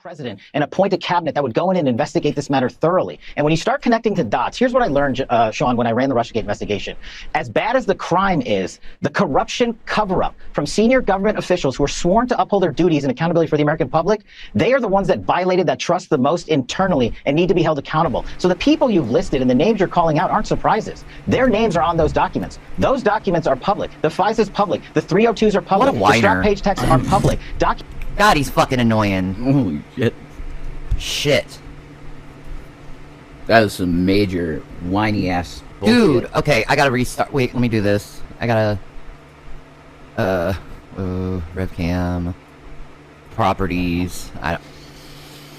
president and appoint a cabinet that would go in and investigate this matter thoroughly. And when you start connecting the dots, here's what I learned, Sean, when I ran the Russiagate investigation. As bad as the crime is, the corruption cover-up from senior government officials who are sworn to uphold their duties and accountability for the American public, they are the ones that violated that trust the most internally and need to be held accountable. So the people you've listed and the names you're calling out aren't surprises. Their names are on those documents. Those documents are public. The FISA is public. The 302s are public. What a whiner. The strap page texts are public. God, he's fucking annoying. Holy shit. Shit. That is some major whiny ass bullshit. Dude, okay, I gotta restart. Wait, let me do this. I gotta... Revcam. Properties.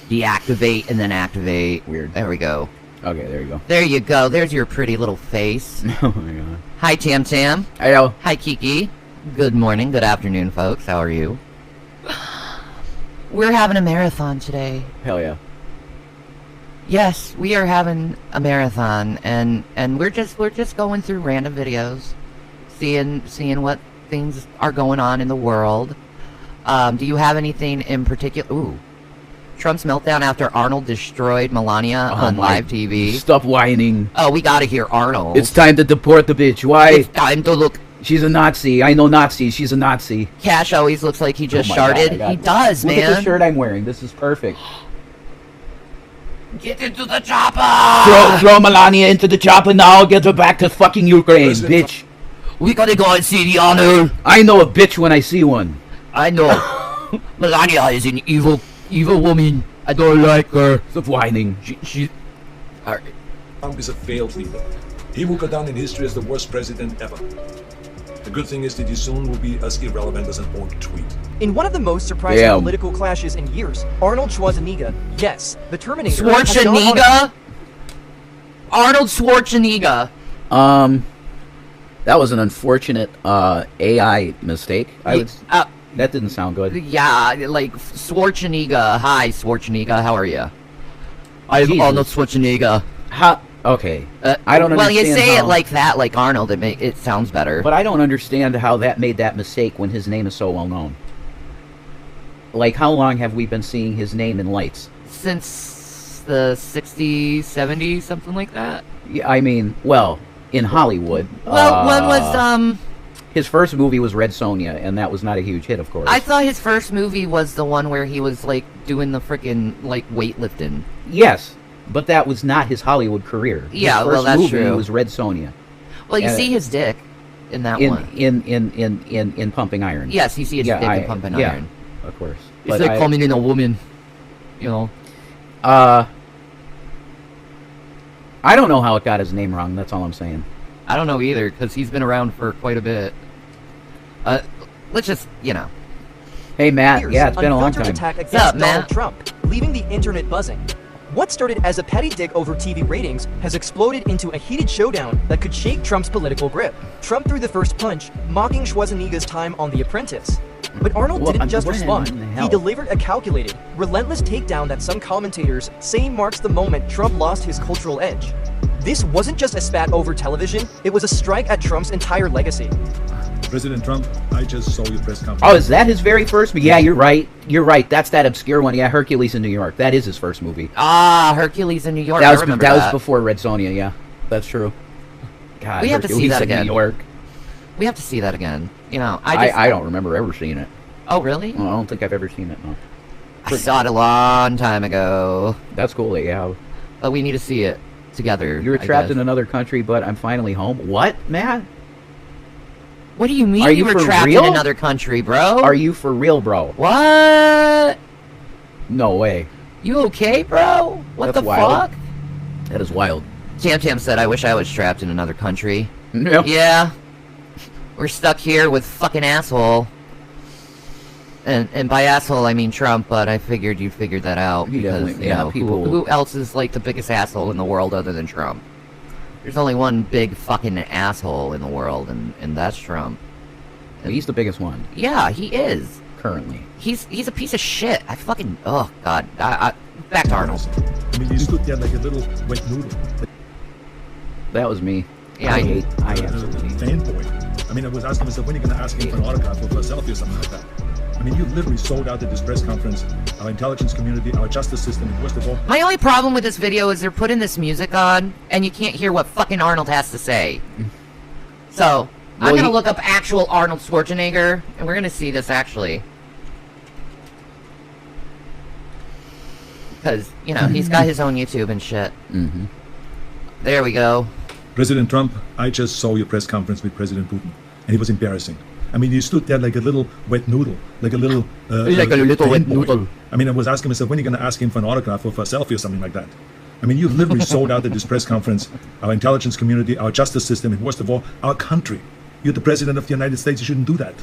Deactivate and then activate. Weird. There we go. Okay, there you go. There you go. There's your pretty little face. Oh my god. Hi, Tam Tam. Hello. Hi, Kiki. Good morning, good afternoon, folks. How are you? We're having a marathon today. Hell yeah. Yes, we are having a marathon, and we're just going through random videos, seeing what things are going on in the world. Do you have anything in particular? Ooh, Trump's meltdown after Arnold destroyed Melania on live TV. Stop whining. Oh, we gotta hear Arnold. It's time to deport the bitch. Why? It's time to look. She's a Nazi. I know Nazis. She's a Nazi. Cash always looks like he just Oh my sharted. God, he does, Look man. at the shirt I'm wearing. This is perfect. Get into the chopper! Throw Melania into the chopper now. Get her back to fucking Ukraine, bitch. We gotta go and see the honor. I know a bitch when I see one. I know. Melania is an evil woman. I don't like her. Stop whining. She Trump is a failed leader. He will go down in history as the worst president ever. The good thing is that he soon will be as irrelevant as an old tweet. In one of the most surprising political clashes in years, Arnold Schwarzenegger, yes, the Terminator. Schwarzenegger? Arnold Schwarzenegger. That was an unfortunate AI mistake. That didn't sound good. Yeah, like Schwarzenegger. Hi, Schwarzenegger. How are you? I'm Arnold Schwarzenegger. Okay. I don't understand. Well, you say it like that, like Arnold. It sounds better. But I don't understand how that made that mistake when his name is so well known. Like, how long have we been seeing his name in lights? Since the 60s, 70s, something like that. Yeah, I mean, well, in Hollywood. Well, one was his first movie was Red Sonja, and that was not a huge hit, of course. I thought his first movie was the one where he was like doing the freaking like weightlifting. Yes, but that was not his Hollywood career. Yeah, his well, that's first movie true. was Red Sonja. Well, you see his dick in that one. In Pumping Iron. Yes, you see his dick in Pumping Iron. Of course. It's like coming in a woman, you know. I don't know how it got his name wrong. That's all I'm saying. I don't know either, because he's been around for quite a bit. Let's just, you know. Hey, Matt. Yeah, it's been a long time. Attack against Donald Trump, leaving the internet buzzing. What started as a petty dig over TV ratings has exploded into a heated showdown that could shake Trump's political grip. Trump threw the first punch, mocking Schwarzenegger's time on The Apprentice. But Arnold didn't just respond. He delivered a calculated, relentless takedown that some commentators say marks the moment Trump lost his cultural edge. This wasn't just a spat over television, it was a strike at Trump's entire legacy. President Trump, I just saw your press conference. Oh, is that his very first movie? Yeah, you're right. You're right. That's that obscure one. Yeah, Hercules in New York. That is his first movie. Ah, Hercules in New York. That was before Red Sonja. Yeah, that's true. God, we have to see that again. New York. We have to see that again. You know, I don't remember ever seeing it. Oh, really? Well, I don't think I've ever seen it. No. I saw it a long time ago. That's cool. Yeah. But we need to see it together. You were trapped in another country, but I'm finally home. What, man? What do you mean you were trapped in another country, bro? Are you for real, bro? What? No way. You okay, bro? What the fuck? That is wild. Tam Tam said, I wish I was trapped in another country. Yep. Yeah. We're stuck here with fucking asshole. And by asshole, I mean Trump, but I figured you figured that out. Because, you know, who else is like the biggest asshole in the world other than Trump? There's only one big fucking asshole in the world, and that's Trump. And he's the biggest one. Yeah, he is. Currently. He's a piece of shit. I fucking... Oh, God. Back to Arnold. I mean, you stood there like a little wet noodle. That was me. Yeah, I absolutely. Fanboy. I mean, I was asking myself, when are you going to ask him for an autograph or for a selfie or something like that? I mean, you literally sold out at this press conference our intelligence community, our justice system, and worst of all, My only problem with this video is they're putting this music on, and you can't hear what fucking Arnold has to say. So, I'm gonna look up actual Arnold Schwarzenegger, and we're gonna see this actually. Because, you know, he's got his own YouTube and shit. Mm-hmm. There we go. President Trump, I just saw your press conference with President Putin, and it was embarrassing. I mean, you stood there like a little wet noodle, like a little... Like a little wet noodle. I mean, I was asking myself, when are you going to ask him for an autograph or for a selfie or something like that? I mean, you literally sold out at this press conference our intelligence community, our justice system, and worst of all, our country. You're the president of the United States. You shouldn't do that.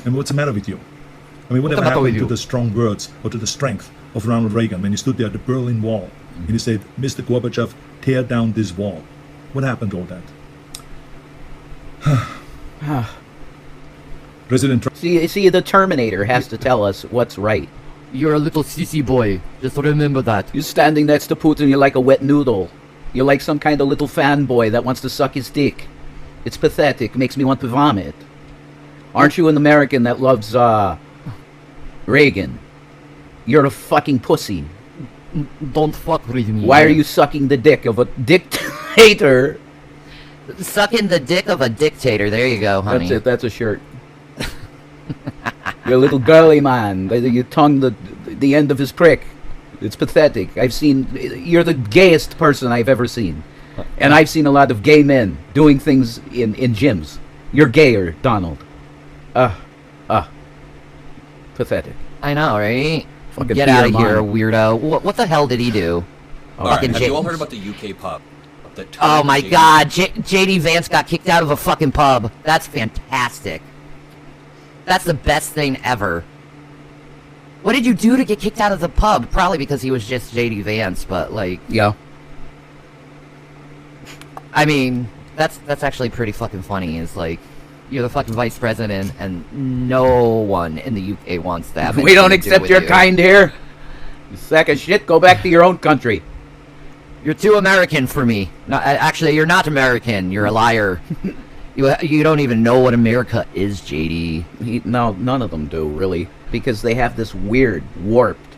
And what's the matter with you? I mean, whatever happened to the strong words or to the strength of Ronald Reagan when you stood there at the Berlin Wall and you said, Mr. Gorbachev, tear down this wall? What happened to all that? President Trump. See, the Terminator has to tell us what's right. You're a little sissy boy. Just remember that. You're standing next to Putin, you're like a wet noodle. You're like some kind of little fanboy that wants to suck his dick. It's pathetic, makes me want to vomit. Aren't you an American that loves, Reagan? You're a fucking pussy. Don't fuck with me. Why are you sucking the dick of a dictator? Sucking the dick of a dictator. There you go, honey. That's it, that's a shirt. You're a little girly man. You tongue the end of his prick. It's pathetic. You're the gayest person I've ever seen. And I've seen a lot of gay men doing things in gyms. You're gayer, Donald. Pathetic. I know, right? Fucking get out of here, weirdo. What the hell did he do? Alright, have you all heard about the UK pub? Oh my god, JD Vance got kicked out of a fucking pub. That's fantastic. That's the best thing ever. What did you do to get kicked out of the pub? Probably because he was just JD Vance, but like... Yeah. I mean, that's actually pretty fucking funny. Is like, you're the fucking vice president, and no one in the UK wants that. We don't accept your kind here. You sack of shit, go back to your own country. You're too American for me. No, actually, you're not American. You're a liar. You don't even know what America is, JD. No, none of them do, really. Because they have this weird, warped,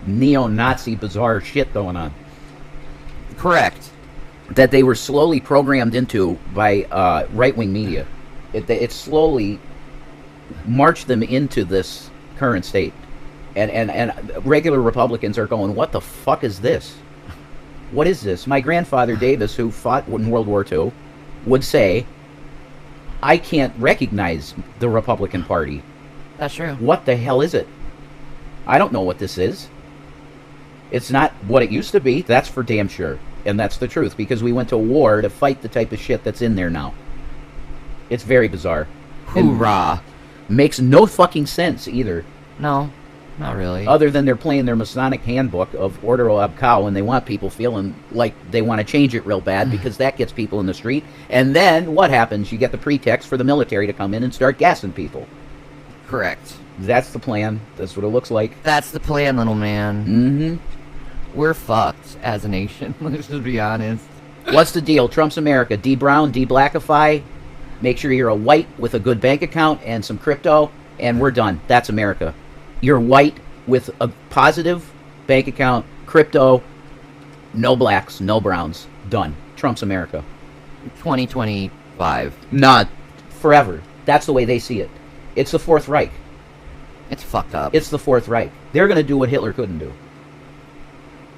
neo-Nazi bizarre shit going on. Correct. That they were slowly programmed into by right-wing media. It slowly marched them into this current state. And regular Republicans are going, what the fuck is this? What is this? My grandfather Davis, who fought in World War II, would say, I can't recognize the Republican Party. That's true. What the hell is it? I don't know what this is. It's not what it used to be, that's for damn sure. And that's the truth, because we went to war to fight the type of shit that's in there now. It's very bizarre. Hoorah. Makes no fucking sense either. No, not really. Other than they're playing their Masonic handbook of Order Ab Cow, and they want people feeling like they want to change it real bad because that gets people in the street. And then what happens? You get the pretext for the military to come in and start gassing people. Correct. That's the plan. That's what it looks like. That's the plan, little man. Mm-hmm. We're fucked as a nation. Let's just be honest. What's the deal? Trump's America. De-brown, de-blackify. Make sure you're a white with a good bank account and some crypto, and we're done. That's America. You're white with a positive bank account, crypto, no blacks, no browns. Done. Trump's America. 2025. Not forever. That's the way they see it. It's the Fourth Reich. It's fucked up. It's the Fourth Reich. They're going to do what Hitler couldn't do.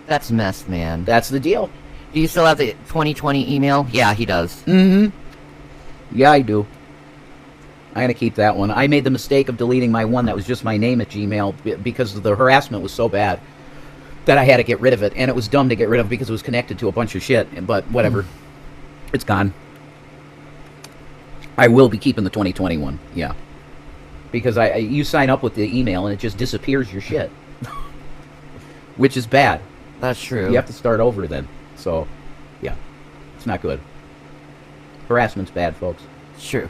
That's messed, man. That's the deal. Do you still have the 2020 email? Yeah, he does. Mm-hmm. Yeah, I do. I'm going to keep that one. I made the mistake of deleting my one that was just my name at Gmail because the harassment was so bad that I had to get rid of it. And it was dumb to get rid of because it was connected to a bunch of shit. But whatever. It's gone. I will be keeping the 2020 one. Yeah. Because you sign up with the email and it just disappears your shit. Which is bad. That's true. You have to start over then. So, yeah. It's not good. Harassment's bad, folks. It's true.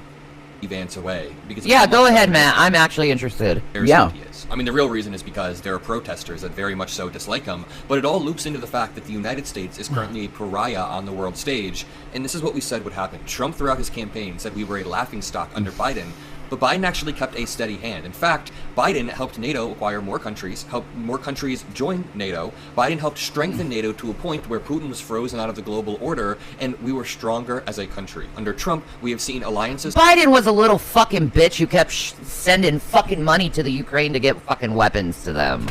Vance away. Because yeah, go ahead, Matt. I'm actually interested. Yeah. I mean, the real reason is because there are protesters that very much so dislike him, but it all loops into the fact that the United States is currently a pariah on the world stage, and this is what we said would happen. Trump, throughout his campaign, said we were a laughingstock under Biden. but Biden actually kept a steady hand. In fact, Biden helped NATO acquire more countries, helped more countries join NATO. Biden helped strengthen NATO to a point where Putin was frozen out of the global order, and we were stronger as a country. Under Trump, we have seen alliances. Biden was a little fucking bitch who kept sending fucking money to the Ukraine to get fucking weapons to them.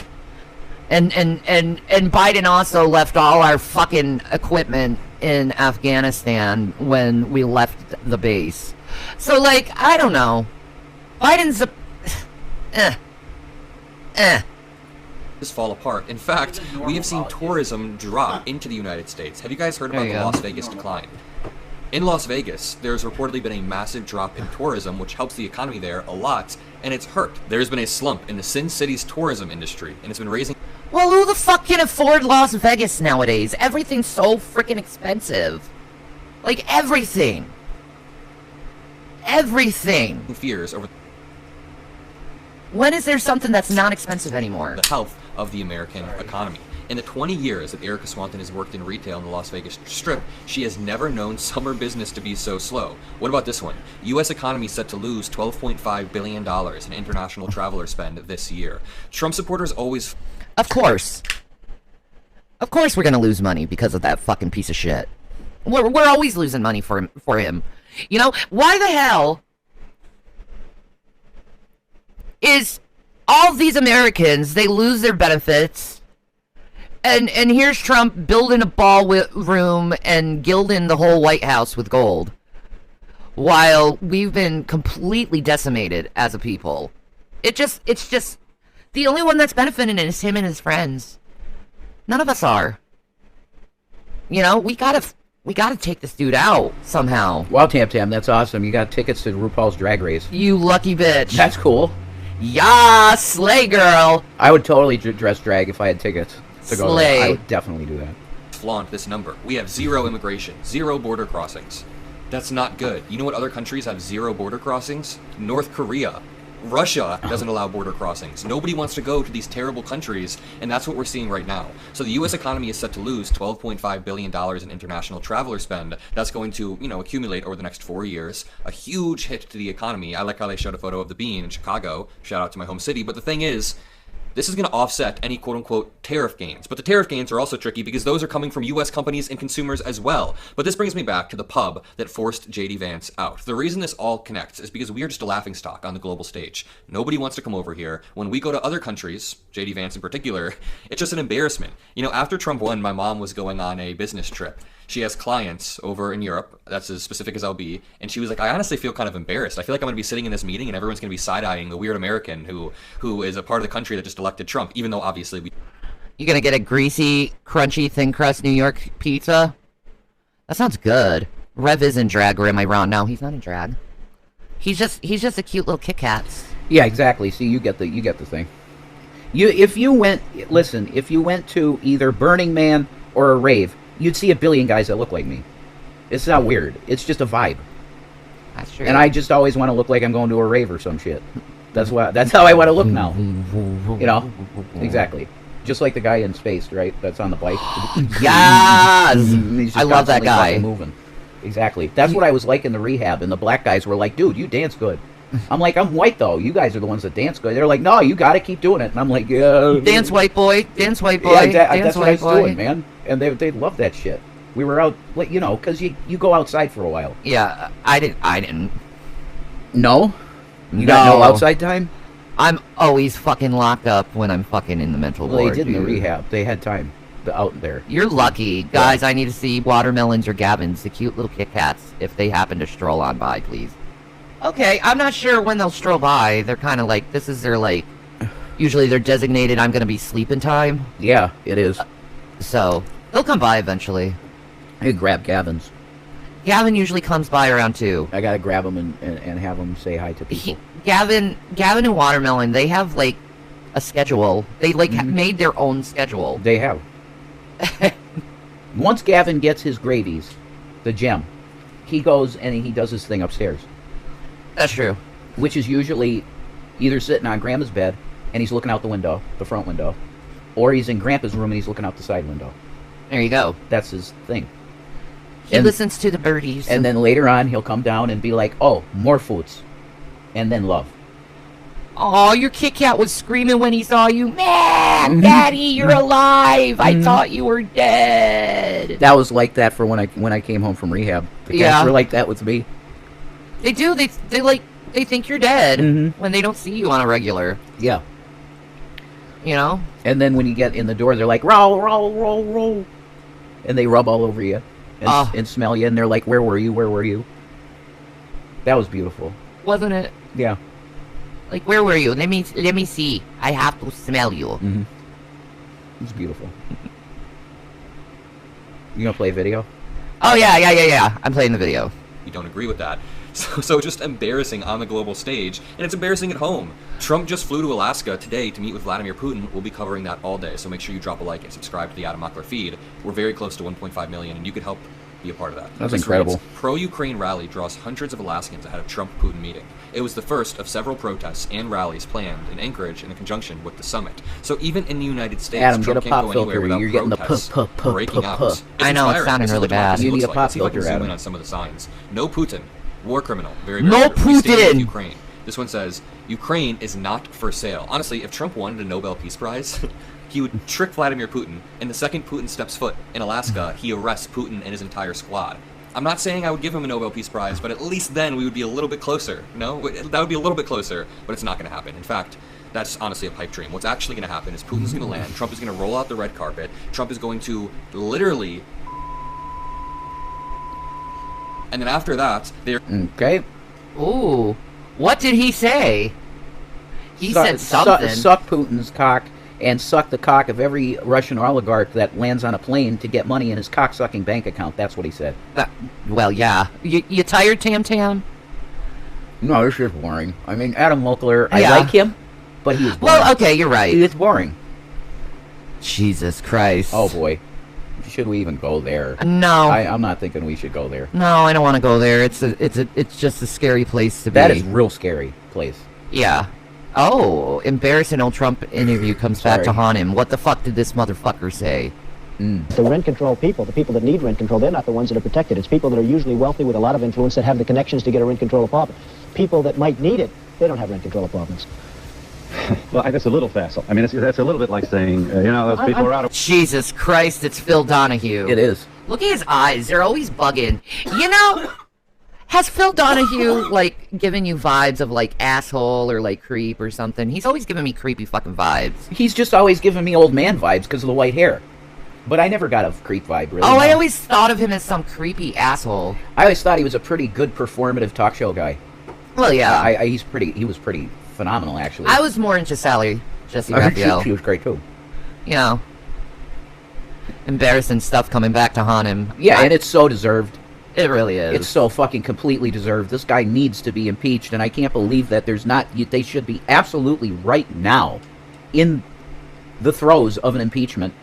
And Biden also left all our fucking equipment in Afghanistan when we left the base. So, like, I don't know. Biden's a... fall apart. In fact, we have seen tourism drop into the United States. Have you guys heard about the Las Vegas decline? In Las Vegas, there's reportedly been a massive drop in tourism, which helps the economy there a lot, and it's hurt. There's been a slump in the Sin City's tourism industry, and it's been raising... Well, who the fuck can afford Las Vegas nowadays? Everything's so freaking expensive. Like, everything. Everything. fears over When is there something that's not expensive anymore? the health of the American economy. In the 20 years that Erica Swanton has worked in retail in the Las Vegas Strip, she has never known summer business to be so slow. What about this one? U.S. economy set to lose $12.5 billion in international traveler spend this year. Trump supporters always... Of course. Of course we're gonna lose money because of that fucking piece of shit. We're always losing money for him. You know, why the hell is all these Americans, they lose their benefits, and here's Trump building a ballroom and gilding the whole White House with gold, while we've been completely decimated as a people. It's just the only one that's benefiting is him and his friends. None of us are. You know, we gotta take this dude out somehow. Wow, Tam Tam, that's awesome. You got tickets to RuPaul's Drag Race. You lucky bitch. That's cool. Yeah, slay girl. I would totally dress drag if I had tickets to go Slay. there. I would definitely do that. flaunt this number. We have zero immigration, zero border crossings. That's not good. You know what other countries have zero border crossings? North Korea. Russia doesn't allow border crossings. Nobody wants to go to these terrible countries, and that's what we're seeing right now. So the U.S. economy is set to lose $12.5 billion in international traveler spend. That's going to, accumulate over the next 4 years. A huge hit to the economy. I like how they showed a photo of the Bean in Chicago. Shout out to my home city. But the thing is, this is going to offset any quote-unquote tariff gains. But the tariff gains are also tricky because those are coming from U.S. companies and consumers as well. But this brings me back to the pub that forced J.D. Vance out. The reason this all connects is because we are just a laughingstock on the global stage. Nobody wants to come over here. When we go to other countries, J.D. Vance in particular, it's just an embarrassment. After Trump won, my mom was going on a business trip. She has clients over in Europe, that's as specific as I'll be, and she was like, I honestly feel kind of embarrassed. I feel like I'm going to be sitting in this meeting and everyone's going to be side-eyeing the weird American who is a part of the country that just elected Trump, even though obviously we... You gonna get a greasy, crunchy, thin crust New York pizza? That sounds good. Rev is in drag, or am I wrong? No, he's not in drag. He's just a cute little Kit Kat. Yeah, exactly. See, you get the thing. If you went to either Burning Man or a rave, you'd see a billion guys that look like me. It's not weird. It's just a vibe. That's true. And I just always want to look like I'm going to a rave or some shit. That's how I want to look now. Exactly. Just like the guy in space, right? That's on the bike. Yes! He's just I love that constantly guy. fucking moving. Exactly. That's what I was like in the rehab, and the black guys were like, dude, you dance good. I'm like, I'm white, though. You guys are the ones that dance good. They're like, no, you got to keep doing it. And I'm like, yeah. Dance white boy, dance white boy, Yeah, dance that's what I white was boy. doing, man. And they love that shit. We were out, because you go outside for a while. Yeah, I didn't. No? You got no outside time? I'm always fucking locked up when I'm fucking in the mental Well, ward, they did in the dude. rehab. They had time out there. You're lucky. Guys, I need to see Watermelons or Gavins, the cute little Kit Kats, if they happen to stroll on by, please. Okay, I'm not sure when they'll stroll by. They're kind of like, this is their, usually they're designated, I'm going to be sleeping time. Yeah, it is. So, they'll come by eventually. I grab Gavin's. Gavin usually comes by around 2. I gotta grab him and have him say hi to people. Gavin and Watermelon, they have, a schedule. They, made their own schedule. They have. Once Gavin gets his gravies, the gem, he goes and he does his thing upstairs. That's true. Which is usually either sitting on Grandma's bed and he's looking out the window, the front window, or he's in Grandpa's room and he's looking out the side window. There you go. That's his thing. He listens to the birdies. And then later on, he'll come down and be like, oh, more foods. and then love. Oh, your Kit Kat was screaming when he saw you. Man, Daddy, you're alive. I thought you were dead. That was like that for when I came home from rehab. The cats were like that with me. They do. They think you're dead when they don't see you on a regular. Yeah. You know? And then when you get in the door, they're like, roll, roll, roll, roll. And they rub all over you and smell you. And they're like, where were you? Where were you? That was beautiful. Wasn't it? Yeah. Like, where were you? Let me see. I have to smell you. It was beautiful. You gonna play a video? Oh, yeah. I'm playing the video. You don't agree with that. So just embarrassing on the global stage, and it's embarrassing at home. Trump just flew to Alaska today to meet with Vladimir Putin. We'll be covering that all day, so make sure you drop a like and subscribe to the Adam Mockler feed. We're very close to 1.5 million, and you could help be a part of that. That's incredible. Reads, pro-Ukraine rally draws hundreds of Alaskans ahead of Trump-Putin meeting. It was the first of several protests and rallies planned in Anchorage in conjunction with the summit. So even in the United States, Adam, Trump get a can't pop go filter. anywhere without You're getting the protests breaking out. It's I know, it's inspiring. sounding This is really what bad. democracy You need looks a like. pop Let's see if I can filter, zoom Adam. in on some of the signs. No Putin. War criminal. Very, very No true. We stand with Putin! Ukraine. This one says, Ukraine is not for sale. Honestly, if Trump wanted a Nobel Peace Prize, he would trick Vladimir Putin, and the second Putin steps foot in Alaska, he arrests Putin and his entire squad. I'm not saying I would give him a Nobel Peace Prize, but at least then we would be a little bit closer. No? That would be a little bit closer, but it's not going to happen. In fact, that's honestly a pipe dream. What's actually going to happen is Putin's going to land, Trump is going to roll out the red carpet, Trump is going to literally... And then after that, they're... Okay. Ooh. What did he say? He said Suck Putin's cock and suck the cock of every Russian oligarch that lands on a plane to get money in his cock-sucking bank account. That's what he said. Well, yeah. You tired, Tam Tam? No, this is boring. I mean, Adam Mockler, Yeah. I like him, but he is boring. Well, okay, you're right. He is boring. Jesus Christ. Oh, boy. Should we even go there? No. I'm not thinking we should go there. No, I don't want to go there. It's just a scary place to be. That is real scary place. Yeah. Oh, embarrassing old Trump interview comes back to Sorry. haunt him. What the fuck did this motherfucker say? The rent control people, the people that need rent control, they're not the ones that are protected. It's people that are usually wealthy with a lot of influence that have the connections to get a rent control apartment. People that might need it, they don't have rent control apartments. Well, that's a little facile. I mean, that's a little bit like saying, those people are out of... Jesus Christ, it's Phil Donahue. It is. Look at his eyes. They're always bugging. You know, has Phil Donahue, given you vibes of, asshole or, creep or something? He's always giving me creepy fucking vibes. He's just always giving me old man vibes because of the white hair. But I never got a creep vibe, really. Oh, no. I always thought of him as some creepy asshole. I always thought he was a pretty good performative talk show guy. Well, yeah. He was pretty phenomenal, actually. I was more into Sally, Jesse Raphael. She was great, too. You know, embarrassing stuff coming back to haunt him. Yeah, and it's so deserved. It really is. It's so fucking completely deserved. This guy needs to be impeached, and I can't believe that there's not... They should be absolutely right now in the throes of an impeachment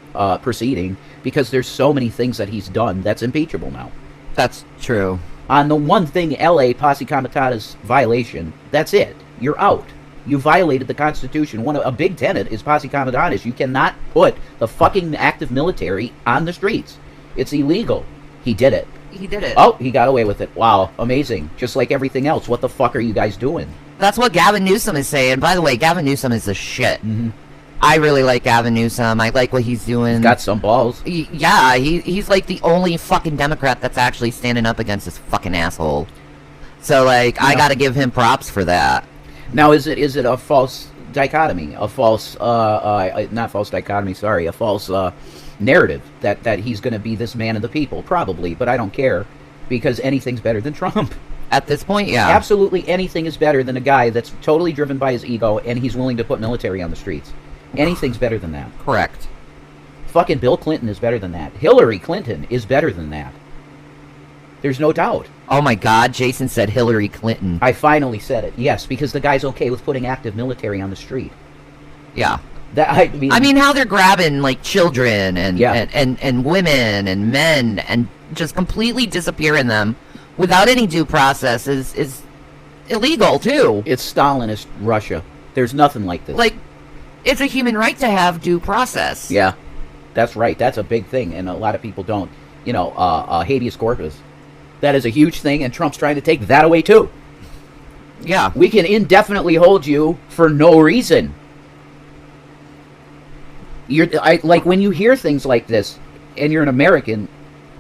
proceeding, because there's so many things that he's done that's impeachable now. That's true. On the one thing, L.A. Posse Comitatus violation, that's it. You're out. You violated the Constitution. A big tenet is Posse Comitatus. You cannot put the fucking active military on the streets. It's illegal. He did it. He did it. Oh, he got away with it. Wow, amazing. Just like everything else. What the fuck are you guys doing? That's what Gavin Newsom is saying. By the way, Gavin Newsom is the shit. Mm-hmm. I really like Gavin Newsom. I like what he's doing. He's got some balls. He's like the only fucking Democrat that's actually standing up against this fucking asshole. So, I gotta give him props for that. Now, is it a false dichotomy? A false, not false dichotomy, sorry, a false narrative that he's going to be this man of the people? Probably, but I don't care, because anything's better than Trump. At this point, yeah. Absolutely anything is better than a guy that's totally driven by his ego and he's willing to put military on the streets. Anything's better than that. Correct. Fucking Bill Clinton is better than that. Hillary Clinton is better than that. There's no doubt. Oh my God, Jason said Hillary Clinton. I finally said it. Yes, because the guy's okay with putting active military on the street. Yeah. I mean, how they're grabbing children and Yeah. and women and men and just completely disappearing them without any due process is illegal too. It's Stalinist Russia. There's nothing like this. It's a human right to have due process. Yeah, that's right. That's a big thing, and a lot of people don't. Habeas corpus. That is a huge thing, and Trump's trying to take that away too. Yeah. We can indefinitely hold you for no reason. Like when you hear things like this, and you're an American,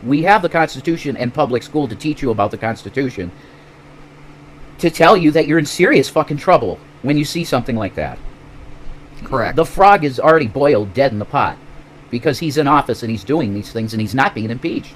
we have the Constitution and public school to teach you about the Constitution, to tell you that you're in serious fucking trouble when you see something like that. Correct. The frog is already boiled dead in the pot because he's in office and he's doing these things and he's not being impeached.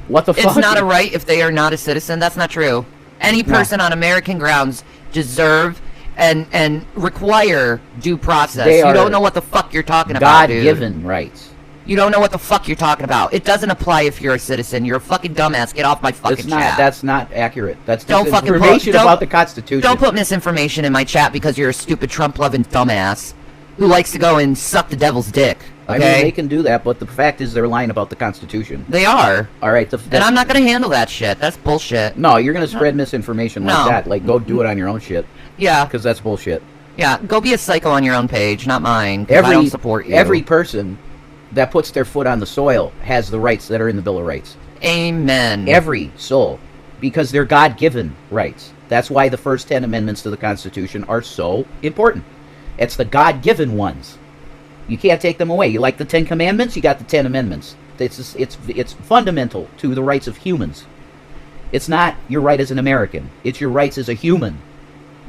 What the fuck? It's not a right if they are not a citizen. That's not true. Any person on American grounds deserve and require due process. You don't know what the fuck you're talking about, dude. God-given rights. You don't know what the fuck you're talking about. It doesn't apply if you're a citizen. You're a fucking dumbass. Get off my fucking chat. That's not accurate. That's don't fucking information about the Constitution. Don't put misinformation in my chat because you're a stupid Trump-loving dumbass who likes to go and suck the devil's dick. Okay? I mean, they can do that, but the fact is they're lying about the Constitution. They are. All right. And I'm not going to handle that shit. That's bullshit. No, you're going to spread misinformation like that. Like, go do it on your own shit. Yeah. Because that's bullshit. Yeah, go be a psycho on your own page, not mine. I don't support you. Every person that puts their foot on the soil has the rights that are in the Bill of Rights. Amen. Every soul. Because they're God-given rights. That's why the first 10 amendments to the Constitution are so important. It's the God-given ones. You can't take them away. You like the 10 Commandments? You got the 10 Amendments. It's fundamental to the rights of humans. It's not your right as an American. It's your rights as a human.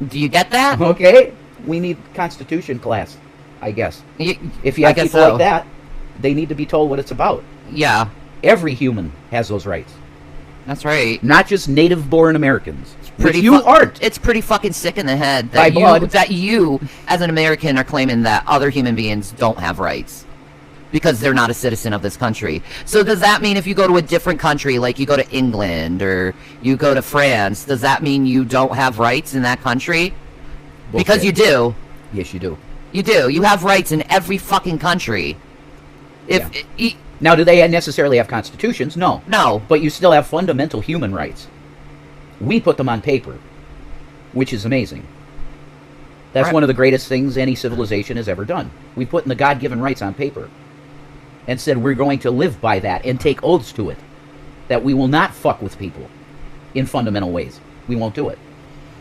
Do you get that? Okay. We need Constitution class, I guess. If you have people like that, they need to be told what it's about. Yeah. Every human has those rights. That's right. Not just native-born Americans. Which you aren't. It's pretty fucking sick in the head that you, as an American, are claiming that other human beings don't have rights because they're not a citizen of this country. So does that mean if you go to a different country, like you go to England or you go to France, does that mean you don't have rights in that country? Bullshit. Because you do. Yes, you do. You do. You have rights in every fucking country. Now, do they necessarily have constitutions? No. No. But you still have fundamental human rights. We put them on paper, which is amazing. That's one of the greatest things any civilization has ever done. We put the God-given rights on paper and said we're going to live by that and take oaths to it, that we will not fuck with people in fundamental ways. We won't do it.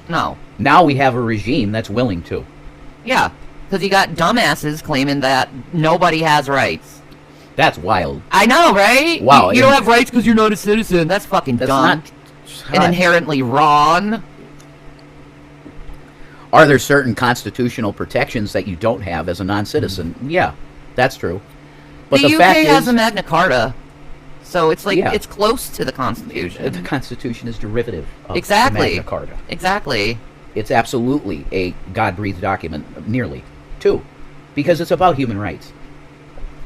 No. Now we have a regime that's willing to. Yeah, because you got dumbasses claiming that nobody has rights. That's wild. I know, right? Wow. You don't have rights because you're not a citizen. That's fucking dumb. And inherently wrong. Are there certain constitutional protections that you don't have as a non-citizen? Yeah, that's true. But the the UK fact is, has a Magna Carta, so it's like it's close to the the Constitution. Constitution is derivative of Exactly. the Magna Carta. Exactly. It's absolutely a God-breathed document, nearly, too, because it's about human rights.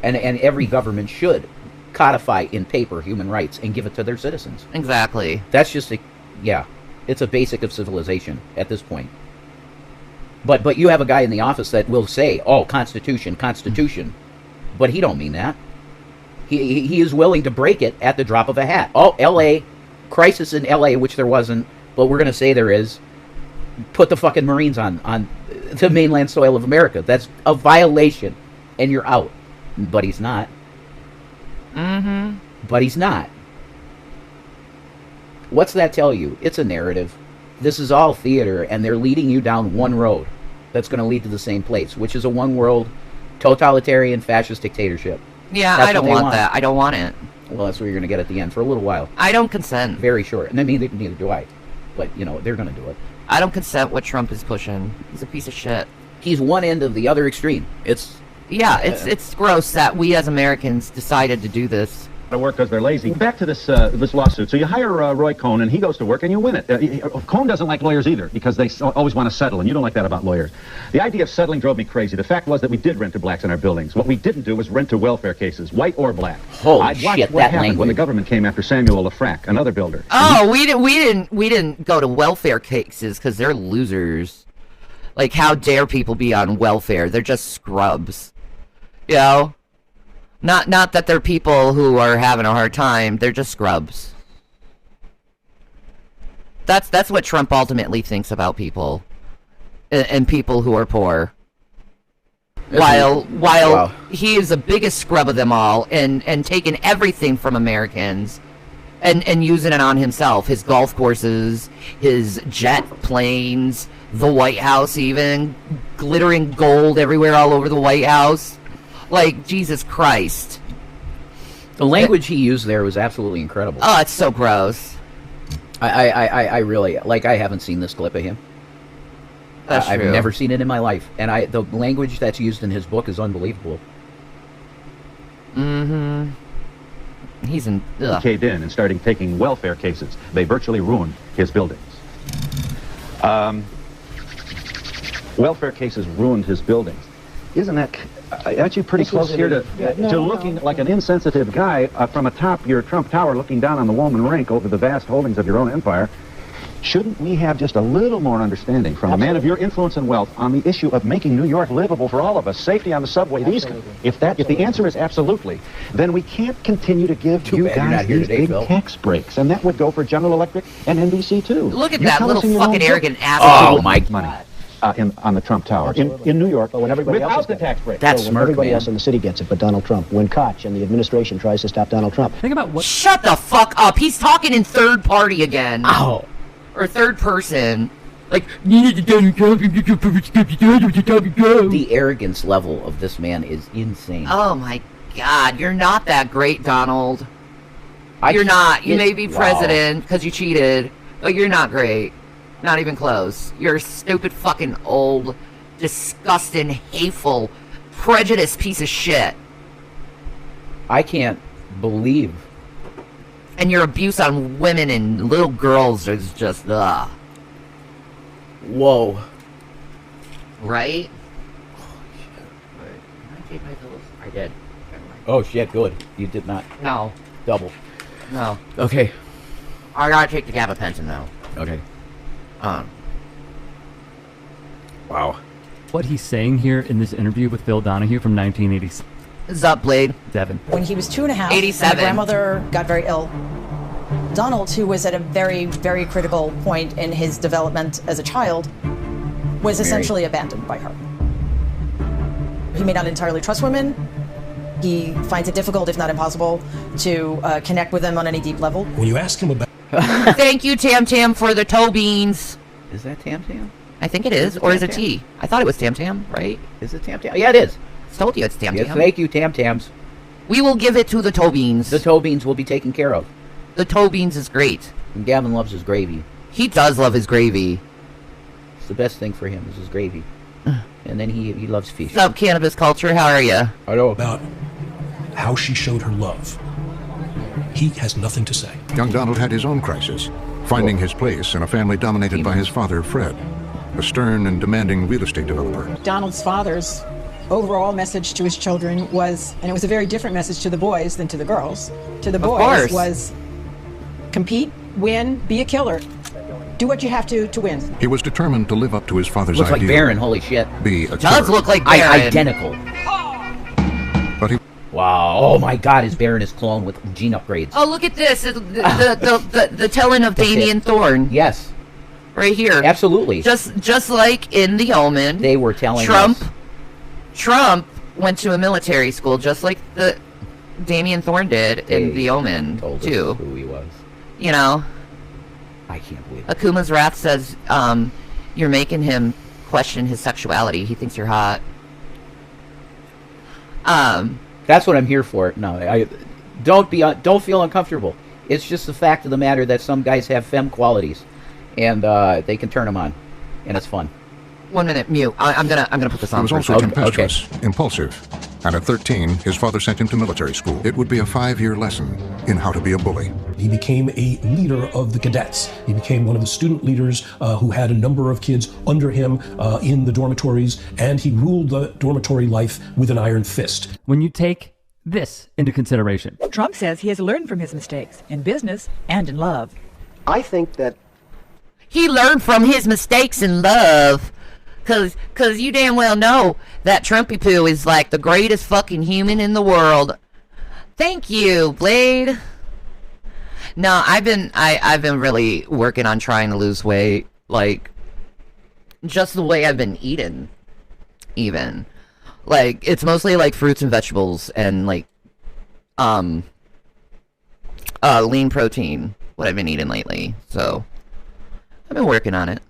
And every government should codify in paper human rights and give it to their citizens. Exactly. That's just it's a basic of civilization at this point. But you have a guy in the office that will say, "Oh, Constitution, Constitution," but he don't mean that. He is willing to break it at the drop of a hat. Oh, L.A., crisis in L.A., which there wasn't, but we're going to say there is. Put the fucking Marines on the mainland soil of America. That's a violation, and you're out. But he's not. Mm-hmm. But he's not. What's that tell you? It's a narrative. This is all theater, and they're leading you down one road that's going to lead to the same place, which is a one-world, totalitarian, fascist dictatorship. Yeah, That's I don't what they want that. I don't want it. Well, that's what you're going to get at the end for a little while. I don't consent. Very short. And I mean, neither do I. But, they're going to do it. I don't consent what Trump is pushing. He's a piece of shit. He's one end of the other extreme. It's gross that we as Americans decided to do this. To work because they're lazy. Back to this lawsuit. So you hire Roy Cohn, and he goes to work, and you win it. Cohn doesn't like lawyers either, because they always want to settle, and you don't like that about lawyers. The idea of settling drove me crazy. The fact was that we did rent to blacks in our buildings. What we didn't do was rent to welfare cases, white or black. Holy shit, what that happened language. when the government came after Samuel Lafrac, another builder. Oh, we didn't go to welfare cases because they're losers. Like, how dare people be on welfare? They're just scrubs. Not that they're people who are having a hard time. They're just scrubs. That's what Trump ultimately thinks about people, and people who are poor. While Wow. he is the biggest scrub of them all, and taking everything from Americans, and using it on himself, his golf courses, his jet planes, the White House, even glittering gold everywhere all over the White House. Like, Jesus Christ. The language he used there was absolutely incredible. Oh, it's so gross. I really, like, I haven't seen this clip of him. I've true. never seen it in my life. And the language that's used in his book is unbelievable. Mm-hmm. He's in... He caved in and started taking welfare cases. They virtually ruined his buildings. Welfare cases ruined his buildings. Isn't that... aren't you pretty close here to looking like an insensitive guy from atop your Trump Tower looking down on the Woman Rink over the vast holdings of your own empire? Shouldn't we have just a little more understanding from a man of your influence and wealth on the issue of making New York livable for all of us, safety on the subway? If the answer is absolutely, then we can't continue to give you guys these big tax breaks, and that would go for General Electric and NBC too. Look at that little fucking arrogant ass. Oh my money. On the Trump Tower in New York, when everybody else without the tax break. That's when smart, everybody man. else in the city gets it, but Donald Trump. When Koch and the administration tries to stop Donald Trump. Think about what. Shut the fuck up. He's talking in third party again. Ow. Or third person. Like, The arrogance level of this man is insane. oh my God, you're not that great, Donald. You're not. You may be president because you cheated, but you're not great. Not even close. You're a stupid fucking old, disgusting, hateful, prejudiced piece of shit. I can't believe. And your abuse on women and little girls is just, Whoa. Right? I did. Oh shit, good. You did not. No. Double. No. Okay. I gotta take the gabapentin now. Okay. Wow. What he's saying here in this interview with Phil Donahue from 1987. What's up, Blade? When he was 2.5, 87. my grandmother got very ill. Donald, who was at a very, very critical point in his development as a child, was essentially abandoned by her. He may not entirely trust women. He finds it difficult, if not impossible, to connect with them on any deep level. When you ask him about... Thank you, Tam Tam, for the toe beans. Is that Tam Tam? I think it is. Or is it T? I thought it was Tam Tam, right? Is it Tam Tam? Yeah, it is. I told you it's Tam Tam. Yes, thank you, Tam Tams. We will give it to the toe beans. The toe beans will be taken care of. The toe beans is great. And Gavin loves his gravy. He does love his gravy. It's the best thing for him is his gravy. And then he loves fish. What's up, cannabis culture? How are you? I know. About how she showed her love. He has nothing to say. Young Donald had his own crisis, finding his place in a family dominated by his father, Fred, a stern and demanding real estate developer. Donald's father's overall message to his children was, and it was a very different message to the boys than to the girls. To the boys was compete, win, be a killer. Do what you have to win. He was determined to live up to his father's Looks ideal. like Baron, holy shit. Be a Does killer. look like Baron. Identical. But he... Wow. Oh my god, his Baron is cloned with gene upgrades. Oh, look at this. The telling of Damien Thorne. Yes. Right here. Absolutely. Just like in The Omen. They were telling Trump. us. Trump went to a military school just like the Damien Thorne did in The Omen Told too. us who he was. You know. I can't believe it. Akuma's Wrath says, you're making him question his sexuality. He thinks you're hot. That's what I'm here for. No, don't feel uncomfortable. It's just the fact of the matter that some guys have femme qualities, and they can turn them on, and it's fun. 1 minute, mute. I'm gonna put this on. He was also tempestuous, impulsive, and at 13, his father sent him to military school. It would be a 5-year lesson in how to be a bully. He became a leader of the cadets. He became one of the student leaders who had a number of kids under him in the dormitories, and he ruled the dormitory life with an iron fist. When you take this into consideration. Trump says he has learned from his mistakes in business and in love. I think that he learned from his mistakes in love. Cause you damn well know that Trumpy Poo is like the greatest fucking human in the world. Thank you, Blade. No, I've been really working on trying to lose weight, like just the way I've been eating. Even like it's mostly like fruits and vegetables and like lean protein, what I've been eating lately. So I've been working on it.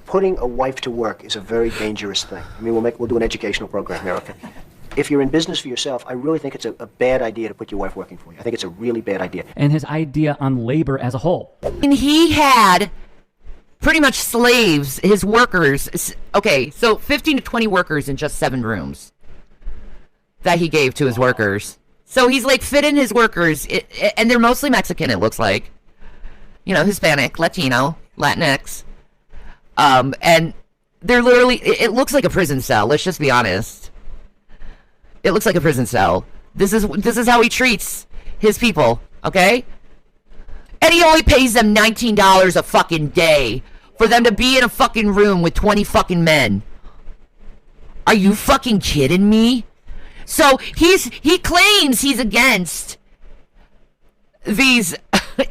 Putting a wife to work is a very dangerous thing. I mean, we'll do an educational program here, okay? If you're in business for yourself, I really think it's a bad idea to put your wife working for you. I think it's a really bad idea. And his idea on labor as a whole. And he had pretty much slaves, his workers. Okay, so 15 to 20 workers in just 7 rooms that he gave to his workers. So he's like fitting his workers, and they're mostly Mexican, it looks like. You know, Hispanic, Latino, Latinx. And they're literally, it looks like a prison cell, let's just be honest. It looks like a prison cell. This is how he treats his people, okay? And he only pays them $19 a fucking day for them to be in a fucking room with 20 fucking men. Are you fucking kidding me? So he claims he's against these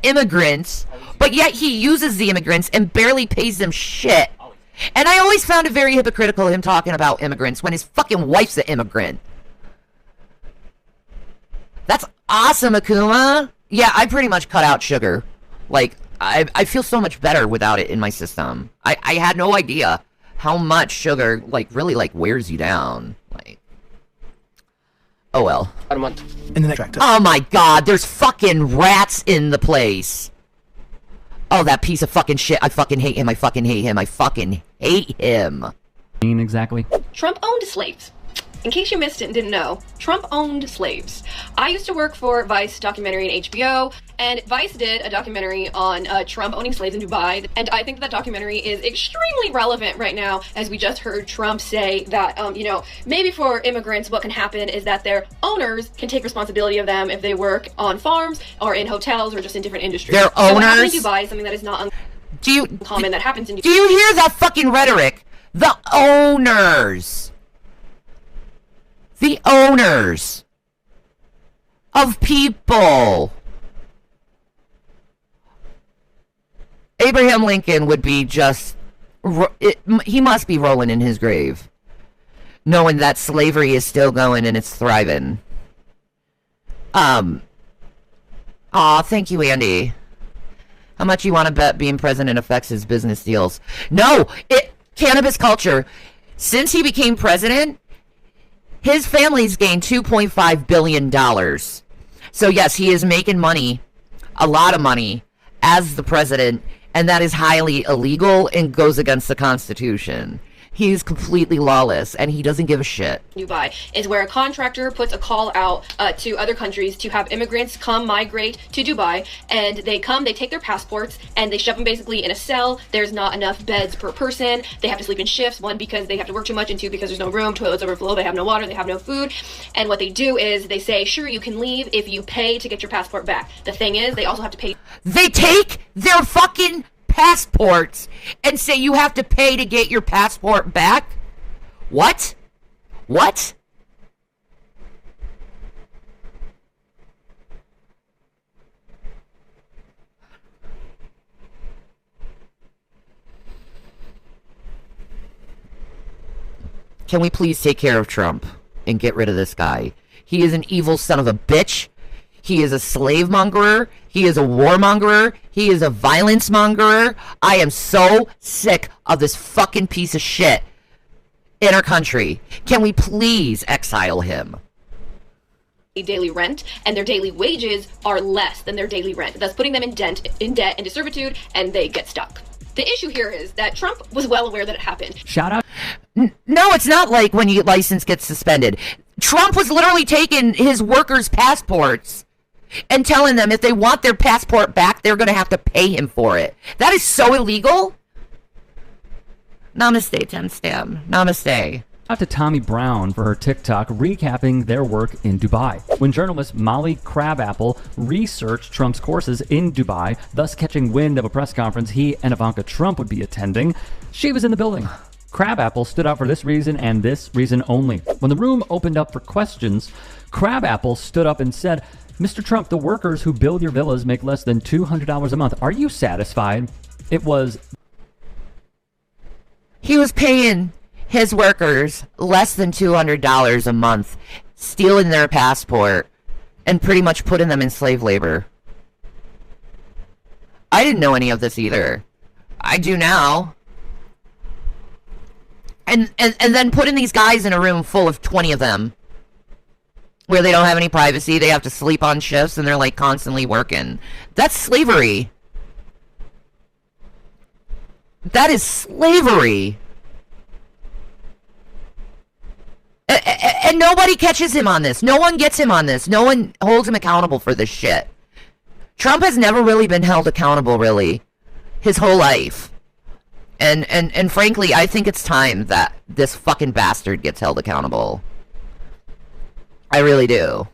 immigrants, but yet he uses the immigrants and barely pays them shit. And I always found it very hypocritical him talking about immigrants when his fucking wife's an immigrant. That's awesome, Akuma. Yeah, I pretty much cut out sugar. Like, I feel so much better without it in my system. I had no idea how much sugar, like, really, like, wears you down. Like, oh well. About a month. In the next Oh my god, there's fucking rats in the place. Oh, that piece of fucking shit. I fucking hate him. I fucking hate him. I fucking hate him. Exactly. Trump owned slaves. In case you missed it and didn't know, Trump owned slaves. I used to work for Vice documentary and HBO, and Vice did a documentary on Trump owning slaves in Dubai, and I think that documentary is extremely relevant right now, as we just heard Trump say that, you know, maybe for immigrants what can happen is that their owners can take responsibility of them if they work on farms or in hotels or just in different industries. Their So what happened owners? in Dubai is something that is not uncommon that happens in Dubai. Do you hear that fucking rhetoric? The owners. The owners of people. Abraham Lincoln would be just, he must be rolling in his grave, knowing that slavery is still going and it's thriving. Aw, thank you, Andy. How much you want to bet being president affects his business deals? No, cannabis culture. Since he became president, his family's gained $2.5 billion. So yes, he is making money, a lot of money, as the president, and that is highly illegal and goes against the Constitution. He's completely lawless, and he doesn't give a shit. Dubai is where a contractor puts a call out to other countries to have immigrants come migrate to Dubai, and they come, they take their passports, and they shove them basically in a cell. There's not enough beds per person. They have to sleep in shifts, 1, because they have to work too much, and 2, because there's no room, toilets overflow, they have no water, they have no food. And what they do is they say, sure, you can leave if you pay to get your passport back. The thing is, they also have to pay. They take their fucking passports and say you have to pay to get your passport back? What? What? Can we please take care of Trump and get rid of this guy? He is an evil son of a bitch. He is a slave mongerer. He is a warmongerer. He is a violence mongerer. I am so sick of this fucking piece of shit in our country. Can we please exile him? Daily rent, and their daily wages are less than their daily rent, thus putting them in debt, into servitude, and they get stuck. The issue here is that Trump was well aware that it happened. Shout out. No, it's not like when your license gets suspended. Trump was literally taking his workers' passports and telling them if they want their passport back, they're going to have to pay him for it. That is so illegal. Namaste, Tenstam. Namaste. Out to Tommy Brown for her TikTok recapping their work in Dubai. When journalist Molly Crabapple researched Trump's courses in Dubai, thus catching wind of a press conference he and Ivanka Trump would be attending, she was in the building. Crabapple stood out for this reason and this reason only. When the room opened up for questions, Crabapple stood up and said, "Mr. Trump, the workers who build your villas make less than $200 a month. Are you satisfied?" It was... He was paying his workers less than $200 a month, stealing their passport, and pretty much putting them in slave labor. I didn't know any of this either. I do now. And then putting these guys in a room full of 20 of them, where they don't have any privacy, they have to sleep on shifts, and they're like constantly working. That's slavery. That is slavery. And nobody catches him on this. No one gets him on this. No one holds him accountable for this shit. Trump has never really been held accountable, really, his whole life. And frankly, I think it's time that this fucking bastard gets held accountable. I really do.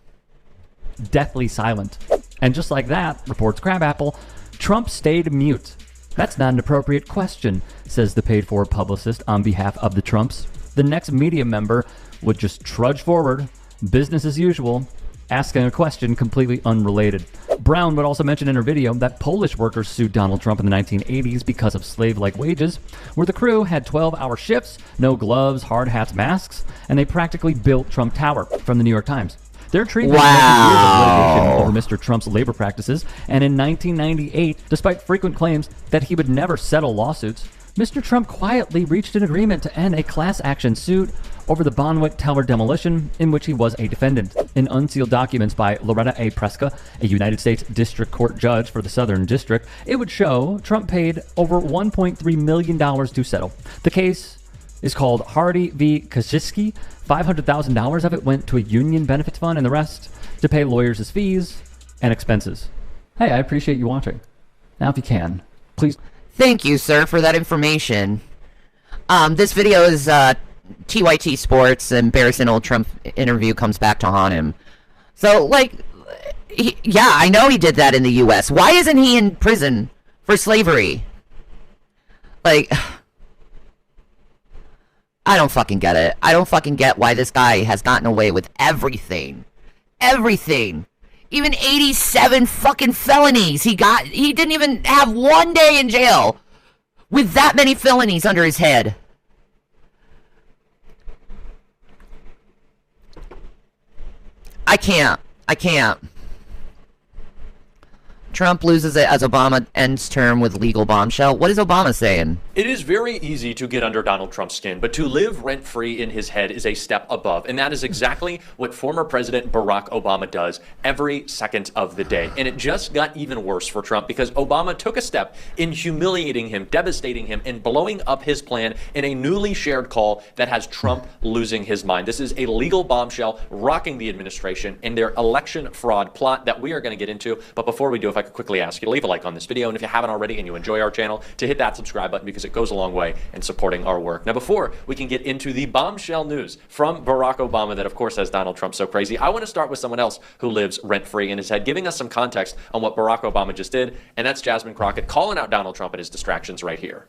Deathly silent. And just like that, reports Crabapple, Trump stayed mute. That's not an appropriate question, says the paid-for publicist on behalf of the Trumps. The next media member would just trudge forward, business as usual, asking a question completely unrelated. Brown would also mention in her video that Polish workers sued Donald Trump in the 1980s because of slave-like wages, where the crew had 12-hour shifts, no gloves, hard hats, masks, and they practically built Trump Tower, from the New York Times. Their treatment led to years of litigation over Mr. Trump's labor practices, and in 1998, despite frequent claims that he would never settle lawsuits, Mr. Trump quietly reached an agreement to end a class action suit over the Bonwit Tower demolition, in which he was a defendant. In unsealed documents by Loretta A. Preska, a United States District Court judge for the Southern District, it would show Trump paid over $1.3 million to settle. The case is called Hardy v. Kaczynski. $500,000 of it went to a union benefits fund, and the rest to pay lawyers' fees and expenses. Hey, I appreciate you watching. Now, if you can, please. Thank you, sir, for that information. This video is TYT Sports, and embarrassing old Trump interview comes back to haunt him. So, like, yeah, I know he did that in the U.S. Why isn't he in prison for slavery? Like, I don't fucking get it. I don't fucking get why this guy has gotten away with everything. Everything. Even 87 fucking felonies. He didn't even have one day in jail with that many felonies under his head. I can't. Trump loses it as Obama ends term with legal bombshell. What is Obama saying? It is very easy to get under Donald Trump's skin, but to live rent-free in his head is a step above. And that is exactly what former President Barack Obama does every second of the day. And it just got even worse for Trump because Obama took a step in humiliating him, devastating him, and blowing up his plan in a newly shared call that has Trump losing his mind. This is a legal bombshell rocking the administration in their election fraud plot that we are going to get into. But before we do, if I could quickly ask you to leave a like on this video, and if you haven't already and you enjoy our channel, to hit that subscribe button because it goes a long way in supporting our work. Now, before we can get into the bombshell news from Barack Obama that, of course, has Donald Trump so crazy, I want to start with someone else who lives rent-free in his head, giving us some context on what Barack Obama just did, and that's Jasmine Crockett calling out Donald Trump and his distractions right here.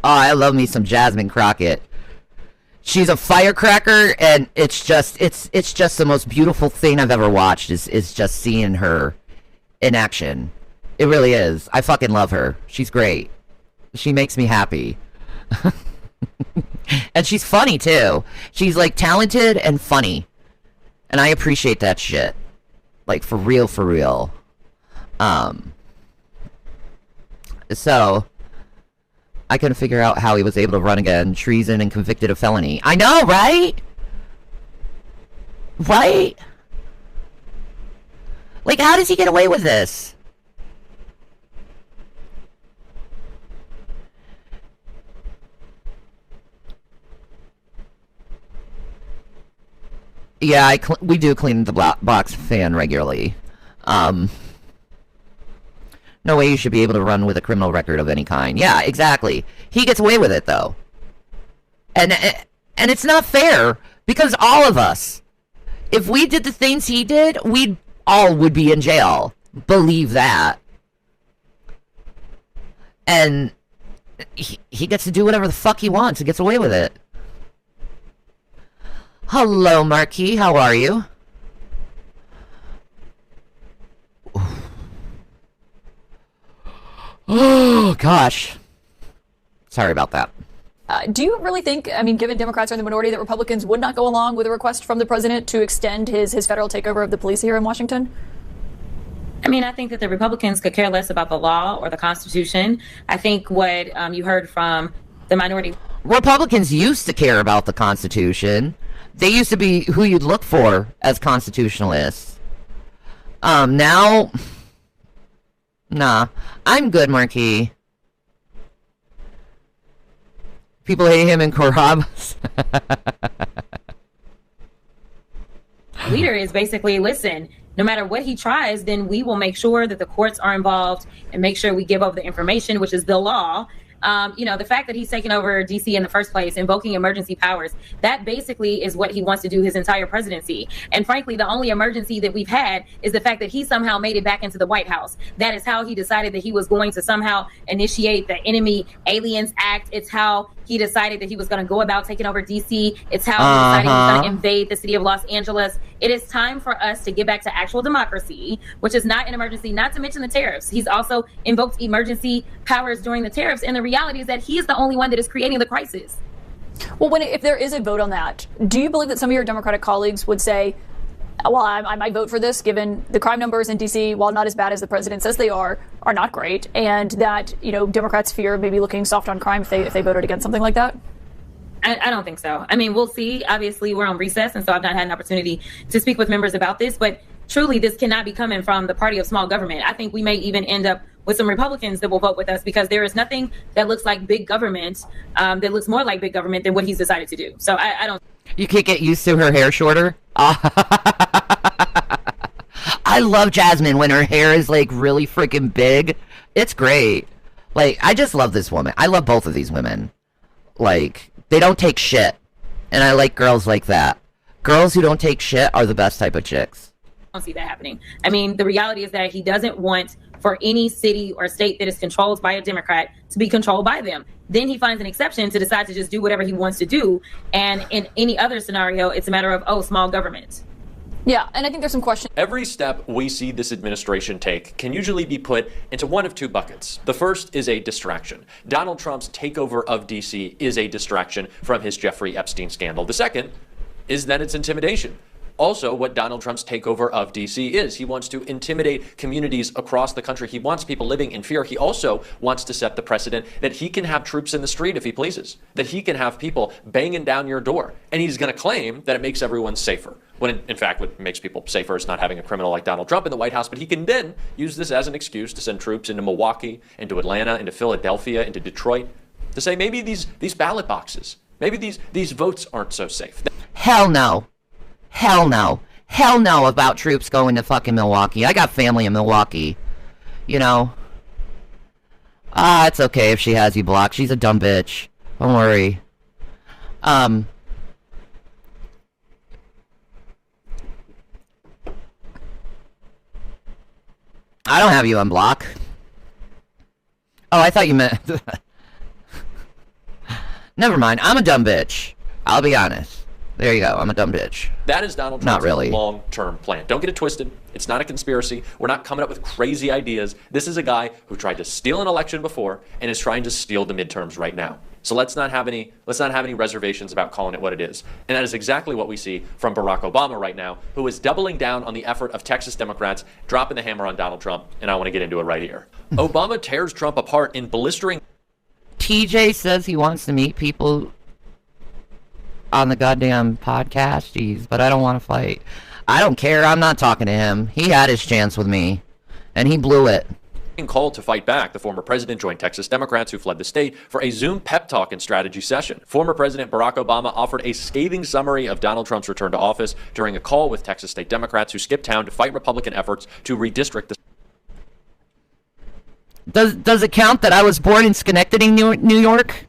Oh, I love me some Jasmine Crockett. She's a firecracker, and it's just the most beautiful thing I've ever watched is just seeing her in action. It really is. I fucking love her. She's great. She makes me happy. And she's funny too. She's like talented and funny. And I appreciate that shit. Like for real, for real. So I couldn't figure out how he was able to run again. Treason and convicted of felony. I know, right? Right? Like, how does he get away with this? Yeah, we do clean the box fan regularly. No way you should be able to run with a criminal record of any kind. Yeah, exactly. He gets away with it, though. And it's not fair, because all of us, if we did the things he did, we all would be in jail. Believe that. And he gets to do whatever the fuck he wants and gets away with it. Hello, Marquis. How are you? Oh, gosh. Sorry about that. Do you really think, I mean, given Democrats are in the minority, that Republicans would not go along with a request from the president to extend his federal takeover of the police here in Washington? I mean, I think that the Republicans could care less about the law or the Constitution. I think what you heard from the minority. Republicans used to care about the Constitution. They used to be who you'd look for as constitutionalists. Now, nah, I'm good, Marquis. People hate him in Corrabs. Leader is basically, listen, no matter what he tries, then we will make sure that the courts are involved and make sure we give over the information, which is the law. You know, the fact that he's taken over DC in the first place, invoking emergency powers, that basically is what he wants to do his entire presidency. And frankly, the only emergency that we've had is the fact that he somehow made it back into the White House. That is how he decided that he was going to somehow initiate the Enemy Aliens Act. It's how he decided that he was going to go about taking over DC. It's how he decided he was going to invade the city of Los Angeles. It is time for us to get back to actual democracy, which is not an emergency, not to mention the tariffs. He's also invoked emergency powers during the tariffs. And the reality is that he is the only one that is creating the crisis. Well, if there is a vote on that, do you believe that some of your Democratic colleagues would say, well, I might vote for this, given the crime numbers in D.C., while not as bad as the president says they are not great, and that, you know, Democrats fear maybe looking soft on crime if they voted against something like that? I don't think so. I mean, we'll see. Obviously, we're on recess, and so I've not had an opportunity to speak with members about this, but truly, this cannot be coming from the party of small government. I think we may even end up with some Republicans that will vote with us, because there is nothing that looks like big government, that looks more like big government than what he's decided to do. So I don't. You can't get used to her hair shorter? I love Jasmine when her hair is like really freaking big. It's great. Like, I just love this woman. I love both of these women. Like, they don't take shit. And I like girls like that. Girls who don't take shit are the best type of chicks. I don't see that happening. I mean, the reality is that he doesn't want for any city or state that is controlled by a Democrat to be controlled by them. Then he finds an exception to decide to just do whatever he wants to do. And in any other scenario, it's a matter of, oh, small government. Yeah, and I think there's some questions. Every step we see this administration take can usually be put into one of two buckets. The first is a distraction. Donald Trump's takeover of D.C. is a distraction from his Jeffrey Epstein scandal. The second is that it's intimidation. Also, what Donald Trump's takeover of D.C. is. He wants to intimidate communities across the country. He wants people living in fear. He also wants to set the precedent that he can have troops in the street if he pleases, that he can have people banging down your door. And he's going to claim that it makes everyone safer, when in fact what makes people safer is not having a criminal like Donald Trump in the White House. But he can then use this as an excuse to send troops into Milwaukee, into Atlanta, into Philadelphia, into Detroit, to say maybe these ballot boxes, maybe these votes aren't so safe. Hell no. Hell no. Hell no about troops going to fucking Milwaukee. I got family in Milwaukee. You know. It's okay if she has you blocked. She's a dumb bitch. Don't worry. I don't have you unblocked. Oh, I thought you meant... Never mind. I'm a dumb bitch. I'll be honest. There you go. I'm a dumb bitch. That is Donald Trump's long-term plan. Don't get it twisted. It's not a conspiracy. We're not coming up with crazy ideas. This is a guy who tried to steal an election before and is trying to steal the midterms right now. So let's not have any reservations about calling it what it is. And that is exactly what we see from Barack Obama right now, who is doubling down on the effort of Texas Democrats, dropping the hammer on Donald Trump. And I want to get into it right here. Obama tears Trump apart in blistering. TJ says he wants to meet people on the goddamn podcast, jeez, but I don't want to fight. I don't care. I'm not talking to him. He had his chance with me, and he blew it. Called to fight back, the former president joined Texas Democrats who fled the state for a Zoom pep talk and strategy session. Former President Barack Obama offered a scathing summary of Donald Trump's return to office during a call with Texas state Democrats who skipped town to fight Republican efforts to redistrict the... Does it count that I was born in Schenectady, New York?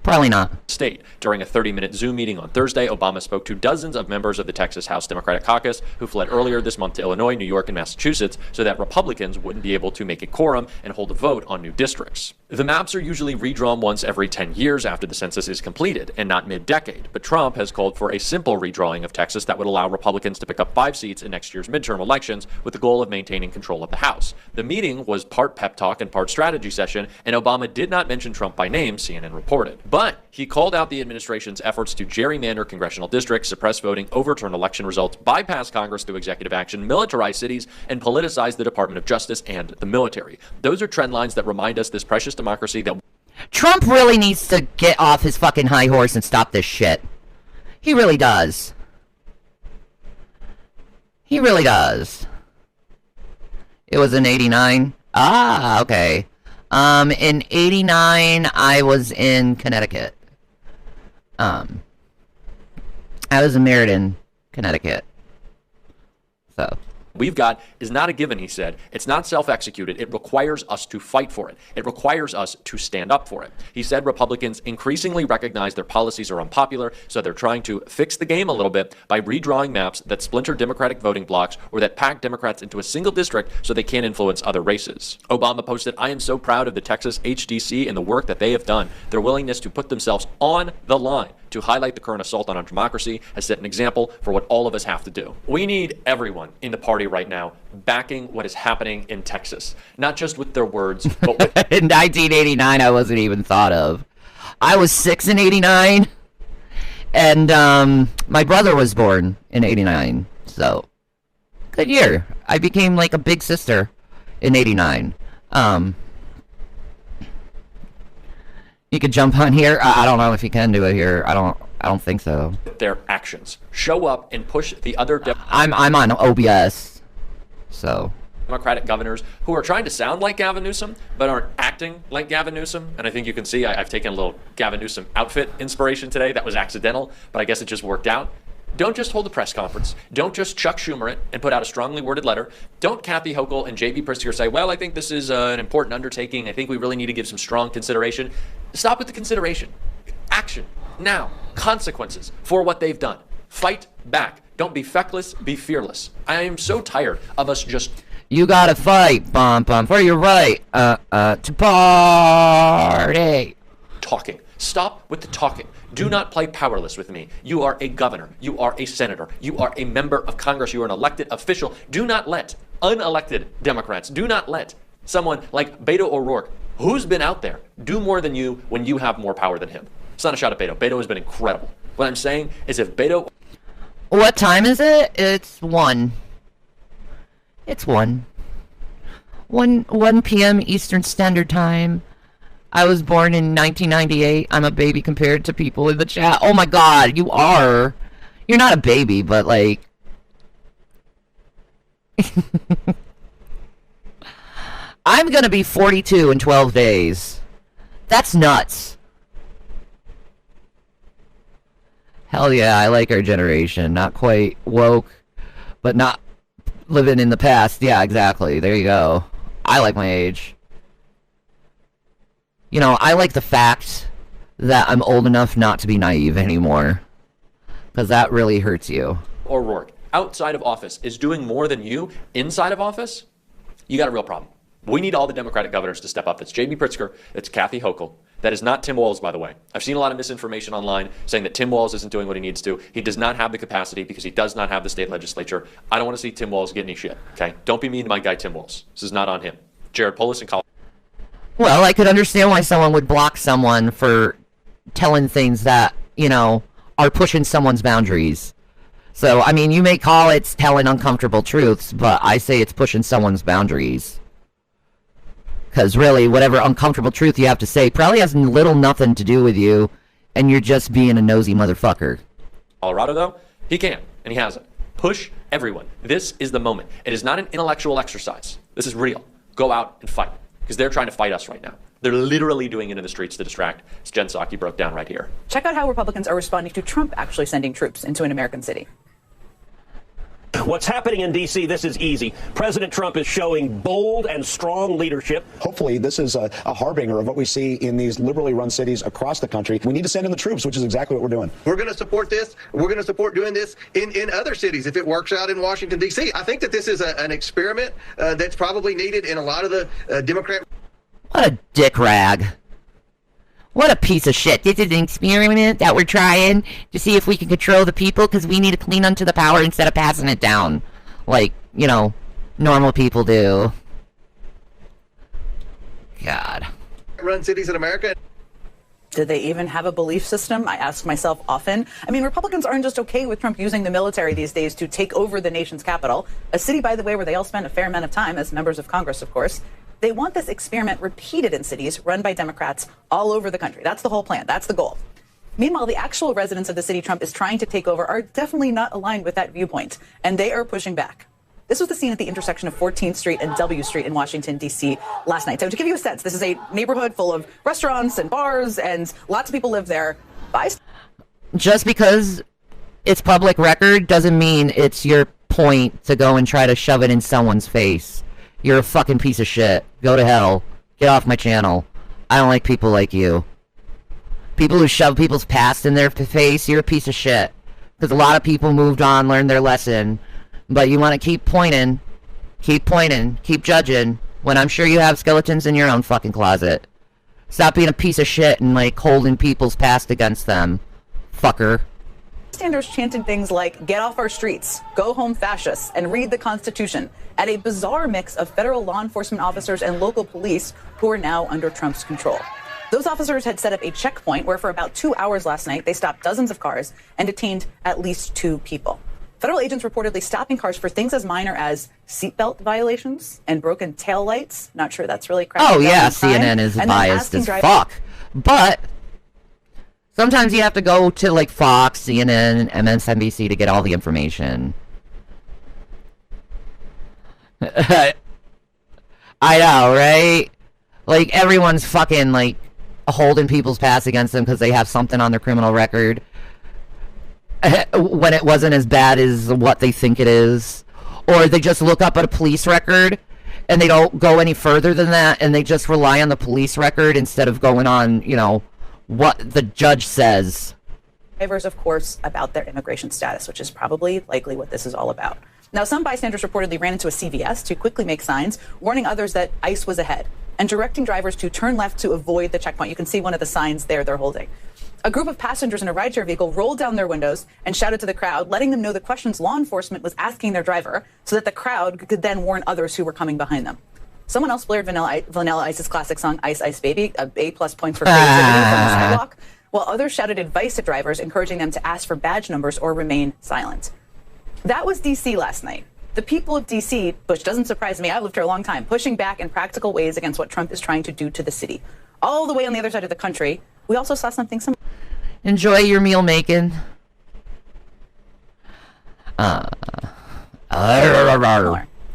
Probably not. State. During a 30-minute Zoom meeting on Thursday, Obama spoke to dozens of members of the Texas House Democratic Caucus who fled earlier this month to Illinois, New York, and Massachusetts so that Republicans wouldn't be able to make a quorum and hold a vote on new districts. The maps are usually redrawn once every 10 years after the census is completed, and not mid-decade. But Trump has called for a simple redrawing of Texas that would allow Republicans to pick up 5 seats in next year's midterm elections with the goal of maintaining control of the House. The meeting was part pep talk and part strategy session, and Obama did not mention Trump by name, CNN reported. But he called out the administration's efforts to gerrymander congressional districts, suppress voting, overturn election results, bypass Congress through executive action, militarize cities, and politicize the Department of Justice and the military. Those are trend lines that remind us this precious democracy that Trump really needs to get off his fucking high horse and stop this shit. He really does. He really does. It was in 89. Ah, okay. In 89, I was in Connecticut. I was in Meriden, Connecticut. So. we've got is not a given, he said. It's not self-executed. It requires us to fight for it. It requires us to stand up for it. He said Republicans increasingly recognize their policies are unpopular, so they're trying to fix the game a little bit by redrawing maps that splinter Democratic voting blocks or that pack Democrats into a single district so they can't influence other races. Obama posted, "I am so proud of the Texas HDC and the work that they have done. Their willingness to put themselves on the line to highlight the current assault on our democracy has set an example for what all of us have to do." We need everyone in the party right now backing what is happening in Texas, not just with their words, but with... In 1989, I wasn't even thought of. I was 6 in 89, and my brother was born in 89, so good year. I became like a big sister in 89. You could jump on here. I don't know if you can do it here. I don't think so. Their actions. Show up and push the other... I'm on OBS, so... Democratic governors who are trying to sound like Gavin Newsom, but aren't acting like Gavin Newsom. And I think you can see I've taken a little Gavin Newsom outfit inspiration today. That was accidental, but I guess it just worked out. Don't just hold a press conference. Don't just Chuck Schumer it and put out a strongly worded letter. Don't Kathy Hochul and J.B. Pritzker say, well, I think this is an important undertaking. I think we really need to give some strong consideration. Stop with the consideration. Action. Now. Consequences for what they've done. Fight back. Don't be feckless. Be fearless. I am so tired of us just... You gotta fight, for your right, to party. Talking. Stop with the talking. Do not play powerless with me. You are a governor. You are a senator. You are a member of Congress. You are an elected official. Do not let unelected Democrats, do not let someone like Beto O'Rourke, who's been out there, do more than you when you have more power than him. It's not a shot at Beto. Beto has been incredible. What I'm saying is if Beto... What time is it? It's 1. It's 1 p.m. Eastern Standard Time. I was born in 1998. I'm a baby compared to people in the chat. Oh my god, you are. You're not a baby, but like... I'm gonna be 42 in 12 days. That's nuts. Hell yeah, I like our generation. Not quite woke, but not living in the past. Yeah, exactly. There you go. I like my age. You know, I like the fact that I'm old enough not to be naive anymore. Because that really hurts you. O'Rourke, outside of office, is doing more than you inside of office, you got a real problem. We need all the Democratic governors to step up. That's J.B. Pritzker. That's Kathy Hochul. That is not Tim Walz, by the way. I've seen a lot of misinformation online saying that Tim Walz isn't doing what he needs to. He does not have the capacity because he does not have the state legislature. I don't want to see Tim Walz get any shit, okay? Don't be mean to my guy Tim Walz. This is not on him. Jared Polis in Colorado. Well, I could understand why someone would block someone for telling things that, you know, are pushing someone's boundaries. So, I mean, you may call it telling uncomfortable truths, but I say it's pushing someone's boundaries. Because really, whatever uncomfortable truth you have to say probably has little nothing to do with you, and you're just being a nosy motherfucker. Colorado, though, he can, and he hasn't. Push everyone. This is the moment. It is not an intellectual exercise. This is real. Go out and fight, because they're trying to fight us right now. They're literally doing it in the streets to distract, as Jen Psaki broke down right here. Check out how Republicans are responding to Trump actually sending troops into an American city. What's happening in D.C., this is easy. President Trump is showing bold and strong leadership. Hopefully, this is a harbinger of what we see in these liberally run cities across the country. We need to send in the troops, which is exactly what we're doing. We're going to support this. We're going to support doing this in other cities if it works out in Washington, D.C. I think that this is an experiment that's probably needed in a lot of the Democrat... What a dick rag. What a piece of shit. This is an experiment that we're trying to see if we can control the people because we need to clean onto the power instead of passing it down. Like, you know, normal people do. God. Run cities in America. Do they even have a belief system? I ask myself often. I mean, Republicans aren't just okay with Trump using the military these days to take over the nation's capital, a city, by the way, where they all spend a fair amount of time as members of Congress, of course. They want this experiment repeated in cities run by Democrats all over the country. That's the whole plan. That's the goal. Meanwhile, the actual residents of the city Trump is trying to take over are definitely not aligned with that viewpoint, and they are pushing back. This was the scene at the intersection of 14th Street and W Street in Washington, D.C. last night. So to give you a sense, this is a neighborhood full of restaurants and bars, and lots of people live there. Just because it's public record doesn't mean it's your point to go and try to shove it in someone's face. You're a fucking piece of shit. Go to hell. Get off my channel. I don't like people like you. People who shove people's past in their face, you're a piece of shit. Because a lot of people moved on, learned their lesson. But you want to keep pointing, keep judging, when I'm sure you have skeletons in your own fucking closet. Stop being a piece of shit and, like, holding people's past against them. Fucker. Bystanders chanted things like, "Get off our streets," "Go home fascists," and "Read the Constitution," at a bizarre mix of federal law enforcement officers and local police who are now under Trump's control. Those officers had set up a checkpoint where for about 2 hours last night, they stopped dozens of cars and detained at least 2 people. Federal agents reportedly stopping cars for things as minor as seatbelt violations and broken taillights. Not sure that's really cracking Oh down yeah, on crime. CNN is And then biased asking as drivers- fuck. But sometimes you have to go to like Fox, CNN, MSNBC to get all the information. I know, right? Like everyone's fucking like holding people's past against them because they have something on their criminal record. When it wasn't as bad as what they think it is. Or they just look up at a police record and they don't go any further than that and they just rely on the police record instead of going on, you know, what the judge says. Drivers, of course, about their immigration status, which is probably likely what this is all about. Now, some bystanders reportedly ran into a CVS to quickly make signs, warning others that ICE was ahead and directing drivers to turn left to avoid the checkpoint. You can see one of the signs there they're holding. A group of passengers in a rideshare vehicle rolled down their windows and shouted to the crowd, letting them know the questions law enforcement was asking their driver so that the crowd could then warn others who were coming behind them. Someone else blared Vanilla Ice's classic song, Ice Ice Baby, A+ points for creativity from the sidewalk, while others shouted advice to drivers, encouraging them to ask for badge numbers or remain silent. That was D.C. last night. The people of D.C., which doesn't surprise me, I've lived here a long time, pushing back in practical ways against what Trump is trying to do to the city. All the way on the other side of the country, we also saw something similar. Enjoy your meal making.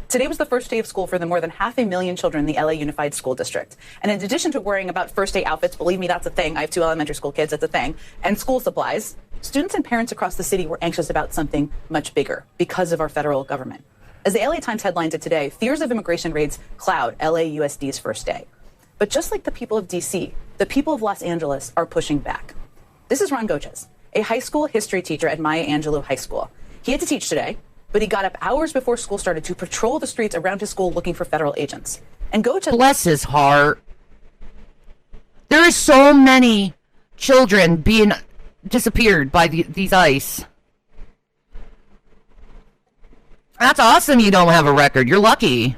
Today was the first day of school for the more than 500,000 children in the LA Unified School District. And in addition to worrying about first day outfits, believe me, that's a thing. I have 2 elementary school kids, it's a thing. And school supplies, students and parents across the city were anxious about something much bigger because of our federal government. As the LA Times headlined it today, fears of immigration raids cloud LAUSD's first day. But just like the people of DC, the people of Los Angeles are pushing back. This is Ron Goches, a high school history teacher at Maya Angelou High School. He had to teach today, but he got up hours before school started to patrol the streets around his school looking for federal agents. And Goches... Bless his heart. There are so many children being disappeared by these ICE. That's awesome you don't have a record. You're lucky.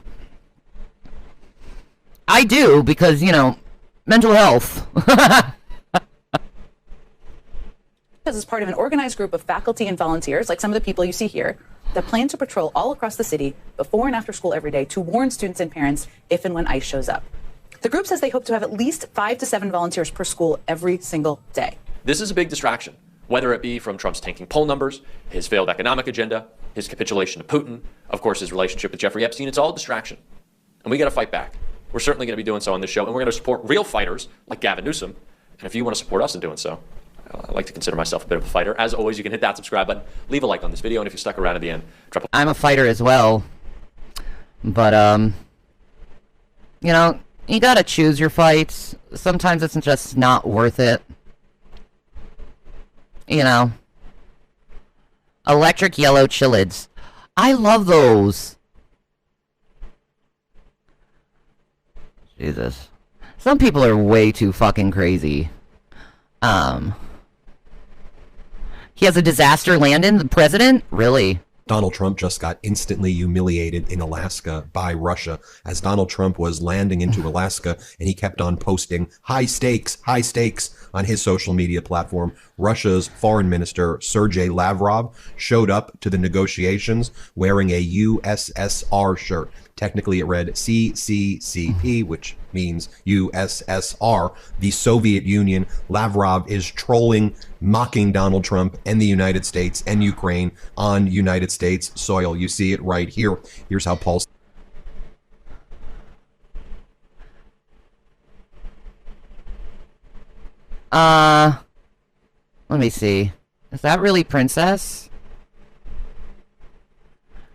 I do, because, you know, mental health. Is part of an organized group of faculty and volunteers, like some of the people you see here, that plan to patrol all across the city before and after school every day to warn students and parents if and when ICE shows up. The group says they hope to have at least 5 to 7 volunteers per school every single day. This is a big distraction, whether it be from Trump's tanking poll numbers, his failed economic agenda, his capitulation to Putin, of course, his relationship with Jeffrey Epstein. It's all a distraction. And we got to fight back. We're certainly going to be doing so on this show, and we're going to support real fighters like Gavin Newsom. And if you want to support us in doing so, I like to consider myself a bit of a fighter. As always, you can hit that subscribe button, leave a like on this video, and if you stuck around at the end, drop a... I'm a fighter as well. But, you know, you gotta choose your fights. Sometimes it's just not worth it. You know. Electric yellow chilids. I love those. Jesus. Some people are way too fucking crazy. He has a disaster landing, the president? Really? Donald Trump just got instantly humiliated in Alaska by Russia as Donald Trump was landing into Alaska, and he kept on posting high stakes on his social media platform. Russia's foreign minister, Sergei Lavrov, showed up to the negotiations wearing a USSR shirt. Technically, it read CCCP, which means USSR, the Soviet Union. Lavrov is trolling, mocking Donald Trump and the United States and Ukraine on United States soil. You see it right here. Here's how Paul... Let me see. Is that really Princess?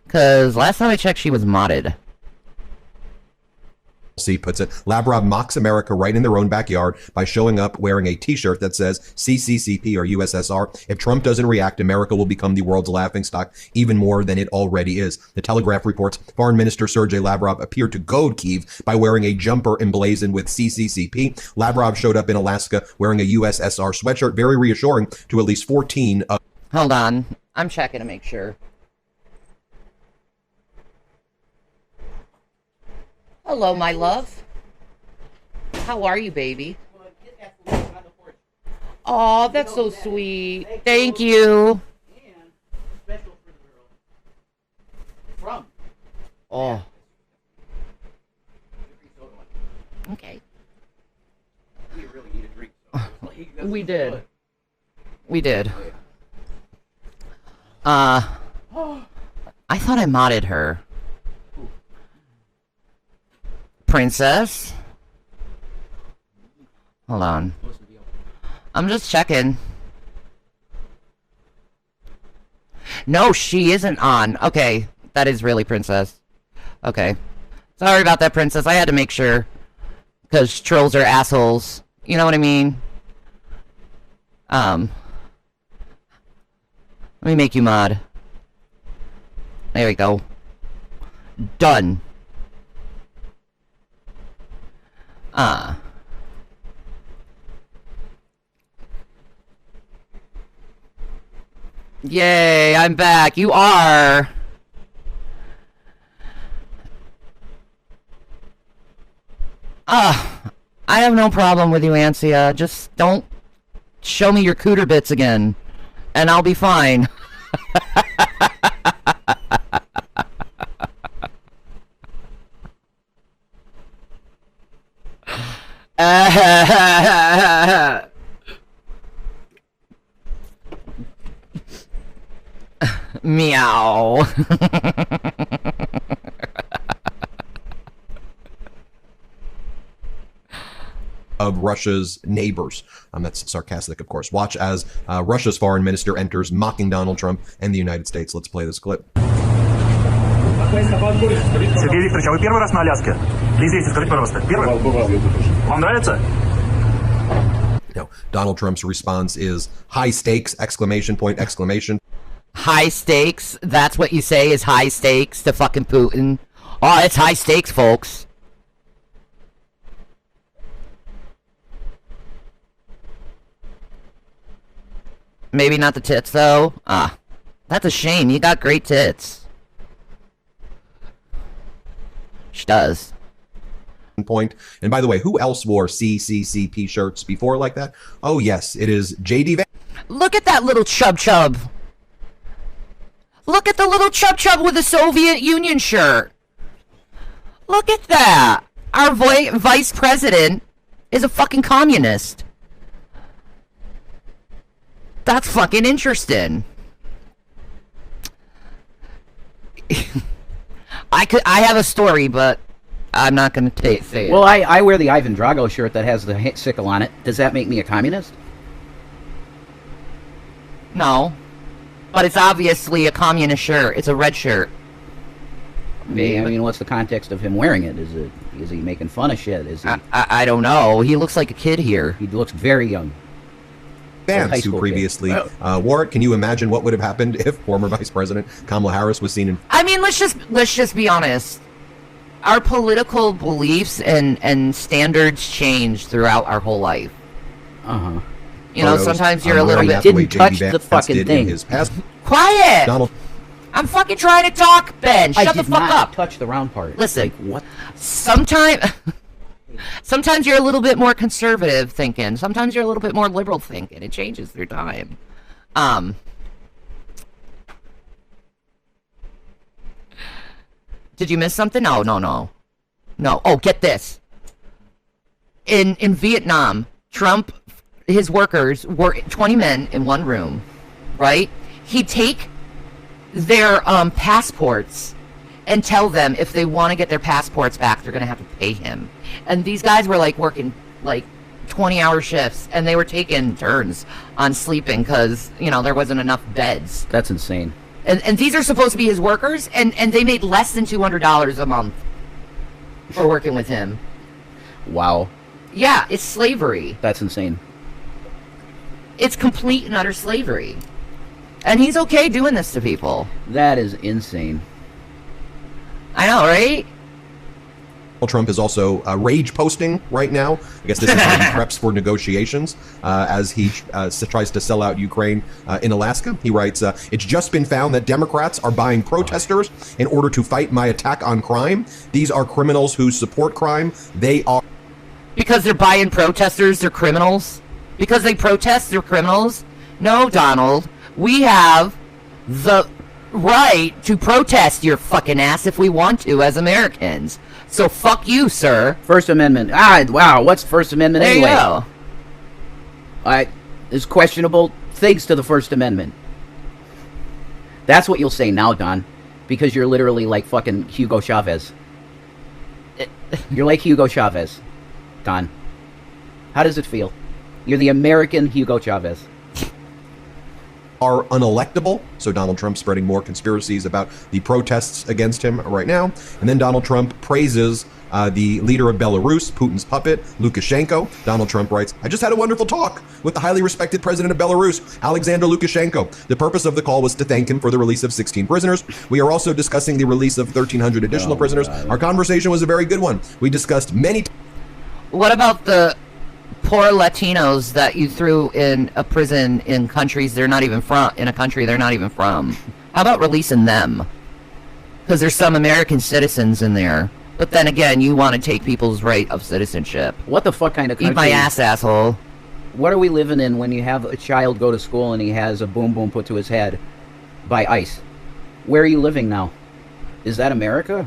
Because last time I checked, she was modded. C puts it, Lavrov mocks America right in their own backyard by showing up wearing a t-shirt that says CCCP or USSR. If Trump doesn't react, America will become the world's laughingstock even more than it already is. The Telegraph reports Foreign Minister Sergei Lavrov appeared to goad Kyiv by wearing a jumper emblazoned with CCCP. Lavrov showed up in Alaska wearing a USSR sweatshirt, very reassuring to at least 14 of... Hold on. I'm checking to make sure. Hello, my love. How are you, baby? Oh, that's so sweet. Thank you. Oh. Okay. We did. We did. I thought I modded her. Princess? Hold on. I'm just checking. No, she isn't on. Okay, that is really Princess. Okay. Sorry about that, Princess. I had to make sure. Because trolls are assholes. You know what I mean? Let me make you mod. There we go. Done. Yay, I'm back. You are. I have no problem with you, Ansia. Just don't show me your cooter bits again, and I'll be fine. Meow. Of Russia's neighbors. That's sarcastic, of course. Watch as Russia's foreign minister enters, mocking Donald Trump and the United States. Let's play this clip. Сергей Викторович, а вы первый раз на Аляске? Лизейте, скажите, пожалуйста, первый? Вам нравится? No, Donald Trump's response is high stakes, exclamation point, exclamation. High stakes? That's what you say is high stakes to fucking Putin? Oh, it's high stakes, folks. Maybe not the tits, though. That's a shame. You got great tits. She does. Point. And by the way, who else wore CCCP shirts before like that? Oh, yes, it is J.D. Vance. Look at that little chub. Look at the little chub with the Soviet Union shirt. Look at that. Our vice president is a fucking communist. That's fucking interesting. I have a story, but I'm not going to say it. Well, I wear the Ivan Drago shirt that has the sickle on it. Does that make me a communist? No. But it's obviously a communist shirt. It's a red shirt. I mean, what's the context of him wearing it? Is he making fun of shit? Is he? I don't know. He looks like a kid here. He looks very young. Vance, who previously wore it. Can you imagine what would have happened if former Vice President Kamala Harris was seen in... I mean, let's just be honest. Our political beliefs and standards change throughout our whole life. Uh-huh. You know, sometimes you're a little bit... Didn't touch the fucking thing. Quiet! Donald... I'm fucking trying to talk, Ben. Shut the fuck up. Touch the round part. Listen, Like, what? sometimes you're a little bit more conservative thinking. Sometimes you're a little bit more liberal thinking. It changes through time. Did you miss something? No. Oh, get this. In Vietnam, Trump, his workers were 20 men in one room, right? He'd take their passports and tell them if they want to get their passports back, they're going to have to pay him. And these guys were like working like 20-hour shifts, and they were taking turns on sleeping because, you know, there wasn't enough beds. That's insane. And these are supposed to be his workers, and they made less than $200 a month for working with him. Wow. Yeah, it's slavery. That's insane. It's complete and utter slavery. And he's okay doing this to people. That is insane. I know, right? Trump is also rage posting right now. I guess this is how he preps for negotiations as he tries to sell out Ukraine in Alaska. He writes, "It's just been found that Democrats are buying protesters in order to fight my attack on crime. These are criminals who support crime. They are..." Because they're buying protesters, they're criminals? Because they protest, they're criminals? No, Donald. We have the right to protest your fucking ass if we want to as Americans. So fuck you, sir. First Amendment. Wow, what's First Amendment anyway? There you go. There's questionable things to the First Amendment. That's what you'll say now, Don, because you're literally like fucking Hugo Chavez. You're like Hugo Chavez, Don. How does it feel? You're the American Hugo Chavez. Are unelectable. So Donald Trump spreading more conspiracies about the protests against him right now. And then Donald Trump praises the leader of Belarus, Putin's puppet, Lukashenko. Donald Trump writes, "I just had a wonderful talk with the highly respected president of Belarus, Alexander Lukashenko. The purpose of the call was to thank him for the release of 16 prisoners. We are also discussing the release of 1,300 additional prisoners. Our conversation was a very good one. We discussed many..." What about the poor Latinos that you threw in a prison in countries they're not even from, in a country they're not even from? How about releasing them? Because there's some American citizens in there. But then again, you want to take people's right of citizenship. What the fuck kind of country? Eat my ass, asshole. What are we living in when you have a child go to school and he has a boom boom put to his head by ICE? Where are you living now? Is that America?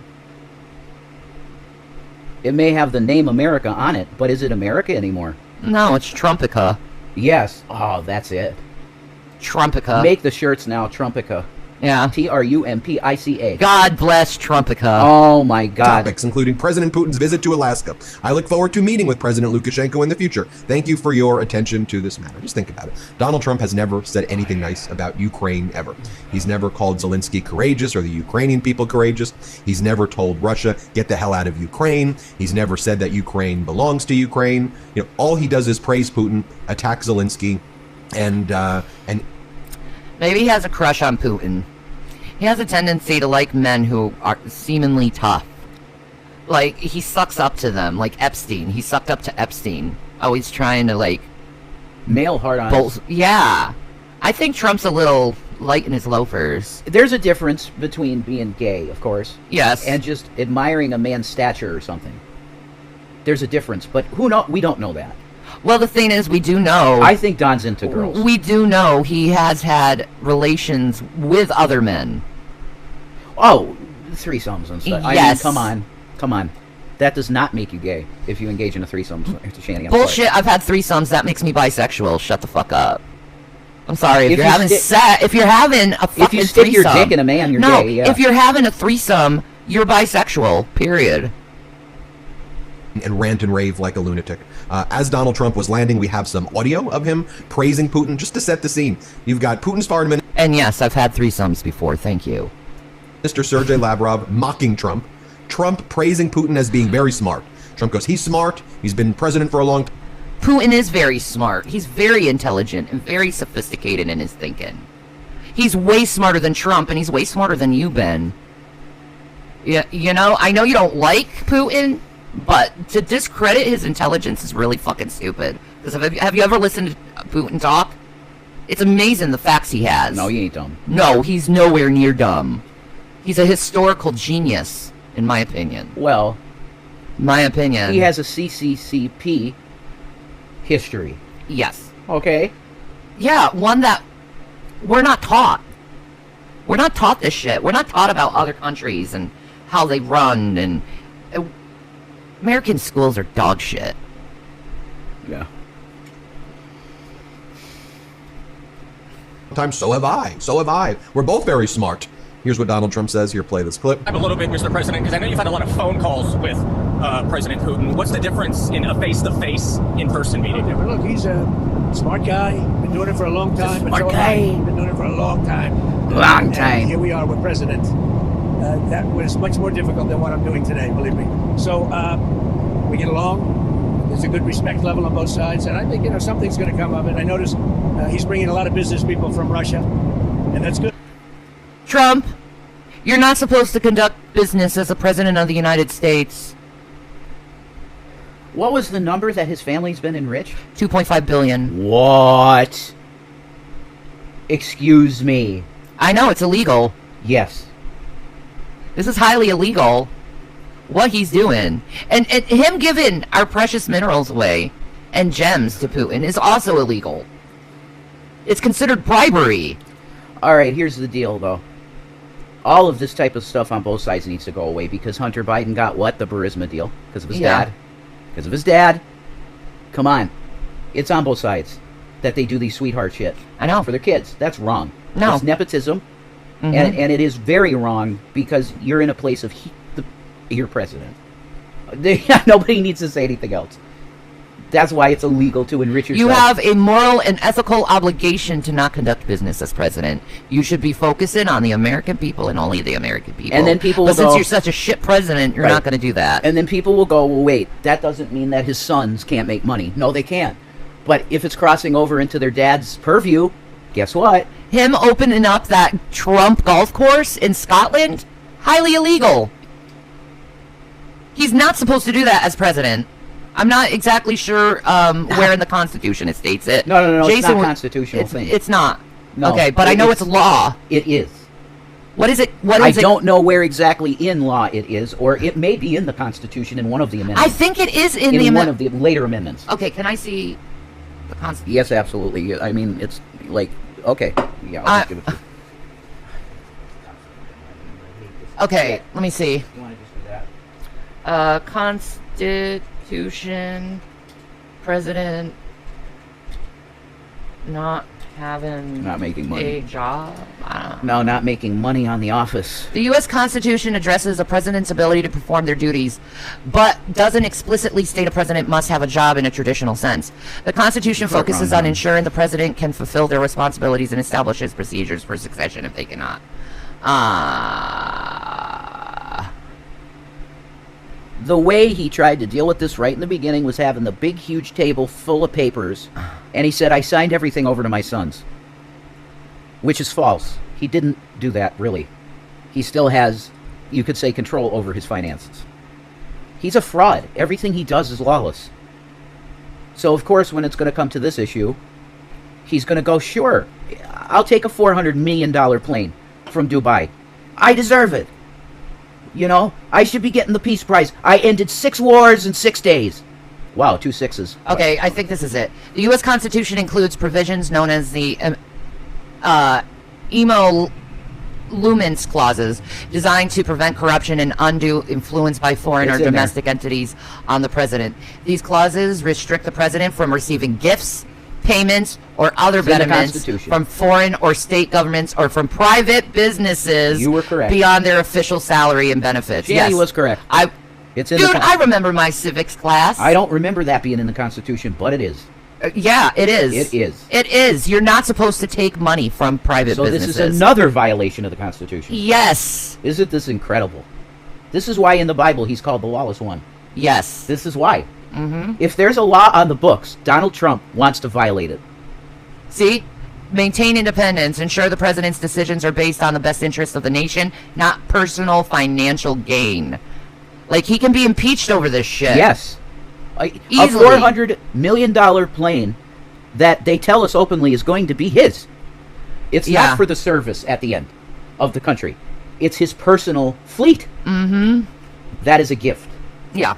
It may have the name America on it, but is it America anymore? No, it's Trumpica. Yes. Oh, that's it. Trumpica. Make the shirts now, Trumpica. Yeah. Trumpica. God bless Trumpica. Oh my God. Topics including President Putin's visit to Alaska. I look forward to meeting with President Lukashenko in the future. Thank you for your attention to this matter. Just think about it. Donald Trump has never said anything nice about Ukraine ever. He's never called Zelensky courageous or the Ukrainian people courageous. He's never told Russia, get the hell out of Ukraine. He's never said that Ukraine belongs to Ukraine. You know, all he does is praise Putin, attack Zelensky, and maybe he has a crush on Putin. He has a tendency to like men who are seemingly tough. Like, he sucks up to them, like Epstein. He sucked up to Epstein. Always trying to, like... male hard-ons. Yeah. I think Trump's a little light in his loafers. There's a difference between being gay, of course. Yes. And just admiring a man's stature or something. There's a difference, but who know? We don't know that. Well, the thing is, we do know... I think Don's into girls. We do know he has had relations with other men. Oh, threesomes and stuff. Yes. I mean, come on. That does not make you gay if you engage in a threesome, Shanny. Bullshit, I've had threesomes. That makes me bisexual. Shut the fuck up. I'm sorry. If you're having if you're having a fucking threesome... If you stick your dick in a man, you're gay, yeah. If you're having a threesome, you're bisexual. Period. And rant and rave like a lunatic. As Donald Trump was landing, we have some audio of him praising Putin just to set the scene. You've got Putin's foreign minister. And yes, I've had threesomes before. Thank you. Mr. Sergei Lavrov mocking Trump. Trump praising Putin as being very smart. Trump goes, he's smart. He's been president for a long time. Putin is very smart. He's very intelligent and very sophisticated in his thinking. He's way smarter than Trump, and he's way smarter than you, Ben. Yeah, you know, I know you don't like Putin, but to discredit his intelligence is really fucking stupid. Because have you ever listened to Putin talk? It's amazing the facts he has. No, he ain't dumb. No, he's nowhere near dumb. He's a historical genius, in my opinion. Well, my opinion. He has a CCCP history. Yes. Okay. Yeah, one that we're not taught. We're not taught this shit. We're not taught about other countries and how they run, and American schools are dog shit. Yeah. Sometimes so have I. So have I. We're both very smart. Here's what Donald Trump says. Here, play this clip. A little bit, Mr. President, because I know you've had a lot of phone calls with President Putin. What's the difference in a face-to-face, in-person meeting? Yeah, but look, he's a smart guy. Been doing it for a long time. Smart guy. Been doing it for a long time. Long time. And here we are with President. That was much more difficult than what I'm doing today, believe me. So we get along. There's a good respect level on both sides, and I think something's going to come of it. I notice he's bringing a lot of business people from Russia, and that's good. Trump, you're not supposed to conduct business as a president of the United States. What was the number that his family's been enriched? 2.5 billion. What? Excuse me. I know, it's illegal. Yes. This is highly illegal. What he's doing. And him giving our precious minerals away and gems to Putin is also illegal. It's considered bribery. Alright, here's the deal, though. All of this type of stuff on both sides needs to go away because Hunter Biden got what? The Burisma deal. Because of his dad. Because of his dad. Come on. It's on both sides that they do these sweetheart shit. I know. For their kids. That's wrong. No. It's nepotism. Mm-hmm. And it is very wrong because you're in a place of you're president. Nobody needs to say anything else. That's why it's illegal to enrich yourself. You have a moral and ethical obligation to not conduct business as president. You should be focusing on the American people and only the American people. And then people will But since you're such a shit president, you're not going to do that. And then people will go, well, wait, that doesn't mean that his sons can't make money. No, they can. But if it's crossing over into their dad's purview, guess what? Him opening up that Trump golf course in Scotland, highly illegal. He's not supposed to do that as president. I'm not exactly sure where in the Constitution it states it. No, Jason, it's not a constitutional thing. It's not. No, okay, but I know it's law. It is. What is it? I don't know where exactly in law it is, or it may be in the Constitution in one of the amendments. I think it is in one of the later amendments. Okay, can I see the Constitution? Yes, absolutely. I mean, it's like, okay. Yeah, I'll just give it to you. Okay, let me see. You want to just do that? Constitution, president not making money. A job? I don't know. No, not making money on the office. The U.S. Constitution addresses a president's ability to perform their duties, but doesn't explicitly state a president must have a job in a traditional sense. The Constitution focuses on ensuring the president can fulfill their responsibilities and establishes procedures for succession if they cannot. The way he tried to deal with this right in the beginning was having the big, huge table full of papers, and he said, I signed everything over to my sons. Which is false. He didn't do that, really. He still has, you could say, control over his finances. He's a fraud. Everything he does is lawless. So, of course, when it's going to come to this issue, he's going to go, sure, I'll take a $400 million plane from Dubai. I deserve it. You know, I should be getting the Peace Prize. I ended 6 wars in 6 days. Wow, 2 6s. Okay, I think this is it. The U.S. Constitution includes provisions known as the emoluments clauses, designed to prevent corruption and undue influence by foreign or domestic entities on the president. These clauses restrict the president from receiving gifts, payments, or other benefits from foreign or state governments or from private businesses. You were correct. Beyond their official salary and benefits. Shanny was correct. It's in Dude, I remember my civics class. I don't remember that being in the Constitution, but it is. Yeah, it is. It is. It is. You're not supposed to take money from private businesses. So this is another violation of the Constitution. Yes. Isn't this incredible? This is why in the Bible he's called the lawless one. Yes. This is why. Mm-hmm. If there's a law on the books, Donald Trump wants to violate it. See? Maintain independence. Ensure the president's decisions are based on the best interests of the nation, not personal financial gain. Like, he can be impeached over this shit. Yes. Easily. A $400 million plane that they tell us openly is going to be his. It's not for the service at the end of the country. It's his personal fleet. Mm-hmm. That is a gift. Yeah.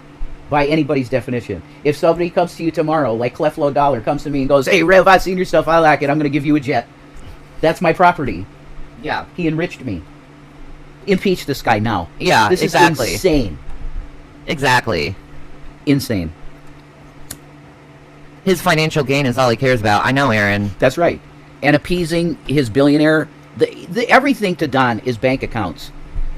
By anybody's definition. If somebody comes to you tomorrow, like Cleflo Dollar comes to me and goes, hey, Rev, I've seen your stuff, I like it, I'm going to give you a jet. That's my property. Yeah. He enriched me. Impeach this guy now. Yeah, this exactly. is insane. Exactly. Insane. His financial gain is all he cares about. I know, Aaron. That's right. And appeasing his billionaire, everything to Don is bank accounts.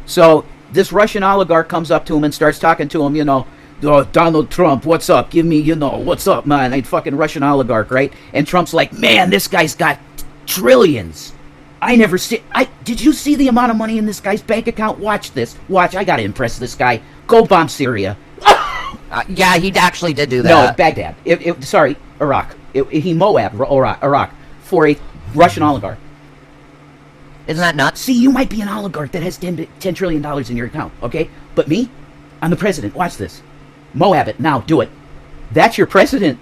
So this Russian oligarch comes up to him and starts talking to him, oh, Donald Trump, what's up? Give me, what's up, man? A fucking Russian oligarch, right? And Trump's like, man, this guy's got trillions. Did you see the amount of money in this guy's bank account? Watch this. Watch, I gotta impress this guy. Go bomb Syria. Yeah, he actually did do that. No, Baghdad. Iraq. He Moab, Iraq, for a Russian oligarch. Isn't that nuts? See, you might be an oligarch that has $10 trillion in your account, okay? But me, I'm the president. Watch this. Moab it. Now, do it. That's your president.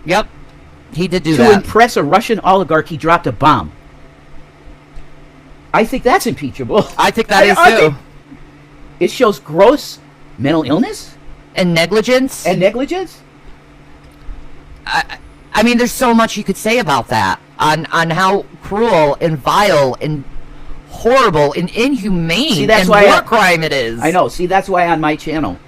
Yep. He did do that. To impress a Russian oligarch, he dropped a bomb. I think that's impeachable. I think that is too. It shows gross mental illness? And negligence? I mean, there's so much you could say about that. On how cruel and vile and horrible and inhumane and war crime it is. I know. See, that's why on my channel,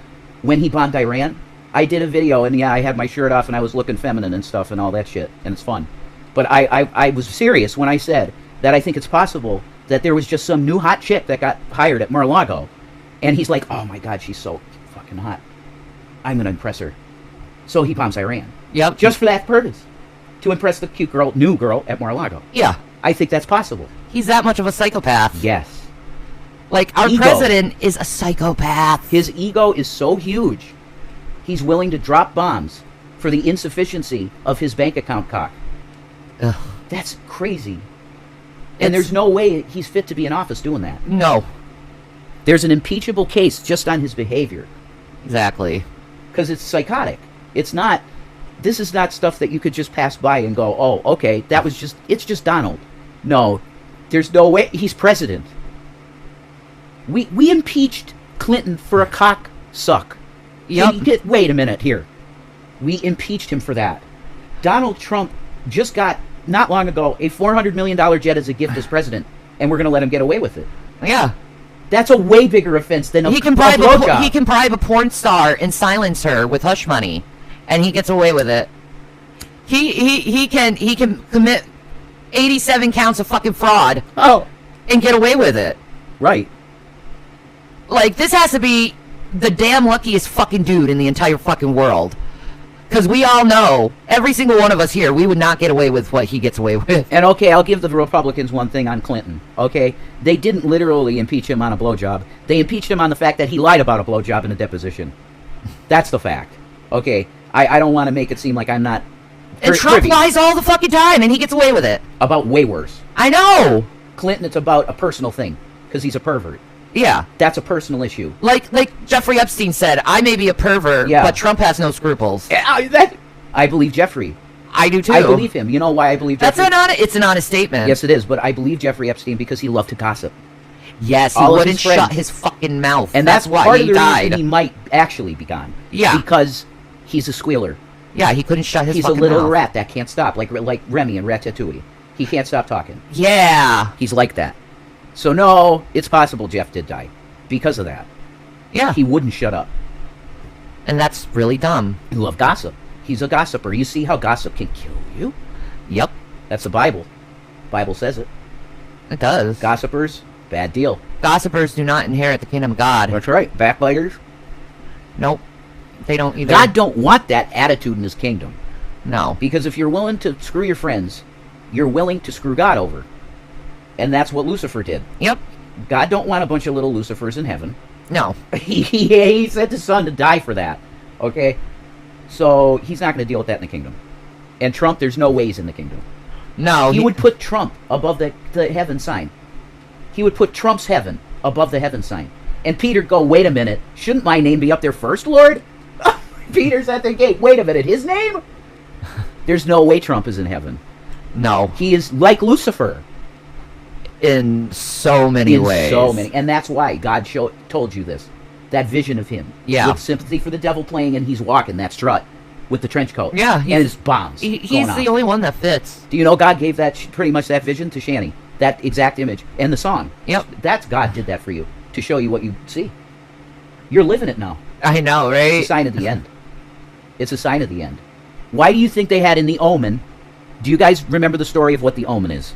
when he bombed Iran, I did a video, and yeah, I had my shirt off and I was looking feminine and stuff and all that shit, and it's fun. But I was serious when I said that I think it's possible that there was just some new hot chick that got hired at Mar-a-Lago, and he's like, oh my God, she's so fucking hot. I'm going to impress her. So he bombs Iran. Yep. Just for that purpose. To impress the cute girl, new girl at Mar-a-Lago. Yeah. I think that's possible. He's that much of a psychopath. Yes. Like, our president is a psychopath. His ego is so huge, he's willing to drop bombs for the insufficiency of his bank account cock. Ugh. That's crazy. And there's no way he's fit to be in office doing that. No. There's an impeachable case just on his behavior. Exactly. Because it's psychotic. This is not stuff that you could just pass by and go, oh, okay, it's just Donald. No, there's no way. He's president. We impeached Clinton for a cock suck. Yep. Wait a minute here. We impeached him for that. Donald Trump just got, not long ago, a $400 million jet as a gift as president, and we're going to let him get away with it. Yeah. That's a way bigger offense than he can bribe a porn star and silence her with hush money, and he gets away with it. He can commit 87 counts of fucking fraud. Oh. And get away with it. Right. Like, this has to be the damn luckiest fucking dude in the entire fucking world. Because we all know, every single one of us here, we would not get away with what he gets away with. And okay, I'll give the Republicans one thing on Clinton, okay? They didn't literally impeach him on a blowjob. They impeached him on the fact that he lied about a blowjob in a deposition. That's the fact. Okay, I don't want to make it seem like I'm not And Trump lies all the fucking time, and he gets away with it. About way worse. I know! Clinton, it's about a personal thing, because he's a pervert. Yeah. That's a personal issue. Like Jeffrey Epstein said, I may be a pervert, but Trump has no scruples. I believe Jeffrey. I do too. I believe him. You know why I believe Jeffrey? It's an honest statement. Yes, it is, but I believe Jeffrey Epstein because he loved to gossip. Yes, he wouldn't shut his fucking mouth. And that's why part he of the died. reason he might actually be gone. Yeah. Because he's a squealer. Yeah, he couldn't shut his fucking mouth. He's a little rat that can't stop, like Remy in Ratatouille. He can't stop talking. Yeah. He's like that. So no, it's possible Jeff did die. Because of that. Yeah. He wouldn't shut up. And that's really dumb. He loved gossip. He's a gossiper. You see how gossip can kill you? Yep. That's the Bible. Bible says it. It does. Gossipers, bad deal. Gossipers do not inherit the kingdom of God. That's right. Backbiters. Nope. They don't either. God don't want that attitude in his kingdom. No. Because if you're willing to screw your friends, you're willing to screw God over. And that's what Lucifer did. Yep. God don't want a bunch of little Lucifers in heaven. No. He sent his son to die for that. Okay? So he's not going to deal with that in the kingdom. And Trump, there's no ways in the kingdom. No. He would put Trump above the heaven sign. He would put Trump's heaven above the heaven sign. And Peter go, wait a minute. Shouldn't my name be up there first, Lord? Peter's at the gate. Wait a minute. His name? There's no way Trump is in heaven. No. He is like Lucifer. In so many ways. So many. And that's why God told you this. That vision of him. Yeah. With sympathy for the devil playing, and he's walking that strut with the trench coat. Yeah. And his bombs. He's the only one that fits. Do you know God gave that pretty much that vision to Shanny? That exact image. And the song. Yep. That's God did that for you. To show you what you see. You're living it now. I know, right? It's a sign of the end. It's a sign of the end. Why do you think they had in The Omen? Do you guys remember the story of what The Omen is?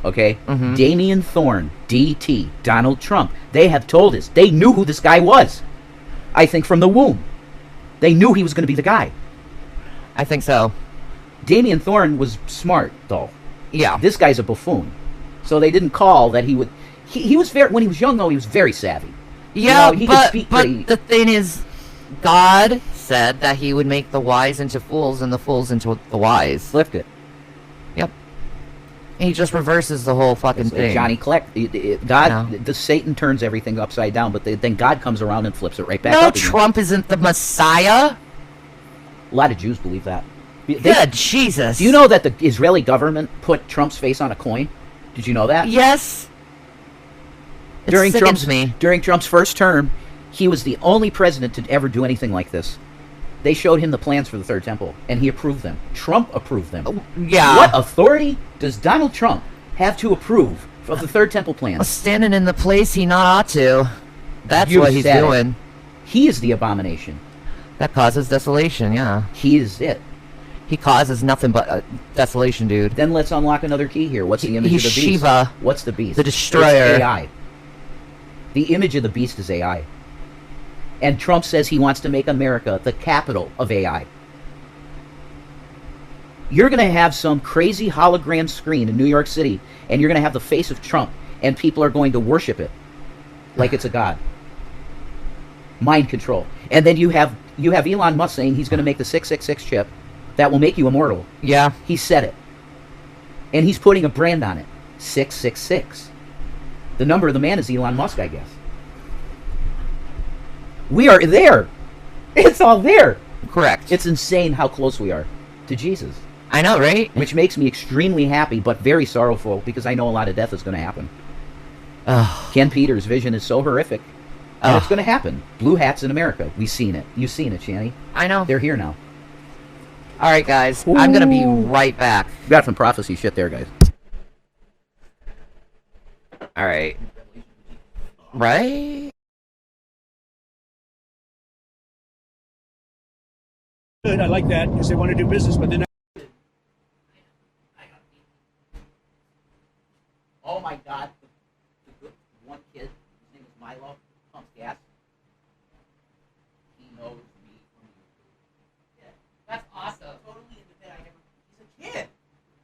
Okay? Mm-hmm. Damian Thorne, DT, Donald Trump. They have told us. They knew who this guy was. I think from the womb. They knew he was going to be the guy. I think so. Damian Thorne was smart, though. Yeah. This guy's a buffoon. So they didn't call that he would... He was very... When he was young, though, he was very savvy. Yeah, he could speak pretty... the thing is, God said that he would make the wise into fools and the fools into the wise. Flipped it. Yep. And he just reverses the whole fucking thing. Johnny Collect. God, the Satan turns everything upside down, but then God comes around and flips it right back up again. Trump isn't the Messiah. A lot of Jews believe that. Good Jesus. Do you know that the Israeli government put Trump's face on a coin? Did you know that? Yes. During Trump's first term, he was the only president to ever do anything like this. They showed him the plans for the Third Temple, and he approved them. Trump approved them. Yeah. What authority does Donald Trump have to approve of the Third Temple plans? Standing in the place he not ought to. That's You what he's said it. doing. He is the abomination. That causes desolation, yeah. He is it. He causes nothing but desolation, dude. Then let's unlock another key here. What's the image He's of the beast? Shiva. What's the beast? The destroyer. It's AI. The image of the beast is AI. And Trump says he wants to make America the capital of AI. You're going to have some crazy hologram screen in New York City, and you're going to have the face of Trump, and people are going to worship it like it's a god. Mind control. And then you have Elon Musk saying he's going to make the 666 chip that will make you immortal. Yeah. He said it. And he's putting a brand on it. 666. The number of the man is Elon Musk, I guess. We are there. It's all there. Correct. It's insane how close we are to Jesus. I know, right? Which makes me extremely happy, but very sorrowful, because I know a lot of death is going to happen. Ken Peters' vision is so horrific. And it's going to happen. Blue hats in America. We've seen it. You've seen it, Shanny. I know. They're here now. All right, guys. I'm going to be right back. We got some prophecy shit there, guys. All right. Right? Good. I like that because they want to do business, but they're not. Oh my God. The one kid, his name is Milo, pumps gas. He knows me from YouTube. Yeah. That's awesome. Totally in the bed. He's a kid.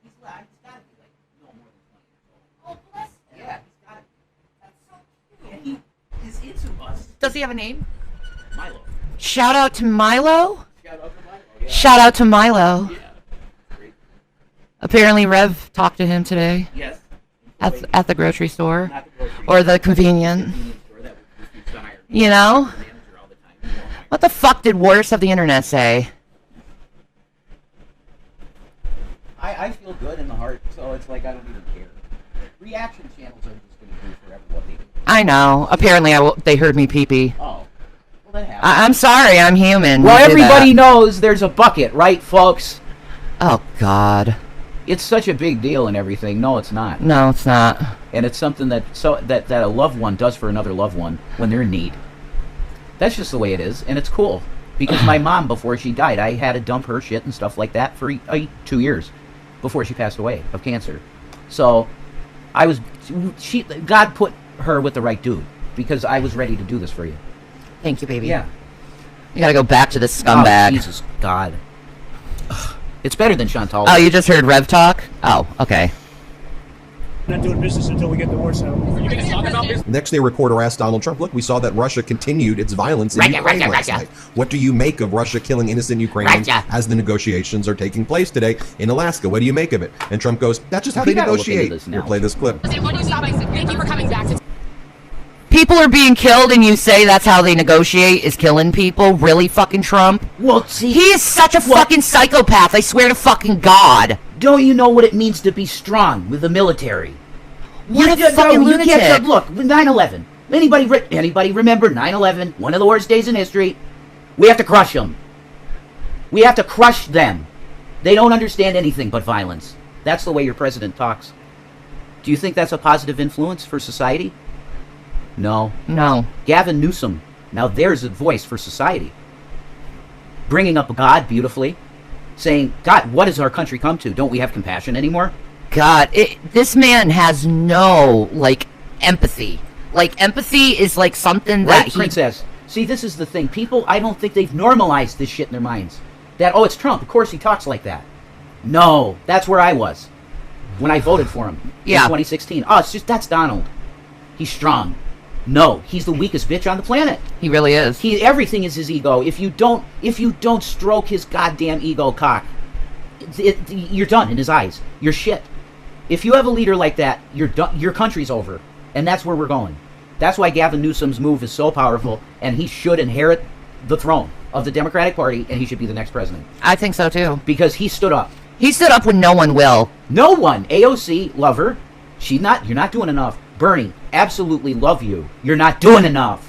He's got to be like no more than 20 years old. Oh, bless him. Yeah, he's got to be. That's so cute. And he is into us. Does he have a name? Milo. Shout out to Milo? Shout out to Milo. Yeah. Shout out to Milo. Yeah. Great. Apparently Rev talked to him today. Yes. At the grocery store. Not the grocery or the convenient. store that refused to hire me. You know? The manager all the time. What the fuck did Worst of the Internet say? I feel good in the heart, so it's like I don't even care. Reaction channels are just going to do forever what they do. I know. Apparently they heard me pee-pee. Oh. Well, that happens. I'm sorry, I'm human. Well, We do everybody that. knows there's a bucket, right, folks? Oh, God. It's such a big deal and everything. No, it's not. No, it's not. And it's something that a loved one does for another loved one when they're in need. That's just the way it is, and it's cool. Because my mom, before she died, I had to dump her shit and stuff like that for 2 years before she passed away of cancer. So, God put her with the right dude because I was ready to do this for you. Thank you, baby. Yeah. You gotta go back to this scumbag. Oh, Jesus, God. Ugh. It's better than Chantal. Oh, you just heard Rev talk? Oh, okay. Not doing business until we get the war settled. Next day, reporter asked Donald Trump, look, we saw that Russia continued its violence in Ukraine last night. What do you make of Russia killing innocent Ukrainians as the negotiations are taking place today in Alaska? What do you make of it? And Trump goes, that's just how they negotiate. Here, play this clip. Thank you for coming back. people are being killed and you say that's how they negotiate, is killing people? Really, fucking Trump? Well, see, he is such a fucking psychopath, I swear to fucking God. Don't you know what it means to be strong with the military? What a fucking lunatic. Look, 9/11. Anybody remember 9/11? One of the worst days in history. We have to crush them. We have to crush them. They don't understand anything but violence. That's the way your president talks. Do you think that's a positive influence for society? No. No. Gavin Newsom. Now there's a voice for society. Bringing up God beautifully. Saying, God, what has our country come to? Don't we have compassion anymore? God, this man has no, like, empathy. Like, empathy is, like, something that Right, Princess. See, this is the thing. People, I don't think they've normalized this shit in their minds. That, oh, it's Trump. Of course he talks like that. No, that's where I was when I voted for him in 2016. Oh, it's just, that's Donald. He's strong. No, he's the weakest bitch on the planet. He really is. Everything is his ego. If you don't stroke his goddamn ego cock, you're done in his eyes. You're shit. If you have a leader like that, you're done. Your country's over, and that's where we're going. That's why Gavin Newsom's move is so powerful, and he should inherit the throne of the Democratic Party, and he should be the next president. I think so too. Because he stood up. He stood up when no one will. No one. AOC, love her. You're not doing enough. Bernie, absolutely love you. You're not doing enough.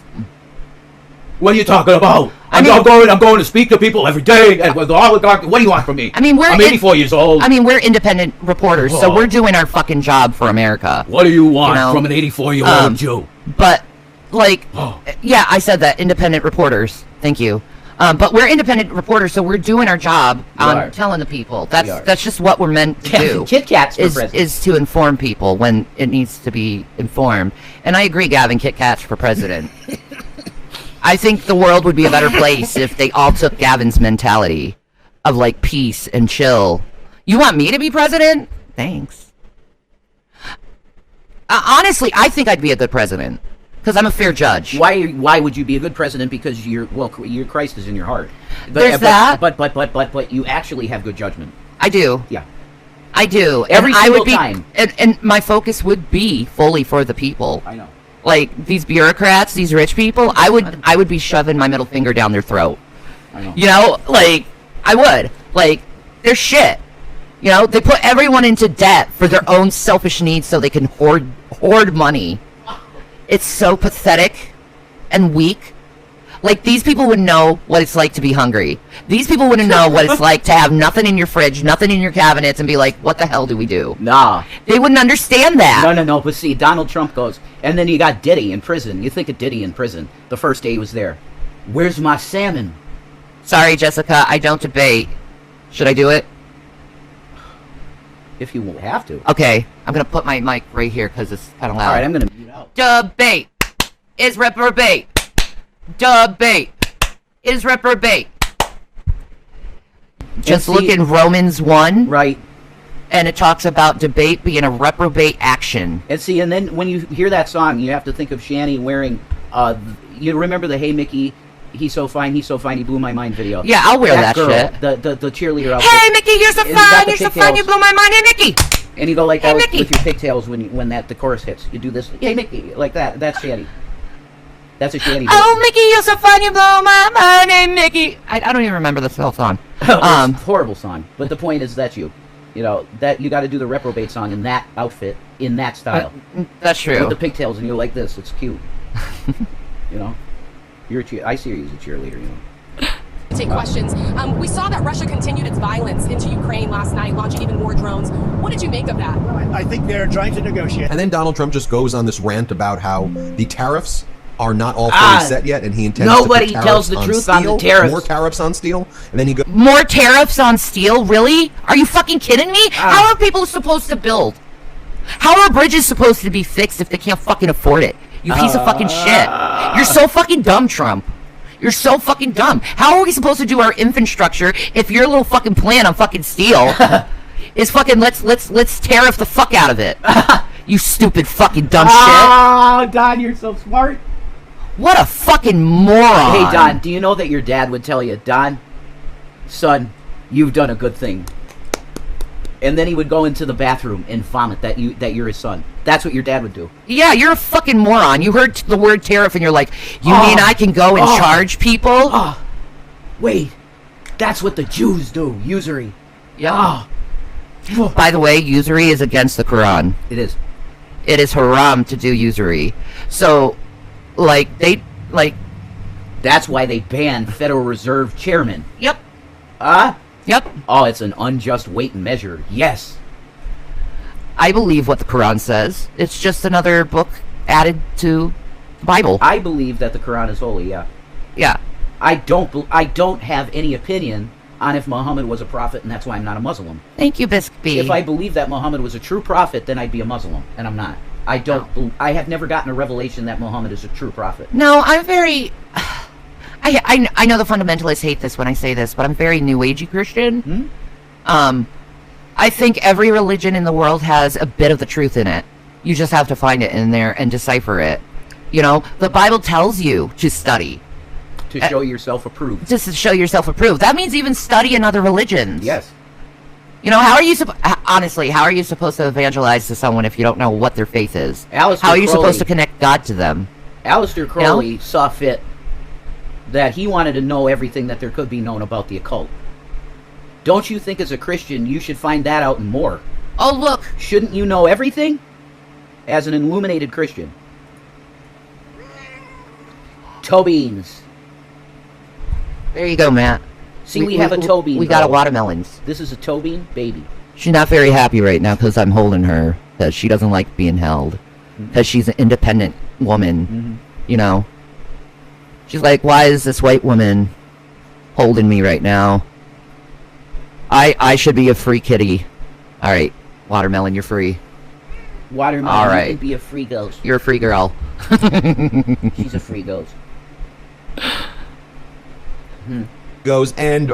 What are you talking about? I'm going to speak to people every day. And with the oligarch, what do you want from me? I mean, I'm 84 years old. I mean, we're independent reporters, so we're doing our fucking job for America. What do you want from an 84-year-old Jew? But, like, yeah, I said that, independent reporters. Thank you. But we're independent reporters, so we're doing our job on telling the people. That's just what we're meant to do. Kit Kats for president. Is to inform people when it needs to be informed. And I agree, Gavin, Kit Kats for president. I think the world would be a better place if they all took Gavin's mentality of, like, peace and chill. You want me to be president? Thanks. Honestly, I think I'd be a good president. Because I'm a fair judge. Why would you be a good president? Because your Christ is in your heart. There's that. But you actually have good judgment. I do. Yeah. I do. Every single time. And my focus would be fully for the people. I know. Like, these bureaucrats, these rich people, I would be shoving my middle finger down their throat. I know. You know, like, I would. Like, they're shit. You know, they put everyone into debt for their own selfish needs so they can hoard money. It's so pathetic and weak. Like, these people would know what it's like to be hungry. These people wouldn't know what it's like to have nothing in your fridge, nothing in your cabinets, and be like, what the hell do we do? Nah. They wouldn't understand that. No. But see, Donald Trump goes, and then you got Diddy in prison. You think of Diddy in prison the first day he was there. Where's my salmon? Sorry, Jessica, I don't debate. Should I do it? If you have to. Okay, I'm going to put my mic right here because it's kind of loud. All right, I'm going to mute out. Debate is reprobate. Debate is reprobate. Just look in Romans 1. Right. And it talks about debate being a reprobate action. And see, and then when you hear that song, you have to think of Shanny wearing, you remember the Hey Mickey, he's so fine, he blew my mind video. Yeah, I'll wear that girl, shit. The cheerleader outfit. Hey Mickey, you're so fine, you blew my mind, hey Mickey. And you go like that with your pigtails when the chorus hits. You do this, hey Mickey, like that. That's Shanny. That's a Shanny. Oh Mickey, you're so fine, you blow my mind, hey Mickey. I don't even remember the whole song. It's a horrible song. But the point is that's you. You know, that you got to do the reprobate song in that outfit, in that style. That's true. With the pigtails, and you're like this. It's cute. You know, I see you as a cheerleader. You know. Take questions. We saw that Russia continued its violence into Ukraine last night, launching even more drones. What did you make of that? I think they're trying to negotiate. And then Donald Trump just goes on this rant about how the tariffs are not all fully set yet, and he intends nobody to put tells the truth steel, on the tariffs. More tariffs on steel, and then he goes, more tariffs on steel? Really? Are you fucking kidding me? How are people supposed to build? How are bridges supposed to be fixed if they can't fucking afford it? You piece of fucking shit. You're so fucking dumb, Trump. You're so fucking dumb. How are we supposed to do our infrastructure if your little fucking plan on fucking steel is fucking let's tariff the fuck out of it? You stupid fucking dumb shit. Oh, Don, you're so smart. What a fucking moron. Hey, Don, do you know that your dad would tell you, Don, son, you've done a good thing. And then he would go into the bathroom and vomit that you're his son. That's what your dad would do. Yeah, you're a fucking moron. You heard the word tariff and you're like, you mean I can go and charge people? Wait, that's what the Jews do. Usury. Yeah. By the way, usury is against the Quran. It is. It is haram to do usury. So, that's why they banned Federal Reserve chairman. Yep. Yep. Oh, it's an unjust weight and measure. Yes. I believe what the Quran says. It's just another book added to the Bible. I believe that the Quran is holy, yeah. Yeah. I don't have any opinion on if Muhammad was a prophet, and that's why I'm not a Muslim. Thank you, Biscuit. If I believe that Muhammad was a true prophet, then I'd be a Muslim, and I'm not. I have never gotten a revelation that Muhammad is a true prophet. No, I'm very... I know the fundamentalists hate this when I say this, but I'm very New Agey Christian. I think every religion in the world has a bit of the truth in it. You just have to find it in there and decipher it. You know, the Bible tells you to study. To show yourself approved. Just to show yourself approved. That means even study in other religions. Yes. You know, how are you supposed to evangelize to someone if you don't know what their faith is? How are you supposed to connect God to them? Aleister Crowley saw fit that he wanted to know everything that there could be known about the occult. Don't you think as a Christian you should find that out and more? Oh, look. Shouldn't you know everything? As an illuminated Christian. Toe beans. There you go, Matt. See, we have a toe bean. We got a watermelons. This is a toe bean baby. She's not very happy right now because I'm holding her. Because she doesn't like being held. Because she's an independent woman. You know. She's like, why is this white woman holding me right now? I should be a free kitty. Alright, watermelon, you're free. Watermelon, all right. You can be a free ghost. You're a free girl. She's a free ghost. Goes and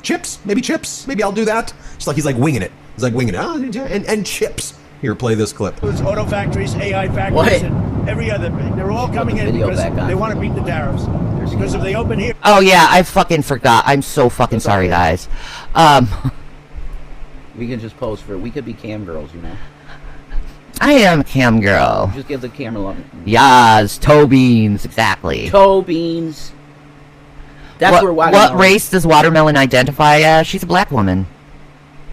chips, maybe I'll do that. He's like winging it. He's like winging it. And chips. Here, play this clip. It's auto factories, AI factories, and every other. They're all coming in because they want to beat the tariffs. Because if they open here. Oh yeah, I fucking forgot. I'm so fucking sorry, guys. We can just pose for it. We could be cam girls, you know. I am a cam girl. Just give the camera love. Yes, toe beans, exactly. Toe beans. That's where watermelon. What race does watermelon identify as? She's a black woman.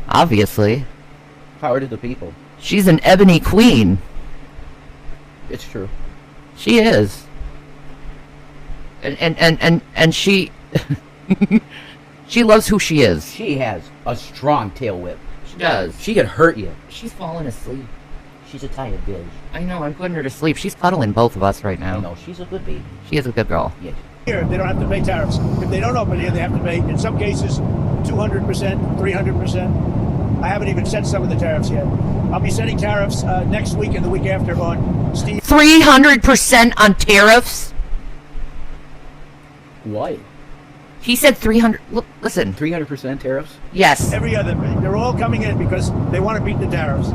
Obviously. Power to the people. She's an ebony queen. It's true. She is. And she she loves who she is. She has a strong tail whip. She does. She could hurt you. She's falling asleep. She's a tired bitch. I know, I'm putting her to sleep. She's cuddling both of us right now. I know, she's a good baby. She is a good girl. Yes. Here, they don't have to pay tariffs. If they don't open here, they have to pay, in some cases, 200%, 300%. I haven't even set some of the tariffs yet. I'll be setting tariffs next week and the week after on steel. 300% on tariffs? What? He said 300. Look, listen. 300% tariffs? Yes. Every other. They're all coming in because they want to beat the tariffs.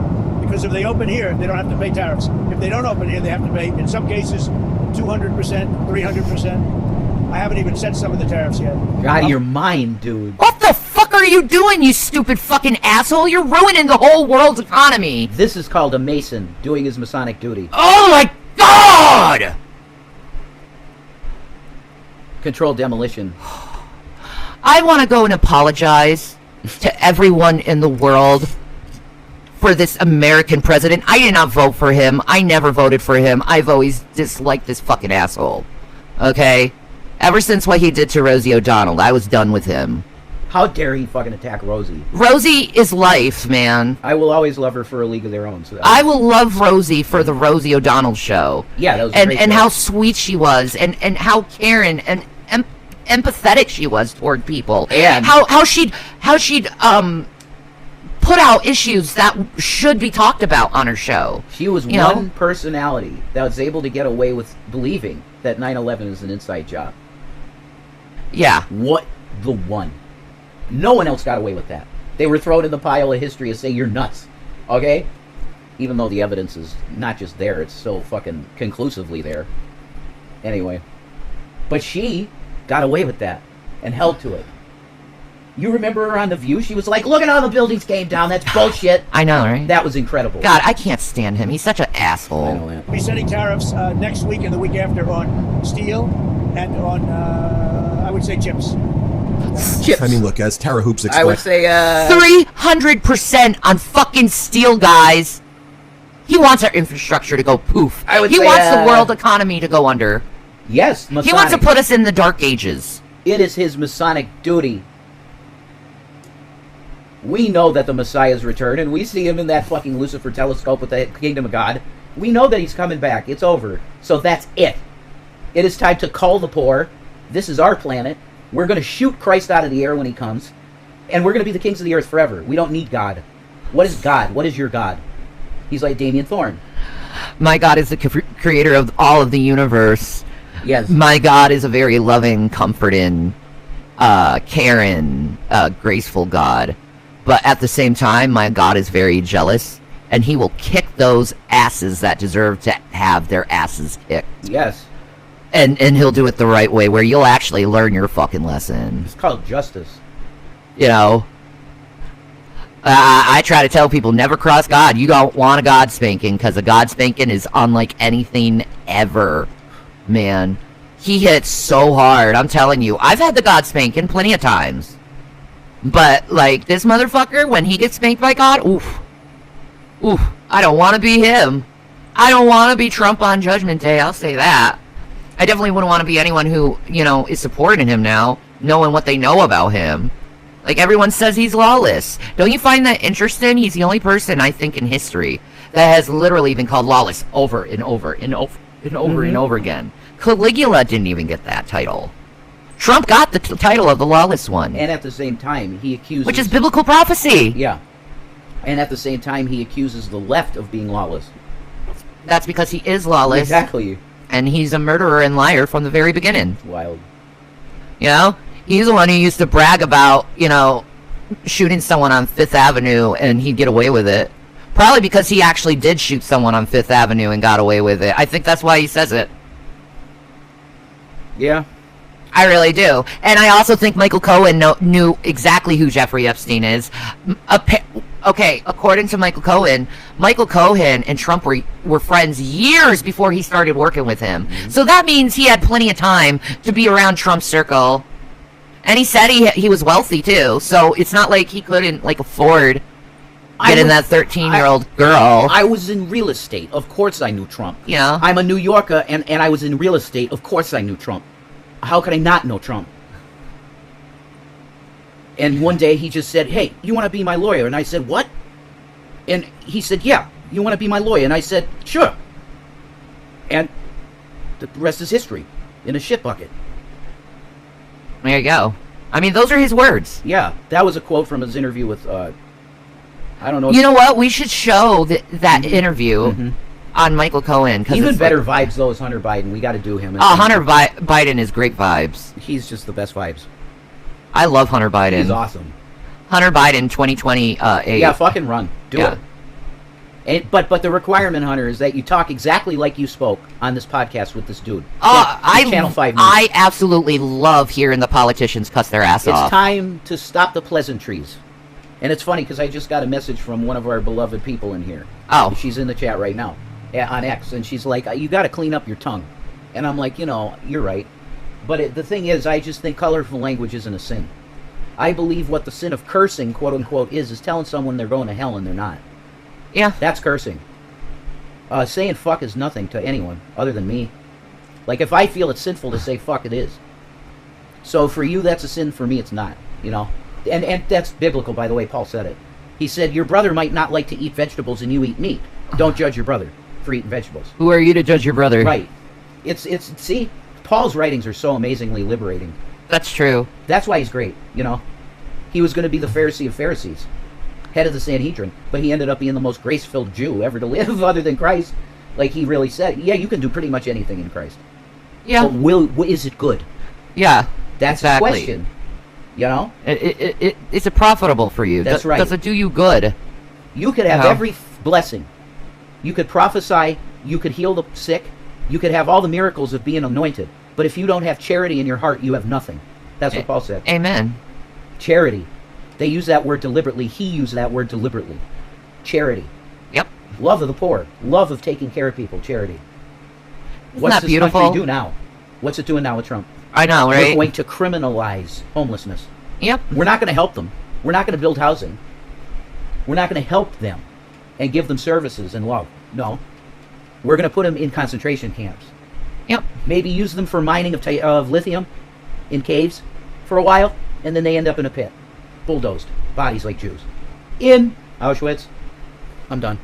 Because if they open here, they don't have to pay tariffs. If they don't open here, they have to pay, in some cases, 200%, 300%. I haven't even set some of the tariffs yet. You're out of your mind, dude. What the fuck are you doing, you stupid fucking asshole? You're ruining the whole world's economy. This is called a Mason doing his Masonic duty. Oh my god! Controlled demolition. I want to go and apologize to everyone in the world for this American president. I did not vote for him. I never voted for him. I've always disliked this fucking asshole. Okay? Ever since what he did to Rosie O'Donnell, I was done with him. How dare he fucking attack Rosie? Rosie is life, man. I will always love her for A League of Their Own. So I will love Rosie for the Rosie O'Donnell show. Yeah, that was a great and show. how sweet she was, and how caring and empathetic she was toward people, and how she'd put out issues that should be talked about on her show. She was one personality that was able to get away with believing that 9/11 is an inside job. Yeah. What the one? No one else got away with that. They were thrown in the pile of history and say you're nuts. Okay? Even though the evidence is not just there, it's so fucking conclusively there. Anyway. But she got away with that and held to it. You remember her on The View? She was like, look at all the buildings came down. That's bullshit. I know, right? That was incredible. God, I can't stand him. He's such an asshole. I know that. We'll be setting tariffs next week and the week after on steel and on, I would say, chips. Chips. I mean, look, as Tara Hoops explained, I would say 300% on fucking steel, guys. He wants our infrastructure to go poof. He wants the world economy to go under. Yes, He wants to put us in the dark ages. It is his Masonic duty. We know that the Messiah's return, and we see him in that fucking Lucifer telescope with the Kingdom of God. We know that he's coming back. It's over. So that's it. It is time to cull the poor. This is our planet. We're going to shoot Christ out of the air when he comes, and we're going to be the kings of the earth forever. We don't need God. What is God? What is your God? He's like Damien Thorne. My God is the creator of all of the universe. Yes. My God is a very loving, comforting, caring, graceful God. But at the same time, my God is very jealous, and he will kick those asses that deserve to have their asses kicked. Yes. And he'll do it the right way, where you'll actually learn your fucking lesson. It's called justice. You know? I try to tell people, never cross God. You don't want a God spanking, because a God spanking is unlike anything ever. Man. He hits so hard, I'm telling you. I've had the God spanking plenty of times. But, like, this motherfucker, when he gets spanked by God, oof. Oof. I don't want to be him. I don't want to be Trump on Judgment Day, I'll say that. I definitely wouldn't want to be anyone who, you know, is supporting him now, knowing what they know about him. Like, everyone says he's lawless. Don't you find that interesting? He's the only person, I think, in history that has literally been called lawless over and over and over and over and over again. Caligula didn't even get that title. Trump got the title of the lawless one. And at the same time, he accuses... Which is biblical prophecy. Yeah. And at the same time, he accuses the left of being lawless. That's because he is lawless. Exactly. And he's a murderer and liar from the very beginning. Wild. You know? He's the one who used to brag about, you know, shooting someone on Fifth Avenue and he'd get away with it. Probably because he actually did shoot someone on Fifth Avenue and got away with it. I think that's why he says it. Yeah. I really do. And I also think Michael Cohen knew exactly who Jeffrey Epstein is. Okay, according to Michael Cohen and Trump were friends years before he started working with him. So that means he had plenty of time to be around Trump's circle. And he said he was wealthy, too. So it's not like he couldn't, like, afford getting that 13-year-old girl. I was in real estate. Of course I knew Trump. Yeah. I'm a New Yorker, and I was in real estate. Of course I knew Trump. How could I not know Trump? And one day he just said, hey, you want to be my lawyer? And I said, what? And he said, yeah, you want to be my lawyer? And I said, sure. And the rest is history in a shit bucket. There you go. I mean, those are his words. Yeah, that was a quote from his interview with, I don't know. You know what? We should show that interview on Michael Cohen. Even better vibes, though, is Hunter Biden. We got to do him. Hunter Biden is great vibes. He's just the best vibes. I love Hunter Biden. He's awesome. Hunter Biden 2028. Yeah, fucking run. Do it. And, but the requirement, Hunter, is that you talk exactly like you spoke on this podcast with this dude. Channel 5 News. I absolutely love hearing the politicians cuss their ass off. It's time to stop the pleasantries. And it's funny because I just got a message from one of our beloved people in here. Oh. She's in the chat right now on X, and she's like, you got to clean up your tongue. And I'm like, you know, you're right. But the thing is, I just think colorful language isn't a sin. I believe what the sin of cursing, quote-unquote, is telling someone they're going to hell and they're not. Yeah. That's cursing. Saying fuck is nothing to anyone other than me. Like, if I feel it's sinful to say fuck, it is. So for you, that's a sin. For me, it's not. You know? And that's biblical, by the way. Paul said it. He said, your brother might not like to eat vegetables and you eat meat. Don't judge your brother for eating vegetables. Who are you to judge your brother? Right. See, Paul's writings are so amazingly liberating. That's true. That's why he's great, you know? He was going to be the Pharisee of Pharisees, head of the Sanhedrin, but he ended up being the most grace-filled Jew ever to live other than Christ. Like, he really said, yeah, you can do pretty much anything in Christ. Yeah. But is it good? Yeah. That's exactly. the question. You know? Is it profitable for you? That's right. Does it do you good? You could have every blessing. You could prophesy. You could heal the sick. You could have all the miracles of being anointed. But if you don't have charity in your heart, you have nothing. That's what Paul said. Amen. Charity. They use that word deliberately. He used that word deliberately. Charity. Yep. Love of the poor. Love of taking care of people. Charity. What's that this beautiful? country do now? What's it doing now with Trump? I know, right? We're going to criminalize homelessness. Yep. We're not going to help them. We're not going to build housing. We're not going to help them and give them services and love. No. We're going to put them in concentration camps. Yep. Maybe use them for mining of lithium in caves for a while, and then they end up in a pit. Bulldozed. Bodies like Jews. In Auschwitz. I'm done.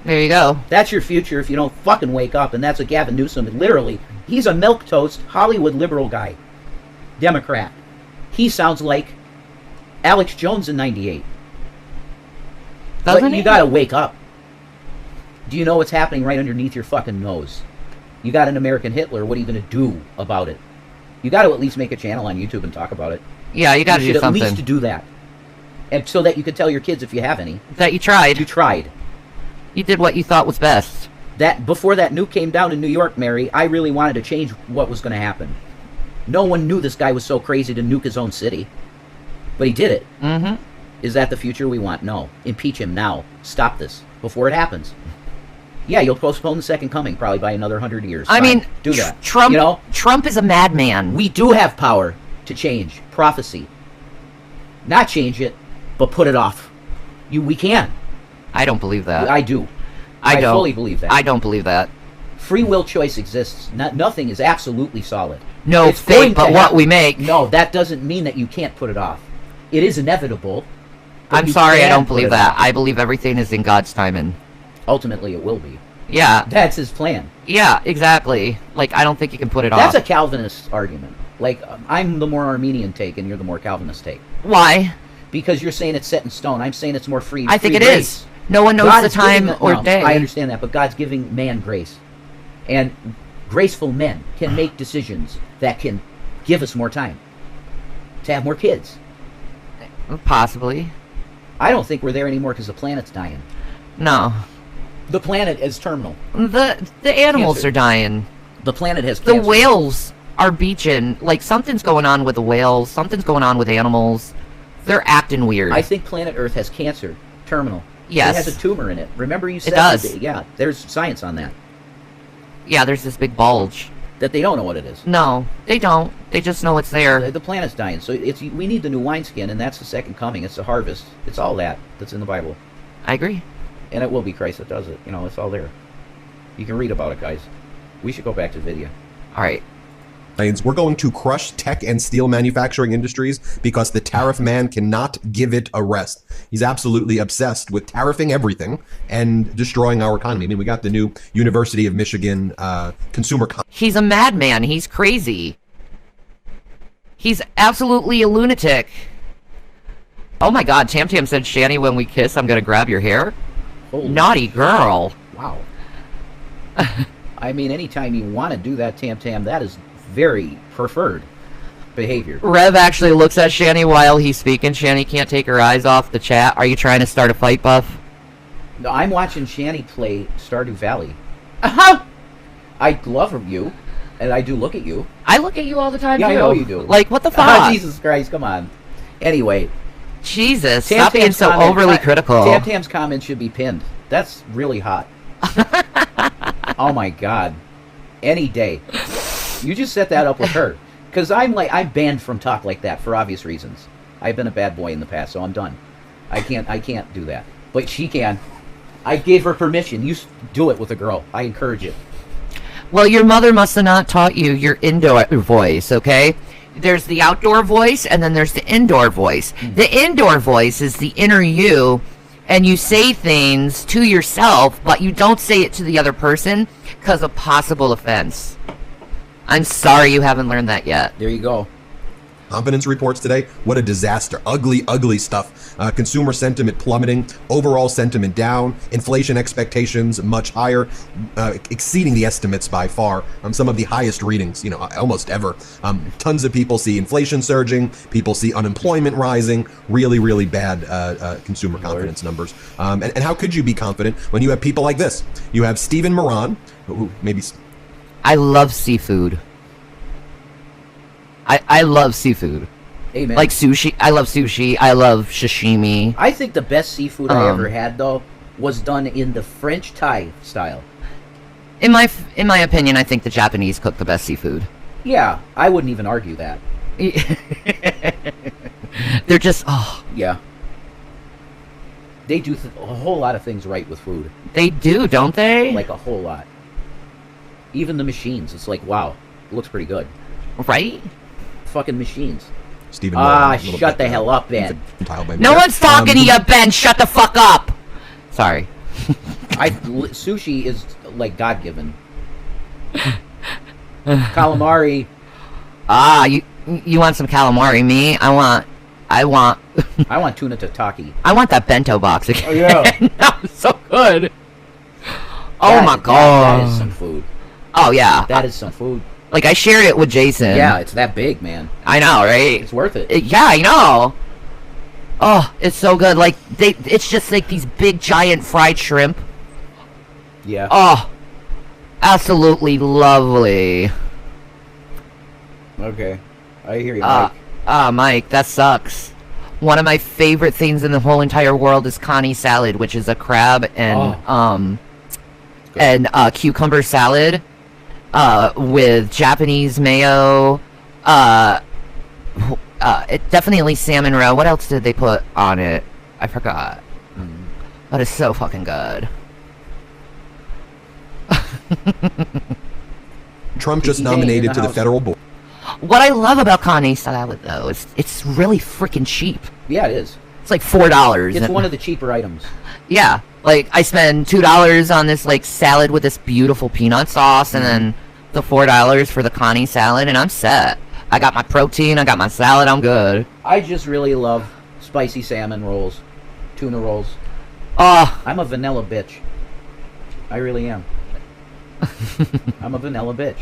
There you go. That's your future if you don't fucking wake up, and that's what Gavin Newsom, literally, he's a milquetoast Hollywood liberal guy. Democrat. He sounds like Alex Jones in 98. Doesn't But he? you gotta wake up. Do you know what's happening right underneath your fucking nose? You got an American Hitler, what are you gonna do about it? You gotta at least make a channel on YouTube and talk about it. Yeah, you gotta do should something. at least do that. And so that you could tell your kids, if you have any, that you tried. You tried. You did what you thought was best. That before that nuke came down in New York, Mary, I really wanted to change what was going to happen. No one knew this guy was so crazy to nuke his own city. But he did it. Mm-hmm. Is that the future we want? No. Impeach him now. Stop this before it happens. Yeah, you'll postpone the second coming probably by another 100 years. I Fine. mean, do that. Trump, You know, Trump is a madman. we do have power to change prophecy. Not change it, but put it off. We can. I don't believe that. I do. I don't. fully believe that. I don't believe that. Free will choice exists. Nothing is absolutely solid. No It's fate, going but to what happen. we make. No, that doesn't mean that you can't put it off. It is inevitable. but I'm you sorry, I can don't put believe it that. off. I believe everything is in God's timing. Ultimately, it will be. Yeah. That's his plan. Yeah, exactly. Like, I don't think you can put it That's off. a Calvinist argument. Like, I'm the more Armenian take, and you're the more Calvinist take. Why? Because you're saying it's set in stone. I'm saying it's more free. I think free it grace. is. No one knows God the is giving time or day. I understand that, but God's giving man grace. And graceful men can make decisions that can give us more time to have more kids. Possibly. I don't think we're there anymore because the planet's dying. No. The planet is terminal. The animals Cancer. are dying. The planet has The cancer. whales are beaching. Like, something's going on with the whales. Something's going on with animals. They're acting weird. I think planet Earth has cancer. Terminal. Yes. It has a tumor in it. Remember you said does. that- yeah, there's science on that. Yeah, there's this big bulge. That they don't know what it is. No, they don't. They just know it's there. The planet's dying, so we need the new wineskin, and that's the second coming. It's the harvest. It's all that's in the Bible. I agree. And it will be Christ that does it. You know, it's all there. You can read about it, guys. We should go back to video. All right. We're going to crush tech and steel manufacturing industries because the tariff man cannot give it a rest. He's absolutely obsessed with tariffing everything and destroying our economy. I mean, we got the new University of Michigan consumer. He's a madman. He's crazy. He's absolutely a lunatic. Oh my God, Tam Tam said, Shanny, when we kiss, I'm going to grab your hair. Holy Naughty girl. Wow. I mean, anytime you want to do that, Tam Tam, that is very preferred behavior. Rev actually looks at Shanny while he's speaking. Shanny can't take her eyes off the chat. Are you trying to start a fight, Buff? No, I'm watching Shanny play Stardew Valley. I love you, and I do look at you. I look at you all the time, Yeah, too. I know you do. Like, what the fuck? Jesus Christ, come on. Anyway. Jesus, Tam stop being Tam's so comment- overly critical. Tam Tam's comment should be pinned. That's really hot. Oh my God. Any day. You just set that up with her. Because I'm banned from talk like that for obvious reasons. I've been a bad boy in the past, so I'm done. I can't do that. But she can. I gave her permission. You do it with a girl. I encourage it. Well, your mother must have not taught you your indoor voice, okay? There's the outdoor voice, and then there's the indoor voice. The indoor voice is the inner you, and you say things to yourself, but you don't say it to the other person because of possible offense. I'm sorry you haven't learned that yet. There you go. Confidence reports today. What a disaster. Ugly, ugly stuff. Consumer sentiment plummeting. Overall sentiment down. Inflation expectations much higher, exceeding the estimates by far. Some of the highest readings, almost ever. Tons of people see inflation surging. People see unemployment rising. Really, really bad consumer confidence numbers. And how could you be confident when you have people like this? You have Stephen Moran, who maybe... I love seafood. I love seafood. Amen. Like sushi. I love sushi. I love sashimi. I think the best seafood I ever had, though, was done in the French Thai style. In my opinion, I think the Japanese cook the best seafood. Yeah, I wouldn't even argue that. They're just Yeah. They do a whole lot of things right with food. They do, don't they? Like a whole lot. Even the machines. It's like, wow, it looks pretty good. Right? Fucking machines. Stephen. Shut the hell up, Ben. No one's talking to you, Ben. Shut the fuck up. Sorry. Sushi is like God-given. Calamari. You want some calamari? Me? I want I want tuna tataki. I want that bento box again. Oh yeah. That was so good. Oh my god. That is some food. Oh yeah. That is some food. Like I shared it with Jason. Yeah, it's that big, man. I know, right? It's worth it. Yeah, I know. Oh, it's so good. Like it's just like these big giant fried shrimp. Yeah. Oh, absolutely lovely. Okay, I hear you, Mike. Mike, that sucks. One of my favorite things in the whole entire world is Connie salad, which is a crab and cucumber salad with Japanese mayo. It definitely salmon roe. What else did they put on it? I forgot. That is so fucking good. Trump just nominated to the federal board. What I love about Connie salad, though, is it's really freaking cheap. Yeah, it is. It's like $4. It's one of the cheaper items. Yeah, like I spend $2 on this like salad with this beautiful peanut sauce, and then the $4 for the Connie salad, and I'm set. I got my protein, I got my salad, I'm good. I just really love spicy salmon rolls, tuna rolls. I'm a vanilla bitch. I really am. I'm a vanilla bitch.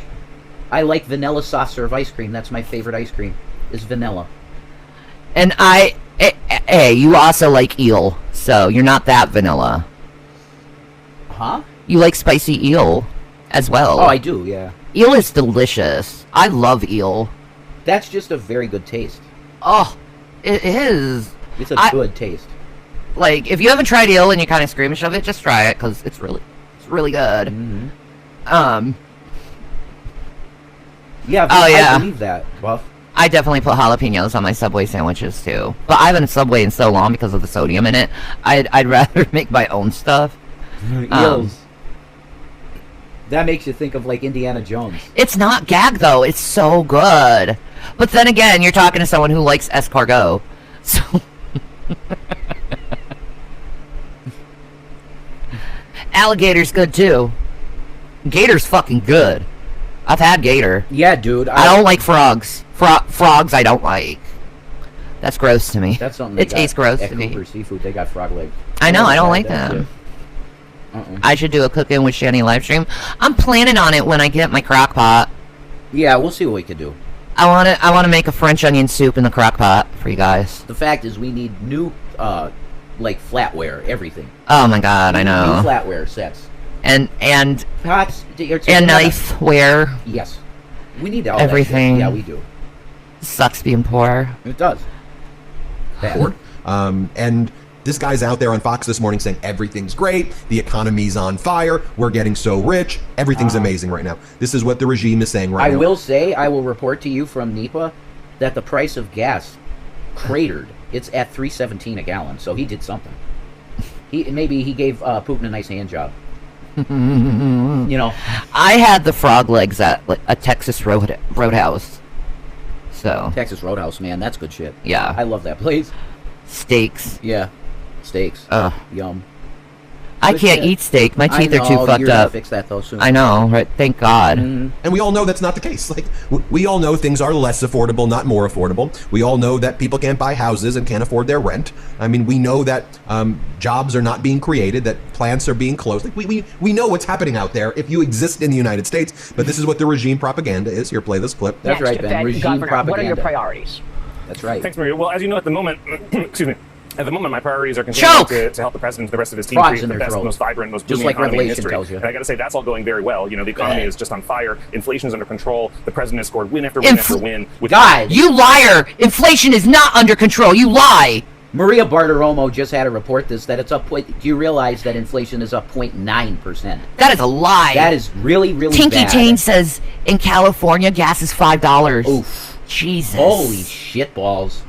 I like vanilla soft serve ice cream. That's my favorite ice cream, is vanilla. And hey, you also like eel, so you're not that vanilla. Huh? You like spicy eel as well. Oh, I do, yeah. Eel is delicious. I love eel. That's just a very good taste. Oh, it is. It's a good taste. Like, if you haven't tried eel and you're kind of squeamish of it, just try it, because it's really good. Yeah, I believe that, Buff. I definitely put jalapenos on my Subway sandwiches, too. But I haven't had Subway in so long because of the sodium in it. I'd rather make my own stuff. Eels. That makes you think of, like, Indiana Jones. It's not gag, though. It's so good. But then again, you're talking to someone who likes escargot. So... Alligator's good, too. Gator's fucking good. I've had gator. Yeah, dude. I don't like frogs. Frogs I don't like. That's gross to me. That's something it tastes gross to me. Cooper Seafood, they got frog legs. I know, I don't like them. I should do a cooking with Shanny live stream. I'm planning on it when I get my crock pot. Yeah, we'll see what we can do. I want to make a French onion soup in the crock pot for you guys. The fact is, we need new, like flatware, everything. Oh my god, I know. New flatware sets. And pots and knifeware. Yes, we need all everything. That shit. Yeah, we do. Sucks being poor. It does. And this guy's out there on Fox this morning saying everything's great, the economy's on fire, we're getting so rich, everything's amazing right now. This is what the regime is saying right now. I will say, I will report to you from NEPA that the price of gas cratered. It's at $3.17 a gallon, so he did something. Maybe he gave Putin a nice hand job. You know, I had the frog legs at a Texas Roadhouse. So Texas Roadhouse, man, that's good shit. Yeah, I love that place. Steaks. Yeah, steaks. Yum. I can't eat steak. My teeth are too fucked up. Fix that though soon. I know, right? Thank God. And we all know that's not the case. Like, we all know things are less affordable, not more affordable. We all know that people can't buy houses and can't afford their rent. I mean, we know that jobs are not being created, that plants are being closed. Like, we know what's happening out there if you exist in the United States. But this is what the regime propaganda is. Here, play this clip. That's right, Ben. Regime propaganda. What are your priorities? That's right. Thanks, Maria. Well, as you know, at the moment, excuse me, At the moment, my priorities are continuing to help the president and the rest of his team Frogs create the best, most vibrant, most booming like economy in Revelation history. tells you. And I got to say, that's all going very well. You know, the economy is just on fire. Inflation is under control. The president has scored win after win after win. God, you liar! Inflation is not under control. You lie. Maria Bartiromo just had to report this, that it's up. Do you realize that inflation is up 0.9%? That is a lie. That is really, really Tinky bad. Tane says in California gas is $5. Oof. Jesus. Holy shit balls.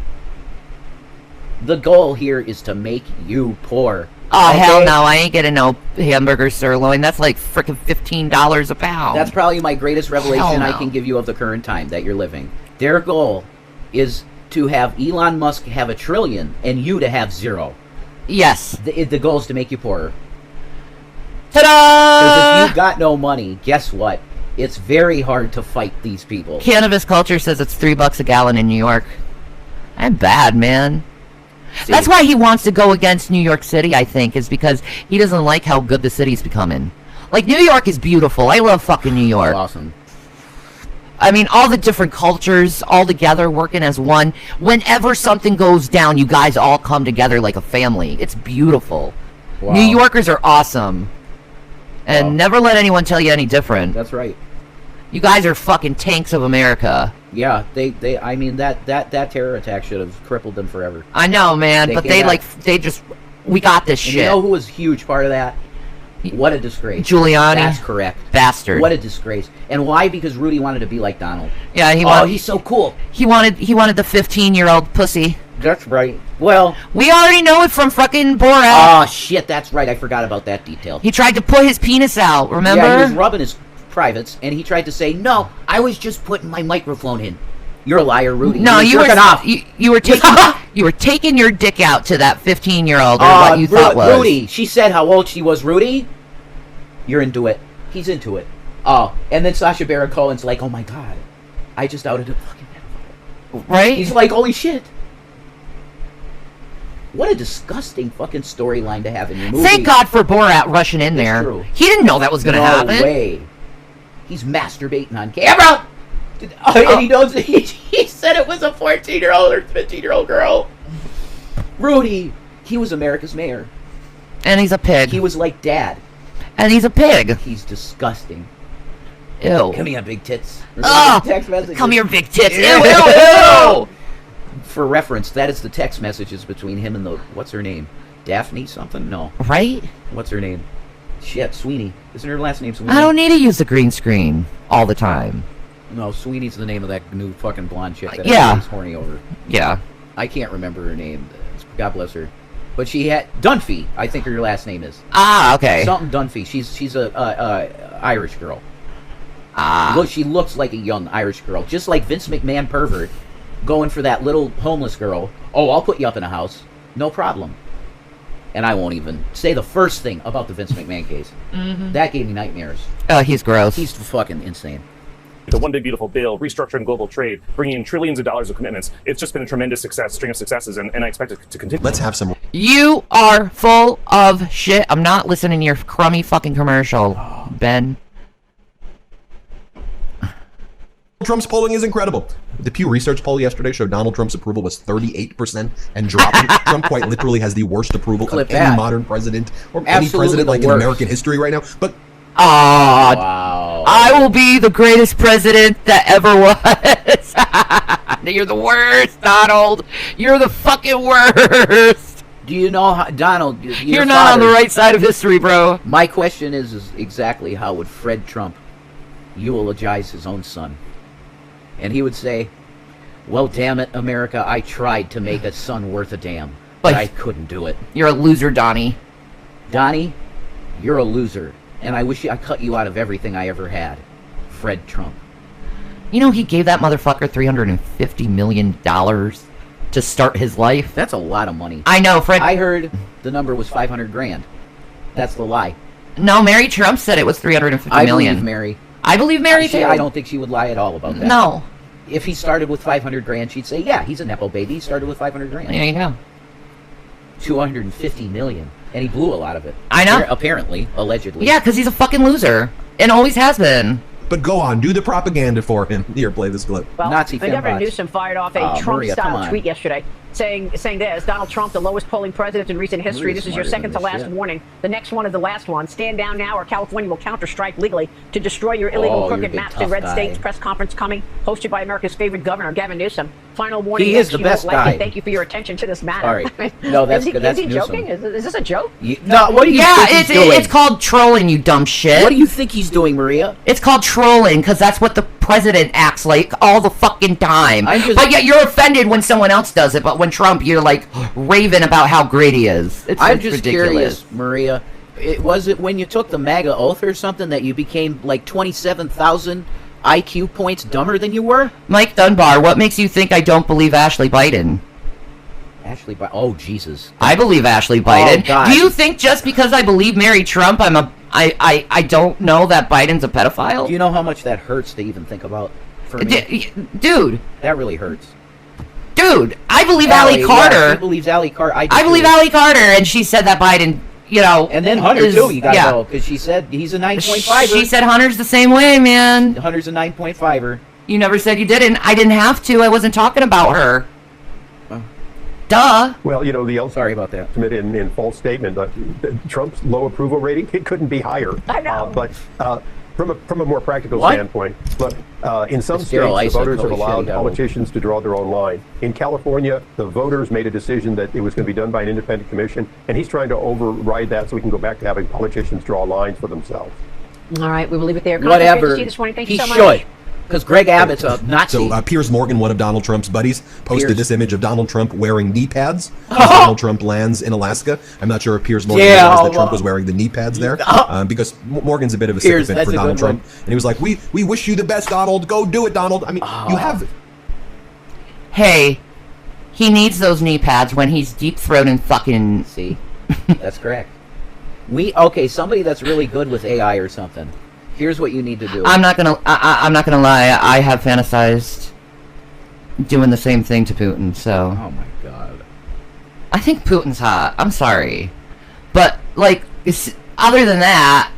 The goal here is to make you poor. Oh, hell no. I ain't getting no hamburger sirloin. That's like frickin' $15 a pound. That's probably my greatest revelation no. I can give you of the current time that you're living. Their goal is to have Elon Musk have $1 trillion and you to have 0. Yes. The goal is to make you poorer. Ta-da! Because if you got no money, guess what? It's very hard to fight these people. Cannabis Culture says it's $3 a gallon in New York. I'm bad, man. See, that's why he wants to go against New York City, I think, is because he doesn't like how good the city's becoming. Like, New York is beautiful. I love fucking New York. Awesome. I mean, all the different cultures all together working as one. Whenever something goes down, you guys all come together like a family. It's beautiful. Wow. New Yorkers are awesome. And never let anyone tell you any different. That's right. You guys are fucking tanks of America. Yeah, I mean, that terror attack should have crippled them forever. I know, man, but we got this shit. You know who was a huge part of that? What a disgrace. Giuliani? That's correct. Bastard. What a disgrace. And why? Because Rudy wanted to be like Donald. Yeah, he's so cool. He wanted the 15-year-old pussy. That's right. Well, we already know it from fucking Borat. Oh, shit, that's right. I forgot about that detail. He tried to put his penis out, remember? Yeah, he was rubbing his privates, and he tried to say, no, I was just putting my microphone in. You're a liar, Rudy. No, you were taking your dick out to that 15-year-old, or what you thought was. Rudy, she said how old she was. Rudy, you're into it. He's into it. Oh, and then Sacha Baron Cohen's like, oh my god, I just outed a fucking pedophile. Right? He's like, holy shit. What a disgusting fucking storyline to have in your movie. Thank God for Borat rushing in there. True. He didn't know that was going to happen. No way. He's masturbating on camera. And he knows he said it was a 14-year-old or 15-year-old girl. Rudy, he was America's mayor. And he's a pig. He was like Dad. And he's a pig. He's disgusting. Ew. Come here, big tits. Text messages. Come here, big tits. Ew, ew, ew. For reference, that is the text messages between him and the, what's her name? Daphne something? No. Right? What's her name? Shit, Sweeney. Isn't her last name Sweeney? I don't need to use the green screen all the time. No, Sweeney's the name of that new fucking blonde chick that everybody's horny over. Yeah. I can't remember her name. God bless her. But she had Dunphy, I think her last name is. Ah, okay. Something Dunphy. She's a Irish girl. Ah. Look, she looks like a young Irish girl, just like Vince McMahon pervert, going for that little homeless girl. Oh, I'll put you up in a house, no problem. And I won't even say the first thing about the Vince McMahon case. Mm-hmm. That gave me nightmares. Oh, he's gross. He's fucking insane. The One Big Beautiful Bill, restructuring global trade, bringing in trillions of dollars of commitments. It's just been a tremendous string of successes, and I expect it to continue. Let's have some. You are full of shit. I'm not listening to your crummy fucking commercial, Ben. Trump's polling is incredible. The Pew Research poll yesterday showed Donald Trump's approval was 38% and dropping. Trump quite literally has the worst approval of any modern president or any president like in American history right now. But wow. I will be the greatest president that ever was. You're the worst, Donald. You're the fucking worst. Do you know how, Donald? You're not on the right side of history, bro. My question is exactly how would Fred Trump eulogize his own son? And he would say, well, damn it, America, I tried to make a son worth a damn, but I couldn't do it. You're a loser, Donnie. Donnie, you're a loser, and I wish I cut you out of everything I ever had. Fred Trump. You know, he gave that motherfucker $350 million to start his life. That's a lot of money. I know, Fred. I heard the number was $500,000. That's the lie. No, Mary Trump said it was $350 million. I believe Mary. I believe Mary too. I don't think she would lie at all about that. No. If he started with $500,000, she'd say, yeah, he's a nepo baby. He started with $500,000. There you go. $250 million. And he blew a lot of it. I know. Apparently, allegedly. Yeah, because he's a fucking loser. And always has been. But go on, do the propaganda for him. Here, play this clip. Well, Nazi Governor fembots. Newsom fired off a Trump-style tweet yesterday. saying this: Donald Trump, the lowest polling president in recent history. This is your second to last warning. The next one is the last one. Stand down now, or California will counter-strike legally to destroy your illegal crooked maps in red states. Press conference coming, hosted by America's favorite governor, Gavin Newsom. Final warning. He is the best guy. Thank you for your attention to this matter. Sorry. No, that's good. Is he joking? Is this a joke? No, what do you think he's doing? It's called trolling, you dumb shit. What do you think he's doing, Maria? It's called trolling, because that's what the president acts like all the fucking time. But yet you're offended when someone else does it, but when Trump, you're like raving about how great he is. I'm just ridiculous. curious, Maria. Was it when you took the MAGA oath or something that you became like 27,000 IQ points dumber than you were? Mike Dunbar, what makes you think I don't believe Ashley Biden? Ashley Biden? Oh, Jesus. I believe Ashley Biden. Oh, God. Do you think just because I believe Mary Trump, I don't know that Biden's a pedophile? Do you know how much that hurts to even think about for me? Dude. That really hurts. Dude, I believe Allie Carter. Yeah, she believes Allie Carter. I believe Allie Carter, and she said that Biden, you know. And then Hunter, too, you gotta know, because she said he's a 9.5er. She said Hunter's the same way, man. Hunter's a 9.5er. You never said you didn't. I didn't have to. I wasn't talking about her. Duh. Well, you know, the sorry about that. In false statement, Trump's low approval rating, it couldn't be higher. I know. But from a more practical standpoint, look, in some states, the voters have allowed politicians to draw their own line. In California, the voters made a decision that it was going to be done by an independent commission, and he's trying to override that so we can go back to having politicians draw lines for themselves. All right, we will leave it there. Whatever. This morning. Thank you He so much. should. Because Greg Abbott's a Nazi. So Piers Morgan, one of Donald Trump's buddies, posted Piers. this image of Donald Trump wearing knee pads as Donald Trump lands in Alaska. I'm not sure if Piers Morgan realized that Trump was wearing the knee pads there, because Morgan's a bit of a sycophant for Donald Trump. And he was like, we wish you the best, Donald. Go do it, Donald. I mean, you have it. Hey, he needs those knee pads when he's deep-throating fucking... See? That's correct. Somebody that's really good with AI or something. Here's what you need to do. I'm not gonna lie. I have fantasized doing the same thing to Putin. So. Oh my God. I think Putin's hot. I'm sorry, but like, other than that,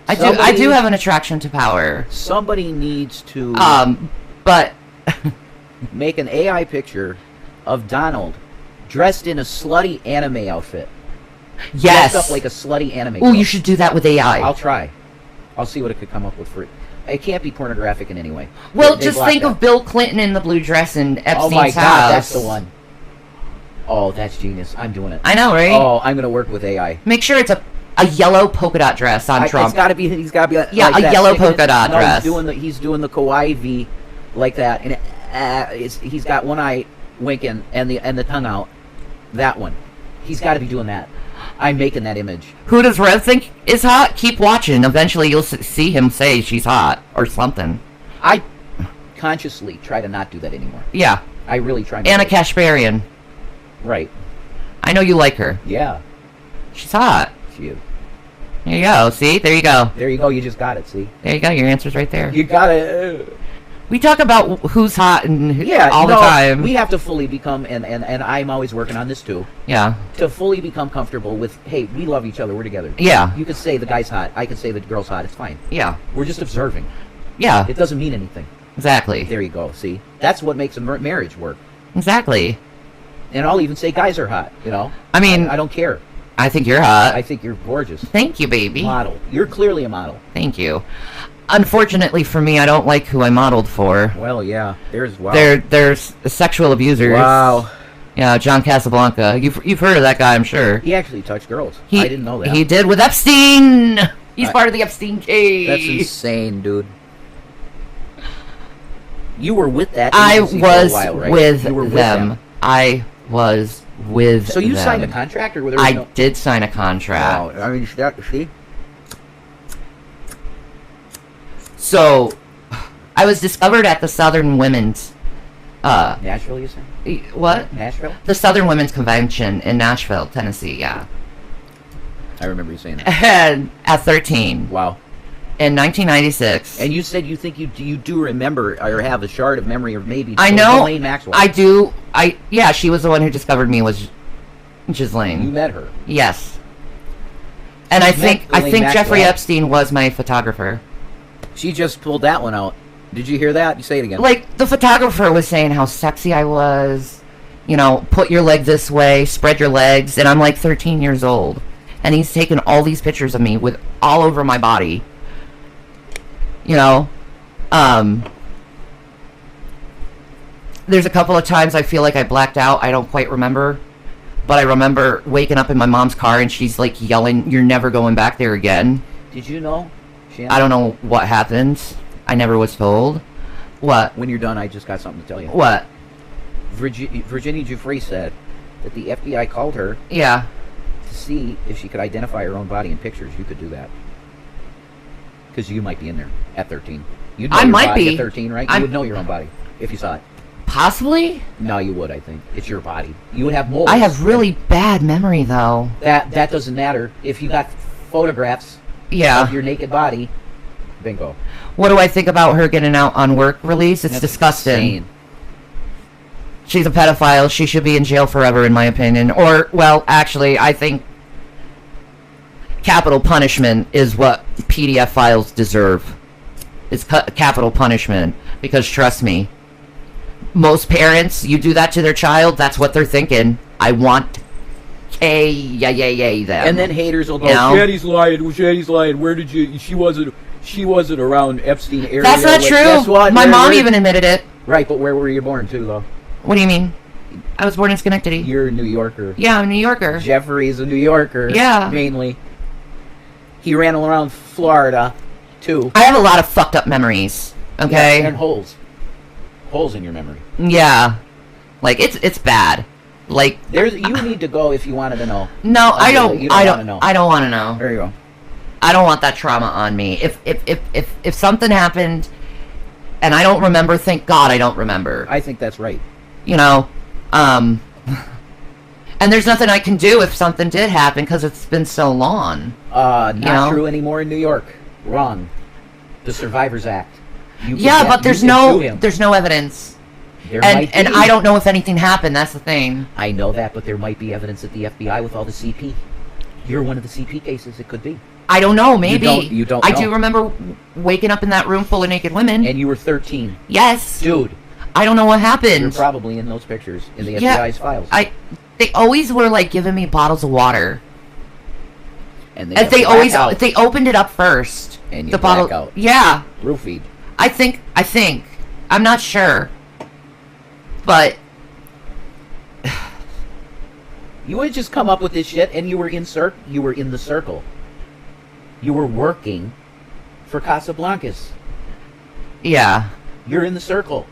I do have an attraction to power. Somebody needs to. But make an AI picture of Donald dressed in a slutty anime outfit. Yes. Dressed up like a slutty anime. Oh, you should do that with AI. I'll try. I'll see what it could come up with for it. It can't be pornographic in any way. Well, just think of Bill Clinton in the blue dress in Epstein's house. Oh my God, that's the one. Oh, that's genius. I'm doing it. I know, right? Oh, I'm going to work with AI. Make sure it's a yellow polka dot dress on Trump. It's got to be. He's got to be. Like a that. Yellow polka dot dress. He's doing the kawaii V, like that, and he's got one eye winking and the tongue out. That one. He's got to be doing that. I'm making that image. Who does Rev think is hot? Keep watching. Eventually, you'll see him say she's hot or something. I consciously try to not do that anymore. Yeah. I really try. Anna Kashbarian. Right. I know you like her. Yeah. She's hot. She is. There you go. See? There you go. There you go. You just got it. See? There you go. Your answer's right there. You got it. We talk about who's hot and all the time. We have to fully become, and I'm always working on this too. Yeah. To fully become comfortable with, hey, we love each other. We're together. Yeah. You could say the guy's hot. I could say the girl's hot. It's fine. Yeah. We're just observing. Yeah. It doesn't mean anything. Exactly. There you go. See? That's what makes a marriage work. Exactly. And I'll even say guys are hot, you know? I mean... I don't care. I think you're hot. I think you're gorgeous. Thank you, baby. Model. You're clearly a model. Thank you. Unfortunately for me, I don't like who I modeled for. Well, yeah. There's sexual abusers. Wow. Yeah, John Casablanca. You've heard of that guy, I'm sure. He actually touched girls. I didn't know that. He did with Epstein. He's part of the Epstein case. That's insane, dude. You were with that I agency was for a while, right? with You were with them. I was with So you them. signed a contract, or were there I did sign a contract. Wow. I mean, see? So, I was discovered at the Southern Women's... Nashville, you said? What? Nashville? The Southern Women's Convention in Nashville, Tennessee, yeah. I remember you saying that. And at 13. Wow. In 1996. And you said you think you do remember, or have a shard of memory, or maybe I know. Ghislaine Maxwell. I do. Yeah, she was the one who discovered me, was Ghislaine. You met her? Yes. And I think Jeffrey Epstein was my photographer. She just pulled that one out. Did you hear that? You say it again. Like, the photographer was saying how sexy I was. You know, put your leg this way, spread your legs. And I'm like 13 years old. And he's taken all these pictures of me with all over my body. You know? There's a couple of times I feel like I blacked out. I don't quite remember. But I remember waking up in my mom's car and she's like yelling, "You're never going back there again." Did you know, Shanny? I don't know what happened. I never was told. What? When you're done, I just got something to tell you. What? Virginia Giuffre said that the FBI called her. Yeah. To see if she could identify her own body in pictures. You could do that. Because you might be in there at 13. You'd know I your might body be. At 13, right? You would know your own body if you saw it. Possibly? No, you would, I think. It's your body. You would have moles. I have really bad memory, though. That doesn't matter. If you got photographs of your naked body, bingo. What do I think about her getting out on work release? It's disgusting. Insane. She's a pedophile. She should be in jail forever, in my opinion. Or, well, actually, I think capital punishment is what PDF files deserve. It's capital punishment. Because, trust me, most parents, you do that to their child, that's what they're thinking. I want them. And then haters will go, Shanny's lying. Where did you... She wasn't around Epstein area. That's not true. Guess what? My mom even admitted it. Right, but where were you born to, though? What do you mean? I was born in Schenectady. You're a New Yorker. Yeah, I'm a New Yorker. Jeffrey's a New Yorker. Yeah. Mainly. He ran around Florida, too. I have a lot of fucked up memories, okay? Yeah, and holes. Holes in your memory. Yeah. Like, it's bad. Like... You need to go if you wanted to know. No, I don't want to know. There you go. I don't want that trauma on me. If something happened and I don't remember, thank God I don't remember. I think that's right. You know, and there's nothing I can do if something did happen because it's been so long. Not true anymore in New York. Wrong. The Survivors Act. But there's no evidence. And I don't know if anything happened. That's the thing. I know that, but there might be evidence at the FBI with all the CP. You're one of the CP cases. It could be. I don't know. Maybe you don't. I do remember waking up in that room full of naked women. And you were 13. Yes, dude. I don't know what happened. You're probably in those pictures in the FBI's files. They always were like giving me bottles of water. And they opened it up first. And the bottle out. Yeah. Roofied. I think. I'm not sure. But you would just come up with this shit, and you were in the circle. You were working for Casablancas. Yeah. You're in the circle.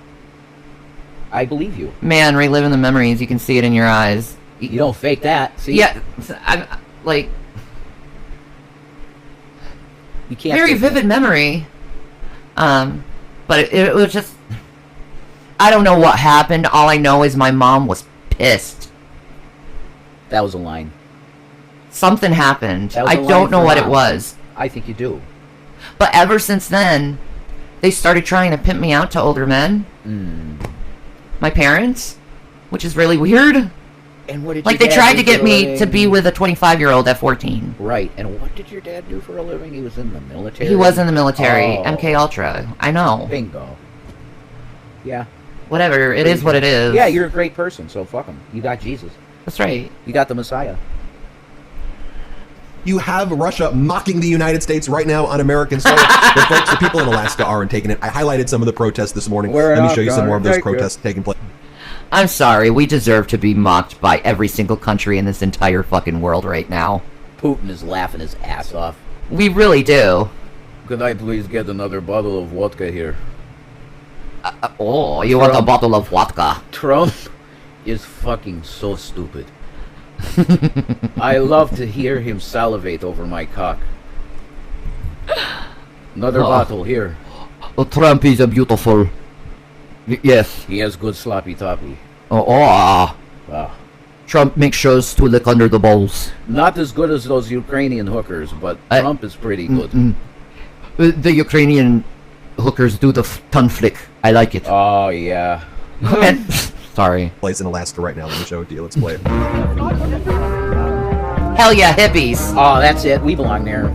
I believe you. Man, reliving the memories, you can see it in your eyes. You don't fake that. See? Yeah, I'm like you can't. Very vivid memory. But it was just. I don't know what happened. All I know is my mom was pissed. That was a line. Something happened. I don't know what it was. I think you do. But ever since then, they started trying to pimp me out to older men. My parents, which is really weird. And what did they tried to get me to be with a 25-year-old at 14. Right. And what did your dad do for a living? He was in the military. He was in the military. MK Ultra. I know. Bingo. Yeah. Whatever. It is what it is. Yeah, you're a great person, so fuck him. You got Jesus. That's right. You got the Messiah. You have Russia mocking the United States right now on American soil. But folks, the people in Alaska aren't taking it. I highlighted some of the protests this morning. Let me show you some more of those protests taking place. I'm sorry. We deserve to be mocked by every single country in this entire fucking world right now. Putin is laughing his ass off. We really do. Could I please get another bottle of vodka here? You want a bottle of vodka? Trump is fucking so stupid. I love to hear him salivate over my cock. Another bottle here. Trump is a beautiful. Yes. He has good sloppy toppy. Trump makes sure to lick under the balls. Not as good as those Ukrainian hookers, but Trump is pretty good. The Ukrainian hookers do the tongue flick. I like it. Oh, yeah. Sorry. Place in Alaska right now. Let me show it to you. Let's play it. Hell yeah, hippies. Oh, that's it. We belong there.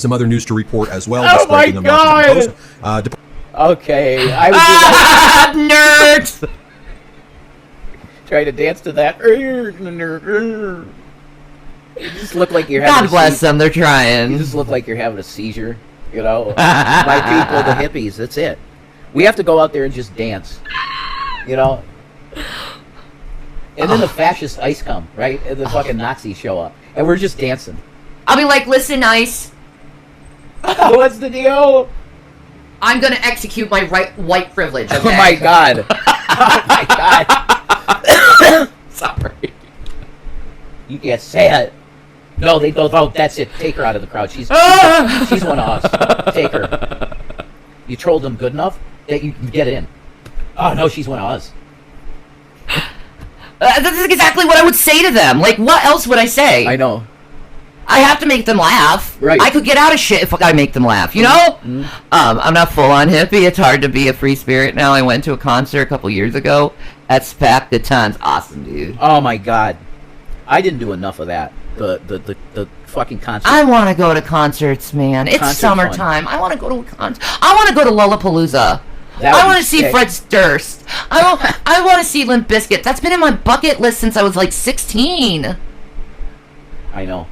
Some other news to report as well. Oh my God! Okay, I was nerds. Trying to dance to that. You just look like you're having God bless them. They're trying. You just look like you're having a seizure. You know, my people, the hippies. That's it. We have to go out there and just dance. You know. And then the fascist ICE come, right? And the fucking Nazis show up, and we're just dancing. I'll be like, listen, ICE. What's the deal? I'm gonna execute my white privilege. Okay? Oh my God. Oh my God. Sorry. You can't say it. No, they don't. Oh, that's it. Take her out of the crowd. She's one of us. Take her. You trolled them good enough that you can get in. Oh no, she's one of us. This is exactly what I would say to them. Like, what else would I say? I know. I have to make them laugh. Right. I could get out of shit if I make them laugh, you know? Mm-hmm. I'm not full-on hippie. It's hard to be a free spirit now. I went to a concert a couple years ago at SPAC the Tons. Awesome, dude. Oh my God. I didn't do enough of that. The fucking concert. I want to go to concerts, man. It's summertime. I want to go to a concert. I want to go to Lollapalooza. I want to see Fred Durst. I want to see Limp Bizkit. That's been in my bucket list since I was like 16. I know.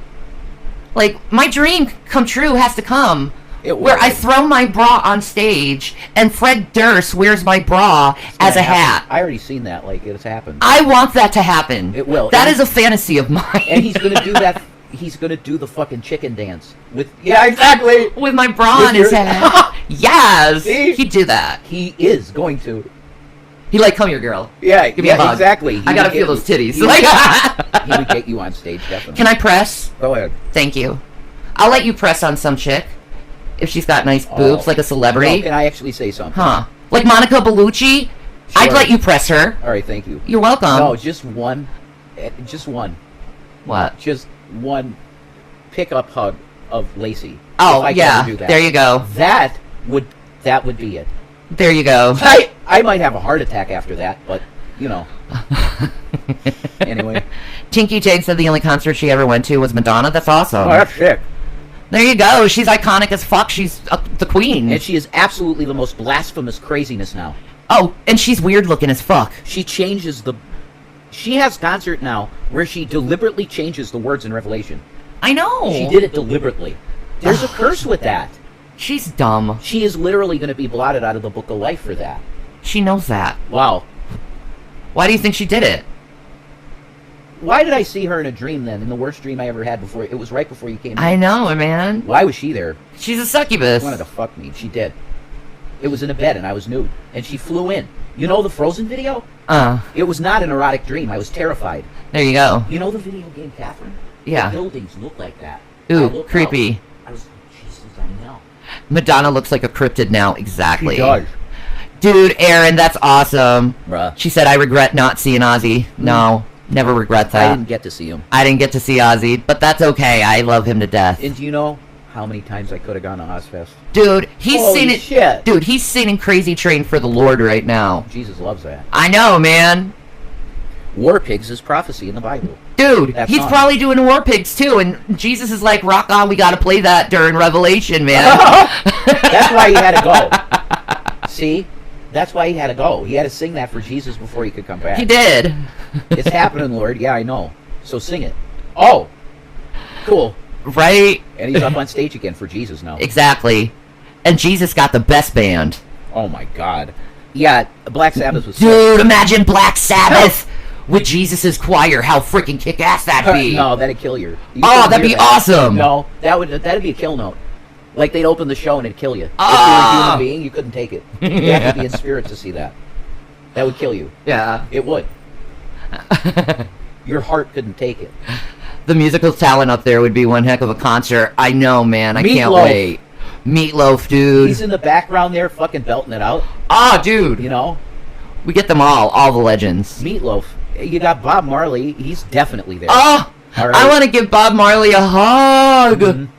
Like, my dream come true has to come. Where I throw my bra on stage and Fred Durst wears my bra as a hat. I already seen that. Like, it's happened. I want that to happen. It will. That is a fantasy of mine. And he's going to do that. He's going to do the fucking chicken dance. Yeah, exactly. With my bra on his head. Yes. See? He'd do that. He is going to. He like, come here, girl. Yeah, give me a hug. Exactly. I gotta feel those titties. He would get you on stage, definitely. Can I press? Go ahead. Thank you. I'll let you press on some chick if she's got nice boobs, like a celebrity. No, can I actually say something? Huh? Like Monica Bellucci? Sure. I'd let you press her. All right, thank you. You're welcome. No, just one. Just one. What? Just one pickup hug of Lacey. Oh, yeah. There you go. That would be it. There you go. I might have a heart attack after that, but, you know. Anyway. Tinky Jane said the only concert she ever went to was Madonna. That's awesome. Oh, that's sick. There you go. She's iconic as fuck. She's the queen. And she is absolutely the most blasphemous craziness now. Oh, and she's weird looking as fuck. She changes the... She has concert now where she deliberately changes the words in Revelation. I know. She did it deliberately. There's a curse with that. She's dumb. She is literally going to be blotted out of the book of life for that. She knows that. Wow. Why do you think she did it? Why did I see her in a dream then? In the worst dream I ever had before. It was right before you came in. I know, man. Why was she there? She's a succubus. She wanted to fuck me. She did. It was in a bed and I was nude. And she flew in. You know the Frozen video? It was not an erotic dream. I was terrified. There you go. You know the video game, Catherine? Yeah. The buildings look like that. Ooh, creepy. I was like, Jesus, I know. Madonna looks like a cryptid now. Exactly. She does. Dude, Aaron, that's awesome. Bruh. She said, I regret not seeing Ozzy. No, never regret that. I didn't get to see him. I didn't get to see Ozzy, but that's okay. I love him to death. And do you know how many times I could have gone to Ozfest? Dude, he's singing shit. Dude, he's singing Crazy Train for the Lord right now. Jesus loves that. I know, man. War Pigs is prophecy in the Bible. Dude, he's probably doing War Pigs too, and Jesus is like, rock on, we gotta play that during Revelation, man. That's why he had to go. See? That's why he had to go. He had to sing that for Jesus before he could come back. He did. It's happening, Lord. Yeah, I know. So sing it. Oh, cool. Right? And he's up on stage again for Jesus now. Exactly. And Jesus got the best band. Oh my God. Yeah, Black Sabbath was... Dude, imagine Black Sabbath with Jesus' choir. How freaking kick-ass that'd be. No, that'd kill you. Oh, that'd be awesome. No, that'd be a kill note. Like they'd open the show and it'd kill you. If you were a human being, you couldn't take it. You have to be in spirit to see that. That would kill you. Yeah. It would. Your heart couldn't take it. The musical talent up there would be one heck of a concert. I know, man. I can't wait. Meatloaf, dude. He's in the background there fucking belting it out. Ah, dude. You know? We get them all the legends. Meatloaf. You got Bob Marley. He's definitely there. Oh! Right. I want to give Bob Marley a hug. Mm-hmm.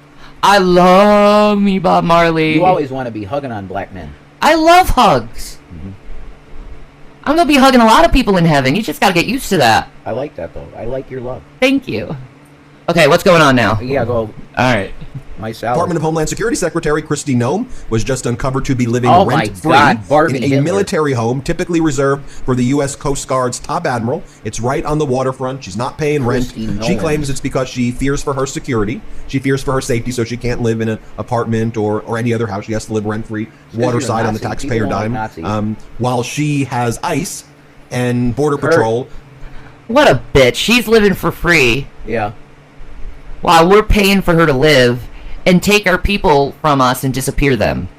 I love me Bob Marley. You always want to be hugging on black men. I love hugs. Mm-hmm. I'm going to be hugging a lot of people in heaven. You just got to get used to that. I like that, though. I like your love. Thank you. Okay, what's going on now? Yeah, go. All right. My salad. Department of Homeland Security Secretary Kristi Noem was just uncovered to be living Oh my rent-free God, Barbie in a Hitler. military home typically reserved for the U.S. Coast Guard's top admiral. It's right on the waterfront. She's not paying rent. Kristi She Noem. claims it's because she fears for her security. She fears for her safety, so she can't live in an apartment or any other house. She has to live rent-free, waterside on the Nazi. taxpayer People don't dime. like Nazis. While she has ICE and Border Patrol. What a bitch. She's living for free. Yeah. While we're paying for her to live and take our people from us and disappear them.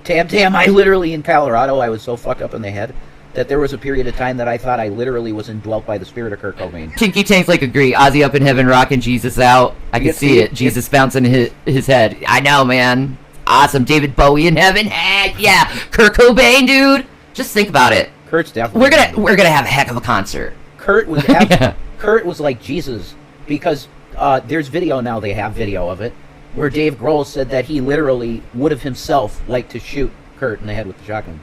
Tam, I literally, in Colorado, I was so fucked up in the head that there was a period of time that I thought I literally was indwelt by the spirit of Kurt Cobain. Tinky Tank like agree. Ozzy up in heaven rocking Jesus out. I can see it. Jesus bouncing his head. I know, man. Awesome. David Bowie in heaven. Heck yeah. Kurt Cobain, dude. Just think about it. Kurt's definitely. We're gonna have a heck of a concert. Kurt was Kurt was like Jesus because there's video now. They have video of it where Dave Grohl said that he literally would have himself liked to shoot Kurt in the head with the shotgun.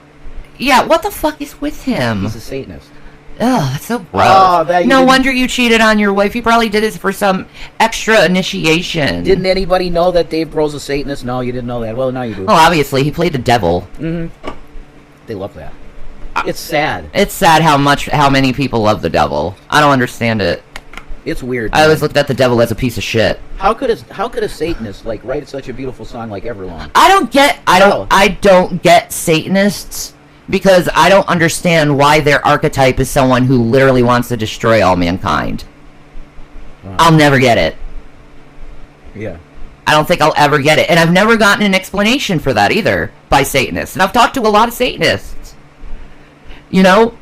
Yeah, what the fuck is with him? He's a Satanist. Ugh, that's so gross. Oh, that no wonder you cheated on your wife. You probably did it for some extra initiation. Didn't anybody know that Dave Grohl's a Satanist? No, you didn't know that. Well, now you do. Well, obviously, he played the devil. Mm-hmm. They love that. It's sad. It's sad how many people love the devil. I don't understand it. It's weird. I always looked at the devil as a piece of shit. How could a Satanist like write such a beautiful song like Everlong? I don't get Satanists because I don't understand why their archetype is someone who literally wants to destroy all mankind. I'll never get it. Yeah. I don't think I'll ever get it. And I've never gotten an explanation for that either by Satanists. And I've talked to a lot of Satanists. You know?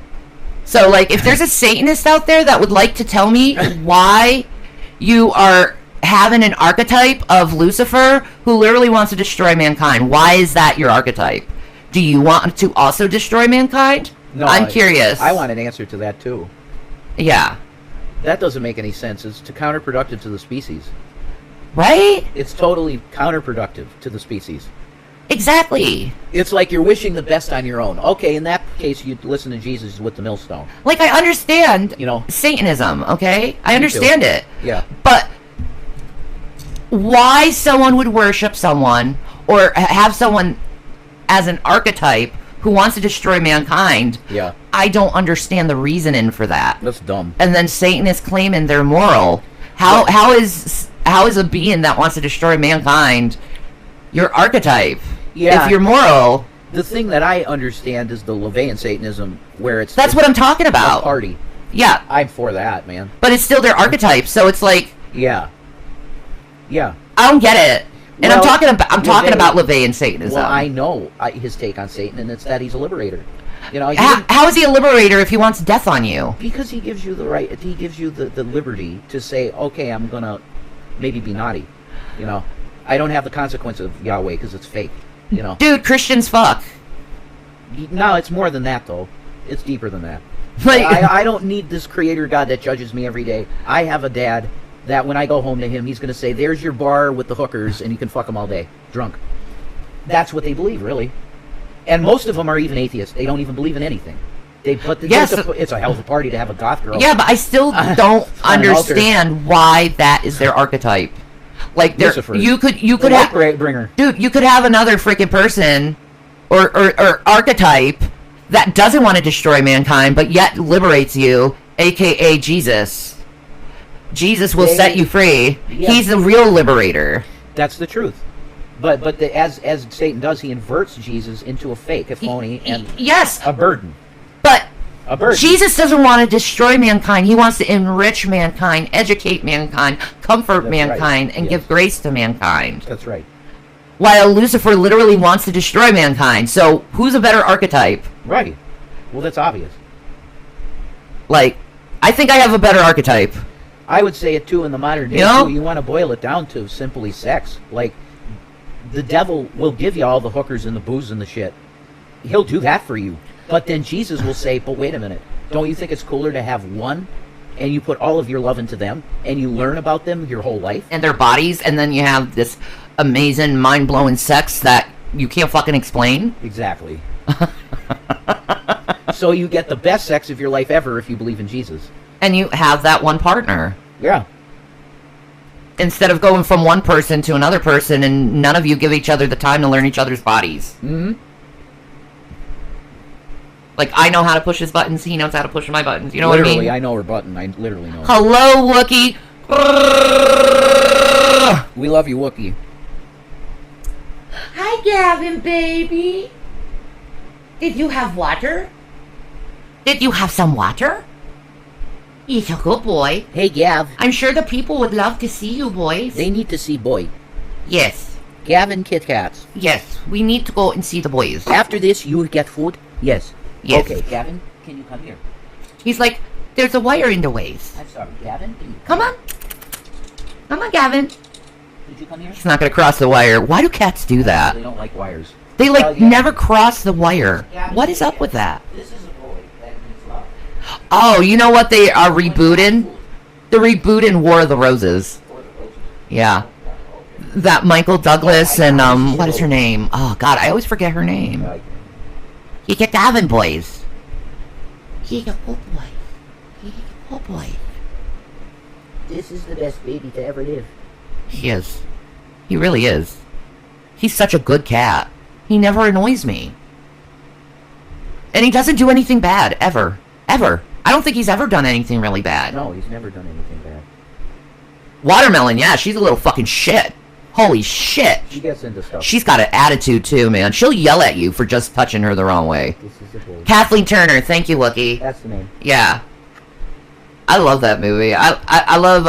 So, like, if there's a Satanist out there that would like to tell me why you are having an archetype of Lucifer who literally wants to destroy mankind, why is that your archetype? Do you want to also destroy mankind? No, I'm curious. I want an answer to that, too. Yeah. That doesn't make any sense. It's counterproductive to the species. Right? It's totally counterproductive to the species. Exactly. It's like you're wishing the best on your own. Okay, in that case, you'd listen to Jesus with the millstone. Like, I understand, you know, Satanism, okay? I understand it. Yeah. But why someone would worship someone or have someone as an archetype who wants to destroy mankind, yeah, I don't understand the reasoning for that. That's dumb. And then Satanists claiming they're moral. How is a being that wants to destroy mankind your archetype? Yeah. If you're moral. The thing that I understand is the LaVeyan Satanism, where it's... That's what I'm talking about. A party. Yeah. I'm for that, man. But it's still their archetype, so it's like... Yeah. Yeah. I don't get it. And Well, I'm talking about LaVeyan Satanism. Well, I know his take on Satan, and it's that he's a liberator. You know, how is he a liberator if he wants death on you? Because he gives you the right, he gives you the liberty to say, okay, I'm gonna maybe be naughty. You know, I don't have the consequence of Yahweh because it's fake. You know, dude, Christians fuck. No, it's more than that though. It's deeper than that. Like, I don't need this creator God that judges me every day. I have a dad that when I go home to him, he's gonna say, "There's your bar with the hookers, and you can fuck them all day, drunk." That's what they believe, really. And most of them are even atheists. They don't even believe in anything. It's a hell of a party to have a goth girl. Yeah, but I still don't understand why that is their archetype. Like, you could have, bringer. Dude, you could have another freaking person or archetype that doesn't want to destroy mankind, but yet liberates you, aka Jesus. Jesus will set you free. Yeah. He's the real liberator. That's the truth. But as Satan does, he inverts Jesus into a fake, a phony, and a burden. But Jesus doesn't want to destroy mankind. He wants to enrich mankind, educate mankind, comfort mankind, and give grace to mankind. That's right. While Lucifer literally wants to destroy mankind. So who's a better archetype? Right. Well, that's obvious. Like, I think I have a better archetype. I would say it too in the modern day. You want to boil it down to simply sex. Like, the devil will give you all the hookers and the booze and the shit. He'll do that for you. But then Jesus will say, but wait a minute. Don't you think it's cooler to have one and you put all of your love into them and you learn about them your whole life? And their bodies, and then you have this amazing, mind-blowing sex that you can't fucking explain? Exactly. So you get the best sex of your life ever if you believe in Jesus. And you have that one partner. Yeah. instead of going from one person to another person, and none of you give each other the time to learn each other's bodies. Mm-hmm. Like, I know how to push his buttons, he knows how to push my buttons. You know literally, what I mean? I know her button. I literally know her. Hello, Wookie. We love you, Wookie. Hi, Gavin, baby. Did you have water? Did you have some water? He's a good boy. Hey, Gav. I'm sure the people would love to see you, boys. They need to see boy. Yes. Gavin Kit Kats. Yes, we need to go and see the boys. After this, you will get food? Yes. Yes. Okay, Gavin, can you come here? He's like, there's a wire in the ways. I'm sorry, Gavin. Come on. Come on, Gavin. Did you come here? He's not going to cross the wire. Why do cats do that? They don't like wires. They, like, never cross the wire. What is up with that? This is a boy that needs love. Oh, you know what they are rebooting? They're rebooting War of the Roses. Yeah. That Michael Douglas and, what is her name? Oh, God, I always forget her name. You get Gavin, boys. You get good boy. You get good boy. This is the best baby to ever live. He is. He really is. He's such a good cat. He never annoys me. And he doesn't do anything bad, ever. Ever. I don't think he's ever done anything really bad. No, he's never done anything bad. Watermelon, yeah, she's a little fucking shit. Holy shit. She gets into stuff. She's got an attitude too, man. She'll yell at you for just touching her the wrong way. This is a boy. Kathleen Turner, thank you, Wookie. That's the name. Yeah. I love that movie. I love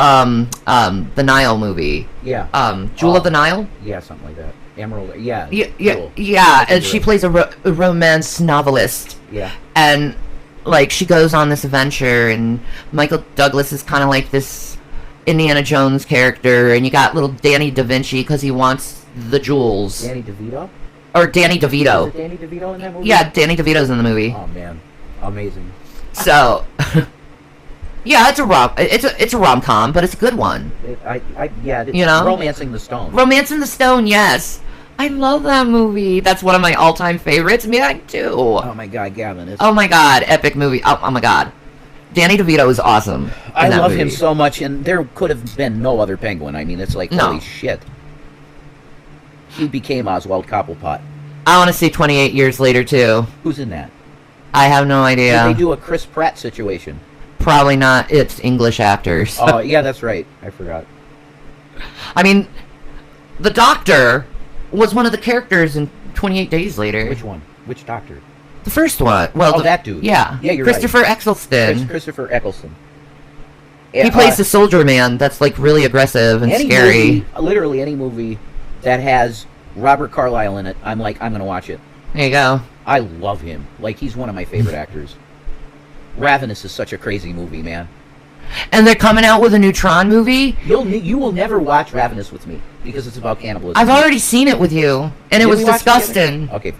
the Nile movie. Yeah. Jewel of the Nile? Yeah, something like that. Emerald. Yeah. Yeah, and she plays a romance novelist. Yeah. And like she goes on this adventure, and Michael Douglas is kind of like this Indiana Jones character, and you got little Danny Da Vinci because he wants the jewels. Danny DeVito? Or Danny DeVito. Is it Danny DeVito in that movie? Yeah, Danny DeVito's in the movie. Oh man, amazing. So, yeah, it's a rom-com, but it's a good one. You know, Romancing the Stone. Romancing the Stone, yes. I love that movie. That's one of my all-time favorites. Me too. Oh my God, Gavin! Oh my God, epic movie. Oh my God, Danny DeVito is awesome. I love him so much, and there could have been no other Penguin. I mean, it's like holy shit. He became Oswald Cobblepot. I want to see 28 years later too. Who's in that? I have no idea. Did they do a Chris Pratt situation? Probably not. It's English actors. Oh yeah, that's right. I forgot. I mean, the Doctor was one of the characters in 28 Days Later. Which one? Which Doctor? The first one. Well, that dude. Yeah. Yeah, you're Christopher right. Eccleston. Christopher Eccleston. He plays the soldier man that's like really aggressive and scary. Movie, literally any movie that has Robert Carlyle in it, I'm going to watch it. There you go. I love him. Like, he's one of my favorite actors. Ravenous is such a crazy movie, man. And they're coming out with a new Tron movie? You will never watch Ravenous with me, because it's about cannibalism. I've already seen it with you, and it was disgusting. Okay.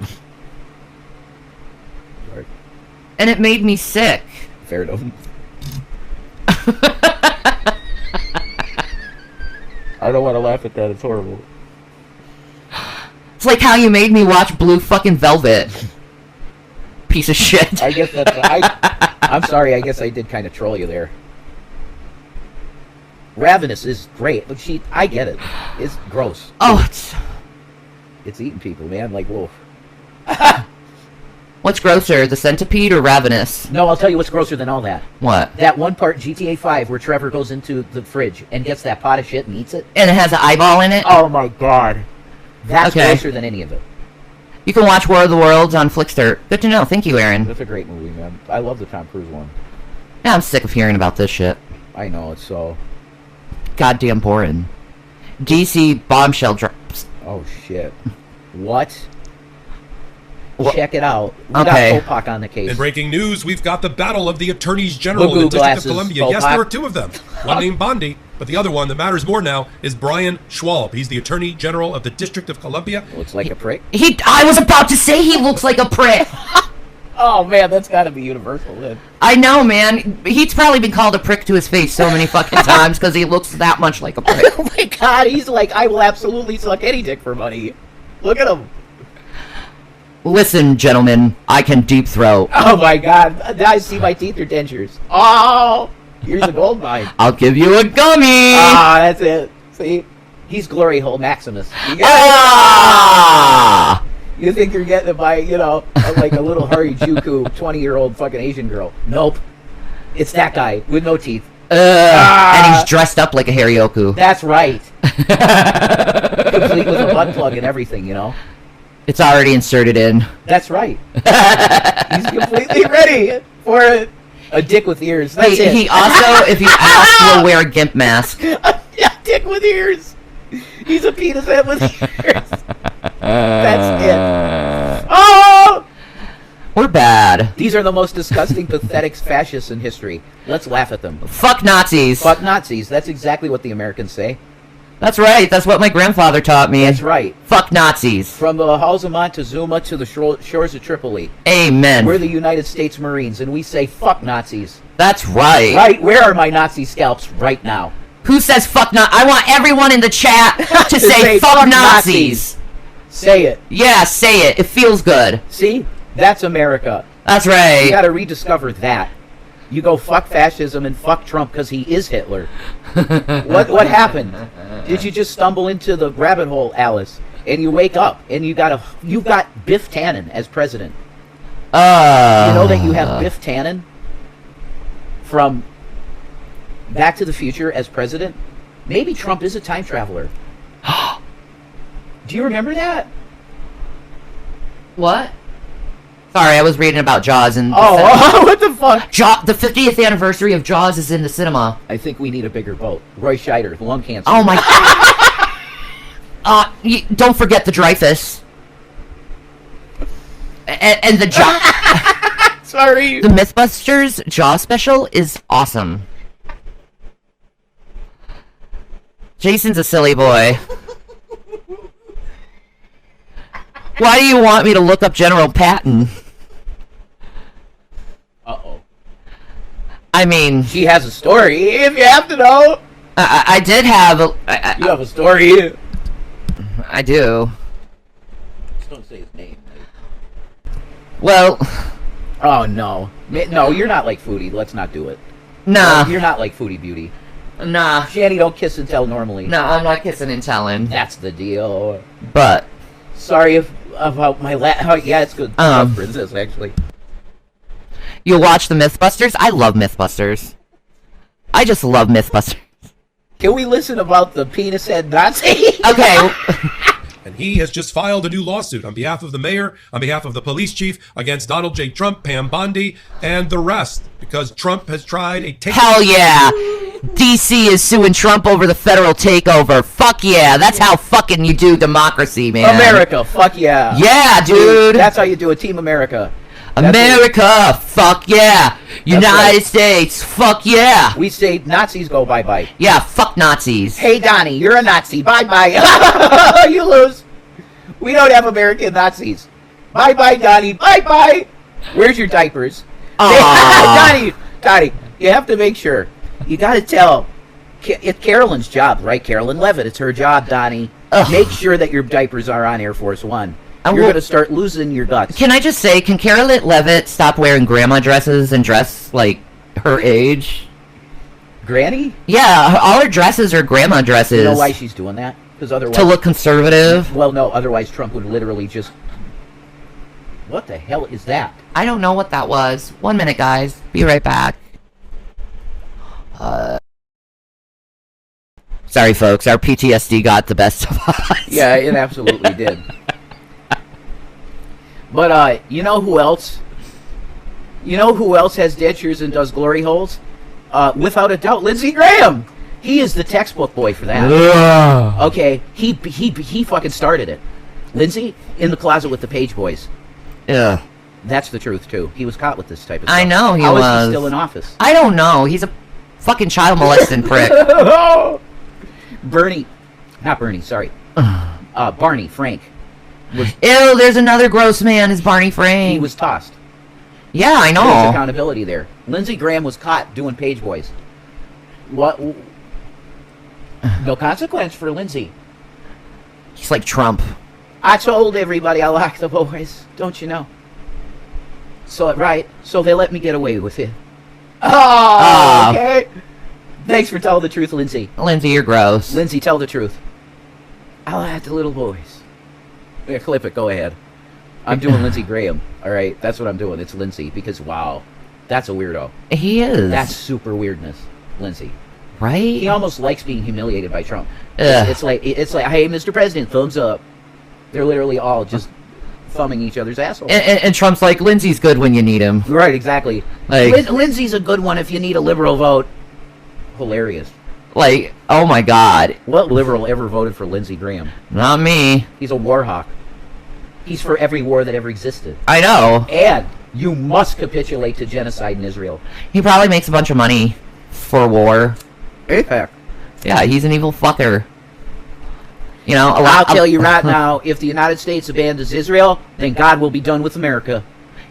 Sorry. And it made me sick. Fair enough. I don't want to laugh at that. It's horrible. It's like how you made me watch Blue fucking Velvet. Piece of shit. I guess that's... I'm sorry, I guess I did kind of troll you there. Ravenous is great, but I get it. It's gross. Oh, it's eating people, man. Like, whoa. What's grosser, the centipede or Ravenous? No, I'll tell you what's grosser than all that. What? That one part GTA 5 where Trevor goes into the fridge and gets that pot of shit and eats it. And it has an eyeball in it? Oh my God. That's grosser than any of it. You can watch War of the Worlds on Flickster. Good to know. Thank you, Aaron. That's a great movie, man. I love the Tom Cruise one. Yeah, I'm sick of hearing about this shit. I know, it's so... goddamn boring. DC bombshell drops. Oh, shit. What? Check it out. We okay. got Popak on the case. In breaking news, we've got the battle of the attorneys general in the District glasses, of Columbia. Yes, there are two of them. One named Bondi, but the other one that matters more now is Brian Schwalb. He's the attorney general of the District of Columbia. Looks like a prick. I was about to say he looks like a prick. Oh, man, that's got to be universal then. I know, man. He's probably been called a prick to his face so many fucking times because he looks that much like a prick. Oh, my God. He's like, I will absolutely suck any dick for money. Look at him. Listen, gentlemen, I can deep throat. Oh, my God. I see my teeth are dentures. Oh, here's a gold mine. I'll give you a gummy. Ah, that's it. See? He's glory hole Maximus. You think you're getting it by, you know, like a little Harajuku 20-year-old fucking Asian girl. Nope. It's that guy with no teeth. And he's dressed up like a Haryoku. That's right. Complete with a butt plug and everything, you know? It's already inserted in. That's right. He's completely ready for a dick with ears. That's it. He also, if you ask, will wear a gimp mask. A dick with ears. He's a penis head with ears. That's it. Oh! We're bad. These are the most disgusting, pathetic fascists in history. Let's laugh at them. Fuck Nazis. Fuck Nazis. That's exactly what the Americans say. That's right. That's what my grandfather taught me. That's right. Fuck Nazis. From the halls of Montezuma to the shores of Tripoli. Amen. We're the United States Marines, and we say fuck Nazis. That's right. Right? Where are my Nazi scalps right now? Who says fuck Nazis? I want everyone in the chat to say fuck Nazis. Say it. Yeah, say it. It feels good. See? That's America. That's right. You gotta rediscover that. You go fuck fascism and fuck Trump because he is Hitler. What happened? Did you just stumble into the rabbit hole, Alice? And you wake up and you got Biff Tannen as president. You know that you have Biff Tannen from Back to the Future as president? Maybe Trump is a time traveler. Do you remember that? What? Sorry, I was reading about Jaws and what the fuck? The 50th anniversary of Jaws is in the cinema. I think we need a bigger boat. Roy Scheider, lung cancer. Oh my don't forget the Dreyfus. And the Jaw. Sorry. The Mythbusters Jaw special is awesome. Jason's a silly boy. Why do you want me to look up General Patton? Uh-oh. I mean... She has a story, if you have to know. I did have a... you have a story. I do. Just don't say his name. Well... Oh, no. No, you're not like Foodie. Let's not do it. Nah. No, you're not like Foodie Beauty. Nah. Shanny don't kiss and tell normally. No, I'm not kissing and telling. That's the deal. But... Sorry about my yeah, it's good. Princess, actually. You watch the Mythbusters? I love Mythbusters. I just love Mythbusters. Can we listen about the penis head Nazi? Okay. And he has just filed a new lawsuit on behalf of the mayor, on behalf of the police chief, against Donald J. Trump, Pam Bondi, and the rest, because Trump has tried a takeover. Hell yeah! DC is suing Trump over the federal takeover. Fuck yeah! That's how fucking you do democracy, man. America, fuck yeah. Yeah, dude. That's how you do it, Team America. America, fuck yeah. United States, fuck yeah. We say Nazis go bye-bye. Yeah, fuck Nazis. Hey, Donnie, you're a Nazi. Bye-bye. You lose. We don't have American Nazis. Bye-bye, Donnie. Bye-bye. Where's your diapers? Donnie, you have to make sure. You got to tell. It's Carolyn's job, right? Carolyn Levitt. It's her job, Donnie. Make sure that your diapers are on Air Force One. You're going to start losing your guts. Can I just say, can Carolyn Levitt stop wearing grandma dresses and dress like her age? Granny? Yeah, all her dresses are grandma dresses. You know why she's doing that? Because otherwise... To look conservative? Well, no, otherwise Trump would literally just... What the hell is that? I don't know what that was. 1 minute, guys. Be right back. Sorry, folks. Our PTSD got the best of us. Yeah, it absolutely did. But, you know who else? You know who else has dentures and does glory holes? Without a doubt, Lindsey Graham. He is the textbook boy for that. Ugh. Okay, he fucking started it. Lindsey, in the closet with the Page Boys. Yeah. That's the truth, too. He was caught with this type of stuff. I know he was. was. How is he still in office? I don't know. He's a fucking child molesting prick. Barney, sorry. Barney Frank. Ew, there's another gross man, is Barney Frank. He was tossed. Yeah, I know. There's accountability there. Lindsey Graham was caught doing Page Boys. What? No consequence for Lindsey. He's like Trump. I told everybody I like the boys, don't you know? So they let me get away with it. Oh, okay. Thanks for telling the truth, Lindsay. Lindsay, you're gross. Lindsay, tell the truth. I'll have the little voice. Yeah, clip it. Go ahead. I'm doing Lindsey Graham. All right, that's what I'm doing. It's Lindsay because wow, that's a weirdo. He is. That's super weirdness, Lindsay. Right? He almost likes being humiliated by Trump. It's like, hey, Mr. President, thumbs up. They're literally all just thumbing each other's assholes. And Trump's like, Lindsay's good when you need him. Right, exactly. Like, Lindsay's a good one if you need a liberal vote. Hilarious. Like, oh my God. What liberal ever voted for Lindsey Graham? Not me. He's a war hawk. He's for every war that ever existed. I know. And you must capitulate to genocide in Israel. He probably makes a bunch of money for war. APEC. Yeah, he's an evil fucker. You know, I'll tell you right now, if the United States abandons Israel, then God will be done with America.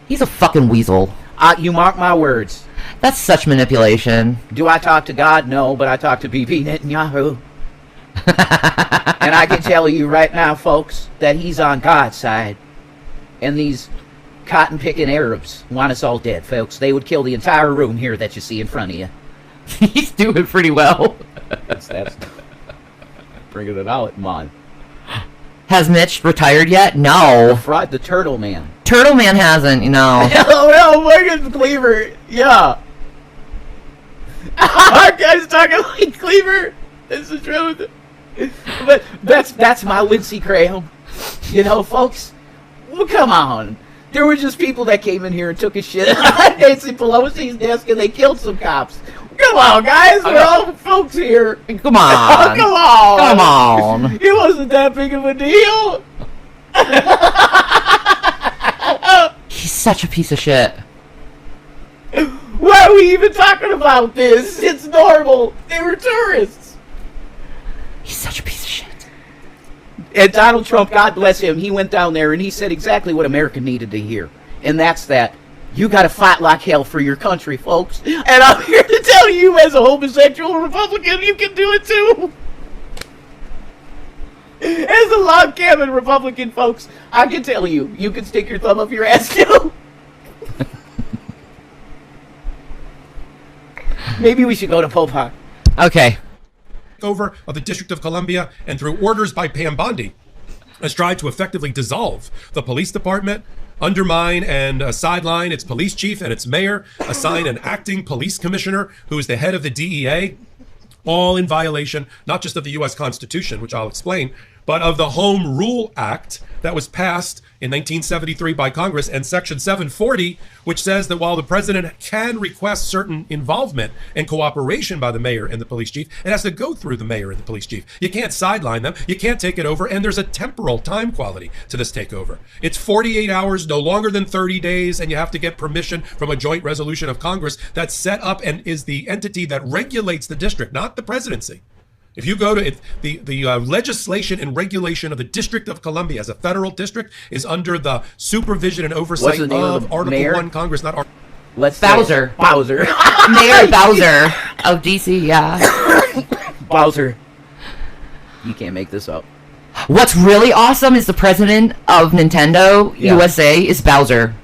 He's a fucking weasel. You mark my words. That's such manipulation. Do I talk to God? No, but I talk to Bibi Netanyahu. And I can tell you right now, folks, that he's on God's side. And these cotton-picking Arabs want us all dead, folks. They would kill the entire room here that you see in front of you. He's doing pretty well. That's bringing it out, man. Has Mitch retired yet? No. The Turtle Man. Turtle Man hasn't, you know. Oh, Morgan Cleaver. Yeah. Our guy's talking like Cleaver. That's the truth. But that's my Lindsey Graham. You know, folks. Well, come on. There were just people that came in here and took a shit on Nancy Pelosi's desk and they killed some cops. Come on, guys. We're all folks here. Come on. Come on. Come on. It wasn't that big of a deal. He's such a piece of shit. Why are we even talking about this? It's normal. They were tourists. He's such a piece of shit. And Donald Trump, God bless him, he went down there and he said exactly what America needed to hear. And that's that. You got to fight like hell for your country, folks. And I'm here to tell you, as a homosexual Republican, you can do it too. As a log cabin Republican, folks, I can tell you, you can stick your thumb up your ass too. Maybe we should go to Popak. Okay. Over of the District of Columbia and through orders by Pam Bondi has tried to effectively dissolve the police department, undermine and sideline its police chief and its mayor, assign an acting police commissioner who is the head of the DEA, all in violation not just of the U.S. Constitution, which I'll explain, but of the Home Rule Act that was passed in 1973 by Congress, and Section 740, which says that while the president can request certain involvement and cooperation by the mayor and the police chief, it has to go through the mayor and the police chief. You can't sideline them. You can't take it over. And there's a temporal time quality to this takeover. It's 48 hours, no longer than 30 days, and you have to get permission from a joint resolution of Congress that's set up and is the entity that regulates the district, not the presidency. If you go to it, the legislation and regulation of the District of Columbia as a federal district is under the supervision and oversight of Article mayor? 1 Congress, not Article... Bowser. Bowser. Mayor Bowser of DC, yeah. Bowser. You can't make this up. What's really awesome is the president of Nintendo USA is Bowser.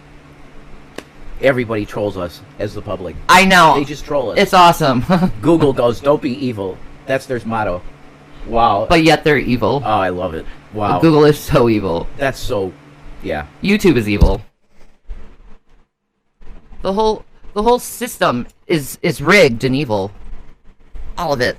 Everybody trolls us as the public. I know. They just troll us. It's awesome. Google goes, don't be evil. That's their motto. Wow. But yet they're evil. Oh, I love it. Wow. Google is so evil. That's so, yeah. YouTube is evil. The whole system is rigged and evil. All of it.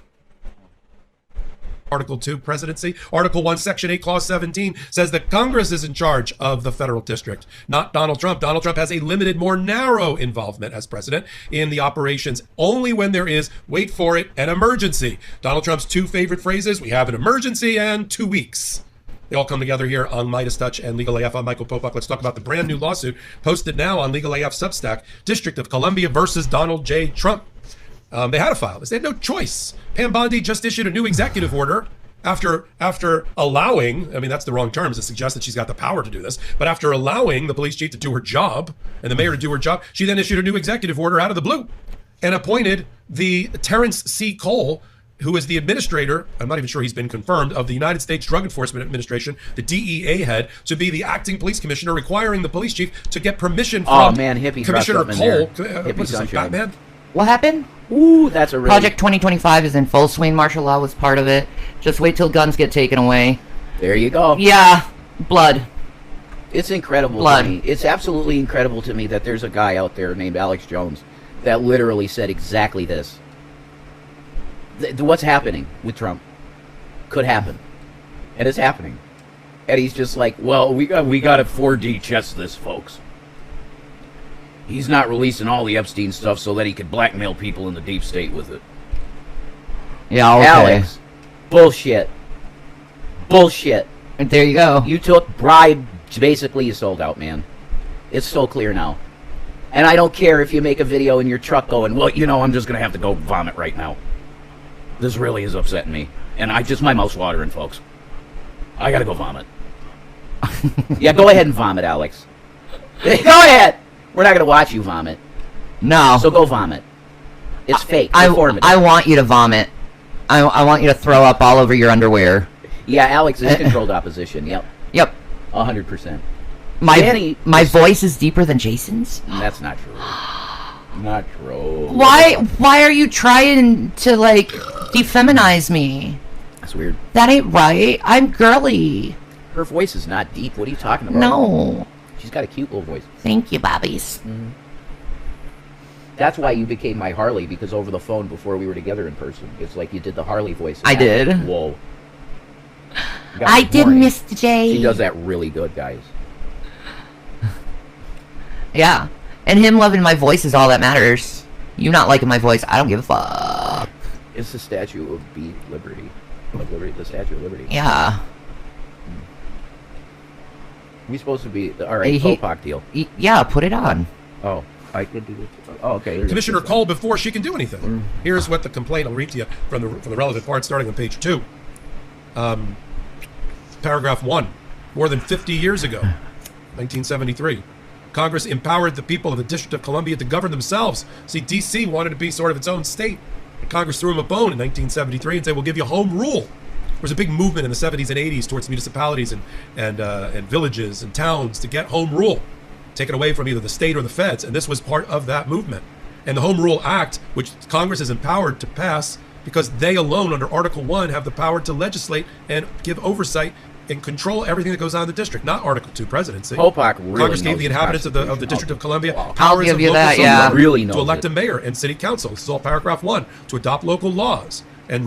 Article 2, presidency. Article 1, Section 8, Clause 17 says that Congress is in charge of the federal district, not Donald Trump. Donald Trump has a limited, more narrow involvement as president in the operations only when there is, wait for it, an emergency. Donald Trump's two favorite phrases, we have an emergency and 2 weeks. They all come together here on Midas Touch and Legal AF. I'm Michael Popak. Let's talk about the brand new lawsuit posted now on Legal AF Substack, District of Columbia versus Donald J. Trump. They had to file this. They had no choice. Pam Bondi just issued a new executive order after allowing, I mean, that's the wrong terms to suggest that she's got the power to do this, but after allowing the police chief to do her job and the mayor to do her job, she then issued a new executive order out of the blue and appointed the Terrence C. Cole, who is the administrator, I'm not even sure he's been confirmed, of the United States Drug Enforcement Administration, the DEA head, to be the acting police commissioner, requiring the police chief to get permission from hippies Commissioner Cole. Hippies What's this, like Batman? What happened? Ooh, that's a really... Project 2025 is in full swing. Martial law was part of it. Just wait till guns get taken away. There you go. Yeah, blood. It's incredible to me. It's absolutely incredible to me that there's a guy out there named Alex Jones that literally said exactly this. What's happening with Trump could happen. And it's happening. And he's just like, well, we got to 4D chess this, folks. He's not releasing all the Epstein stuff so that he could blackmail people in the deep state with it. Yeah, okay. Alex, bullshit. Bullshit. And there you go. You took bribe. Basically, you sold out, man. It's so clear now. And I don't care if you make a video in your truck going, well, you know, I'm just going to have to go vomit right now. This really is upsetting me. And my mouth's watering, folks. I got to go vomit. Yeah, go ahead and vomit, Alex. Go ahead. We're not going to watch you vomit. No. So go vomit. It's fake. I want you to vomit. I want you to throw up all over your underwear. Yeah, Alex is controlled opposition. Yep. Yep. 100%. My voice is deeper than Jason's? That's not true. Not true. Why are you trying to, like, defeminize me? That's weird. That ain't right. I'm girly. Her voice is not deep. What are you talking about? No. She's got a cute little voice. Thank you, Bobbies. Mm-hmm. That's why you became my Harley, because over the phone before we were together in person, it's like you did the Harley voice. I did. Whoa. I did, Mr. J. She does that really good, guys. Yeah. And him loving my voice is all that matters. You not liking my voice, I don't give a fuck. It's the Statue of Liberty. The Statue of Liberty. Yeah. We supposed to be... Alright, Popak deal. Yeah, put it on. Oh. I could do this. Oh, okay. Commissioner called before she can do anything. Here's what the complaint, I'll read to you from the relevant part, starting on page 2. Paragraph 1. More than 50 years ago, 1973, Congress empowered the people of the District of Columbia to govern themselves. See, D.C. wanted to be sort of its own state. And Congress threw them a bone in 1973 and said, we'll give you home rule. There was a big movement in the 70s and 80s towards municipalities and villages and towns to get home rule, taken away from either the state or the feds, and this was part of that movement. And the Home Rule Act, which Congress is empowered to pass, because they alone, under Article 1, have the power to legislate and give oversight and control everything that goes on in the district, not Article 2 presidency. Popak really Congress gave knows the inhabitants of the District of Columbia I'll powers give of you local that, yeah. Really to knows elect it. a mayor and city council. This is all paragraph 1. To adopt local laws and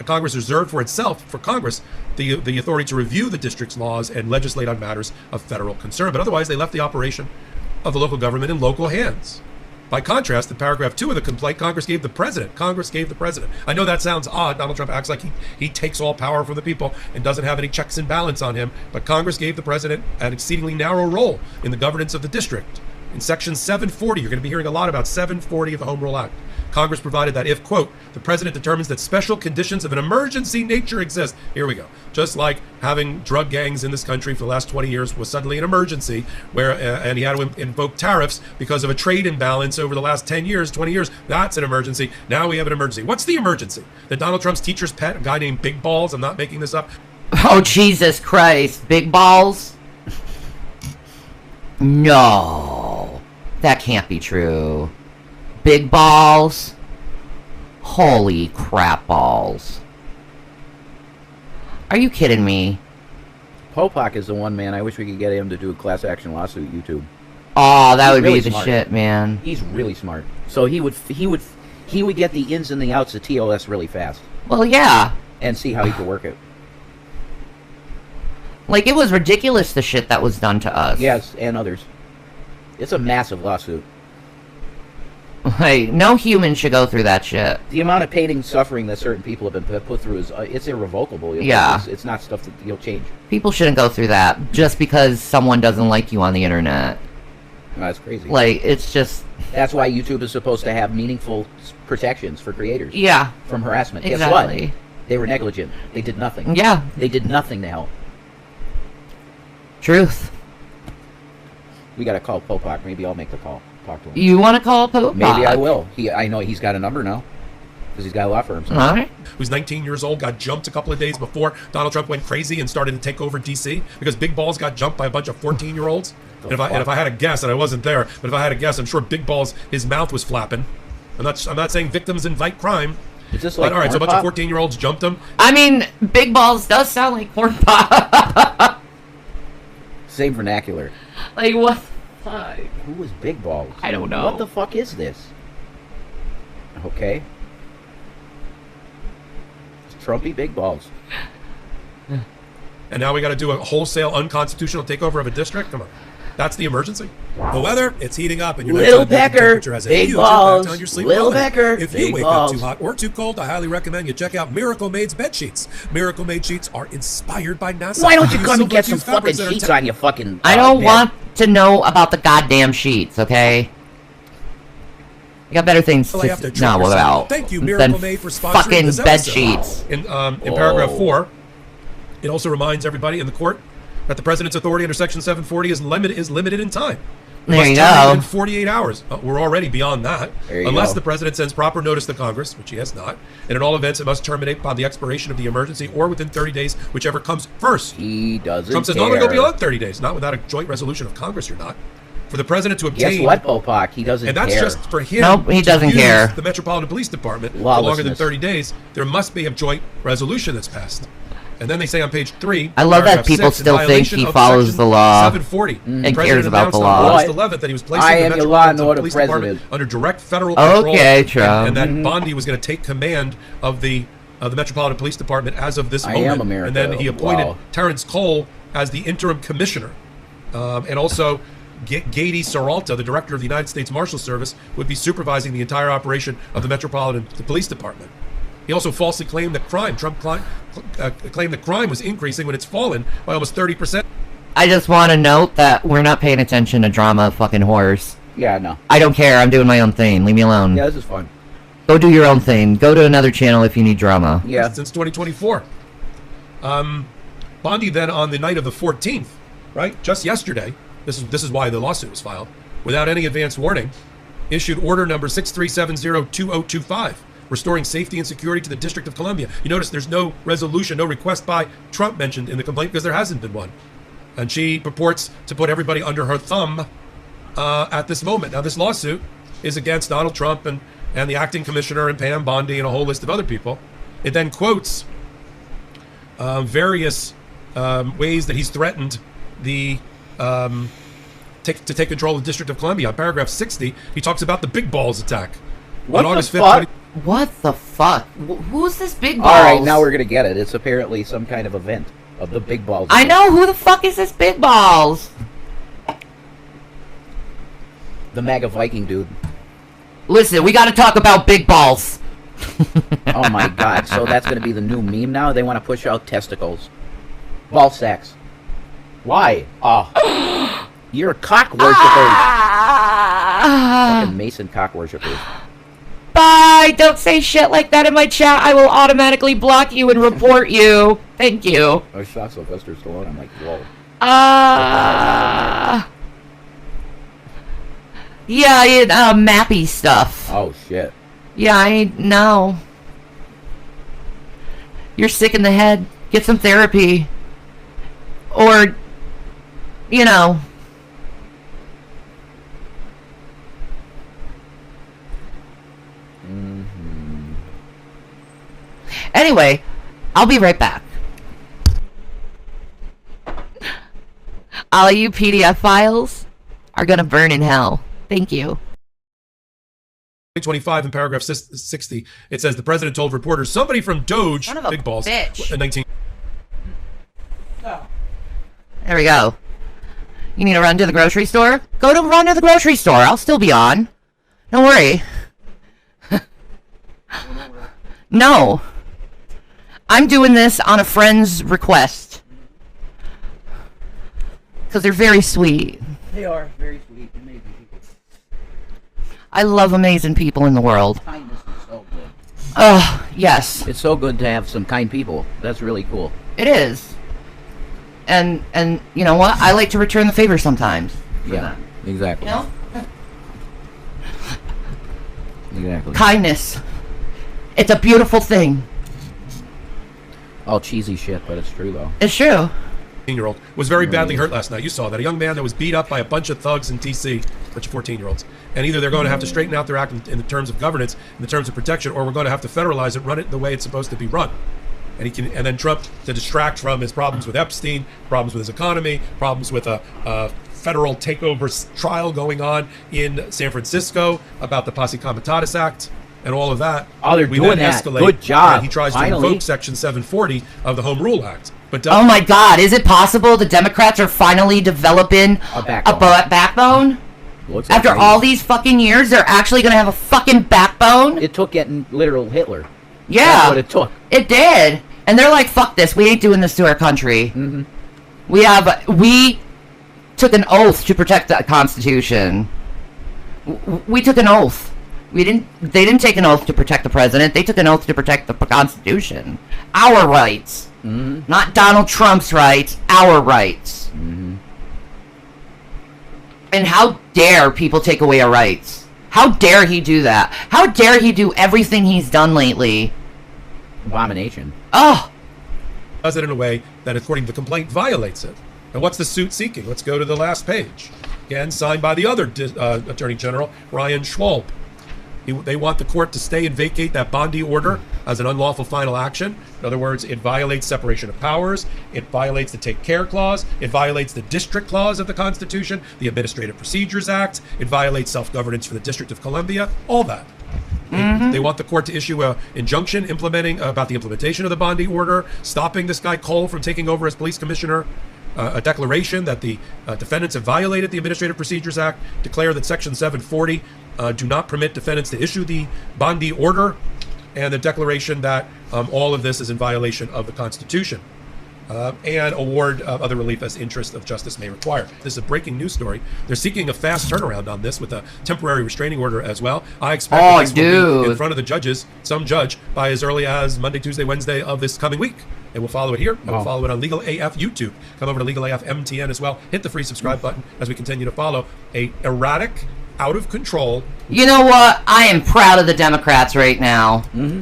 Congress reserved for itself, for Congress, the authority to review the district's laws and legislate on matters of federal concern. But otherwise, they left the operation of the local government in local hands. By contrast, in paragraph 2 of the complaint, Congress gave the president. I know that sounds odd. Donald Trump acts like he takes all power from the people and doesn't have any checks and balance on him. But Congress gave the president an exceedingly narrow role in the governance of the district. In section 740, you're going to be hearing a lot about 740 of the Home Rule Act. Congress provided that if, quote, the president determines that special conditions of an emergency nature exist, here we go, just like having drug gangs in this country for the last 20 years was suddenly an emergency, where and he had to invoke tariffs because of a trade imbalance over the last 10 years, 20 years, that's an emergency. Now we have an emergency. What's the emergency? That Donald Trump's teacher's pet, a guy named Big Balls, I'm not making this up. Oh, Jesus Christ. Big Balls? No. That can't be true. Big Balls? Holy crap balls. Are you kidding me? Popak is the one, man. I wish we could get him to do a class action lawsuit YouTube. Oh, that would really be the smart. shit, man. He's really smart. So he would get the ins and the outs of TOS really fast. Well, yeah. And see how he could work it. Like, it was ridiculous, the shit that was done to us. Yes, and others. It's a massive lawsuit. Like, no human should go through that shit. The amount of pain and suffering that certain people have been put through is it's irrevocable. Yeah. It's not stuff that you'll change. People shouldn't go through that just because someone doesn't like you on the internet. No, that's crazy. Like, it's just... That's why YouTube is supposed to have meaningful protections for creators. Yeah. From harassment. Exactly. Guess what? They were negligent. They did nothing. Yeah. They did nothing to help. Truth. We gotta call Popak. Maybe I'll make the call. Talk to him. You want to call Popak? Maybe I will. I know he's got a number now. Because he's got a law firm. So. All right. Who's 19 years old, got jumped a couple of days before Donald Trump went crazy and started to take over D.C. because Big Balls got jumped by a bunch of 14-year-olds. And if I had a guess, and I wasn't there, but if I had a guess, I'm sure Big Balls, his mouth was flapping. I'm not saying victims invite crime. Is this like all right, so a bunch pop? of 14-year-olds jumped him. I mean, big balls does sound like corn pop. Same vernacular. Like what? Who is Big Balls? I don't know. What the fuck is this? Okay. It's Trumpy Big Balls. And now we got to do a wholesale unconstitutional takeover of a district? Come on. That's the emergency. The weather, it's heating up, and your Little nighttime Pecker, temperature has a big huge balls. impact on your sleep Little quality. Pecker, If you big wake balls. up too hot or too cold, I highly recommend you check out Miracle Made's bed sheets. Miracle Made sheets are inspired by NASA. Why don't you Use come and get some silver-infused fabrics fucking that are sheets on your fucking I don't bed? want to know about the goddamn sheets, okay? You got better things Well, I have to to trick know yourself. about Thank you, than Miracle Made, for sponsoring fucking this bed episode. sheets. In paragraph 4, it also reminds everybody in the court that the president's authority under Section 740 is limited in time. It There must you terminate go. in 48 hours. We're already beyond that. There you Unless go. the president sends proper notice to Congress, which he has not. And in all events, it must terminate upon the expiration of the emergency or within 30 days, whichever comes first. He doesn't Trump says, care. no, I'm going to go beyond 30 days. Not without a joint resolution of Congress, you're not. For the president to obtain... Guess what, Popak? He doesn't And that's care. just for him. Nope, he to doesn't use care. The Metropolitan Police Department for longer than Lawlessness. 30 days. There must be a joint resolution that's passed. And then they say on page 3, I love that paragraph people 6, in still think violation he of follows Section the law 740. and The cares president about the announced on law. August 11th that he was placing I the am your law and Metropolitan order Police Department president. under direct federal control. Okay, Trump. And that Bondi was going to take command of the Metropolitan Police Department as of this I moment. am America. And then he appointed Wow. Terrence Cole as the interim commissioner. And also, Gady Serralta, the director of the United States Marshal Service, would be supervising the entire operation of the Metropolitan Police Department. He also falsely claimed that Trump claimed that crime was increasing when it's fallen by almost 30%. I just want to note that we're not paying attention to drama fucking horse. Yeah, no. I don't care. I'm doing my own thing. Leave me alone. Yeah, this is fun. Go do your own thing. Go to another channel if you need drama. Yeah. Since 2024. Bondi then on the night of the 14th, right? Just yesterday, this is why the lawsuit was filed, without any advance warning, issued order number 63702025, restoring safety and security to the District of Columbia. You notice there's no resolution, no request by Trump mentioned in the complaint because there hasn't been one. And she purports to put everybody under her thumb at this moment. Now, this lawsuit is against Donald Trump and the acting commissioner and Pam Bondi and a whole list of other people. It then quotes various ways that he's threatened to take control of the District of Columbia. On paragraph 60, he talks about the Big Balls attack. What on the August 5th, fuck? What the fuck? Who's this Big Balls? All right, now we're gonna get it. It's apparently some kind of event of the Big Balls. I know. Who the fuck is this Big Balls? The MAGA Viking dude. Listen, we got to talk about Big Balls. Oh my god! So that's gonna be the new meme now. They want to push out testicles, ball sacks. Why? Oh, you're cock worshippers. Fucking Mason cock worshippers. Bye. Don't say shit like that in my chat. I will automatically block you and report you. Thank you. I saw Sylvester Stallone. I'm like, whoa. Yeah, mappy stuff. Oh shit. Yeah, I know. You're sick in the head. Get some therapy. Or, you know. Anyway, I'll be right back. All of you PDF files are gonna burn in hell. Thank you. 2025 in paragraph 60, it says the president told reporters somebody from DUHH, Big Balls, bitch. 19. There we go. You need to run to the grocery store? Run to the grocery store. I'll still be on. Don't worry. No. I'm doing this on a friend's request. Because they're very sweet. They are very sweet, amazing people. I love amazing people in the world. Kindness is so good. Oh, yes. It's so good to have some kind people. That's really cool. It is. And you know what? I like to return the favor sometimes. Yeah, exactly. You know? Exactly. Kindness. It's a beautiful thing. All cheesy shit, but it's true though. It's true. 14-year-old was very badly hurt last night. You saw that. A young man that was beat up by a bunch of thugs in D.C., a bunch of 14-year-olds. And either they're going to have to straighten out their act in the terms of governance, in the terms of protection, or we're going to have to federalize it, run it the way it's supposed to be run. And then Trump, to distract from his problems with Epstein, problems with his economy, problems with a federal takeover trial going on in San Francisco about the Posse Comitatus Act and all of that. Oh, they're doing that. Good job. And he tries to invoke Section 740 of the Home Rule Act. But oh my God, is it possible the Democrats are finally developing a backbone? After all these fucking years, they're actually going to have a fucking backbone? It took getting literal Hitler. Yeah. That's what it took. It did. And they're like, fuck this. We ain't doing this to our country. Mm-hmm. We took an oath to protect the Constitution. We took an oath. They didn't take an oath to protect the president. They took an oath to protect the Constitution. Our rights. Mm-hmm. Not Donald Trump's rights. Our rights. Mm-hmm. And how dare people take away our rights? How dare he do that? How dare he do everything he's done lately? Abomination. Oh! Does it in a way that, according to the complaint, violates it. And what's the suit seeking? Let's go to the last page. Again, signed by the other Attorney General, Ryan Schwalb. They want the court to stay and vacate that Bondi order as an unlawful final action. In other words, it violates separation of powers. It violates the Take Care Clause. It violates the District Clause of the Constitution, the Administrative Procedures Act. It violates self-governance for the District of Columbia. All that. They want the court to issue an injunction about the implementation of the Bondi order, stopping this guy Cole from taking over as police commissioner, a declaration that the defendants have violated the Administrative Procedures Act, declare that Section 740 do not permit defendants to issue the Bondi order, and the declaration that all of this is in violation of the Constitution, and award other relief as interest of justice may require. This is a breaking news story. They're seeking a fast turnaround on this with a temporary restraining order as well. I expect this will be in front of the judges, some judge, by as early as Monday, Tuesday, Wednesday of this coming week. And we'll follow it here, and we'll follow it on Legal AF YouTube. Come over to Legal AF MTN as well. Hit the free subscribe button as we continue to follow a erratic, out of control. You know what? I am proud of the Democrats right now. Mm-hmm.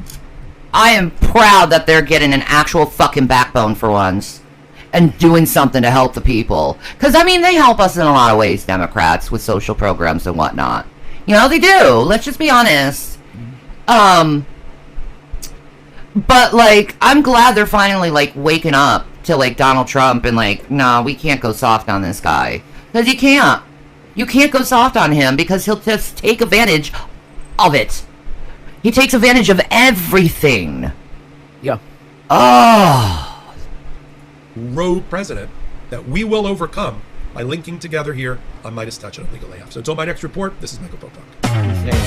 I am proud that they're getting an actual fucking backbone for once and doing something to help the people. Because, I mean, they help us in a lot of ways, Democrats, with social programs and whatnot. You know, they do. Let's just be honest. But, like, I'm glad they're finally, like, waking up to, like, Donald Trump and, like, no, we can't go soft on this guy. Because you can't. You can't go soft on him because he'll just take advantage of it. He takes advantage of everything. Yeah. Oh. Rogue president that we will overcome by linking together here on Midas Touch on Legal AF. So until my next report, this is Michael Popak.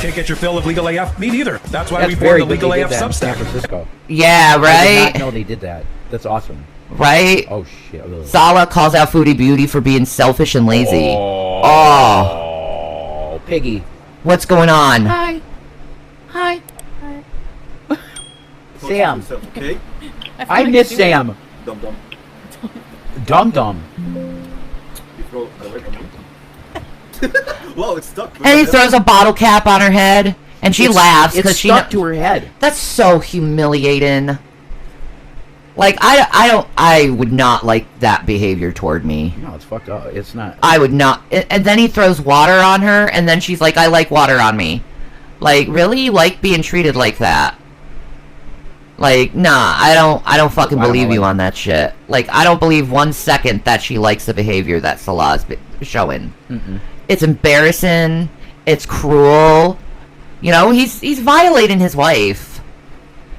Can't get your fill of Legal AF? Me neither. That's why we formed the Legal AF Substack. San Francisco. Yeah, right? I did not know they did that. That's awesome. Right? Oh, shit. Sala calls out Foodie Beauty for being selfish and lazy. Oh. Piggy. What's going on? Hi. Hi. Sam. Okay. I miss Sam. Dum dum. Dum dum. You throw it away from me. Whoa, it's stuck. And he throws a bottle cap on her head, and she laughs because she stuck to her head. That's so humiliating. Like, I would not like that behavior toward me. No, it's fucked up. It's not. I would not. And then he throws water on her, and then she's like, I like water on me. Like, really? You like being treated like that? Like, nah, I don't fucking believe you on that shit. Like, I don't believe 1 second that she likes the behavior that Salah's showing. Mm-mm. It's embarrassing. It's cruel. You know, he's violating his wife.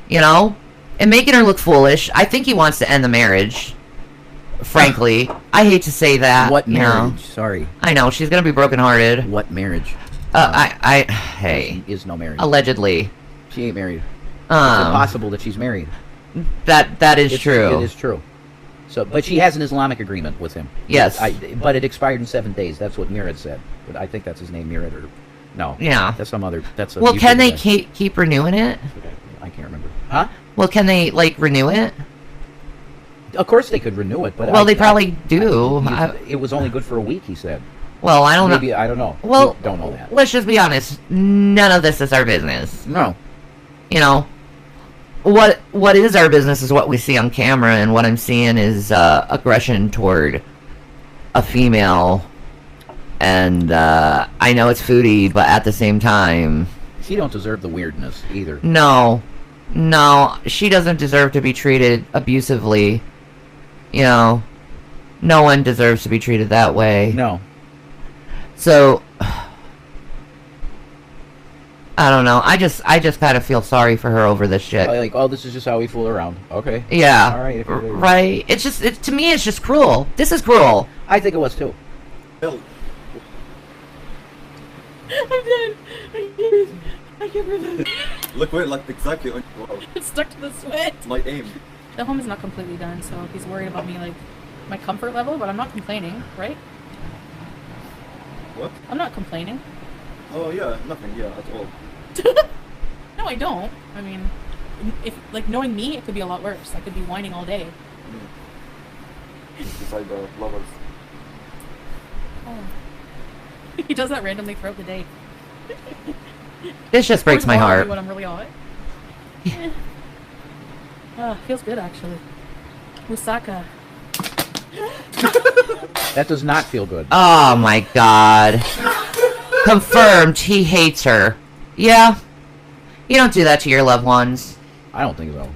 You know? And making her look foolish. I think he wants to end the marriage. Frankly. I hate to say that. What marriage? You know? Sorry. I know, she's gonna be brokenhearted. What marriage? Hey. There is no marriage. Allegedly. She ain't married. It's impossible that she's married. That is true. It is true. So, but she has an Islamic agreement with him. Yes. But it expired in 7 days. That's what Mirad said. But I think that's his name, Mirad, or no? Yeah. That's some other. That's a well, can they guy. keep renewing it? I can't remember. Huh? Well, can they like renew it? Of course they could renew it, but well, they probably do. It was only good for a week, he said. Well, I don't know. Maybe I don't know. Well, we don't know that. Let's just be honest. None of this is our business. No. You know, what is our business is what we see on camera, and what I'm seeing is aggression toward a female And I know it's foodie, but at the same time, she don't deserve the weirdness either. No, she doesn't deserve to be treated abusively. You know, no one deserves to be treated that way. No. So I don't know. I just kind of feel sorry for her over this shit. Like, oh, this is just how we fool around. Okay. Yeah. All right. Right. It's just, to me, it's just cruel. This is cruel. I think it was too. Bill. I'm dead. I can't breathe. Look where, like, exactly. Wow. It's stuck to the sweat. It's my aim. The home is not completely done, so he's worried about me, like, my comfort level, but I'm not complaining, right? What? I'm not complaining. Oh, yeah, nothing, yeah, at all. No, I don't. I mean, if, like, knowing me, it could be a lot worse. I could be whining all day. Beside the lovers. Oh. He does that randomly throughout the day. This just breaks my heart. When I'm really hot. Feels good, actually. Musaka. That does not feel good. Oh my god. Confirmed he hates her. Yeah. You don't do that to your loved ones. I don't think so.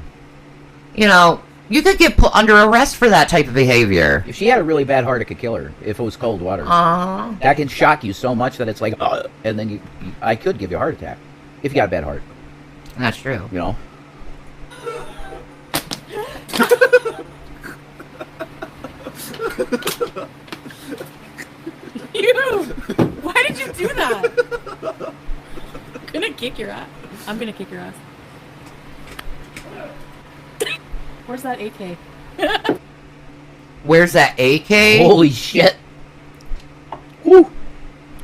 You know, you could get put under arrest for that type of behavior. If she had a really bad heart, it could kill her if it was cold water. That can shock you so much that it's like, and then I could give you a heart attack if you got a bad heart. That's true. You know. You! Why did you do that? I'm gonna kick your ass. I'm gonna kick your ass. Where's that AK? Where's that AK? Holy shit. Woo!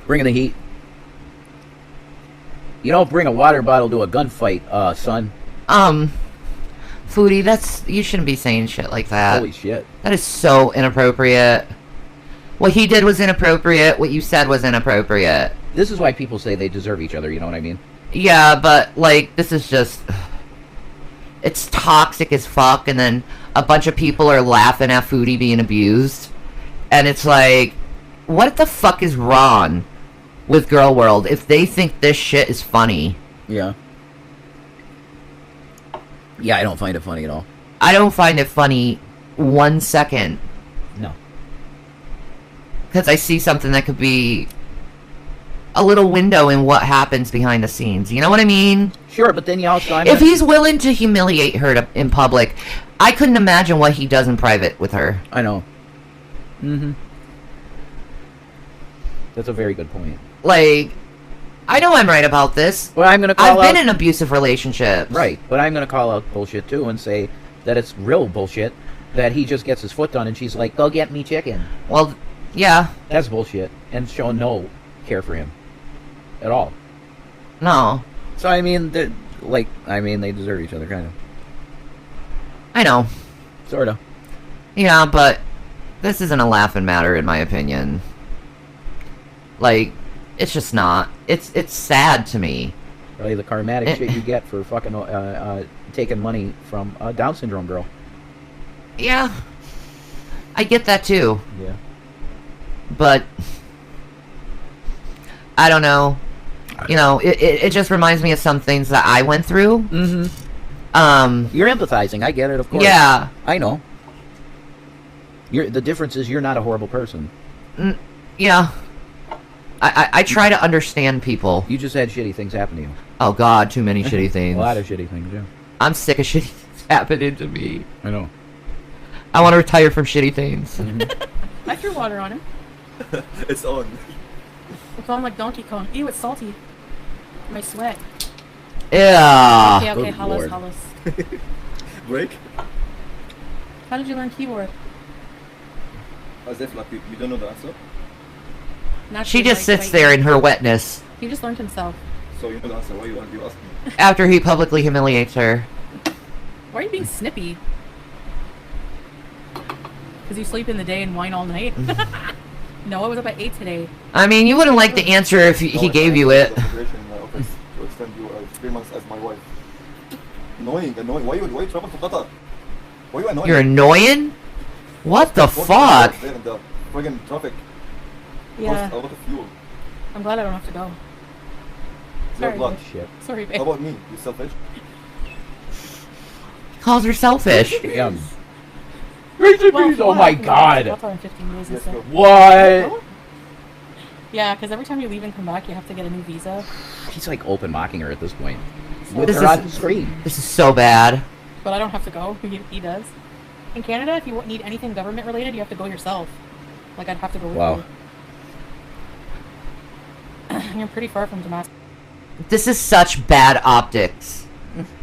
Bringing the heat. You don't bring a water bottle to a gunfight, son. Foodie, you shouldn't be saying shit like that. Holy shit. That is so inappropriate. What he did was inappropriate. What you said was inappropriate. This is why people say they deserve each other, you know what I mean? Yeah, but, like, this is just... It's toxic as fuck, and then a bunch of people are laughing at Foodie being abused. And it's like, what the fuck is wrong with Girl World if they think this shit is funny? Yeah. Yeah, I don't find it funny at all. I don't find it funny 1 second. No. Because I see something that could be a little window in what happens behind the scenes. You know what I mean? Sure, but then you also... If he's willing to humiliate her in public, I couldn't imagine what he does in private with her. I know. Mm-hmm. That's a very good point. Like, I know I'm right about this. Well, I'm gonna call I've been in abusive relationships. Right, but I'm gonna call out bullshit too and say that it's real bullshit that he just gets his foot done and she's like, go get me chicken. Well, yeah. That's bullshit and showing no care for him at all. No. So, I mean, they deserve each other, kind of. I know. Sort of. Yeah, but this isn't a laughing matter, in my opinion. Like, it's just not. It's sad to me. Really, the karmatic shit you get for fucking taking money from a Down syndrome girl. Yeah. I get that, too. Yeah. But I don't know. You know, it just reminds me of some things that I went through. Mm-hmm. You're empathizing. I get it, of course. Yeah. I know. The difference is you're not a horrible person. Yeah. I try to understand people. You just had shitty things happen to you. Oh, God, too many shitty things. A lot of shitty things, yeah. I'm sick of shitty things happening to me. I know. I want to retire from shitty things. I threw water on him. It's on. It's on like Donkey Kong. Ew, it's salty. My sweat. Yeah. Okay, Hollis. Break? How did you learn keyboard? As if like you don't know the answer? She just sits there in her wetness. He just learned himself. So you know the answer. Why you ask me? After he publicly humiliates her. Why are you being snippy? Because you sleep in the day and whine all night? No, I was up at 8 today. I mean, you wouldn't like the answer if he gave you it. To extend you 3 months as my wife. Annoying. Why you travel to Qatar? Why you annoying? You're annoying? What the fuck? There in the friggin' traffic. Yeah. Costs a lot of fuel. I'm glad I don't have to go. Your Sorry, blood. babe. Shit. Sorry, babe. How about me? You selfish? Calls her selfish. Damn. Well, Oh my god. That's in 15 days and stuff. What? Yeah, because every time you leave and come back, you have to get a new visa. He's like open mocking her at this point. So- With This her is- on screen. This is so bad. But I don't have to go. He does. In Canada, if you need anything government related, you have to go yourself. Like, I'd have to go with Wow. you. You're pretty far from Damascus. This is such bad optics.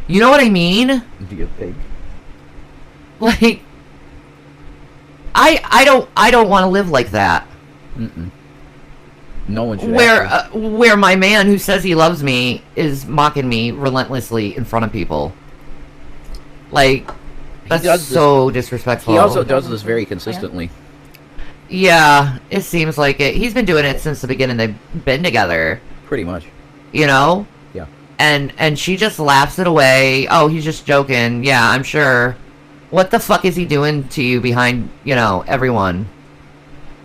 You know what I mean? Be a pig. Like, I don't want to live like that. No one should. Where my man who says he loves me is mocking me relentlessly in front of people. Like, that's does this- so disrespectful. He also does this very consistently. Yeah, it seems like it. He's been doing it since the beginning they've been together. Pretty much. You know? Yeah. And she just laughs it away. Oh, he's just joking. Yeah, I'm sure. What the fuck is he doing to you behind, everyone?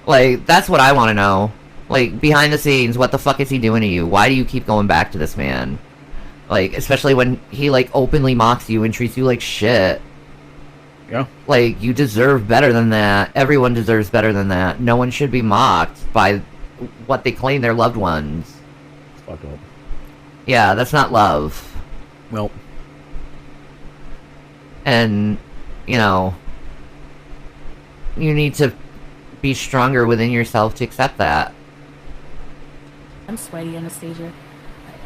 Like, that's what I want to know. Like, behind the scenes, what the fuck is he doing to you? Why do you keep going back to this man? Like, especially when he, like, openly mocks you and treats you like shit. Yeah. Like, you deserve better than that. Everyone deserves better than that. No one should be mocked by what they claim their loved ones. Fuck up. Yeah, that's not love. Well. And, you need to be stronger within yourself to accept that. I'm sweaty, Anastasia.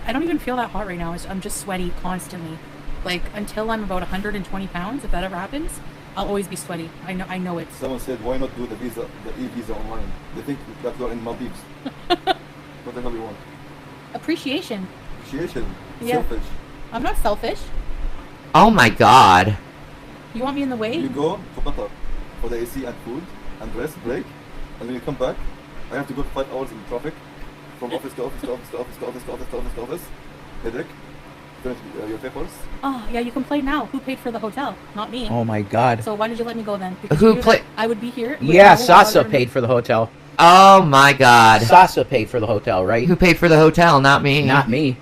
I don't even feel that hot right now. I'm just sweaty constantly. Like, until I'm about 120 pounds, if that ever happens, I'll always be sweaty. I know it. Someone said, why not do the e-visa online? They think that you're in Maldives. What the hell you want? Appreciation. Appreciation. Yeah. Selfish. I'm not selfish. Oh my god. You want me in the way? You go to Qatar for the AC and food and rest, break, and then you come back. I have to go 5 hours in traffic from office to office to office to office to office to office to office to office. Headache. Finish your papers. Oh, yeah, you complain now. Who paid for the hotel? Not me. Oh my god. So why did you let me go then? Because Who you knew pla- that I would be here. with Yeah, no Sasa other- paid for the hotel. Oh my god. Sasa paid for the hotel, right? Who paid for the hotel? Not me. Not me.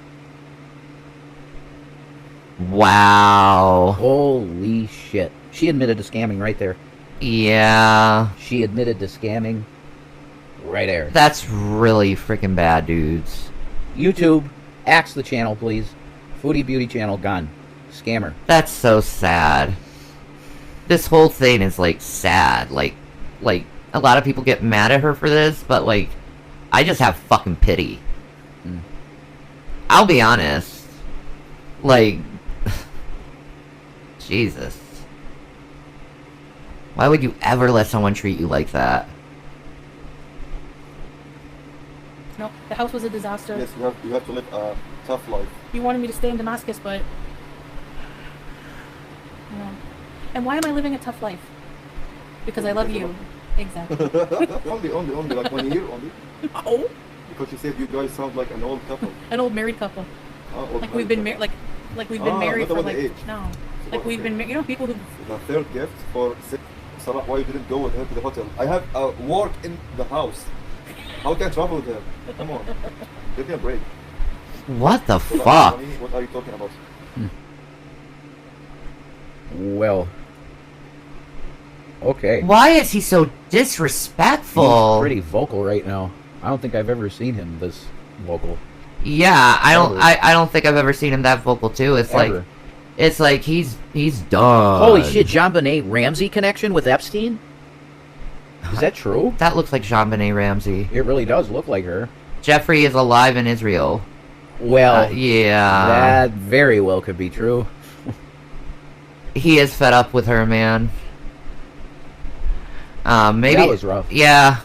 Wow. Holy shit. She admitted to scamming right there. Yeah. She admitted to scamming right there. That's really freaking bad, dudes. YouTube, axe the channel, please. Foodie Beauty channel gone. Scammer. That's so sad. This whole thing is, like, sad. Like, a lot of people get mad at her for this, but, like, I just have fucking pity. I'll be honest. Like, Jesus. Why would you ever let someone treat you like that? No, the house was a disaster. Yes, you have to live a tough life. You wanted me to stay in Damascus, but... No. And why am I living a tough life? Because I love you. Exactly. only like 1 year only. Oh. Because you said you guys sound like an old couple. An old married couple. Old Like we've been married, like we've been married not for about the like age. no, like we've been you know people who. The third gift for Sarah, why you didn't go with her to the hotel? I have work in the house. How can I travel with her? Come on, give me a break. What the So fuck? money, what are you talking about? Well. Okay. Why is he so disrespectful? He's pretty vocal right now. I don't think I've ever seen him this vocal. Yeah, I don't. Ever. I don't think I've ever seen him that vocal too. It's Ever. like he's done. Holy shit! JonBenet Ramsey connection with Epstein? Is that true? That looks like JonBenet Ramsey. It really does look like her. Jeffrey is alive in Israel. Well, yeah, that very well could be true. He is fed up with her, man. Maybe That was rough. Yeah,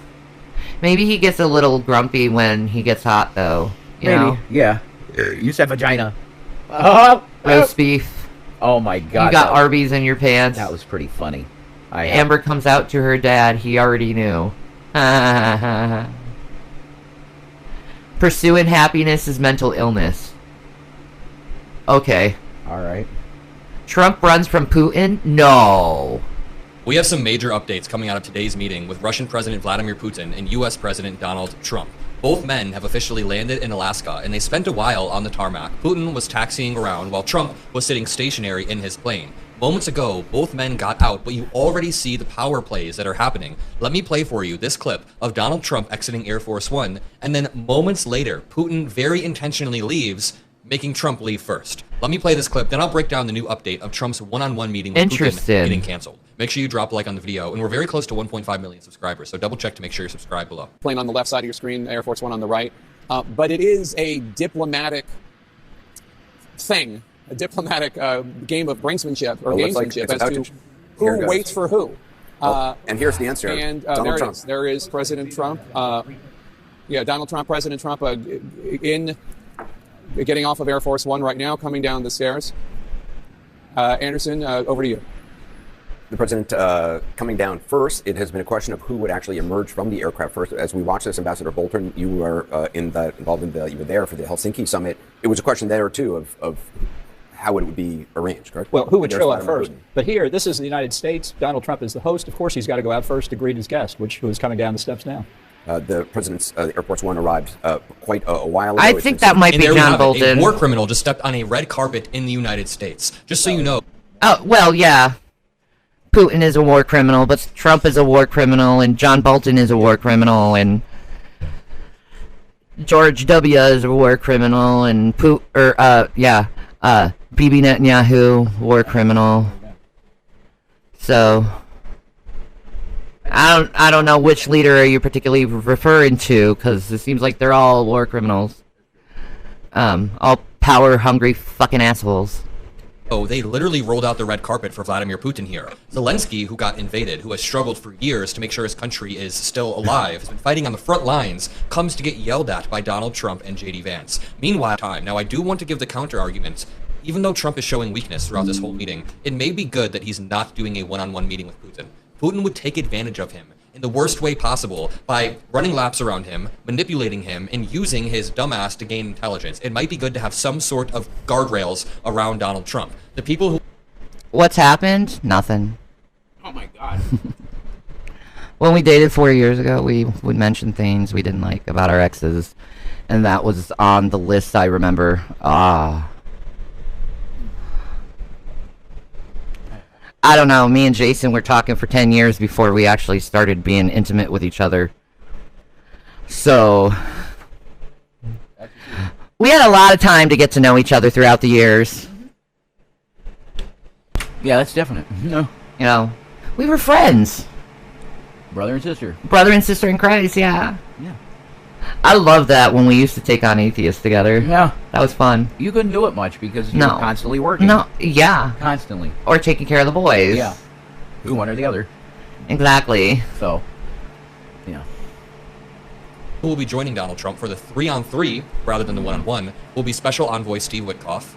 maybe he gets a little grumpy when he gets hot, though. You know? Yeah. You said vagina. Roast beef. Oh my god. You got Arby's in your pants. That was pretty funny. Amber comes out to her dad. He already knew. Pursuing happiness is mental illness. Okay. Alright. Trump runs from Putin? No. We have some major updates coming out of today's meeting with Russian President Vladimir Putin and U.S. President Donald Trump. Both men have officially landed in Alaska, and they spent a while on the tarmac. Putin was taxiing around while Trump was sitting stationary in his plane. Moments ago, both men got out, but you already see the power plays that are happening. Let me play for you this clip of Donald Trump exiting Air Force One, and then moments later, Putin very intentionally leaves, making Trump leave first. Let me play this clip, then I'll break down the new update of Trump's one-on-one meeting with Putin getting canceled. Make sure you drop a like on the video, and we're very close to 1.5 million subscribers, so double check to make sure you're subscribed below. Plane on the left side of your screen, Air Force One on the right. But it is a diplomatic thing, a diplomatic game of brinksmanship or gamesmanship as to who waits for who. And here's the answer. And Donald there Trump. it is. There is President Trump. Donald Trump, President Trump, getting off of Air Force One right now, coming down the stairs. Anderson, over to you. The president coming down first. It has been a question of who would actually emerge from the aircraft first. As we watch this, Ambassador Bolton, you were involved in you were there for the Helsinki summit. It was a question there too of how it would be arranged, correct? Well, who would show up first? But here, this is the United States. Donald Trump is the host. Of course, he's got to go out first to greet his guest, who is coming down the steps now. The president's Air Force One arrived quite a while ago. I think that might be John Bolton. A war criminal just stepped on a red carpet in the United States. Just so you know. Oh, well, yeah. Putin is a war criminal, but Trump is a war criminal, and John Bolton is a war criminal, and George W. is a war criminal, and Bibi Netanyahu, war criminal. So I don't know which leader are you particularly referring to, because it seems like they're all war criminals. All power-hungry fucking assholes. Oh, they literally rolled out the red carpet for Vladimir Putin here. Zelensky, who got invaded, who has struggled for years to make sure his country is still alive, has been fighting on the front lines, comes to get yelled at by Donald Trump and J.D. Vance. Meanwhile, now I do want to give the counter-argument. Even though Trump is showing weakness throughout this whole meeting, it may be good that he's not doing a one-on-one meeting with Putin. Putin would take advantage of him in the worst way possible by running laps around him, manipulating him, and using his dumbass to gain intelligence. It might be good to have some sort of guardrails around Donald Trump. The people who... What's happened? Nothing. Oh my God. When we dated 4 years ago, we would mention things we didn't like about our exes, and that was on the list, I remember. I don't know, me and Jason were talking for 10 years before we actually started being intimate with each other. So, we had a lot of time to get to know each other throughout the years. Yeah, that's definite. No. You know, we were friends. Brother and sister. Brother and sister in Christ, yeah. Yeah. I love that when we used to take on atheists together. Yeah. That was fun. You couldn't do it much because you were constantly working. No, yeah. Constantly. Or taking care of the boys. Yeah. One or the other. Exactly. So, yeah. Who will be joining Donald Trump for the 3-on-3 rather than the 1-on-1 will be Special Envoy Steve Witkoff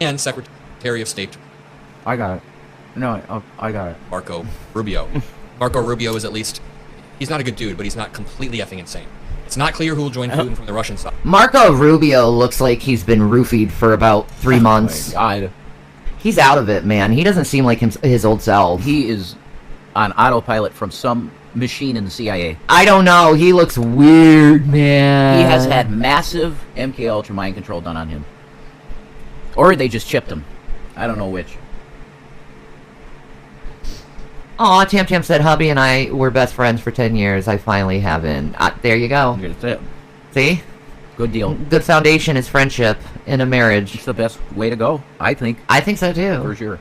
and Secretary of State. I got it. No, I got it. Marco Rubio. Marco Rubio is at least, he's not a good dude, but he's not completely effing insane. It's not clear who will join Putin from the Russian side. Marco Rubio looks like he's been roofied for about 3 months. Oh my God. He's out of it, man. He doesn't seem like his old self. He is on autopilot from some machine in the CIA. I don't know. He looks weird, man. He has had massive MK Ultra mind control done on him. Or they just chipped him. I don't know which. Aw, Tam Tam said hubby and I were best friends for 10 years. I finally haven't. There you go. That's it. See? Good deal. Good foundation is friendship in a marriage. It's the best way to go, I think. I think so too. For sure.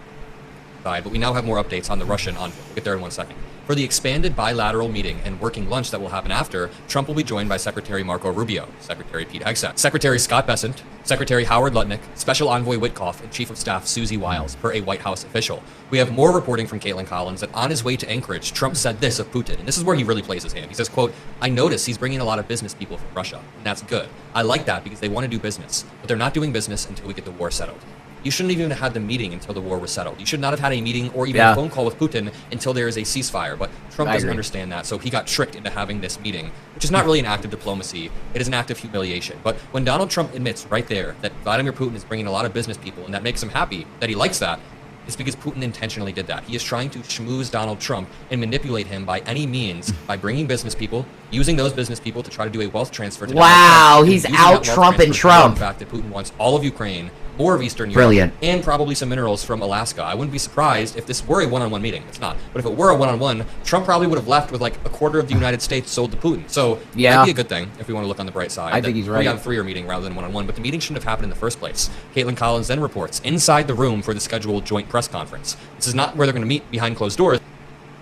But we now have more updates on the Russian envoy. We'll get there in 1 second. For the expanded bilateral meeting and working lunch that will happen after, Trump will be joined by Secretary Marco Rubio, Secretary Pete Hegseth, Secretary Scott Bessent, Secretary Howard Lutnick, Special Envoy Witkoff, and Chief of Staff Susie Wiles, per a White House official. We have more reporting from Caitlin Collins that on his way to Anchorage, Trump said this of Putin, and this is where he really plays his hand. He says, quote, "I notice he's bringing a lot of business people from Russia, and that's good. I like that because they want to do business, but they're not doing business until we get the war settled." You shouldn't have even had the meeting until the war was settled. You should not have had a meeting or even a phone call with Putin until there is a ceasefire. But Trump doesn't understand that, so he got tricked into having this meeting, which is not really an act of diplomacy. It is an act of humiliation. But when Donald Trump admits right there that Vladimir Putin is bringing a lot of business people, and that makes him happy, that he likes that, it's because Putin intentionally did that. He is trying to schmooze Donald Trump and manipulate him by any means by bringing business people, using those business people to try to do a wealth transfer to wow, Donald Trump, he's out Trumping Trump. The fact that Putin wants all of Ukraine, more of Eastern Europe, Brilliant. and probably some minerals from Alaska. I wouldn't be surprised if this were a one-on-one meeting. It's not. But if it were a one-on-one, Trump probably would have left with like a quarter of the United States sold to Putin. So that'd be a good thing if we want to look on the bright side. I think he's right. 3-on-3 are meeting rather than one-on-one. But the meeting shouldn't have happened in the first place. Caitlin Collins then reports inside the room for the scheduled joint press conference. This is not where they're going to meet behind closed doors.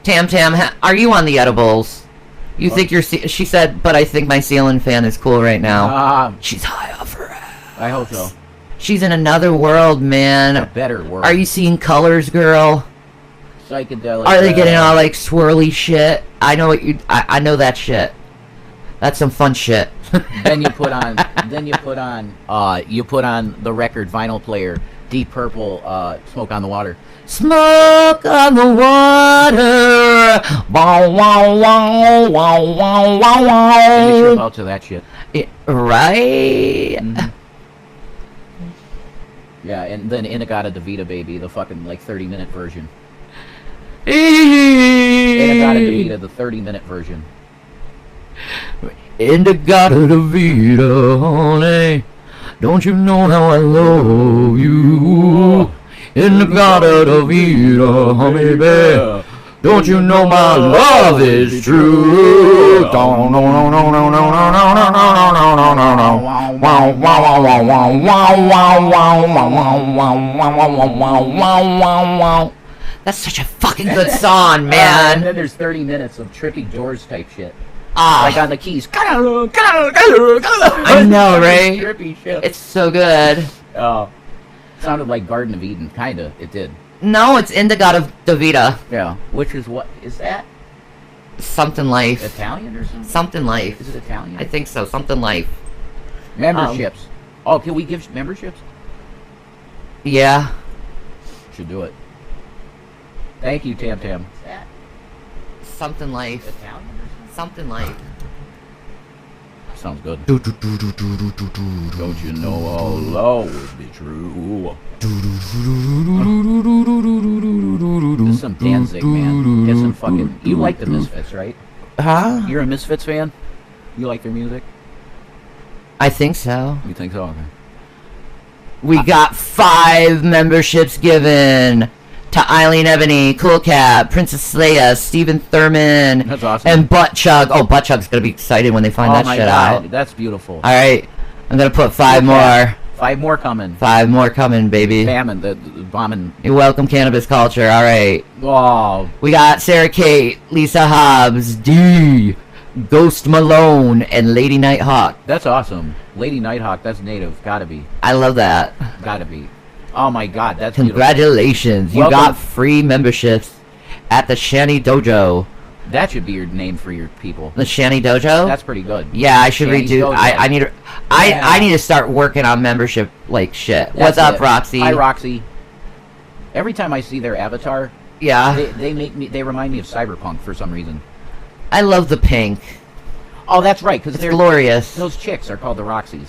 Tam, are you on the edibles? You think you're... She said, but I think my ceiling fan is cool right now. She's high off her ass. I hope so. She's in another world, man. A better world. Are you seeing colors, girl? Psychedelic. Are they getting all like swirly shit? I know what you... I know that shit. That's some fun shit. Then you put on the record vinyl player, Deep Purple, Smoke on the Water. Smoke on the water. Wow, wow, wow, wow, wow, wow, wow. And you trip out to that shit. Right? Mm-hmm. Yeah, and then Inagata Davida Baby, the fucking like 30-minute version. Inagata Davida, the 30-minute version. Inagata Davida, honey, don't you know how I love you? Inagata Davida, honey, babe, don't you know my love is true? Don't no no no no no no no no no no no no no. Wow wow wow wow wow wow wow wow wow. That's such a fucking good song, man. And then there's 30 minutes of trippy Doors type shit. Like on the keys. I know, right? Trippy shit. It's so good. Sounded like Garden of Eden, kinda. It did. No, it's Inagata Davida. Yeah. Which is what is that? Something Life. Italian or something? Something Life. Is it Italian? I think so. Something Life. Memberships. Can we give memberships? Yeah. Should do it. Thank you, Tam Tam. Something Life. Italian or something Life. Sounds good. Don't you know all love would be true? This is some Danzig, man. Get some fucking... You like the Misfits, right? Huh? You're a Misfits fan? You like their music? I think so. You think so? Okay. We got 5 memberships given to Eileen Ebony, Cool Cat, Princess Leia, Stephen Thurman, that's awesome. And Butt Chug. Oh, Butt Chug's gonna be excited when they find that shit out. That's beautiful. All right, I'm gonna put 5 more. 5 more coming. 5 more coming, baby. Famine, the bombing. You're welcome, cannabis culture. All right. Wow. We got Sarah Kate, Lisa Hobbs, D, Ghost Malone, and Lady Nighthawk. That's awesome. Lady Nighthawk, that's native. Gotta be. I love that. Gotta be. Oh my god, that's congratulations. Beautiful. You got free memberships at the Shanny Dojo. That should be your name for your people. The Shanny Dojo? That's pretty good. Yeah, I should Shanny's redo. Dojo. I need to. I need to start working on membership like shit. What's up, Roxy? Hi, Roxy. Every time I see their avatar, yeah, they remind me of Cyberpunk for some reason. I love the pink. Oh, that's right, because they're glorious. Those chicks are called the Roxys.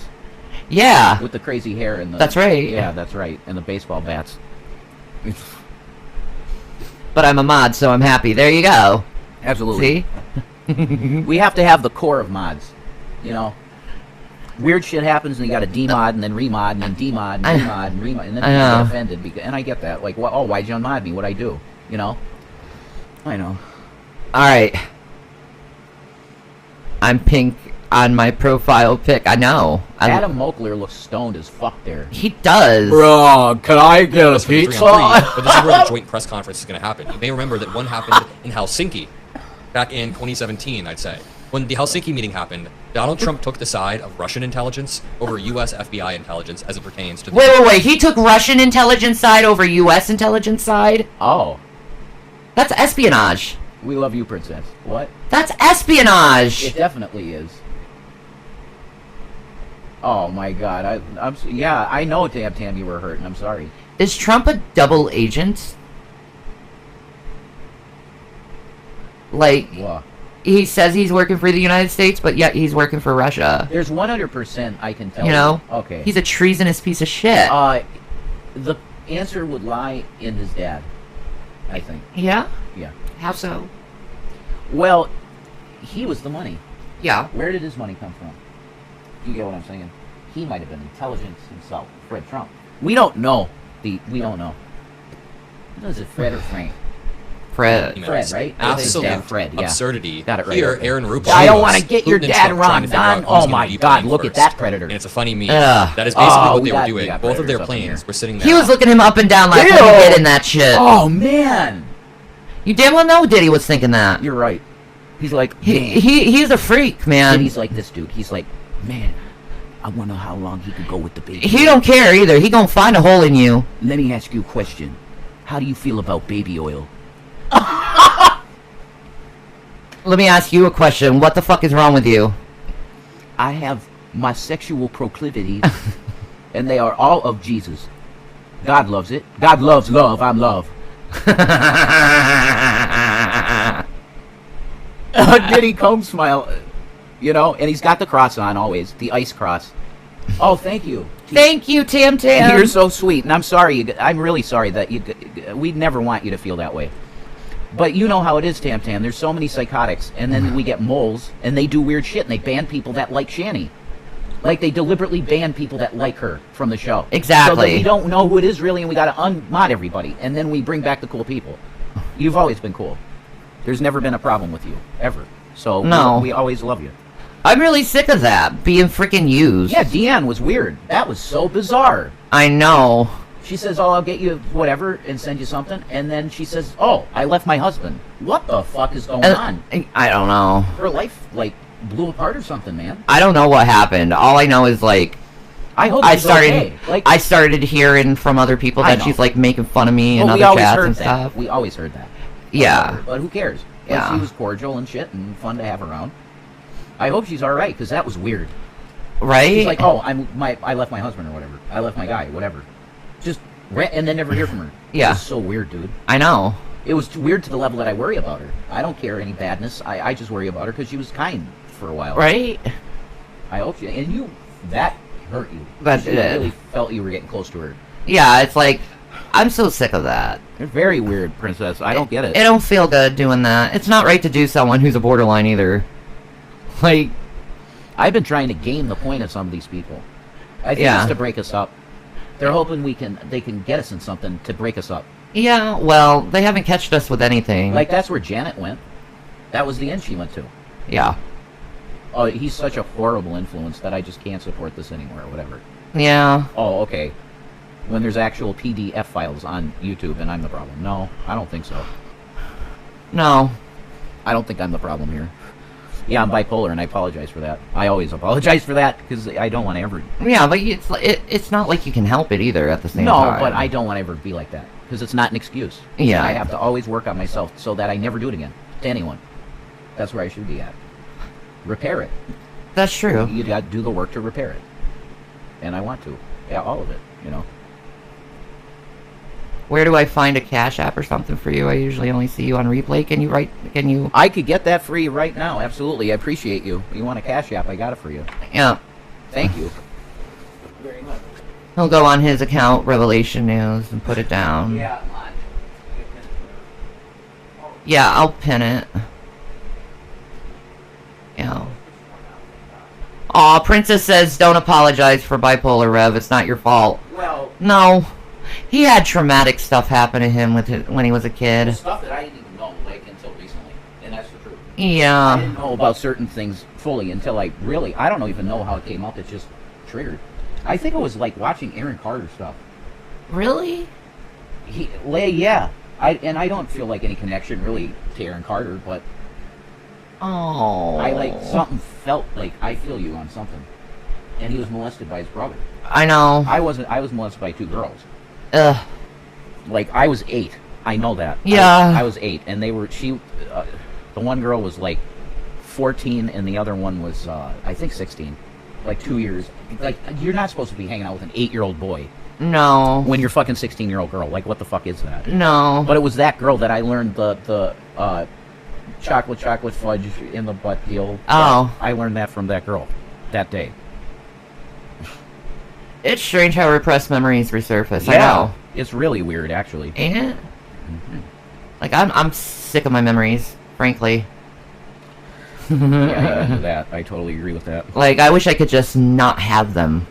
Yeah. With the crazy hair and the... That's right. Yeah, that's right. And the baseball bats. But I'm a mod, so I'm happy. There you go. Absolutely. See? We have to have the core of mods. You know? Weird shit happens and you got to demod and then remod and then demod and remod and remod. And then people get offended. And I get that. Like, oh, why'd you unmod me? What'd I do? You know? I know. Alright. I'm pink on my profile pic. I know. Adam Mokler looks stoned as fuck there. He does. Bro, can I get a pizza? But this is where the joint press conference is going to happen. You may remember that one happened in Helsinki back in 2017, I'd say. When the Helsinki meeting happened, Donald Trump took the side of Russian intelligence over U.S. FBI intelligence as it pertains to... Wait. He took Russian intelligence side over U.S. intelligence side? Oh. That's espionage. We love you, princess. What? That's espionage. It definitely is. Oh my God! Yeah, I know, Tam, you were hurting. I'm sorry. Is Trump a double agent? Like, what? He says he's working for the United States, but yet he's working for Russia. There's 100% I can tell you. Know? Okay. He's a treasonous piece of shit. The answer would lie in his dad, I think. Yeah? Yeah. How so? Well, he was the money. Yeah. Where did his money come from? You get what I'm saying? He might have been intelligence himself, Fred Trump. We don't know. We don't know. Is it Fred or Frank? Fred, right? Absolute Fred, yeah. absurdity. Got it right. Here, Aaron Rupert. I don't want to get your dad wrong, Don. Oh my God, look at that predator. And it's a funny meme. That is basically what they were doing. Both of their planes were sitting there. He was looking him up and down like, what are you getting that shit? Oh man. You damn well know Diddy was thinking that. You're right. He's like, he's a freak, man. Diddy's like this dude. He's like, man, I wonder how long he could go with the baby. He don't care either. He gonna find a hole in you. Let me ask you a question. How do you feel about baby oil? Let me ask you a question. What the fuck is wrong with you? I have my sexual proclivities, and they are all of Jesus. God loves it. God loves love. I'm love. Diddy Combe smile, you know, and he's got the cross on always, the ice cross. Oh, thank you. Thank you, Tam Tam. You're so sweet, and I'm sorry. I'm really sorry that we'd never want you to feel that way. But you know how it is, Tam Tam. There's so many psychotics, and then we get moles, and they do weird shit, and they ban people that like Shanny. Like, they deliberately ban people that like her from the show. Exactly. So that we don't know who it is really, and we gotta unmod everybody, and then we bring back the cool people. You've always been cool. There's never been a problem with you, ever. So no. we always love you. I'm really sick of that, being freaking used. Yeah, Deanne was weird. That was so bizarre. I know. She says, oh, I'll get you whatever and send you something. And then she says, oh, I left my husband. What the fuck is going on? I don't know. Her life, like, blew apart or something, man. I don't know what happened. All I know is, like, I started hearing from other people that she's, like, making fun of me and other chats and stuff. We always heard that. Yeah. But who cares? Yeah. She was cordial and shit and fun to have around. I hope she's all right, because that was weird. Right? She's like, oh, I left my husband or whatever. I left my guy, whatever. Just and then never hear from her. Yeah. It's so weird, dude. I know. It was weird to the level that I worry about her. I don't care any badness. I just worry about her because she was kind for a while. Right? I hope she... And that hurt you. That you really felt you were getting close to her. Yeah, it's like, I'm so sick of that. You're very weird, Princess. I don't get it. It don't feel good doing that. It's not right to do someone who's a borderline either. Like, I've been trying to game the point of some of these people. I think it's to break us up. They're hoping they can get us in something to break us up. Yeah, well, they haven't catched us with anything. Like, that's where Janet went. That was the end she went to. Yeah. Oh, he's such a horrible influence that I just can't support this anymore or whatever. Yeah. Oh, okay. When there's actual PDF files on YouTube and I'm the problem. No, I don't think so. No. I don't think I'm the problem here. Yeah, I'm bipolar, and I apologize for that. I always apologize for that, because I don't want to ever... Yeah, but it's not like you can help it either at the same time. No, but I don't want to ever be like that, because it's not an excuse. Yeah. I have to always work on myself so that I never do it again, to anyone. That's where I should be at. Repair it. That's true. You got to do the work to repair it. And I want to. Yeah, all of it, you know. Where do I find a Cash App or something for you? I usually only see you on replay. Can you... I could get that for you right now, absolutely. I appreciate you. You want a Cash App, I got it for you. Yeah. Thank you. Very much. He'll go on his account, Revelation News, and put it down. Yeah, yeah, I'll pin it. Yeah. Aw, Princess says, don't apologize for bipolar, Rev. It's not your fault. Well... No. He had traumatic stuff happen to him when he was a kid. Stuff that I didn't even know, like, until recently. And that's the truth. Yeah. I didn't know about certain things fully until I don't even know how it came up. It just triggered. I think it was like watching Aaron Carter stuff. Really? Yeah. I don't feel like any connection really to Aaron Carter, but... Oh. Something felt like I feel you on something. And he was molested by his brother. I know. I was molested by 2 girls. Ugh. Like, I was 8. I know that. Yeah. I was 8, and the one girl was like 14, and the other one was, I think 16. like 2 years. Like, you're not supposed to be hanging out with an 8-year-old boy. No. When you're fucking 16-year-old girl. Like, what the fuck is that? No. But it was that girl that I learned the chocolate fudge in the butt deal. Oh. I learned that from that girl that day. It's strange how repressed memories resurface. Yeah. I know. It's really weird, actually. Ain't it? Mm-hmm. Like, I'm sick of my memories, frankly. Yeah, I agree with that. I totally agree with that. Like, I wish I could just not have them.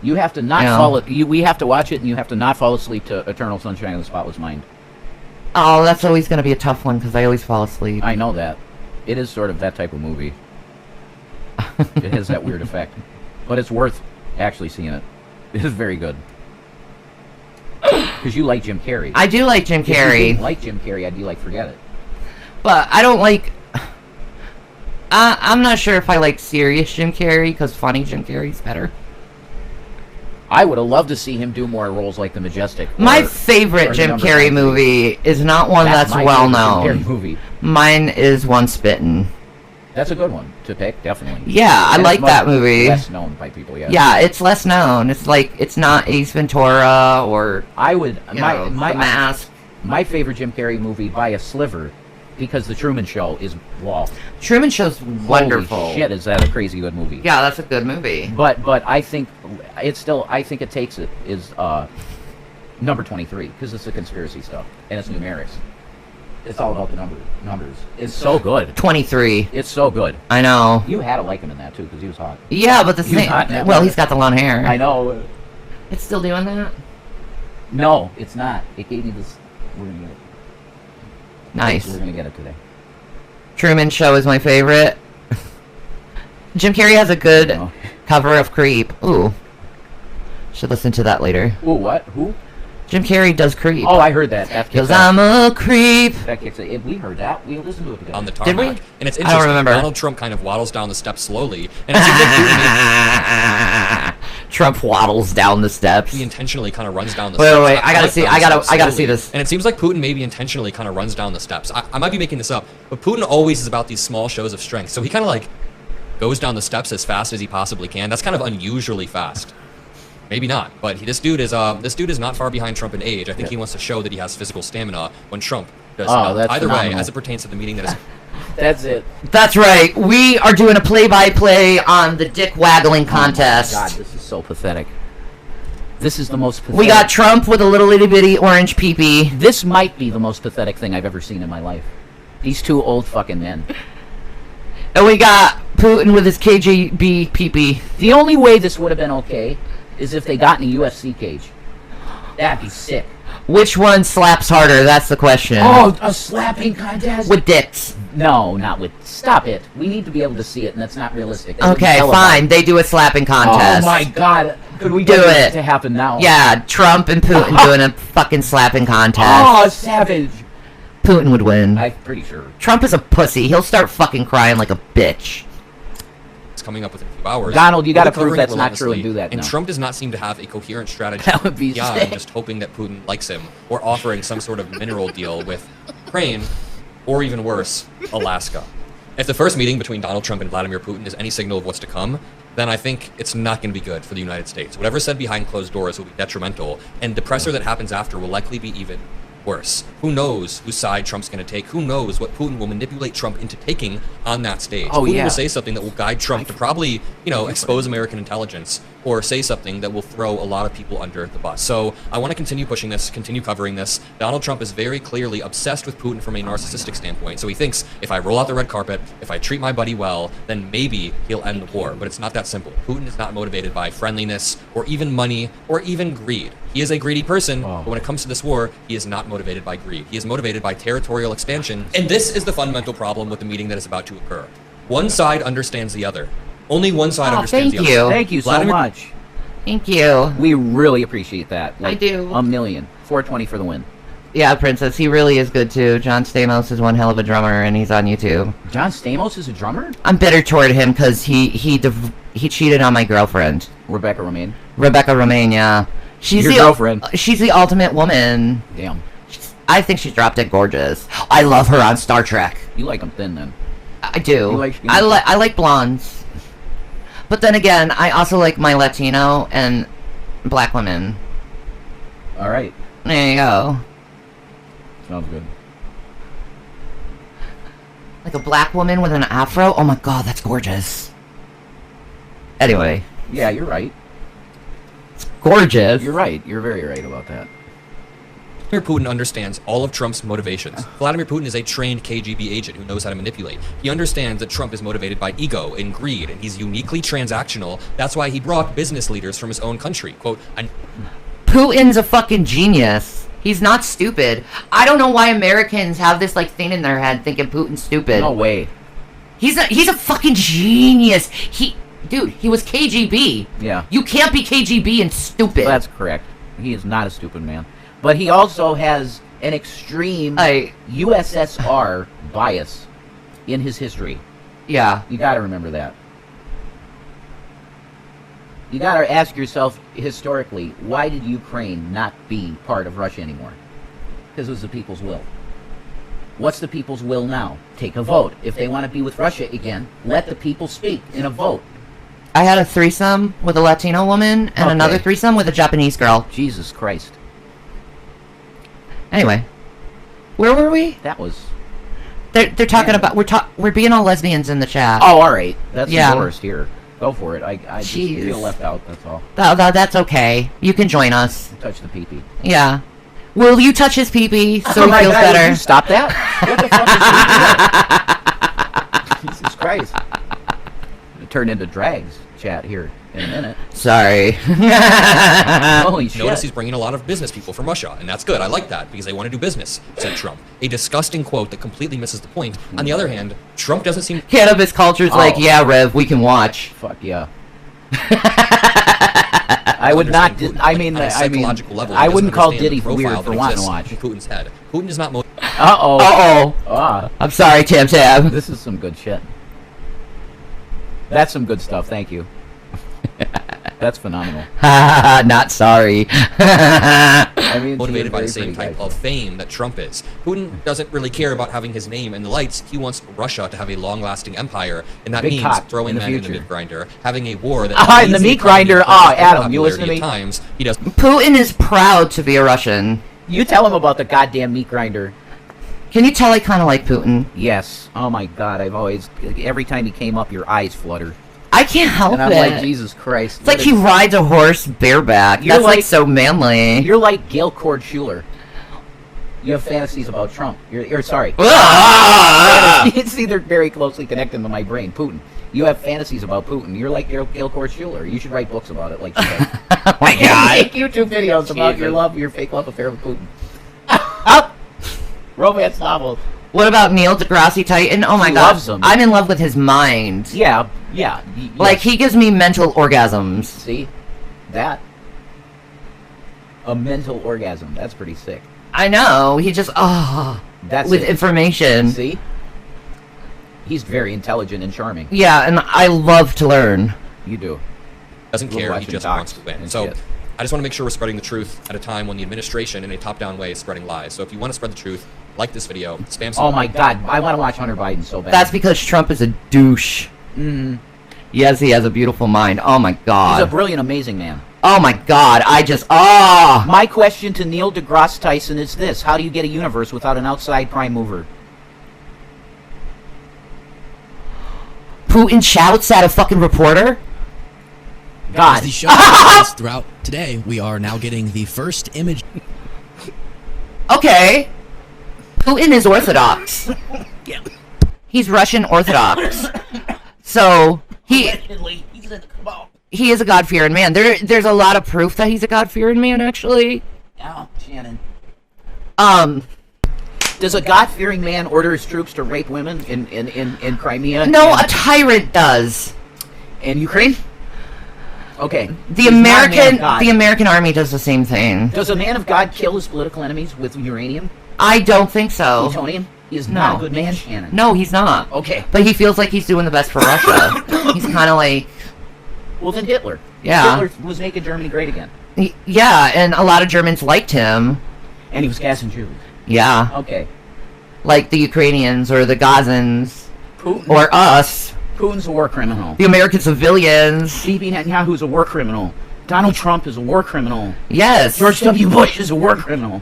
You have to not fall. We have to watch it, and you have to not fall asleep to Eternal Sunshine of the Spotless Mind. Oh, that's always going to be a tough one because I always fall asleep. I know that. It is sort of that type of movie. It has that weird effect, but it's worth actually seeing it. It is very good. Because you like Jim Carrey. I do like Jim Carrey. If you didn't like Jim Carrey, I'd be like, forget it. But I don't like... I'm not sure if I like serious Jim Carrey, because funny Jim Carrey's better. I would have loved to see him do more roles like The Majestic. My favorite Jim Carrey movie is not one that's well known. Jim Carrey movie. Mine is One Spittin'. That's a good one to pick, definitely. Yeah, I like that movie. Less known by people, yeah. Yeah, it's less known. It's like, it's not Ace Ventura or... I would... The Mask. My favorite Jim Carrey movie by a sliver, because The Truman Show is wall. Truman Show's wonderful. Holy shit, is that a crazy good movie? Yeah, that's a good movie. But I think it's still... I think it takes it is number 23, because it's the conspiracy stuff, and it's numerics. It's all about the numbers. It's so good. 23. It's so good. I know. You had to like him in that, too, because he was hot. Yeah, but the thing... Well, he's got the long hair. I know. It's still doing that? No, it's not. It gave me this... We're going to get it. Nice. We're going to get it today. Truman Show is my favorite. Jim Carrey has a good cover of Creep. Ooh. Should listen to that later. Ooh, what? Who? Jim Carrey does Creep. Oh, I heard that. Because I'm a creep. That kicks it. If we heard that, we listened to it together. On the tarmac. Did we? And it's I interesting. don't remember. Donald Trump kind of waddles down the steps slowly. And it seems like Trump waddles down the steps. he intentionally kind of runs down the Wait, steps. wait, I gotta see this. And it seems like Putin maybe intentionally kind of runs down the steps. I might be making this up, but Putin always is about these small shows of strength. So he kind of like goes down the steps as fast as he possibly can. That's kind of unusually fast. Maybe not, but this dude is not far behind Trump in age. I think he wants to show that he has physical stamina when Trump does not. That's Either phenomenal. way, as it pertains to the meeting that is... That's it. That's right. We are doing a play-by-play on the dick waggling contest. Oh my God, this is so pathetic. This is the most pathetic. We got Trump with a little itty-bitty orange pee-pee. This might be the most pathetic thing I've ever seen in my life. These two old fucking men. And we got Putin with his KGB pee-pee. The only way this would have been okay is if they got in a UFC cage. That'd be sick. Which one slaps harder? That's the question. Oh, a slapping contest? With dicks. No, not with... Stop it. We need to be able to see it, and that's not realistic. Okay, fine. They do a slapping contest. Oh my God. Could we do get it to happen now? Yeah, Trump and Putin doing a fucking slapping contest. Oh, savage. Putin would win. I'm pretty sure. Trump is a pussy. He'll start fucking crying like a bitch. It's coming up within a few hours. Donald, you gotta We'll be prove covering that's it not true and relentlessly. do that And now. Trump does not seem to have a coherent strategy. That would be beyond sick. just hoping that Putin likes him or offering some sort of mineral deal with Ukraine, or even worse, Alaska. If the first meeting between Donald Trump and Vladimir Putin is any signal of what's to come, then I think it's not going to be good for the United States. Whatever's said behind closed doors will be detrimental, and the pressure that happens after will likely be even worse. Who knows whose side Trump's going to take? Who knows what Putin will manipulate Trump into taking on that stage? Oh, Putin yeah. will say something that will guide Trump to probably, expose American intelligence, or say something that will throw a lot of people under the bus. So I want to continue pushing this, continue covering this. Donald Trump is very clearly obsessed with Putin from a narcissistic standpoint. So he thinks, if I roll out the red carpet, if I treat my buddy well, then maybe he'll end the war. But it's not that simple. Putin is not motivated by friendliness, or even money, or even greed. He is a greedy person, but when it comes to this war, he is not motivated by greed. He is motivated by territorial expansion. And this is the fundamental problem with the meeting that is about to occur. One side understands the other. Only one side understands the other. Thank you so much. Thank you. We really appreciate that. I do. $1 million. 420 for the win. Yeah, Princess, he really is good too. John Stamos is one hell of a drummer, and he's on YouTube. John Stamos is a drummer? I'm bitter toward him because he cheated on my girlfriend. Rebecca Romaine. Rebecca Romaine, yeah. She's Your the girlfriend. She's the ultimate woman. Damn. I think she's drop dead gorgeous. I love her on Star Trek. You like them thin then? I do. You like I like blondes. But then again, I also like my Latino and black women. All right. There you go. Sounds good. Like a black woman with an afro? Oh my god, that's gorgeous. Anyway. Yeah, you're right. It's gorgeous. You're right. You're very right about that. Vladimir Putin understands all of Trump's motivations. Vladimir Putin is a trained KGB agent who knows how to manipulate. He understands that Trump is motivated by ego and greed, and he's uniquely transactional. That's why he brought business leaders from his own country. Quote, Putin's a fucking genius. He's not stupid. I don't know why Americans have this like thing in their head thinking Putin's stupid. No way. He's a fucking genius. Dude, he was KGB. Yeah. You can't be KGB and stupid. That's correct. He is not a stupid man. But he also has an extreme USSR bias in his history. Yeah. You gotta remember that. You gotta ask yourself, historically, why did Ukraine not be part of Russia anymore? Because it was the people's will. What's the people's will now? Take a vote. If they want to be with Russia again, let the people speak in a vote. I had a threesome with a Latino woman and another threesome with a Japanese girl. Jesus Christ. Anyway, where were we? That was... They're talking about... We're being all lesbians in the chat. Oh, all right. That's the worst here. Go for it. I just feel left out, that's all. That's okay. You can join us. Touch the pee-pee. Yeah. Will you touch his pee-pee so he my feels God, better? Will you stop that? What the fuck is Jesus Christ. It turned into drags chat here in a minute. Sorry. Holy shit. Notice he's bringing a lot of business people from Russia, and that's good. I like that, because they want to do business, said Trump. A disgusting quote that completely misses the point. On the other hand, Trump doesn't seem... Cannabis culture's like, yeah, Rev, we can watch. Fuck yeah. I would not... I wouldn't call Diddy weird for wanting to watch. In Putin's head. Putin is not... Uh-oh. I'm sorry, Tam Tam. This is some good shit. That's some good stuff, thank you. That's phenomenal. Not sorry. I mean, motivated by the same type of fame that Trump is. Putin doesn't really care about having his name in the lights. He wants Russia to have a long-lasting empire, and that means throwing men in the meat grinder, having a war that... in the meat grinder. Adam, you listen to me. Times, he does. Putin is proud to be a Russian. You tell him about the goddamn meat grinder. Can you tell I kind of like Putin? Yes. Oh my God, I've always... Every time he came up, your eyes flutter. I can't help it. And I'm like, Jesus Christ. It's like he rides a horse bareback. That's like so manly. You're like Gail Cord Schuler. You have fantasies about Trump. You're sorry. See, they're very closely connected to my brain. Putin. You have fantasies about Putin. You're like Gail Cord Schuler. You should write books about it, like she does. Oh my God. Make YouTube videos about your fake love affair with Putin. Romance novels. What about Neil deGrasse Tyson? Oh my God, loves him. I'm in love with his mind. Yeah. Like he gives me mental orgasms. See, that a mental orgasm. That's pretty sick. I know. He just that's with information. See, he's very intelligent and charming. Yeah, and I love to learn. You do. Doesn't care. He just wants to win. So. I just want to make sure we're spreading the truth at a time when the administration in a top-down way is spreading lies. So if you want to spread the truth, like this video, spam some... Oh my God, I want to watch Hunter Biden so bad. That's because Trump is a douche. Yes, he has a beautiful mind. Oh my God. He's a brilliant, amazing man. Oh my God, My question to Neil deGrasse Tyson is this. How do you get a universe without an outside prime mover? Putin shouts at a fucking reporter? God. As the show continues throughout today, we are now getting the first image. Okay. Putin is Orthodox. Yeah. He's Russian Orthodox. So, he is a God-fearing man. There's a lot of proof that he's a God-fearing man, actually. Oh, Shannon. Does a God-fearing man order his troops to rape women in Crimea? No, a tyrant does. In Ukraine? Okay. The American army does the same thing. Does a man of God kill his political enemies with uranium? I don't think so. Plutonium? He is not a good man, Shannon. No, he's not. Okay. But he feels like he's doing the best for Russia. He's kind of like... Well, then Hitler. Yeah. Hitler was making Germany great again. Yeah, and a lot of Germans liked him. And he was gassing Jews. Yeah. Okay. Like the Ukrainians or the Gazans. Putin. Or us. Putin's a war criminal. The American civilians. Bibi Netanyahu's a war criminal. Donald Trump is a war criminal. Yes. George W. Bush is a war criminal.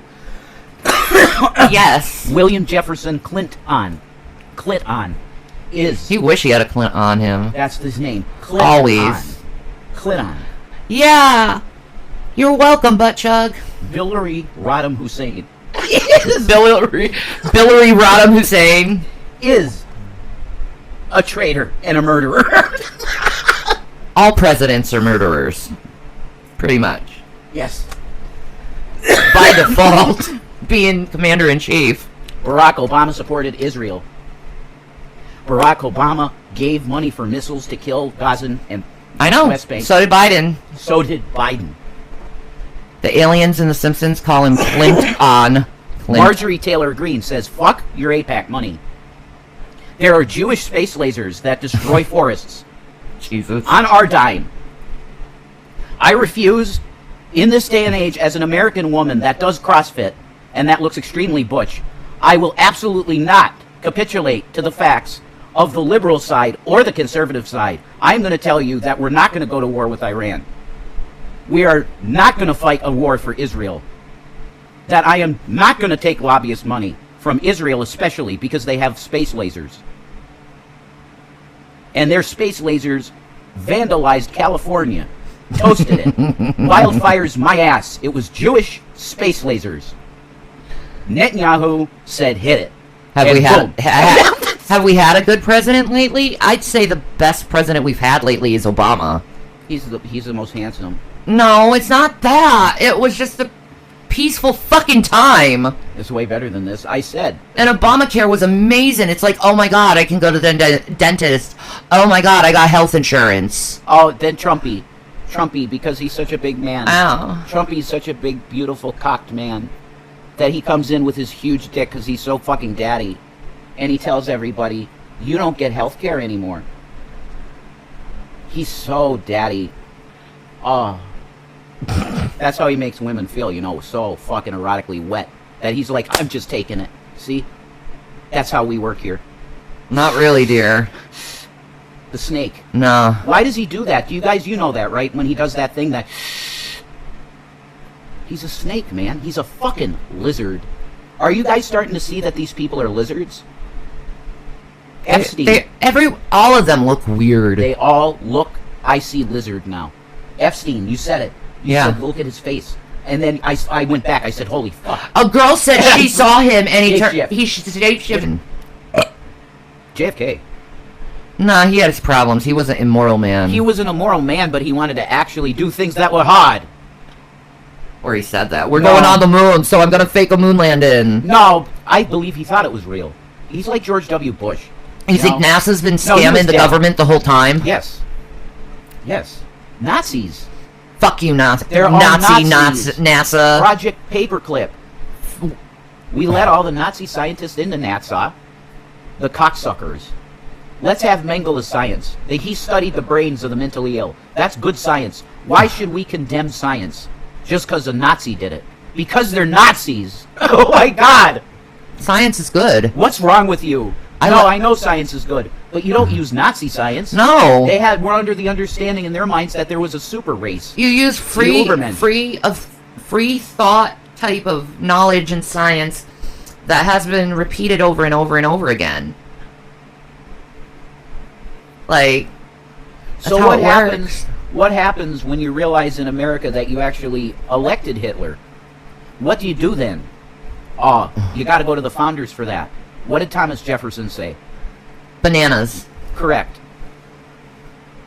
Yes. William Jefferson Clinton is. He wish he had a Clint on him. That's his name. Clinton. Always. Clinton. Yeah. You're welcome, butt chug. Hillary Rodham Hussein. Hillary Rodham Hussein is a traitor and a murderer. All presidents are murderers. Pretty much. Yes. By default, being commander-in-chief. Barack Obama supported Israel. Barack Obama gave money for missiles to kill Gaza and I know. West Bank. So did Biden. So did Biden. The aliens in The Simpsons call him Clint. Marjorie Taylor Greene says, fuck your AIPAC money. There are Jewish space lasers that destroy forests. Jesus. On our dime. I refuse, in this day and age, as an American woman that does CrossFit and that looks extremely butch, I will absolutely not capitulate to the facts of the liberal side or the conservative side. I'm going to tell you that we're not going to go to war with Iran. We are not going to fight a war for Israel. That I am not going to take lobbyist money from Israel, especially because they have space lasers. And their space lasers vandalized California. Toasted it. Wildfires my ass. It was Jewish space lasers. Netanyahu said hit it. Have we had a good president lately? I'd say the best president we've had lately is Obama. He's the most handsome. No, it's not that. It was just a peaceful fucking time. It's way better than this. I said. And Obamacare was amazing. It's like, oh my god, I can go to the dentist. Oh my god, I got health insurance. Oh, then Trumpy, because he's such a big man. Oh. Trumpy's such a big, beautiful, cocked man that he comes in with his huge dick because he's so fucking daddy. And he tells everybody, you don't get health care anymore. He's so daddy. Oh. That's how he makes women feel, you know, so fucking erotically wet. That he's like, I'm just taking it. See? That's how we work here. Not really, dear. The snake. No. Why does he do that? You know that, right? When he does that thing that... He's a snake, man. He's a fucking lizard. Are you guys starting to see that these people are lizards? Epstein. All of them look weird. They all look... I see lizard now. Epstein, you said it. You said, look at his face. And then I went back. I said, holy fuck. A girl said she saw him and he shape-shifted. JFK. Nah, he had his problems. He was an immoral man. He was an immoral man, but he wanted to actually do things that were hard. Or he said that. We're going on the moon, so I'm going to fake a moon landing. No, I believe he thought it was real. He's like George W. Bush. You think NASA's been scamming the government the whole time? Yes. Yes. Nazis. Fuck you, Nazi. They're all Nazis. NASA. Project Paperclip. We let all the Nazi scientists into NASA. The cocksuckers. Let's have Mengele science. He studied the brains of the mentally ill. That's good science. Why should we condemn science? Just because a Nazi did it. Because they're Nazis. Oh my god. Science is good. What's wrong with you? I know science is good, but you don't use Nazi science. No. We're under the understanding in their minds that there was a super race. You use free thought type of knowledge and science that has been repeated over and over and over again. Like, so what happens? What happens when you realize in America that you actually elected Hitler? What do you do then? Oh, you got to go to the founders for that. What did Thomas Jefferson say? Bananas. Correct.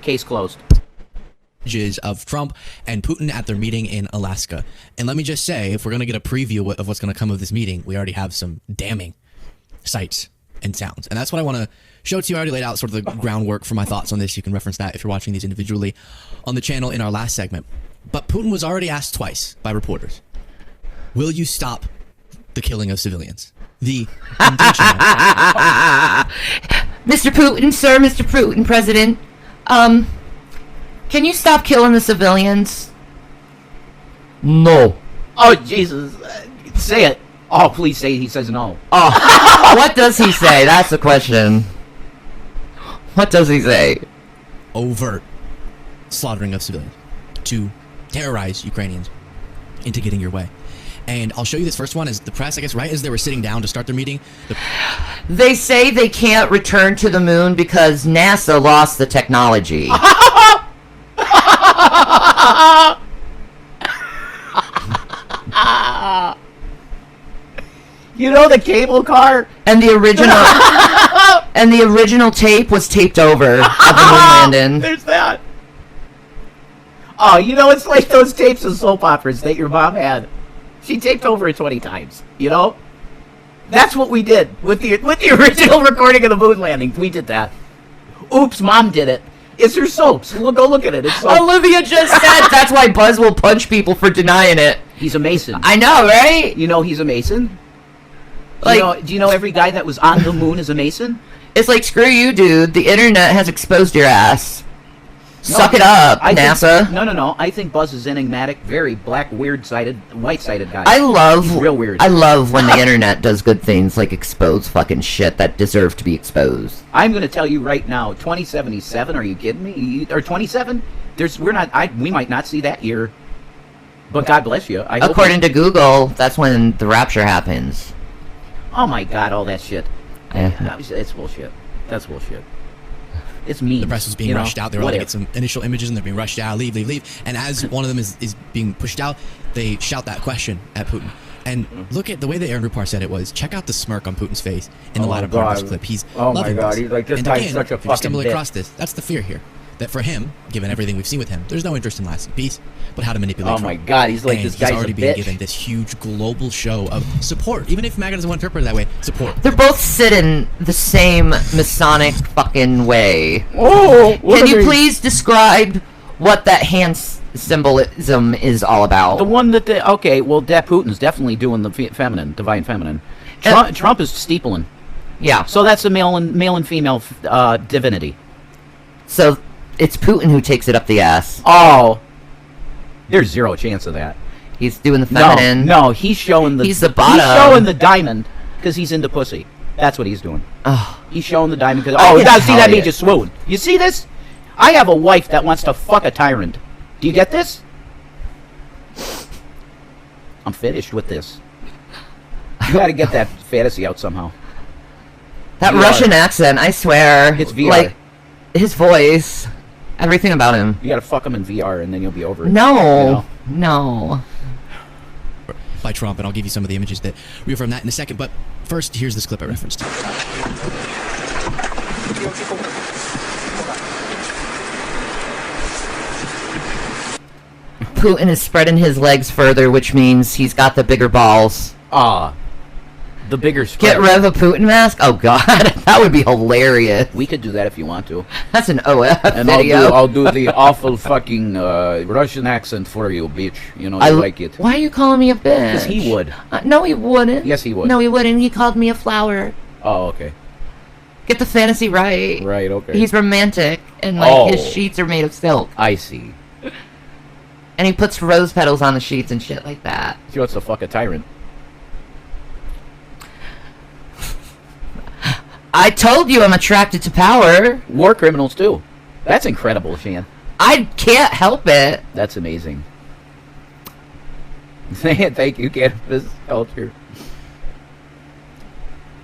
Case closed. Of Trump and Putin at their meeting in Alaska. And let me just say, if we're going to get a preview of what's going to come of this meeting, we already have some damning sights and sounds. And that's what I want to show to you. I already laid out sort of the groundwork for my thoughts on this. You can reference that if you're watching these individually on the channel in our last segment. But Putin was already asked twice by reporters, will you stop the killing of civilians? The Mr. Putin, sir, Mr. Putin, President, can you stop killing the civilians? No. Oh, Jesus. Say it. Oh, please say he says no. Oh, what does he say? That's the question. What does he say? Overt slaughtering of civilians to terrorize Ukrainians into getting your way. And I'll show you this first one. As the press, I guess, right as they were sitting down to start their meeting, They say they can't return to the moon because NASA lost the technology. You know the cable car? And the original tape was taped over of the moon landing. There's that. Oh, you know, it's like those tapes of soap operas that your mom had. She taped over it 20 times, you know? That's what we did with the original recording of the moon landing. We did that. Oops, Mom did it. It's her soaps. Go look at it. It's soap. Olivia just said that's why Buzz will punch people for denying it. He's a Mason. I know, right? You know he's a Mason? Like, do you know every guy that was on the moon is a Mason? It's like, screw you, dude. The internet has exposed your ass. Suck it up, NASA. No. I think Buzz is enigmatic, very black, weird-sided, white-sided guy. He's real weird. I love when the internet does good things like expose fucking shit that deserve to be exposed. I'm going to tell you right now, 2077, are you kidding me? Or 27? We might not see that year. But God bless you. According to Google, that's when the rapture happens. Oh my God, all that shit. Yeah. It's bullshit. That's bullshit. It's mean. The press was being rushed out. They were going to get some initial images, and they're being rushed out. Leave. And as one of them is being pushed out, they shout that question at Putin. And look at the way that Aaron Rupar said it was, check out the smirk on Putin's face in the latter part of this clip. He's loving this. He's like, this and guy's again, such a if you fucking stumble bitch. across this, that's the fear here. That for him, given everything we've seen with him, there's no interest in lasting peace, but how to manipulate Oh Trump. my God, he's like, And this guy's he's already a being bitch. given this huge global show of support. Even if MAGA doesn't want to interpret it that way, support. They're both sitting the same Masonic fucking way. Oh! Can you please describe what that hand symbolism is all about? The one that that Putin's definitely doing the divine feminine. Trump is steepling. Yeah. So that's a male and female divinity. So it's Putin who takes it up the ass. Oh, there's zero chance of that. He's doing the feminine. No, he's showing the. He's the bottom. He's showing the diamond because he's into pussy. That's what he's doing. Oh. He's showing the diamond because. I Oh, can now see tell that you. made you swoon. You see this? I have a wife that wants to fuck a tyrant. Do you get this? I'm finished with this. You got to get that fantasy out somehow. That VR. Russian accent, I swear. It's VR. Like, his voice. Everything about him. You got to fuck him in VR and then you'll be over it. No. No. By Trump, and I'll give you some of the images that reaffirm that in a second. But first, here's this clip I referenced. Putin is spreading his legs further, which means he's got the bigger balls. The bigger spread. Get rid of a Putin mask? Oh god, that would be hilarious. We could do that if you want to. That's an OF And video. I'll do the awful fucking Russian accent for you, bitch. You know, I like it. Why are you calling me a bitch? Because he would. No, he wouldn't. Yes, he would. No, he wouldn't. He called me a flower. Oh, okay. Get the fantasy right. Right, okay. He's romantic, and like his sheets are made of silk. I see. And he puts rose petals on the sheets and shit like that. He wants to fuck a tyrant. I told you I'm attracted to power. War criminals too. That's incredible, Shan. I can't help it. That's amazing. Thank you, cannabis culture.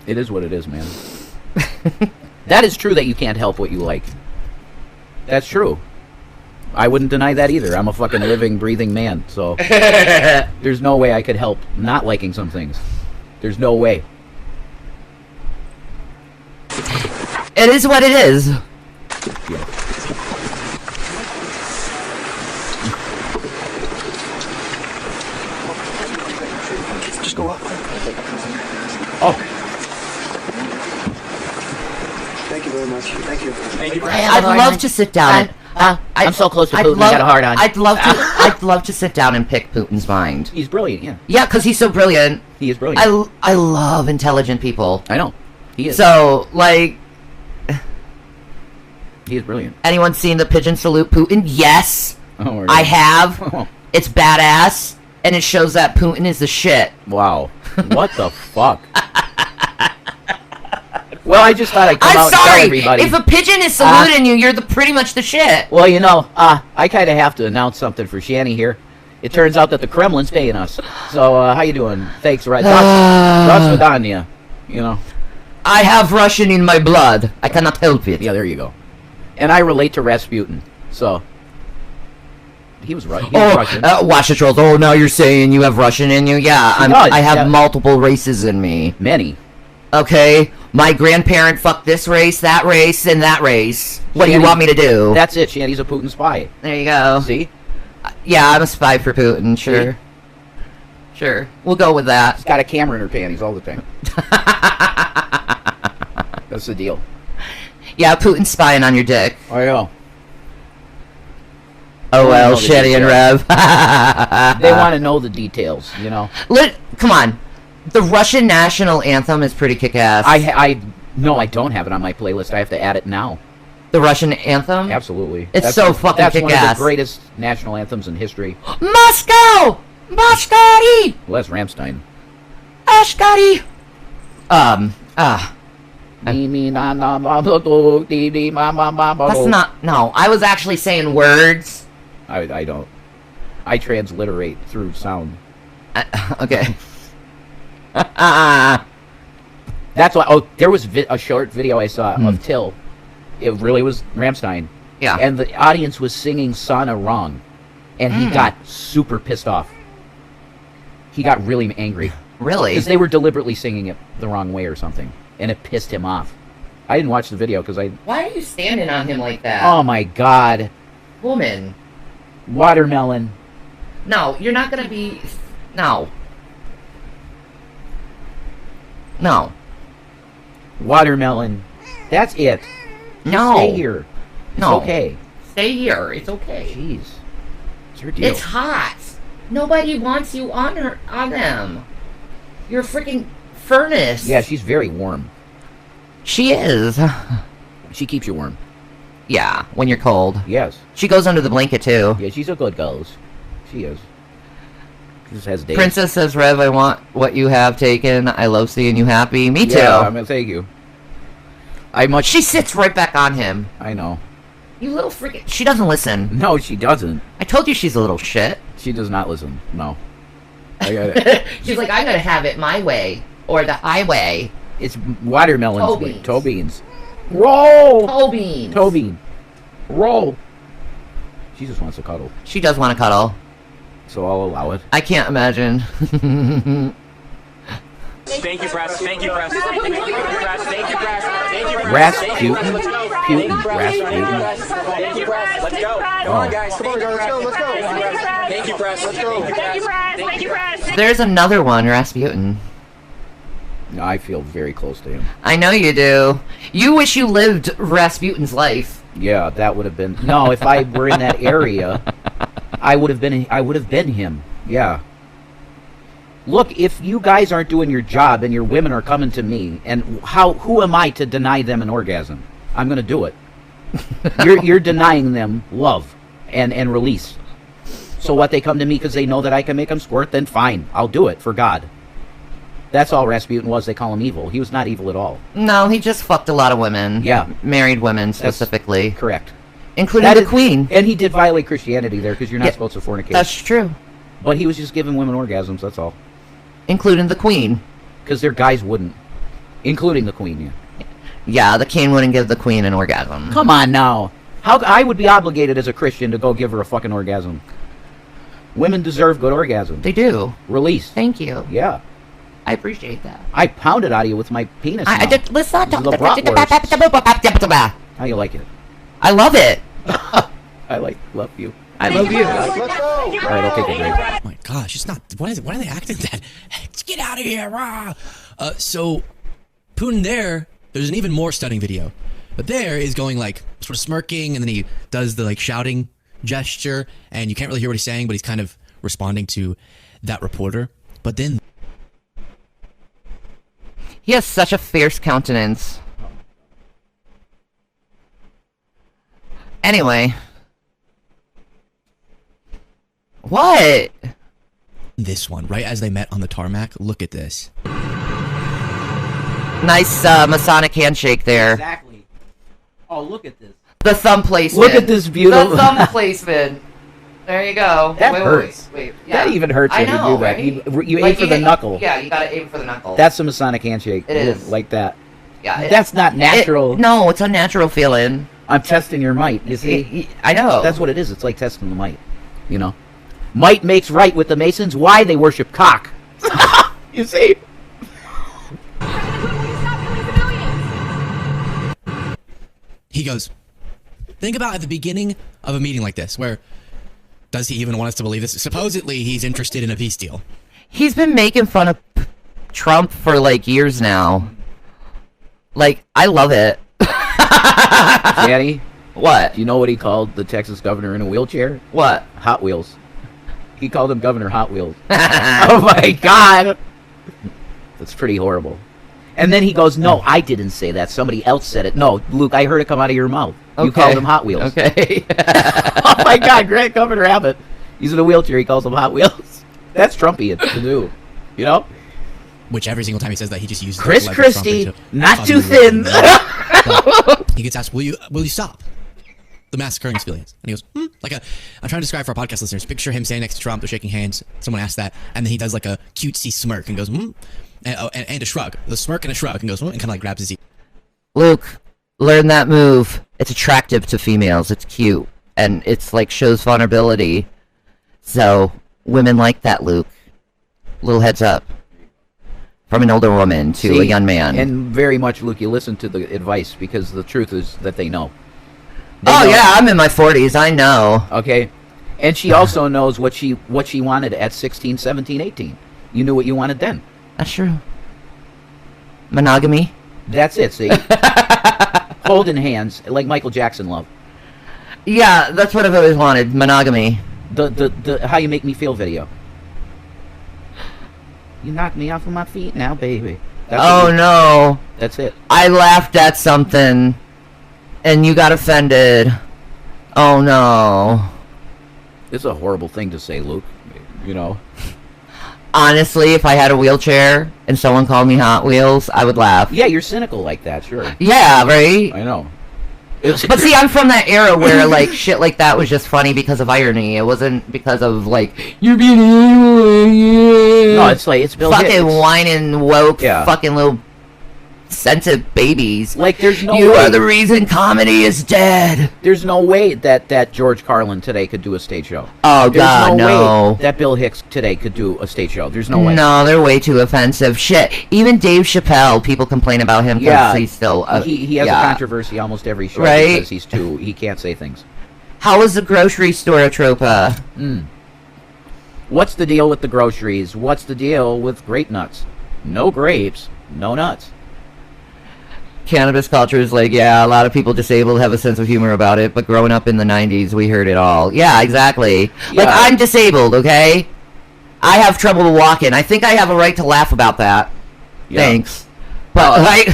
It is what it is, man. That is true that you can't help what you like. That's true. I wouldn't deny that either. I'm a fucking living, breathing man, so there's no way I could help not liking some things. There's no way. It is what it is. Yeah. Just go up. Oh. Thank you very much. Thank you. I'd love to sit down. I'm so close to Putin. I got a hard on. I'd love to sit down and pick Putin's mind. He's brilliant, yeah. Yeah, because he's so brilliant. He is brilliant. I love intelligent people. I know. He is. So, like... He is brilliant. Anyone seen the pigeon salute Putin? Yes. Oh, really? I have. It's badass. And it shows that Putin is the shit. Wow. What the fuck? Well, I just thought I'd come out and tell everybody. If a pigeon is saluting you, you're pretty much the shit. Well, you know, I kind of have to announce something for Shanny here. It turns out that the Kremlin's paying us. So, how you doing? Thanks, right? Rasvidanya, you know. I have Russian in my blood. I cannot help it. Yeah, there you go. And I relate to Rasputin, so... He was right. Russian. Watch the trolls. Oh, now you're saying you have Russian in you? Yeah, I have multiple races in me. Many. Okay, my grandparent fucked this race, and that race. What do you want me to do? That's it, Shanny's a Putin spy. There you go. See? Yeah, I'm a spy for Putin, sure. See? Sure, we'll go with that. She's got a camera in her panties all the time. That's the deal. Yeah, Putin's spying on your dick. Oh, yeah. Oh well, Shanny and Rev. They want to know the details, you know. Come on, the Russian national anthem is pretty kick-ass. No, I don't have it on my playlist. I have to add it now. The Russian anthem? Absolutely. It's so fucking kick-ass. That's one of the greatest national anthems in history. Moscow! Moscari! Well, that's Rammstein. Ashkari! That's not... No, I was actually saying words. I don't. I transliterate through sound. Okay. That's why... Oh, there was a short video I saw of Till. It really was Rammstein. Yeah. And the audience was singing Sana wrong. And he got super pissed off. He got really angry. Really? Because they were deliberately singing it the wrong way or something. And it pissed him off. I didn't watch the video because I... Why are you standing on him like that? Oh my god. Woman. Watermelon. No, you're not gonna be... No. No. Watermelon. That's it. No. Stay here. It's no. okay. Stay here. It's okay. Jeez. It's your deal. It's hot. Nobody wants you on them. You're a freaking furnace. Yeah, she's very warm. She is. She keeps you warm. Yeah, when you're cold. Yes. She goes under the blanket, too. Yeah, she's a good ghost. She is. She just has days. Princess says, Rev, I want what you have taken. I love seeing you happy. Me too. Yeah, I'm gonna thank you. She sits right back on him. I know. You little freaking... She doesn't listen. No, she doesn't. I told you she's a little shit. She does not listen. No. I got it. She's like, I'm gonna have it my way. Or the highway. It's watermelons. Toe beans. Toe beans. Roll! Toe beans. Toe bean. Roll! She just wants to cuddle. She does want to cuddle. So I'll allow it. I can't imagine. Thank you, press. Thank you, press. Thank you, press. Thank you, press. Thank you, press. Rasputin? Putin. Rasputin. Thank you, press. Let's go. Come on, guys. Come on, let's go. Let's go. Thank you, press. Let's go. Thank you, press. Thank you, press. There's another one, Rasputin. I feel very close to him. I know you do. You wish you lived Rasputin's life. Yeah, that would have been... No, if I were in that area, I would have been him. Yeah. Look, if you guys aren't doing your job and your women are coming to me, and who am I to deny them an orgasm? I'm going to do it. You're denying them love and release. So what, they come to me because they know that I can make them squirt? Then fine, I'll do it for God. That's all Rasputin was. They call him evil. He was not evil at all. No, he just fucked a lot of women. Yeah. Married women, specifically. That's correct. Including the Queen. And he did violate Christianity there, because you're not supposed to fornicate. That's true. But he was just giving women orgasms, that's all. Including the Queen. Because their guys wouldn't. Including the Queen, yeah. Yeah, the king wouldn't give the Queen an orgasm. Come on now. I would be obligated as a Christian to go give her a fucking orgasm. Women deserve good orgasms. They do. Release. Thank you. Yeah. I appreciate that. I pounded out of you with my penis. Let's not talk. How you like it? I love it. Love you. I love you. Let's go. All right, I'll take a break. Oh my gosh, it's not. Why are they acting that? Let's get out of here! Rah! So Putin there's an even more stunning video, but there is going like sort of smirking, and then he does the like shouting gesture, and you can't really hear what he's saying, but he's kind of responding to that reporter. But then he has such a fierce countenance. Anyway. What? This one, right as they met on the tarmac, look at this. Nice Masonic handshake there. Exactly. Oh, look at this. The thumb placement. Look at this beautiful. The thumb placement. There you go. That hurts. Wait. Yeah. That even hurts when I know, you do that. right? You aim Like, for the knuckle. Yeah, you gotta aim for the knuckle. That's a Masonic handshake. It is. Like that. Yeah. That's not natural. No, it's unnatural feeling. I'm testing your might. You see? I know. That's what it is. It's like testing the might. You know? Might makes right with the Masons. Why? They worship cock. You see? He goes, think about at the beginning of a meeting like this, where does he even want us to believe this? Supposedly, he's interested in a peace deal. He's been making fun of Trump for like years now. Like, I love it. Shanny? What? You know what he called the Texas governor in a wheelchair? What? Hot Wheels. He called him Governor Hot Wheels. Oh my God! That's pretty horrible. And then he goes, no, I didn't say that. Somebody else said it. No, Luke, I heard it come out of your mouth. You called him Hot Wheels. Okay. Oh my God, great Governor Abbott. He's in a wheelchair. He calls them Hot Wheels. That's Trumpian to do. You know? Which every single time he says that, he just uses Chris the leverage Christie, Trump into not too causing thin. He gets asked, will you stop the massacring civilians? And he goes, I'm trying to describe for our podcast listeners. Picture him standing next to Trump, they're shaking hands. Someone asks that, and then he does like a cutesy smirk and goes, and a shrug. The smirk and a shrug and goes, and kind of like grabs his ear. Luke, learn that move. It's attractive to females. It's cute. And it's like shows vulnerability. So, women like that, Luke. Little heads up. From an older woman to a young man. And very much, Luke, you listen to the advice because the truth is that they know. Yeah, I'm in my 40s. I know. Okay. And she also knows what she wanted at 16, 17, 18. You knew what you wanted then. That's true. Monogamy? That's it, see? Holding hands, like Michael Jackson loved. Yeah, that's what I've always wanted. Monogamy. The How You Make Me Feel video. You knocked me off of my feet now, baby. No. That's it. I laughed at something, and you got offended. Oh, no. It's a horrible thing to say, Luke. You know? Honestly, if I had a wheelchair and someone called me Hot Wheels, I would laugh. Yeah, you're cynical like that, sure. Yeah, right? I know. But see, I'm from that era where, like, shit like that was just funny because of irony. It wasn't because of, like, you're being evil. No, it's like, it's Bill fucking Hicks. whining, woke, Yeah. fucking little sensitive babies. Like, there's no You way. are the reason comedy is dead. There's no way that George Carlin today could do a stage show. Oh, There's God, no. way that Bill Hicks today could do a stage show. There's no way. No, they're way too offensive. Shit. Even Dave Chappelle, people complain about him because Yeah, he's still... he has a controversy almost every show Right? because he can't say things. How is the grocery store a tropa? What's the deal with the groceries? What's the deal with grape nuts? No grapes, no nuts. Cannabis culture is like, yeah, a lot of people disabled have a sense of humor about it, but growing up in the 90s, we heard it all. Yeah, exactly. Like, I'm disabled, okay? I have trouble walking. I think I have a right to laugh about that. Yeah. Thanks. But, like...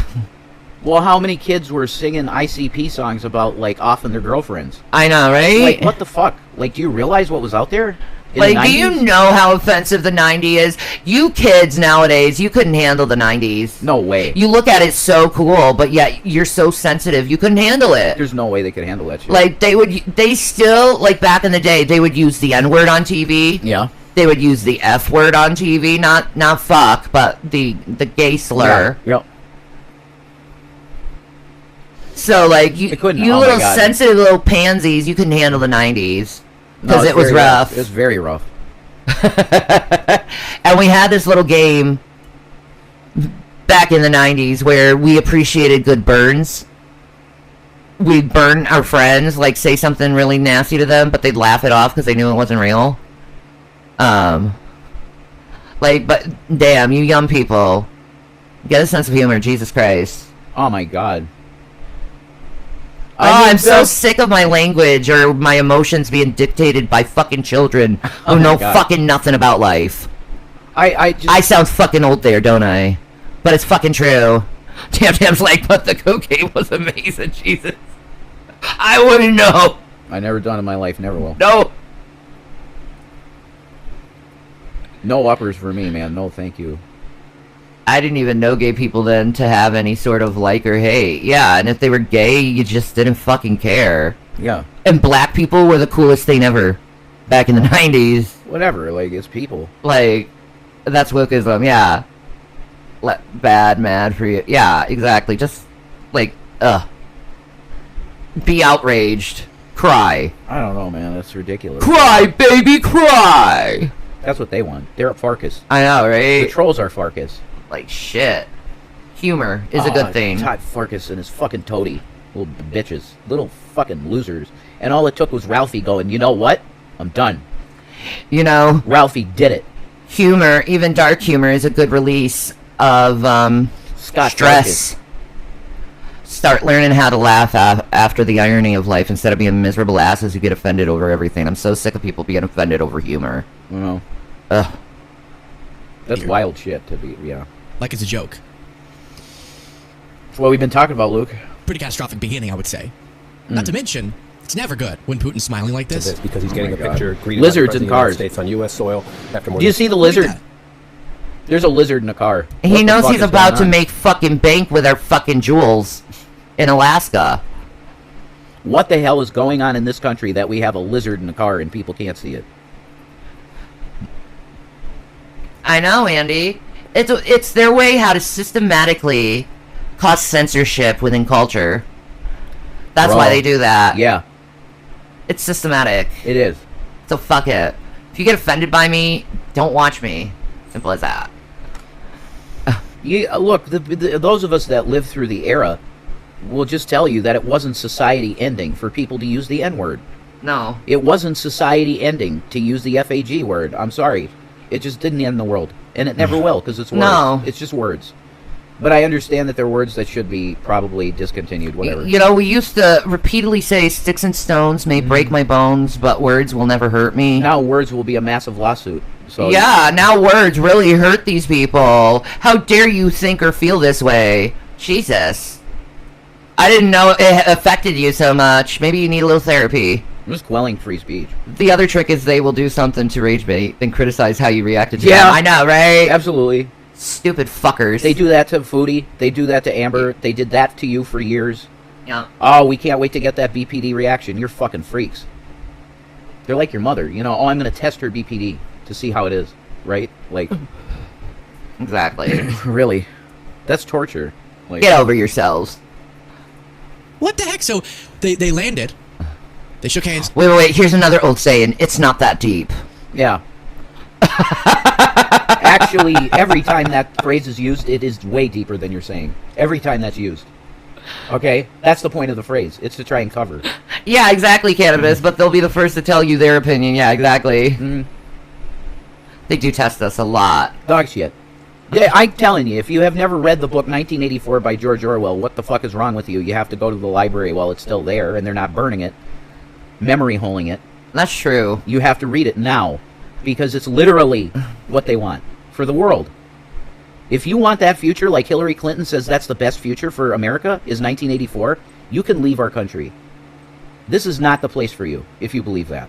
Well, how many kids were singing ICP songs about, like, offing their girlfriends? I know, right? Like, what the fuck? Like, do you realize what was out there? Like, do you know how offensive the 90s is? You kids nowadays, you couldn't handle the 90s. No way. You look at it so cool, but yet you're so sensitive, you couldn't handle it. There's no way they could handle that shit. Like, they still, like, back in the day, they would use the N-word on TV. Yeah. They would use the F-word on TV, not fuck, but the gay slur. Yeah. Yep. So, like, you little sensitive little pansies, you couldn't handle the 90s. Because it was rough. It was very rough. And we had this little game back in the 90s where we appreciated good burns. We'd burn our friends, like say something really nasty to them, but they'd laugh it off because they knew it wasn't real. Like, but damn, you young people, get a sense of humor, Jesus Christ. Oh my God. I'm so sick of my language or my emotions being dictated by fucking children who know fucking nothing about life. I sound fucking old there, don't I? But it's fucking true. Dam's like, but the cocaine was amazing, Jesus. I wouldn't know. I never done in my life, never will. No. No uppers for me, man. No, thank you. I didn't even know gay people then to have any sort of like or hate. Yeah, and if they were gay, you just didn't fucking care. Yeah. And black people were the coolest thing ever back in the 90s. Whatever, like, it's people. Like, that's wokeism, yeah. Bad, mad for you. Yeah, exactly. Just, like, be outraged. Cry. I don't know, man. That's ridiculous. Cry, baby, cry! That's what they want. They're at Farkas. I know, right? The trolls are Farkas. Like, shit. Humor is a good thing. Todd Farkas and his fucking toady. Little bitches. Little fucking losers. And all it took was Ralphie going, you know what? I'm done. You know, Ralphie did it. Humor, even dark humor, is a good release of stress. Start learning how to laugh after the irony of life instead of being miserable asses who get offended over everything. I'm so sick of people being offended over humor. No. Ugh. That's wild shit to be, yeah. Like it's a joke. That's what we've been talking about, Luke. Pretty catastrophic beginning, I would say. Not to mention, it's never good when Putin's smiling like this. Because he's getting a picture greeted Lizards by the in President of the United cars. States on U.S. soil after more Do you than- see the lizard? There's a lizard in a car. He knows he's about to make fucking bank with our fucking jewels in Alaska. What the hell is going on in this country that we have a lizard in the car and people can't see it? I know, Andy. It's their way how to systematically cause censorship within culture. That's why they do that. Yeah. It's systematic. It is. So fuck it. If you get offended by me, don't watch me. Simple as that. Look, those of us that lived through the era will just tell you that it wasn't society ending for people to use the N-word. No. It wasn't society ending to use the FAG word. I'm sorry. It just didn't end the world. And it never will, because it's words. No. It's just words. But I understand that they're words that should be probably discontinued, whatever. You know, we used to repeatedly say sticks and stones may break my bones, but words will never hurt me. Now words will be a massive lawsuit. So yeah, now words really hurt these people. How dare you think or feel this way? Jesus. I didn't know it affected you so much. Maybe you need a little therapy. I'm just quelling free speech. The other trick is they will do something to rage bait, then criticize how you reacted to Yeah. them. I know, right? Absolutely. Stupid fuckers. They do that to Foodie. They do that to Amber. They did that to you for years. Yeah. Oh, we can't wait to get that BPD reaction. You're fucking freaks. They're like your mother. You know, oh, I'm going to test her BPD to see how it is. Right? Like. Exactly. Really. That's torture. Like, Get over yourselves. What the heck? So, they landed. They shook hands. Wait. Here's another old saying. It's not that deep. Yeah. Actually, every time that phrase is used, it is way deeper than you're saying. Every time that's used. Okay? That's the point of the phrase. It's to try and cover. Yeah, exactly, Cannabis, but they'll be the first to tell you their opinion. Yeah, exactly. They do test us a lot. Dog shit. Yeah, I'm telling you, if you have never read the book 1984 by George Orwell, what the fuck is wrong with you? You have to go to the library while it's still there, and they're not burning it. Memory holing it. That's true. You have to read it now, because it's literally what they want for the world. If you want that future, like Hillary Clinton says that's the best future for America, is 1984, you can leave our country. This is not the place for you, if you believe that.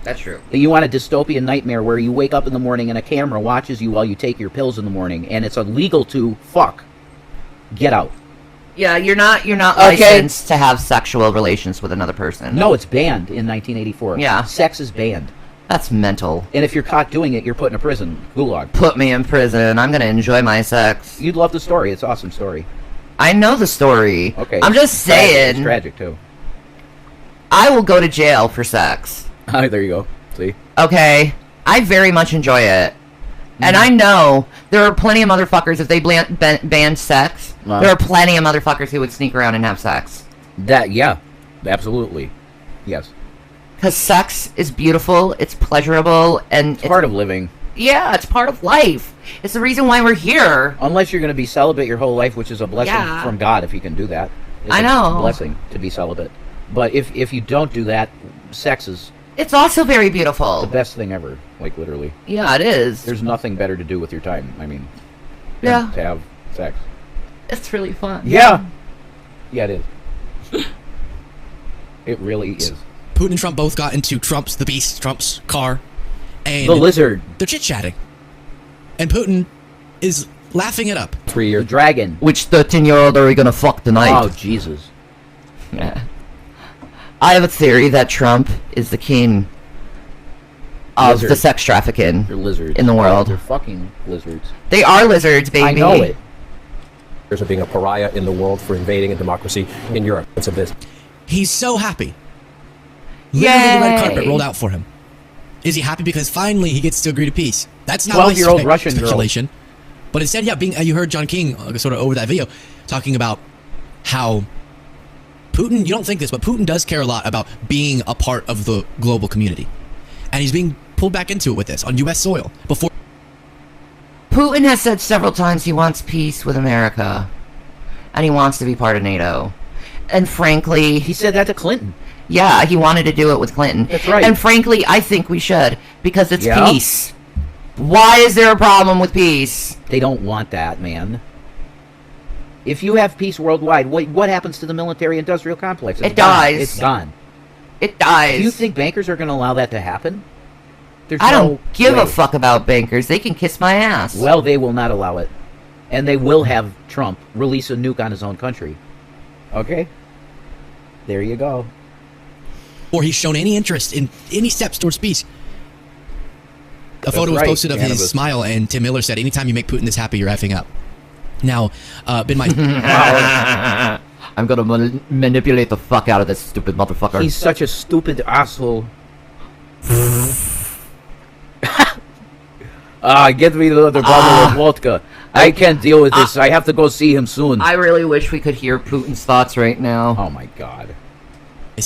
That's true. You want a dystopian nightmare where you wake up in the morning and a camera watches you while you take your pills in the morning, and it's illegal to fuck. Get out. Yeah, you're not Okay. licensed to have sexual relations with another person. No, it's banned in 1984. Yeah. Sex is banned. That's mental. And if you're caught doing it, you're put in a prison. Gulag. Put me in prison. I'm gonna enjoy my sex. You'd love the story. It's an awesome story. I know the story. Okay. I'm just Tragic. saying. It's tragic, too. I will go to jail for sex. There you go. See? Okay? I very much enjoy it. And I know there are plenty of motherfuckers, if they banned sex, there are plenty of motherfuckers who would sneak around and have sex. Yeah. Absolutely. Yes. Because sex is beautiful, it's pleasurable, and it's part of living. Yeah, it's part of life. It's the reason why we're here. Unless you're going to be celibate your whole life, which is a blessing Yeah. from God if you can do that. It's I know. a blessing to be celibate. But if you don't do that, sex is It's also very beautiful. the best thing ever. Like, literally. Yeah, it is. There's nothing better to do with your time. I mean, Yeah. than to have sex. It's really fun. Yeah. Yeah, it is. It really is. Putin and Trump both got into the beast, Trump's car. And The lizard. They're chit-chatting. And Putin is laughing it up. 3 year dragon. Which 13-year-old are we gonna fuck tonight? Oh, Jesus. Yeah. I have a theory that Trump is the king of the sex trafficking in the world. They're fucking lizards. They are lizards, baby. I know it. Of being a pariah in the world for invading a democracy in Europe. It's a business. He's so happy. Literally, the red carpet rolled out for him. Is he happy because finally he gets to agree to peace? That's not 12-year-old Russian speculation. But instead, yeah, you heard John King sort of over that video talking about how Putin, you don't think this, but Putin does care a lot about being a part of the global community. And he's being pulled back into it with this on U.S. soil. Before Putin has said several times he wants peace with America. And he wants to be part of NATO. And frankly... He said that to Clinton. Yeah, he wanted to do it with Clinton. That's right. And frankly, I think we should. Because it's peace. Why is there a problem with peace? They don't want that, man. If you have peace worldwide, what happens to the military-industrial complex? It dies. It's gone. It dies. Do you think bankers are going to allow that to happen? I don't give a fuck about bankers. They can kiss my ass. Well, they will not allow it. And they will have Trump release a nuke on his own country. Okay? There you go. Or he's shown any interest in any steps towards peace. A photo was posted of his smile, and Tim Miller said, anytime you make Putin this happy, you're effing up. Now, been my... I'm gonna manipulate the fuck out of this stupid motherfucker. He's such a stupid asshole. Get me the other bottle of vodka. I can't deal with this. I have to go see him soon. I really wish we could hear Putin's thoughts right now. Oh my god.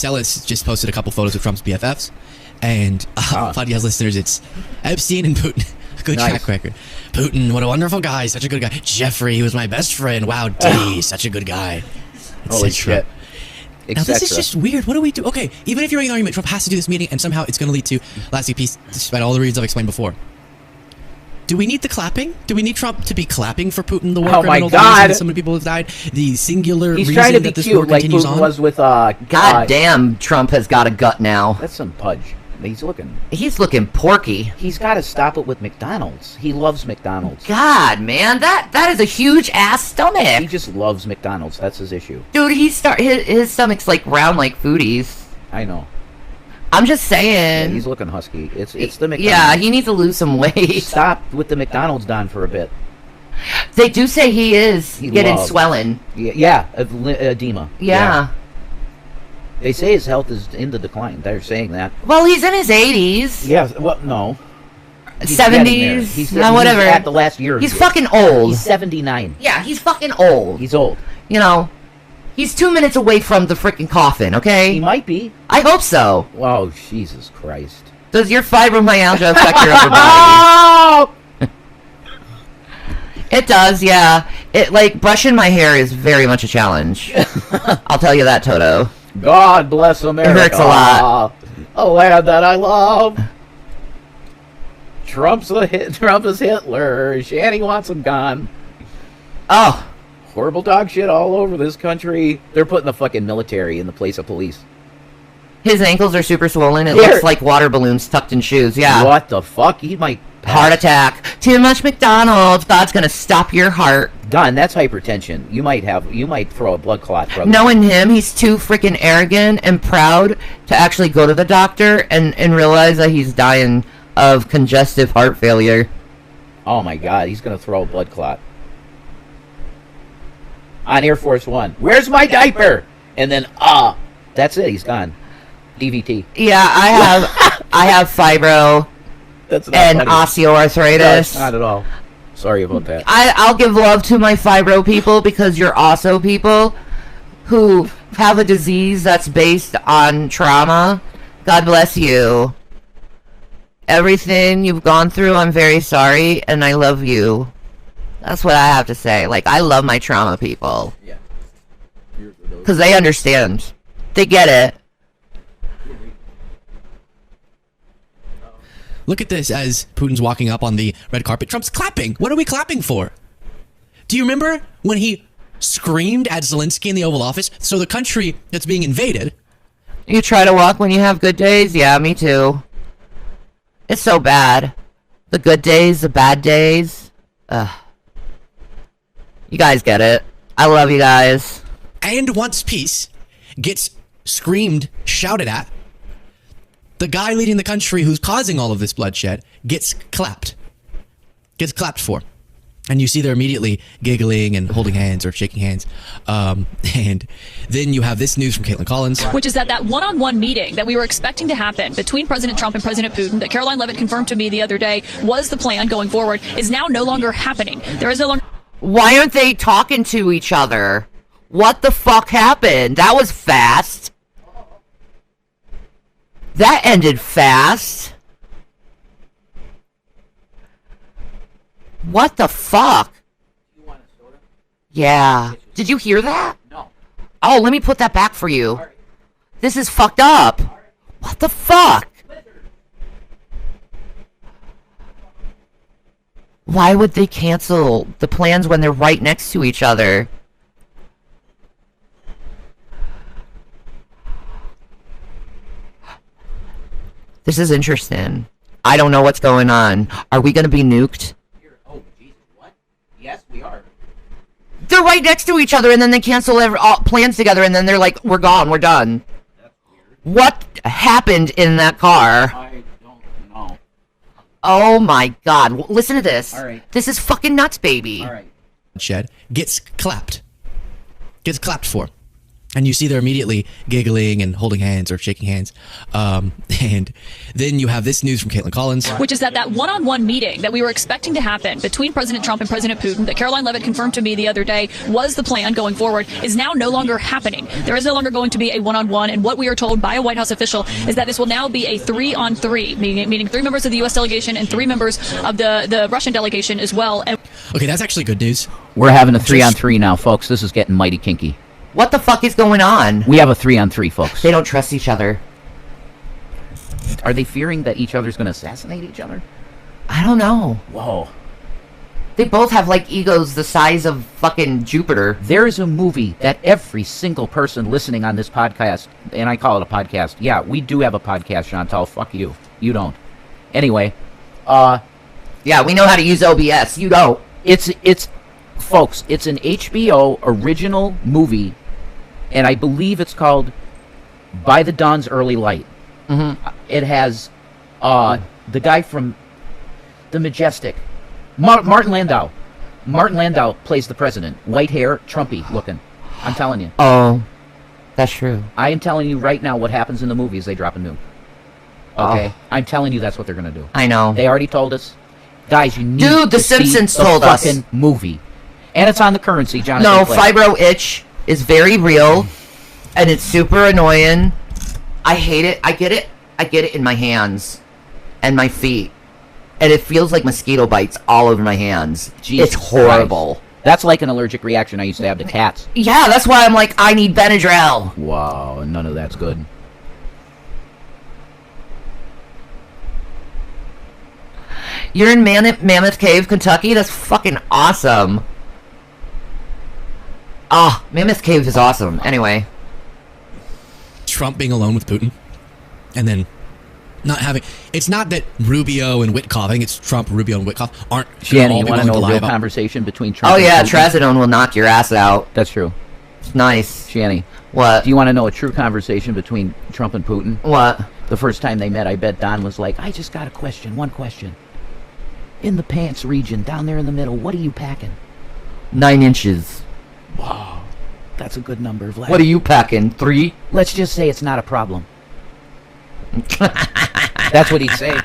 Ellis just posted a couple photos of Trump's BFFs. And podcast listeners, it's Epstein and Putin. Good track record. Putin, what a wonderful guy. Such a good guy. Jeffrey, he was my best friend. Wow, D, such a good guy. Holy shit. Now, this is just weird. What do we do? Okay, even if you're making an argument, Trump has to do this meeting, and somehow it's going to lead to lasting peace, despite all the reasons I've explained before. Do we need the clapping? Do we need Trump to be clapping for Putin, the war criminal? Oh my god! So many people have died. The singular He's reason trying to be that this cute, war like continues Putin on? was with, God damn, Trump has got a gut now. That's some pudge. He's looking porky. He's got to stop it with McDonald's. He loves McDonald's. God, man, that is a huge ass stomach. He just loves McDonald's. That's his issue. Dude, his stomach's like round like Foodie's. I know. I'm just saying. Yeah, he's looking husky. It's the McDonald's. Yeah, he needs to lose some weight. Stop with the McDonald's, Don, for a bit. They do say he is getting swelling. Yeah, edema. Yeah. They say his health is in the decline. They're saying that. Well, he's in his 80s. Yeah, well, no. 70s. He's whatever. at the last year. He's fucking old. He's 79. Yeah, he's fucking old. He's old. You know, he's 2 minutes away from the freaking coffin, okay? He might be. I hope so. Oh, Jesus Christ. Does your fibromyalgia affect your upper body? It does, yeah. It, like, brushing my hair is very much a challenge. I'll tell you that, Toto. God bless America. It hurts a lot. A land that I love. Trump is Hitler. Shanny wants him gone. Oh. Horrible dog shit all over this country. They're putting the fucking military in the place of police. His ankles are super swollen. It looks like water balloons tucked in shoes. Yeah. What the fuck? He might pass. Heart attack. Too much McDonald's. God's gonna stop your heart. Don, that's hypertension. You might throw a blood clot. Brother. Knowing him, he's too freaking arrogant and proud to actually go to the doctor and realize that he's dying of congestive heart failure. Oh my God, he's gonna throw a blood clot. On Air Force One. Where's my diaper? And then, that's it. He's gone. DVT. Yeah, I have fibro and funny. osteoarthritis. No, not at all. Sorry about that. I'll give love to my fibro people because you're also people who have a disease that's based on trauma. God bless you. Everything you've gone through, I'm very sorry, and I love you. That's what I have to say. Like, I love my trauma people. Yeah. Because they understand. They get it. Look at this as Putin's walking up on the red carpet. Trump's clapping. What are we clapping for? Do you remember when he screamed at Zelensky in the Oval Office? So the country that's being invaded. You try to walk when you have good days? Yeah, me too. It's so bad. The good days, the bad days. Ugh. You guys get it. I love you guys. And once peace gets screamed, shouted at, the guy leading the country who's causing all of this bloodshed gets clapped. Gets clapped for. And you see they're immediately giggling and holding hands or shaking hands. And then you have this news from Caitlin Collins. Which is that one-on-one meeting that we were expecting to happen between President Trump and President Putin, that Caroline Leavitt confirmed to me the other day was the plan going forward, is now no longer happening. There is no longer... Why aren't they talking to each other? What the fuck happened? That was fast. That ended fast. What the fuck? Yeah. Did you hear that? No. Oh, let me put that back for you. This is fucked up. What the fuck? Why would they cancel the plans when they're right next to each other? This is interesting. I don't know what's going on. Are we going to be nuked? Oh, Jesus, what? Yes, we are. They're right next to each other, and then they cancel all plans together, and then they're like, we're gone, we're done. What happened in that car? I don't know. Oh my god. Listen to this. All right. This is fucking nuts, baby. All right. Shed gets clapped. Gets clapped for. And you see they're immediately giggling and holding hands or shaking hands. And then you have this news from Caitlin Collins. Which is that one-on-one meeting that we were expecting to happen between President Trump and President Putin, that Caroline Leavitt confirmed to me the other day was the plan going forward, is now no longer happening. There is no longer going to be a one-on-one, and what we are told by a White House official is that this will now be a 3-on-3, meaning 3 members of the U.S. delegation and 3 members of the Russian delegation as well. And okay, that's actually good news. We're having a 3-on-3 now, folks. This is getting mighty kinky. What the fuck is going on? We have a 3-on-3, folks. They don't trust each other. Are they fearing that each other's going to assassinate each other? I don't know. Whoa. They both have, like, egos the size of fucking Jupiter. There is a movie that every single person listening on this podcast, and I call it a podcast. Yeah, we do have a podcast, Chantal. Fuck you. You don't. Anyway, yeah, we know how to use OBS. You don't. Folks, it's an HBO original movie, and I believe it's called By the Dawn's Early Light. Mm-hmm. It has the guy from The Majestic, Martin Landau. Martin Landau plays the president. White hair, Trumpy looking. I'm telling you. Oh, that's true. I am telling you right now what happens in the movie is they drop a nuke. Okay? Oh. I'm telling you that's what they're going to do. I know. They already told us. Guys, you need Dude, The to Simpsons see the told us. fucking movie. And it's on the currency, Jonathan. No, Clay. fibro itch is very real, and it's super annoying. I hate it. I get it. I get it in my hands and my feet, and it feels like mosquito bites all over my hands. Jesus it's horrible. Christ. That's like an allergic reaction I used to have to cats. Yeah, that's why I'm like, I need Benadryl. Wow, none of that's good. You're in Mammoth Cave, Kentucky? That's fucking awesome. Ah, Mammoth Cave is awesome. Anyway. Trump being alone with Putin. And then not having... It's not that Rubio and Witkoff, I think it's Trump, Rubio, and Witkoff aren't... Shanny, you want to know a real conversation between Trump and Putin? Trazodone will knock your ass out. That's true. It's nice. Shanny. What? Do you want to know a true conversation between Trump and Putin? What? The first time they met, I bet Don was like, I just got a question, one question. In the pants region, down there in the middle, what are you packing? 9 inches. Wow. That's a good number, Vlad. What are you packing? 3? Let's just say it's not a problem. That's what he'd say.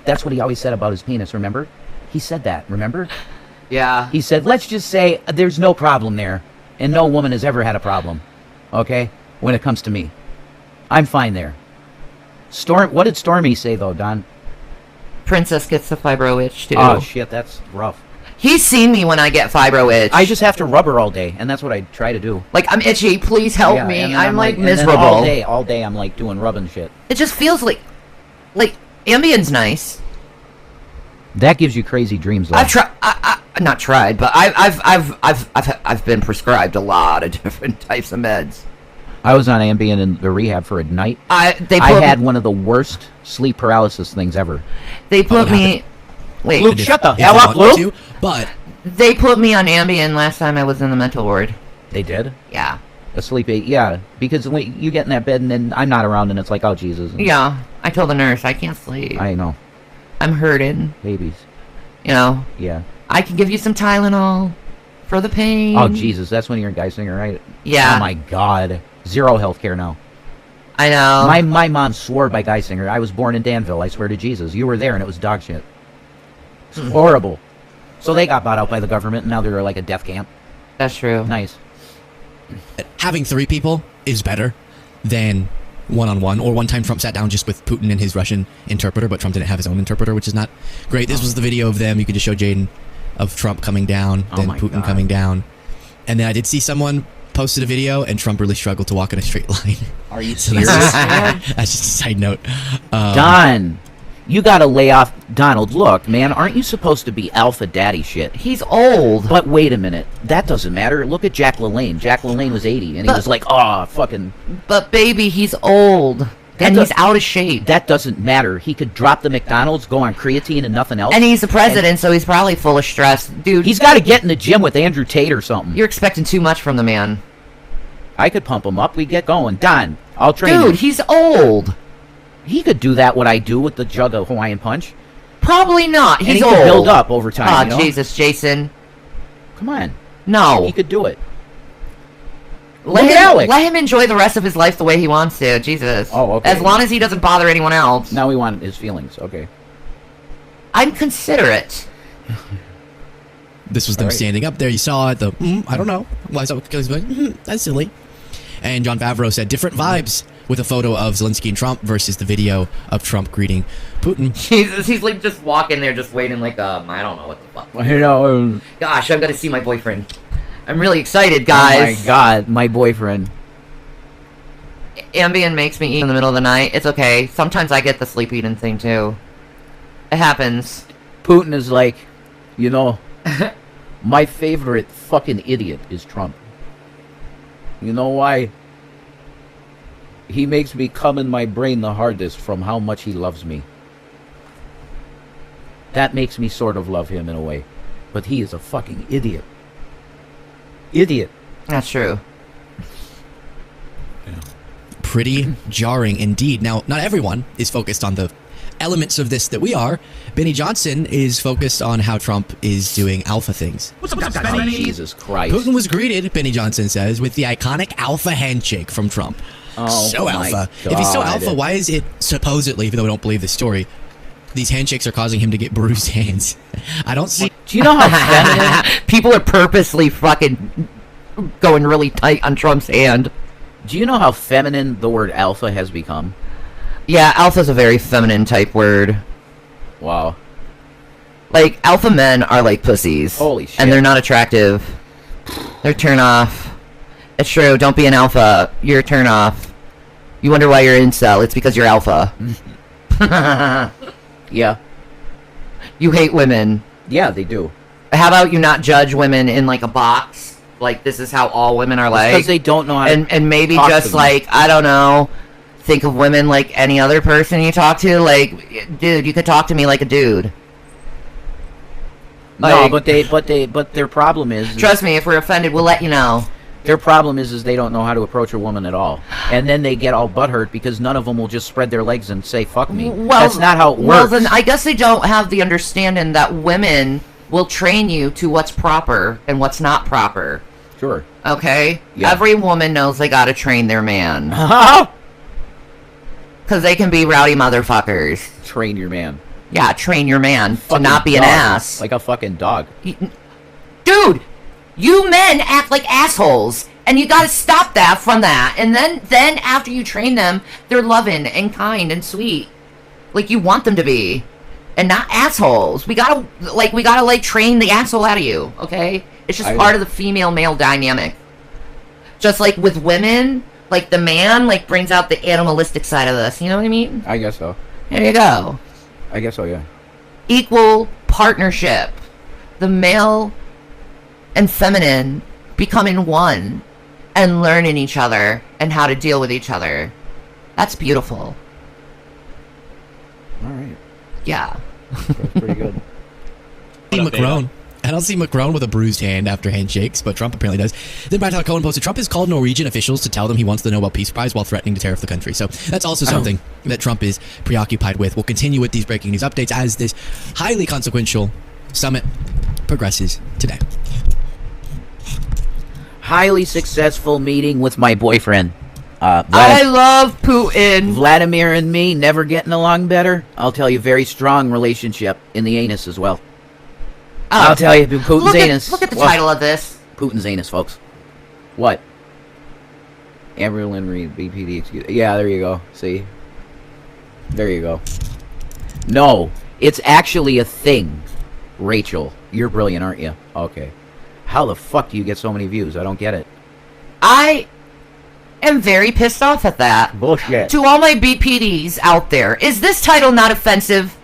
That's what he always said about his penis, remember? He said that, remember? Yeah. He said, let's just say there's no problem there, and no woman has ever had a problem, okay, when it comes to me. I'm fine there. What did Stormy say, though, Don? Princess gets the fibro itch, too. Oh, shit, that's rough. He's seen me when I get fibro itch. I just have to rub her all day, and that's what I try to do. Like, I'm itchy, please help me. I'm like miserable. All day I'm like doing rubbing shit. It just feels like Ambien's nice. That gives you crazy dreams, though. I've tried, not tried, but I've been prescribed a lot of different types of meds. I was on Ambien in the rehab for a night. I had one of the worst sleep paralysis things ever. They put me. Wait, Luke, shut the hell up, Luke. But They put me on Ambien last time I was in the mental ward. They did? Yeah. A sleep aid, yeah. Because when you get in that bed and then I'm not around and it's like, oh, Jesus. Yeah. I told the nurse, I can't sleep. I know. I'm hurting. Babies. You know? Yeah. I can give you some Tylenol for the pain. Oh, Jesus. That's when you're in Geisinger, right? Yeah. Oh, my God. Zero health care now. I know. My mom swore by Geisinger. I was born in Danville. I swear to Jesus. You were there and it was dog shit. It's horrible. So they got bought out by the government and now they're like a death camp. That's true. Nice. Having 3 people is better than one-on-one. Or one time Trump sat down just with Putin and his Russian interpreter, but Trump didn't have his own interpreter, which is not great. This was the video of them. You could just show Jaden of Trump coming down, then Putin coming down. And then I did see someone posted a video and Trump really struggled to walk in a straight line. Are you So serious? that's just a side note. Don, you gotta lay off. Donald, look, man, aren't you supposed to be alpha daddy shit? He's old. But wait a minute. That doesn't matter. Look at Jack LaLanne. Jack LaLanne was 80 and he was like, oh, fucking. But baby, he's old. And he's out of shape. That doesn't matter. He could drop the McDonald's, go on creatine and nothing else. And he's the president, so he's probably full of stress. Dude. He's got to get in the gym with Andrew Tate or something. You're expecting too much from the man. I could pump him up. We'd get going. Don, I'll train you. Dude, he's old. He could do that, what I do with the jug of Hawaiian Punch. Probably not. He's and he old. could build up over time. Oh, you know? Jesus, Jason. Come on. No. He could do it. Let him enjoy the rest of his life the way he wants to. Jesus. Oh, okay. As long as he doesn't bother anyone else. Now we want his feelings. Okay. I'm considerate. This was them standing up there. You saw it. I don't know. Why is that? Because like, that's silly. And John Favreau said different vibes with a photo of Zelensky and Trump versus the video of Trump greeting Putin. Jesus, he's like just walking there, just waiting like I don't know what the fuck. You know. Gosh, I'm gonna see my boyfriend. I'm really excited, guys. Oh my God, my boyfriend. Ambien makes me eat in the middle of the night. It's okay. Sometimes I get the sleep eating thing too. It happens. Putin is like, you know, my favorite fucking idiot is Trump. You know why? He makes me come in my brain the hardest from how much he loves me. That makes me sort of love him in a way. But he is a fucking idiot. Idiot. That's true. Pretty jarring indeed. Now, not everyone is focused on the elements of this that we are. Benny Johnson is focused on how Trump is doing alpha things. What's up, Benny? Jesus Christ. Putin was greeted, Benny Johnson says, with the iconic alpha handshake from Trump. Oh, so alpha. If he's so alpha, why is it supposedly, even though we don't believe this story, these handshakes are causing him to get bruised hands? I don't see. Do you know how feminine people are purposely fucking going really tight on Trump's hand? Do you know how feminine the word alpha has become? Yeah, alpha's a very feminine type word. Wow. Like, alpha men are like pussies. Holy shit. And they're not attractive. They're turn off. It's true, don't be an alpha. You're a turn off. You wonder why you're incel. It's because you're alpha. Yeah. You hate women. Yeah, they do. How about you not judge women in like a box? Like, this is how all women are like. Because they don't know how to and maybe talk to just them. like, I don't know, think of women like any other person you talk to. Like, dude, you could talk to me like a dude. No, Like, but their problem is. Trust me, if we're offended, we'll let you know. Their problem is they don't know how to approach a woman at all, and then they get all butthurt because none of them will just spread their legs and say "fuck me." Well, that's not how it works. Well, then I guess they don't have the understanding that women will train you to what's proper and what's not proper. Sure. Okay? Yeah. Every woman knows they gotta train their man. Because they can be rowdy motherfuckers. Train your man. Yeah, train your man Fucking to not be an dog. ass. Like a fucking dog. Dude! You men act like assholes. And you gotta stop that from that. And then after you train them, they're loving and kind and sweet. Like you want them to be. And not assholes. We gotta train the asshole out of you, okay? It's just part of the female-male dynamic. Just like with women, like the man, like brings out the animalistic side of us. You know what I mean? I guess so. There you go. I guess so, yeah. Equal partnership. The male and feminine becoming one and learning each other and how to deal with each other. That's beautiful. All right. Yeah. That's pretty good. Macron I don't see Macron with a bruised hand after handshakes, but Trump apparently does. Then Brad Cohen posted, Trump has called Norwegian officials to tell them he wants the Nobel Peace Prize while threatening to tariff the country. So that's also something that Trump is preoccupied with. We'll continue with these breaking news updates as this highly consequential summit progresses today. Highly successful meeting with my boyfriend. I love Putin. Vladimir and me never getting along better. I'll tell you, very strong relationship in the anus as well. I'll tell you, Putin's anus. Look at the title of this. Putin's anus, folks. What? Amberlyn Reed, BPD excuse. Yeah, there you go. See? There you go. No, it's actually a thing. Rachel, you're brilliant, aren't you? Okay. How the fuck do you get so many views? I don't get it. I am very pissed off at that. Bullshit. To all my BPDs out there, is this title not offensive?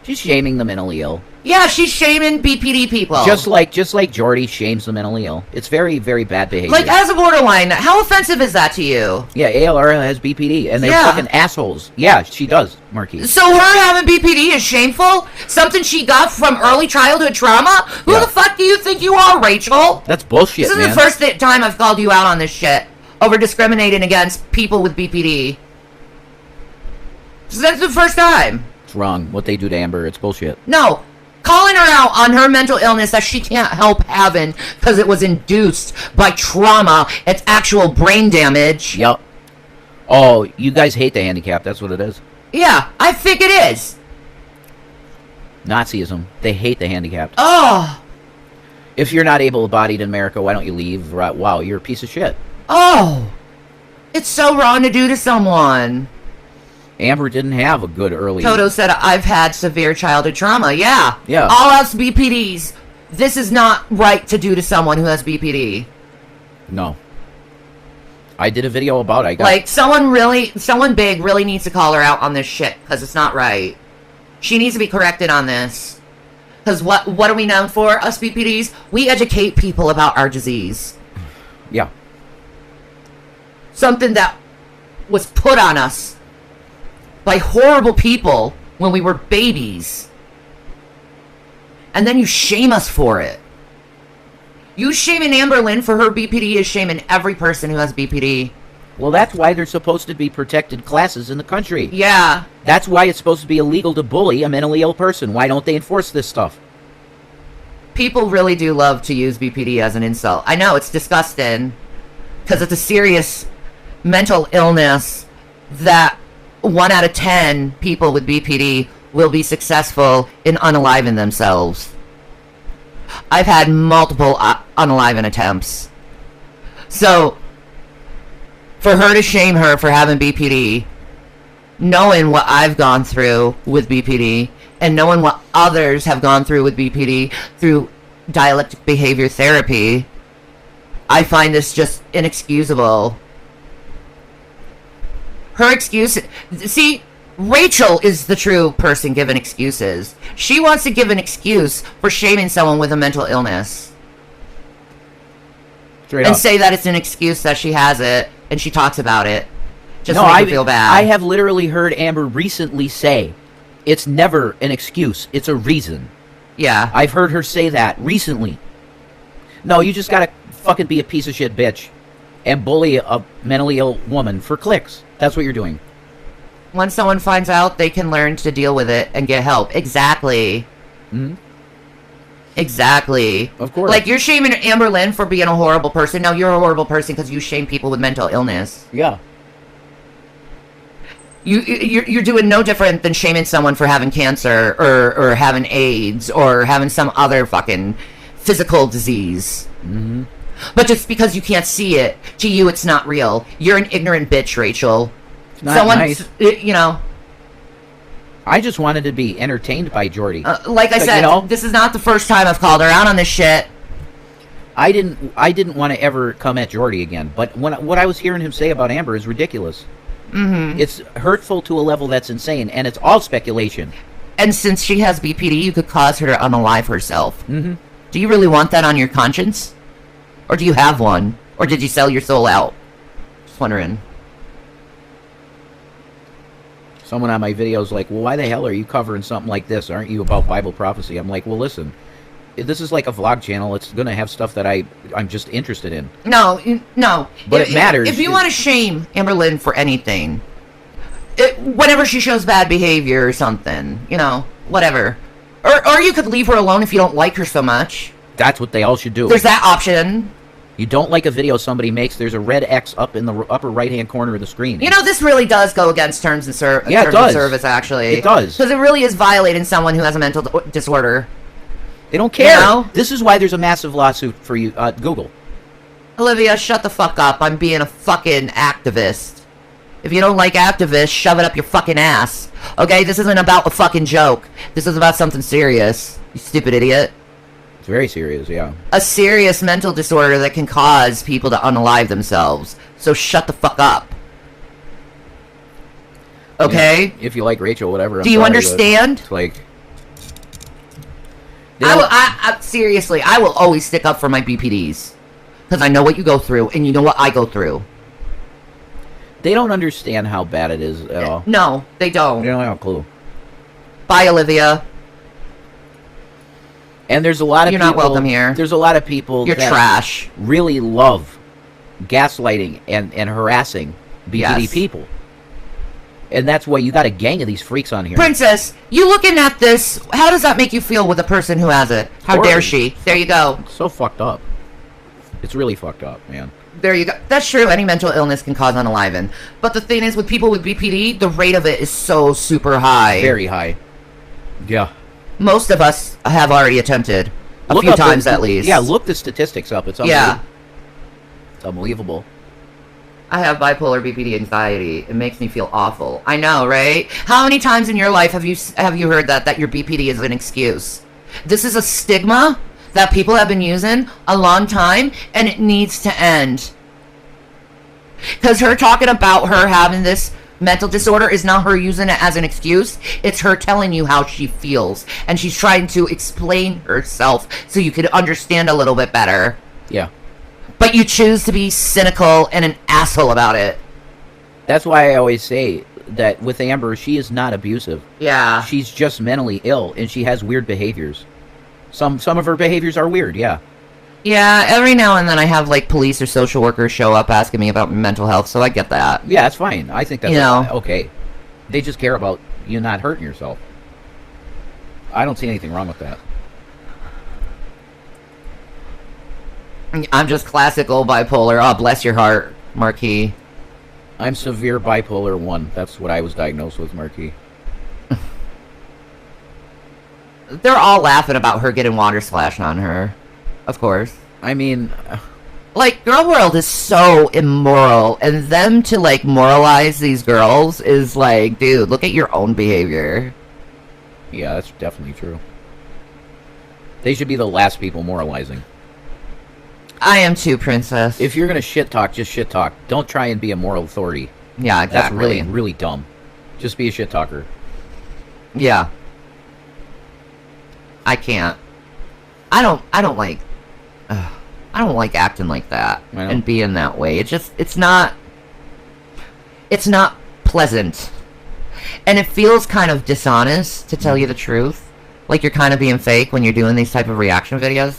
She's shaming the mentally ill. Yeah, she's shaming BPD people. Just like Jordy shames the mentally ill. It's very, very bad behavior. Like, as a borderline, how offensive is that to you? Yeah, ALR has BPD, and they're fucking assholes. Yeah, she does, Marquise. So her having BPD is shameful? Something she got from early childhood trauma? Who the fuck do you think you are, Rachel? That's bullshit, This is the first time I've called you out on this shit. Over discriminating against people with BPD. So that's the first time. It's wrong. What they do to Amber, it's bullshit. No. Calling her out on her mental illness that she can't help having because it was induced by trauma. It's actual brain damage. Yep. Oh, you guys hate the handicap. That's what it is. Yeah, I think it is. Nazism. They hate the handicapped. Oh. If you're not able-bodied in America, why don't you leave? Wow, you're a piece of shit. Oh. It's so wrong to do to someone. Amber didn't have a good early... Toto said, I've had severe childhood trauma. Yeah. Yeah. All us BPDs. This is not right to do to someone who has BPD. No. I did a video about it. Like, someone big really needs to call her out on this shit, because it's not right. She needs to be corrected on this. Because what are we known for, us BPDs? We educate people about our disease. Yeah. Something that was put on us by horrible people when we were babies. And then you shame us for it. You shaming Amber Lynn for her BPD is shaming every person who has BPD. Well, that's why there's supposed to be protected classes in the country. Yeah. That's why it's supposed to be illegal to bully a mentally ill person. Why don't they enforce this stuff? People really do love to use BPD as an insult. I know, it's disgusting. Because it's a serious mental illness that 1 out of 10 people with BPD will be successful in unaliving themselves. I've had multiple unaliving attempts. So, for her to shame her for having BPD, knowing what I've gone through with BPD, and knowing what others have gone through with BPD through dialectic behavior therapy, I find this just inexcusable. Her excuse... See, Rachel is the true person giving excuses. She wants to give an excuse for shaming someone with a mental illness. Straight and up. say that it's an excuse that she has it, and she talks about it. Just no, to make her feel bad. I have literally heard Amber recently say, it's never an excuse, it's a reason. Yeah. I've heard her say that recently. No, you just gotta fucking be a piece of shit bitch and bully a mentally ill woman for clicks. That's what you're doing. Once someone finds out, they can learn to deal with it and get help. Exactly. Mm-hmm. Exactly. Of course. Like, you're shaming Amber Lynn for being a horrible person. No, you're a horrible person because you shame people with mental illness. Yeah. You're doing no different than shaming someone for having cancer or having AIDS or having some other fucking physical disease. Mm-hmm. But just because you can't see it, to you it's not real. You're an ignorant bitch, Rachel. Not nice. You know. I just wanted to be entertained by Jordy. Like I said, this is not the first time I've called her out on this shit. I didn't want to ever come at Jordy again, but what I was hearing him say about Amber is ridiculous. Mm-hmm. It's hurtful to a level that's insane, and it's all speculation. And since she has BPD, you could cause her to unalive herself. Mm-hmm. Do you really want that on your conscience? Or do you have one? Or did you sell your soul out? Just wondering. Someone on my videos like, well, why the hell are you covering something like this? Aren't you about Bible prophecy? I'm like, well, listen, This is like a vlog channel. It's going to have stuff that I'm just interested in. No. But it matters. If you want to shame Amber Lynn for anything, whenever she shows bad behavior or something, whatever. Or you could leave her alone if you don't like her so much. That's what they all should do. There's that option. You don't like a video somebody makes, there's a red X up in the upper right-hand corner of the screen. This really does go against terms of service, actually. It does. Because it really is violating someone who has a mental disorder. They don't care. This is why there's a massive lawsuit for you, Google. Olivia, shut the fuck up. I'm being a fucking activist. If you don't like activists, shove it up your fucking ass. Okay, this isn't about a fucking joke. This is about something serious. You stupid idiot. It's very serious, yeah. A serious mental disorder that can cause people to unalive themselves. So shut the fuck up. Okay? Yeah, if you like Rachel, whatever. Do you understand? It's like... Seriously, I will always stick up for my BPDs. Because I know what you go through, and you know what I go through. They don't understand how bad it is at all. No, they don't. They don't have a clue. Bye, Olivia. And there's a lot of You're people... not welcome here. There's a lot of people You're that trash. really love gaslighting and harassing BPD people. And that's why you got a gang of these freaks on here. Princess, you looking at this, how does that make you feel with a person who has it? How dare she? There you go. It's so fucked up. It's really fucked up, man. There you go. That's true. Any mental illness can cause unaliving. But the thing is, with people with BPD, the rate of it is so super high. Very high. Yeah. Most of us have already attempted. A few times at least. Yeah, look the statistics up. It's unbelievable. It's unbelievable. I have bipolar BPD anxiety. It makes me feel awful. I know, right? How many times in your life have you heard that your BPD is an excuse? This is a stigma that people have been using a long time, and it needs to end. Because her talking about her having this mental disorder is not her using it as an excuse. It's her telling you how she feels, and she's trying to explain herself so you could understand a little bit better. Yeah. But you choose to be cynical and an asshole about it. That's why I always say that with Amber, she is not abusive. Yeah. She's just mentally ill, and she has weird behaviors. Some of her behaviors are weird, yeah. Yeah, every now and then I have, like, police or social workers show up asking me about mental health, so I get that. Yeah, that's fine. I think that's okay. They just care about you not hurting yourself. I don't see anything wrong with that. I'm just classical bipolar. Oh, bless your heart, Marquis. I'm severe bipolar 1. That's what I was diagnosed with, Marquis. They're all laughing about her getting water splashed on her. Of course. I mean... like, girl world is so immoral, and them to, like, moralize these girls is like, dude, look at your own behavior. Yeah, that's definitely true. They should be the last people moralizing. I am too, Princess. If you're gonna shit talk, just shit talk. Don't try and be a moral authority. Yeah, exactly. That's really, really dumb. Just be a shit talker. Yeah. I can't. I don't like acting like that and being that way. It's not pleasant. And it feels kind of dishonest, to tell you the truth. Like you're kind of being fake when you're doing these type of reaction videos.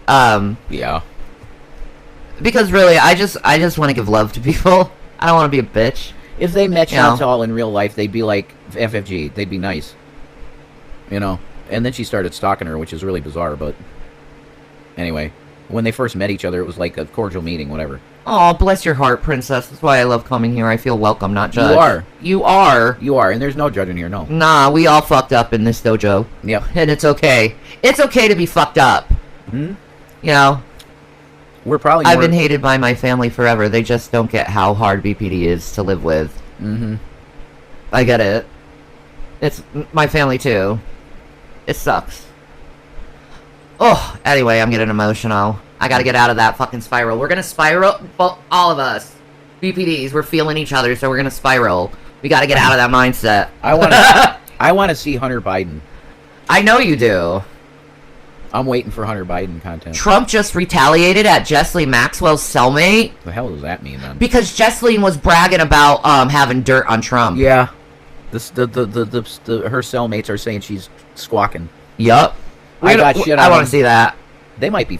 Yeah. Because really, I just want to give love to people. I don't want to be a bitch. If they met Chantal in real life, they'd be like FFG. They'd be nice. You know? And then she started stalking her, which is really bizarre, but... Anyway. When they first met each other, it was like a cordial meeting, whatever. Oh, bless your heart, Princess. That's why I love coming here. I feel welcome, not judged. You are. You are. You are, and there's no judging here, no. Nah, we all fucked up in this dojo. Yep. And it's okay. It's okay to be fucked up. Hmm? You know? We're probably I've been hated by my family forever. They just don't get how hard BPD is to live with. Mm-hmm. I get it. It's my family, too. It sucks. Oh, anyway, I'm getting emotional. I gotta get out of that fucking spiral. We're gonna spiral, well, all of us. BPDs, we're feeling each other, so we're gonna spiral. We gotta get out of that mindset. I want to see Hunter Biden. I know you do. I'm waiting for Hunter Biden content. Trump just retaliated at Jesslyn Maxwell's cellmate. What the hell does that mean, then? Because Jesslyn was bragging about having dirt on Trump. Yeah. Her cellmates are saying she's squawking. Yup. I got shit on I want them. to see that. They might be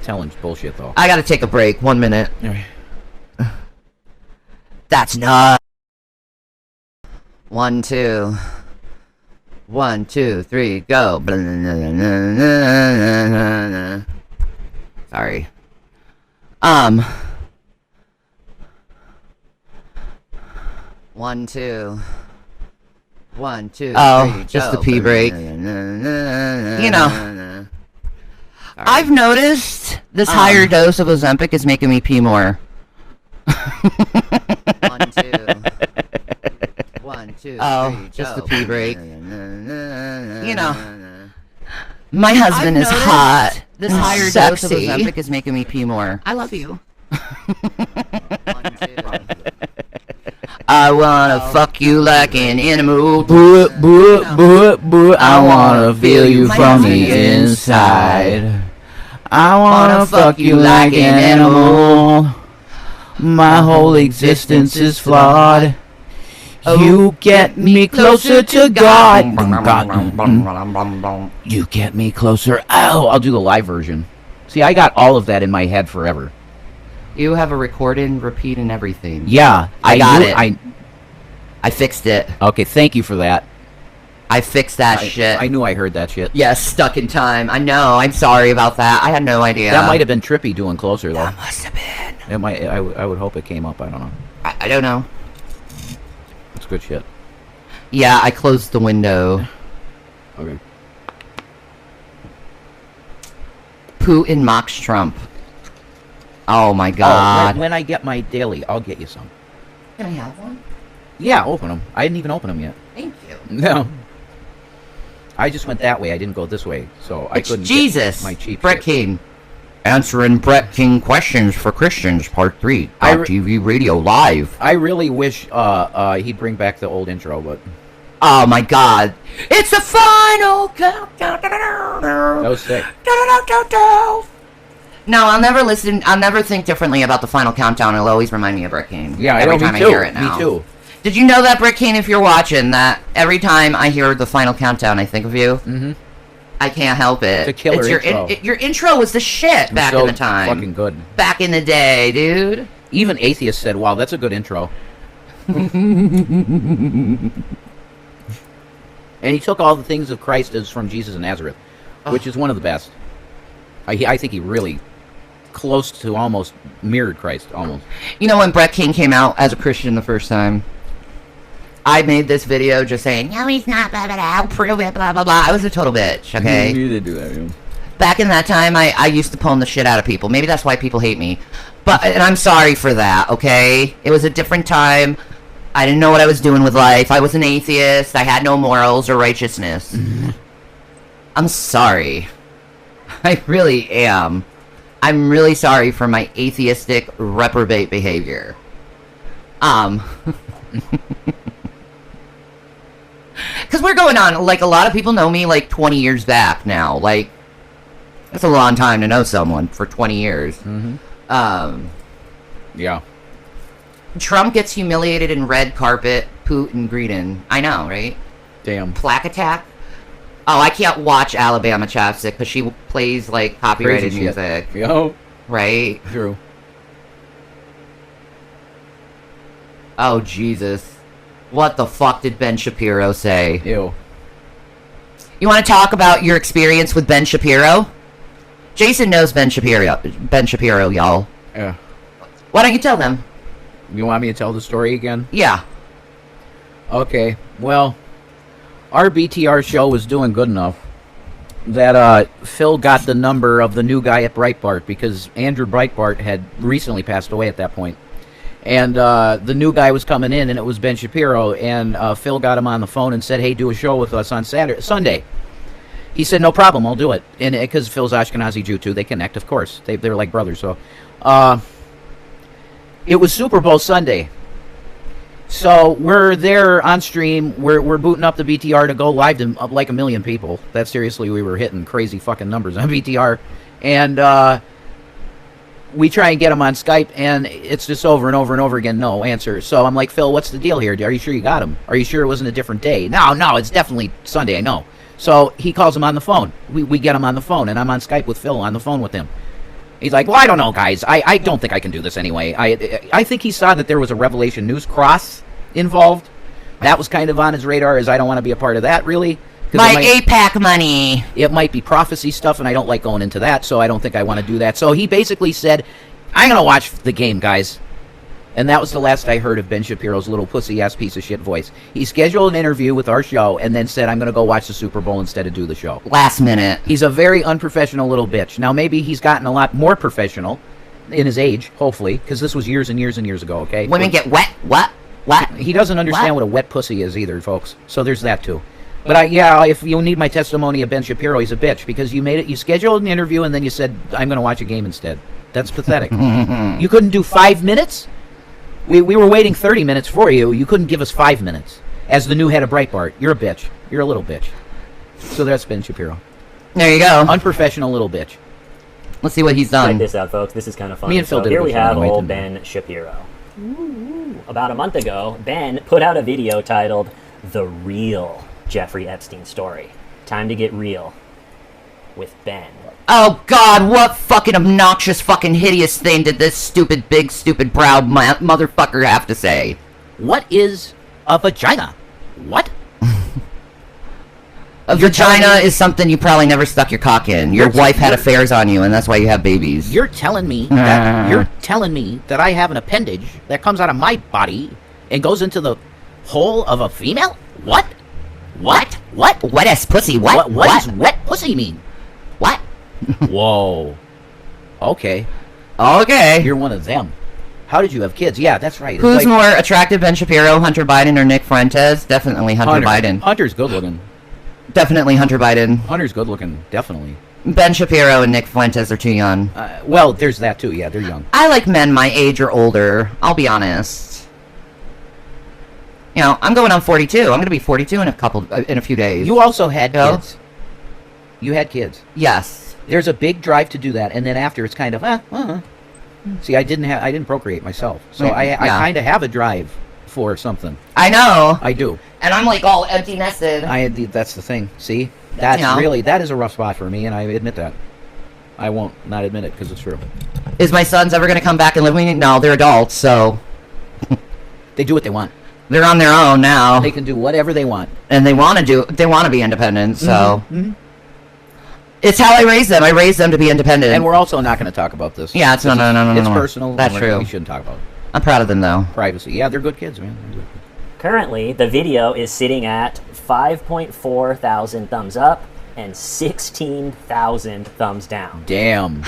telling bullshit though. I got to take a break. 1 minute. That's not. 1, 2. 1, 2, 3, go. Sorry. 1, 2. 1, 2, oh, 3, just go. the pee break. You know, I've noticed this higher dose of Ozempic is making me pee more. 1, 2. 1, 2, oh, 3, just the pee break. You know, my husband is hot. This higher dose of Ozempic is making me pee more. I love you. I wanna fuck you like an animal. I wanna feel you from the inside. I wanna fuck you like an animal. My whole existence is flawed. You get me closer to God. You get me closer. Oh, I'll do the live version. See, I got all of that in my head forever. You have a recording, repeat, and everything. Yeah, I got it. I fixed it. Okay, thank you for that. I fixed that shit. I knew I heard that shit. Yes, stuck in time. I know. I'm sorry about that. I had no idea. That might have been Trippy doing closer, though. That must have been. It might. I would hope it came up. I don't know. I don't know. It's good shit. Yeah, I closed the window. Okay. Putin mocks Trump. Oh my God. When I get my daily, I'll get you some. Can I have one? Yeah, open them. I didn't even open them yet. Thank you. No. I just went that way. I didn't go this way, so I couldn't. Jesus. Get my cheap Brett shit. King. Answering Brett King questions for Christians, Part 3. TV Radio Live. I really wish he'd bring back the old intro, but. Oh my God. It's the final countdown. That was sick. No, I'll never listen. I'll never think differently about the final countdown. It'll always remind me of Brett King. Yeah, every me time too. I hear it now. Me too. Did you know that, Brett King, if you're watching, that every time I hear the final countdown, I think of you? Mm-hmm. I can't help it. It's a killer intro. Your intro was the shit back in the time. Fucking good. Back in the day, dude. Even atheists said, "Wow, that's a good intro." And he took all the things of Christ as from Jesus of Nazareth, which is one of the best. I think he really close to almost mirrored Christ, almost. You know, when Brett King came out as a Christian the first time, I made this video just saying, no, he's not, blah, blah, blah, I'll prove it, blah, blah, blah. I was a total bitch, okay? You did do that, yeah. Back in that time, I used to pwn the shit out of people. Maybe that's why people hate me. And I'm sorry for that, okay? It was a different time. I didn't know what I was doing with life. I was an atheist. I had no morals or righteousness. I'm sorry. I really am. I'm really sorry for my atheistic reprobate behavior. Because we're going on, like, a lot of people know me, like, 20 years back now. Like, that's a long time to know someone for 20 years. Mm-hmm. Yeah. Trump gets humiliated in red carpet, Putin greeting. I know, right? Damn. Plaque attack? Oh, I can't watch Alabama Chapstick because she plays, like, copyrighted Crazy music. Yo. Right? True. Oh, Jesus. What the fuck did Ben Shapiro say? Ew. You want to talk about your experience with Ben Shapiro? Jason knows Ben Shapiro, y'all. Yeah. Why don't you tell them? You want me to tell the story again? Yeah. Okay. Well, our BTR show was doing good enough that Phil got the number of the new guy at Breitbart because Andrew Breitbart had recently passed away at that point. And the new guy was coming in, and it was Ben Shapiro. And Phil got him on the phone and said, "Hey, do a show with us on Sunday." He said, "No problem, I'll do it." And because Phil's Ashkenazi Jew too, they connect, of course. They're like brothers. So, it was Super Bowl Sunday. So we're there on stream. We're booting up the BTR to go live to like 1 million people. That's seriously, we were hitting crazy fucking numbers on BTR, and we try and get him on Skype, and it's just over and over and over again, no answer. So I'm like, Phil, what's the deal here? Are you sure you got him? Are you sure it wasn't a different day? No, it's definitely Sunday, I know. So he calls him on the phone. We get him on the phone, and I'm on Skype with Phil on the phone with him. He's like, well, I don't know, guys. I don't think I can do this anyway. I think he saw that there was a Revelation News cross involved. That was kind of on his radar, as I don't want to be a part of that, really. My APAC money. It might be prophecy stuff, and I don't like going into that, so I don't think I want to do that. So he basically said, I'm going to watch the game, guys. And that was the last I heard of Ben Shapiro's little pussy-ass piece of shit voice. He scheduled an interview with our show and then said, I'm going to go watch the Super Bowl instead of do the show. Last minute. He's a very unprofessional little bitch. Now, maybe he's gotten a lot more professional in his age, hopefully, because this was years and years and years ago, okay? Women get wet. What? He doesn't understand what a wet pussy is either, folks. So there's that, too. But, yeah, if you need my testimony of Ben Shapiro, he's a bitch, because you scheduled an interview and then you said, I'm going to watch a game instead. That's pathetic. You couldn't do 5 minutes? We were waiting 30 minutes for you. You couldn't give us 5 minutes. As the new head of Breitbart, you're a bitch. You're a little bitch. So that's Ben Shapiro. There you go. Unprofessional little bitch. Let's see what he's done. Check this out, folks. This is kind of fun. Me and Phil did here it we have before. old Ben Shapiro. About a month ago, Ben put out a video titled "The Real Jeffrey Epstein Story." Time to get real with Ben. Oh God, what fucking obnoxious fucking hideous thing did this stupid, big, stupid, proud motherfucker have to say? What is a vagina? What? A vagina is something you probably never stuck your cock in. Your wife had affairs on you, and that's why you have babies. You're telling me that I have an appendage that comes out of my body and goes into the hole of a female? What? What? Wet ass pussy. What? What does wet pussy mean? What? Whoa. Okay. Okay. You're one of them. How did you have kids? Yeah, that's right. Who's more attractive, Ben Shapiro, Hunter Biden, or Nick Fuentes? Definitely Hunter Biden. Hunter's good looking. Definitely Hunter Biden. Hunter's good looking. Definitely. Ben Shapiro and Nick Fuentes are too young. Well, there's that too. Yeah, they're young. I like men my age or older. I'll be honest. You know, I'm going on 42. I'm going to be 42 in a few days. You also had kids. You had kids. Yes. There's a big drive to do that, and then after it's kind of See, I didn't procreate myself, so I kind of have a drive for something. I know. I do. And I'm like all empty nested. That's the thing. See, that's that is a rough spot for me, and I admit that. I won't not admit it because it's true. Is my sons ever going to come back and live with me? No, they're adults, so they do what they want. They're on their own now. They can do whatever they want, and they want to be independent. So. It's how I raised them. I raised them to be independent. And we're also not going to talk about this. Yeah, it's no. It's personal. That's true. We shouldn't talk about it. I'm proud of them, though. Privacy. Yeah, they're good kids, man. Currently, the video is sitting at 5.4 thousand thumbs up and 16,000 thumbs down. Damn.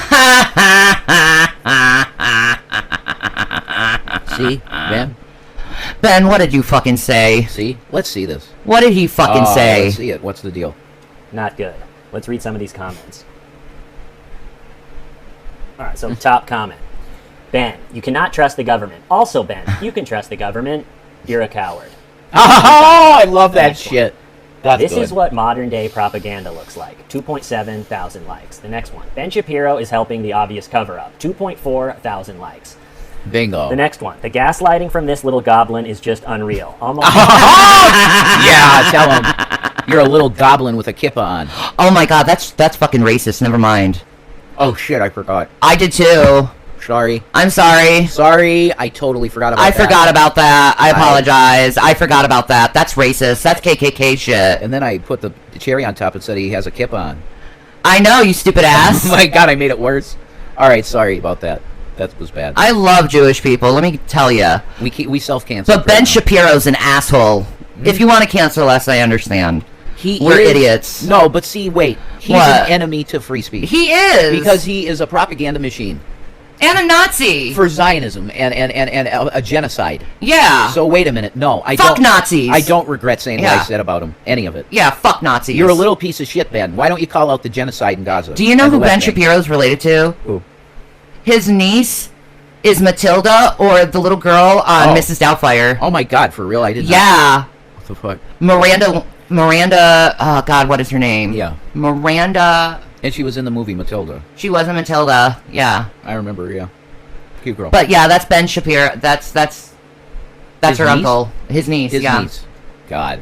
See, Ben? Ben, what did you fucking say? See? Let's see this. What did he fucking say? Let's see it. What's the deal? Not good. Let's read some of these comments. Alright, so top comment. Ben, you cannot trust the government. Also, Ben, you can trust the government. You're a coward. Oh, I love that shit. This is what modern day propaganda looks like. 2.7 thousand likes. The next one. Ben Shapiro is helping the obvious cover up. 2.4 thousand likes. Bingo. The next one. The gaslighting from this little goblin is just unreal. Almost. Yeah, tell him. You're a little goblin with a kippa on. Oh my god, that's fucking racist. Never mind. Oh shit, I forgot. I did too. Sorry. I'm sorry. Sorry, I totally forgot about that. I forgot about that. I apologize. I forgot about that. That's racist. That's KKK shit. And then I put the cherry on top and said he has a kippa on. I know, you stupid ass. Oh my god, I made it worse. Alright, sorry about that. That was bad. I love Jewish people, let me tell you. We self-cancel. But Ben Shapiro's an asshole. If you want to cancel us, I understand. We're idiots. No, but see, wait. He's an enemy to free speech. He is. Because he is a propaganda machine. And a Nazi. For Zionism and a genocide. Yeah. So wait a minute. No, I fuck don't. Nazis. I don't regret saying what I said about him. Any of it. Yeah, fuck Nazis. You're a little piece of shit, Ben. Why don't you call out the genocide in Gaza? Do you know who Ben Shapiro's related to? Who? His niece is Matilda, or the little girl on Mrs. Doubtfire. Oh my god, for real? I didn't know. Yeah. What the fuck? Miranda, oh god, what is her name? Yeah. Miranda. And she was in the movie Matilda. She was in Matilda, yeah. I remember, yeah. Cute girl. But yeah, that's Ben Shapiro. That's her uncle. His niece, His yeah. niece. God.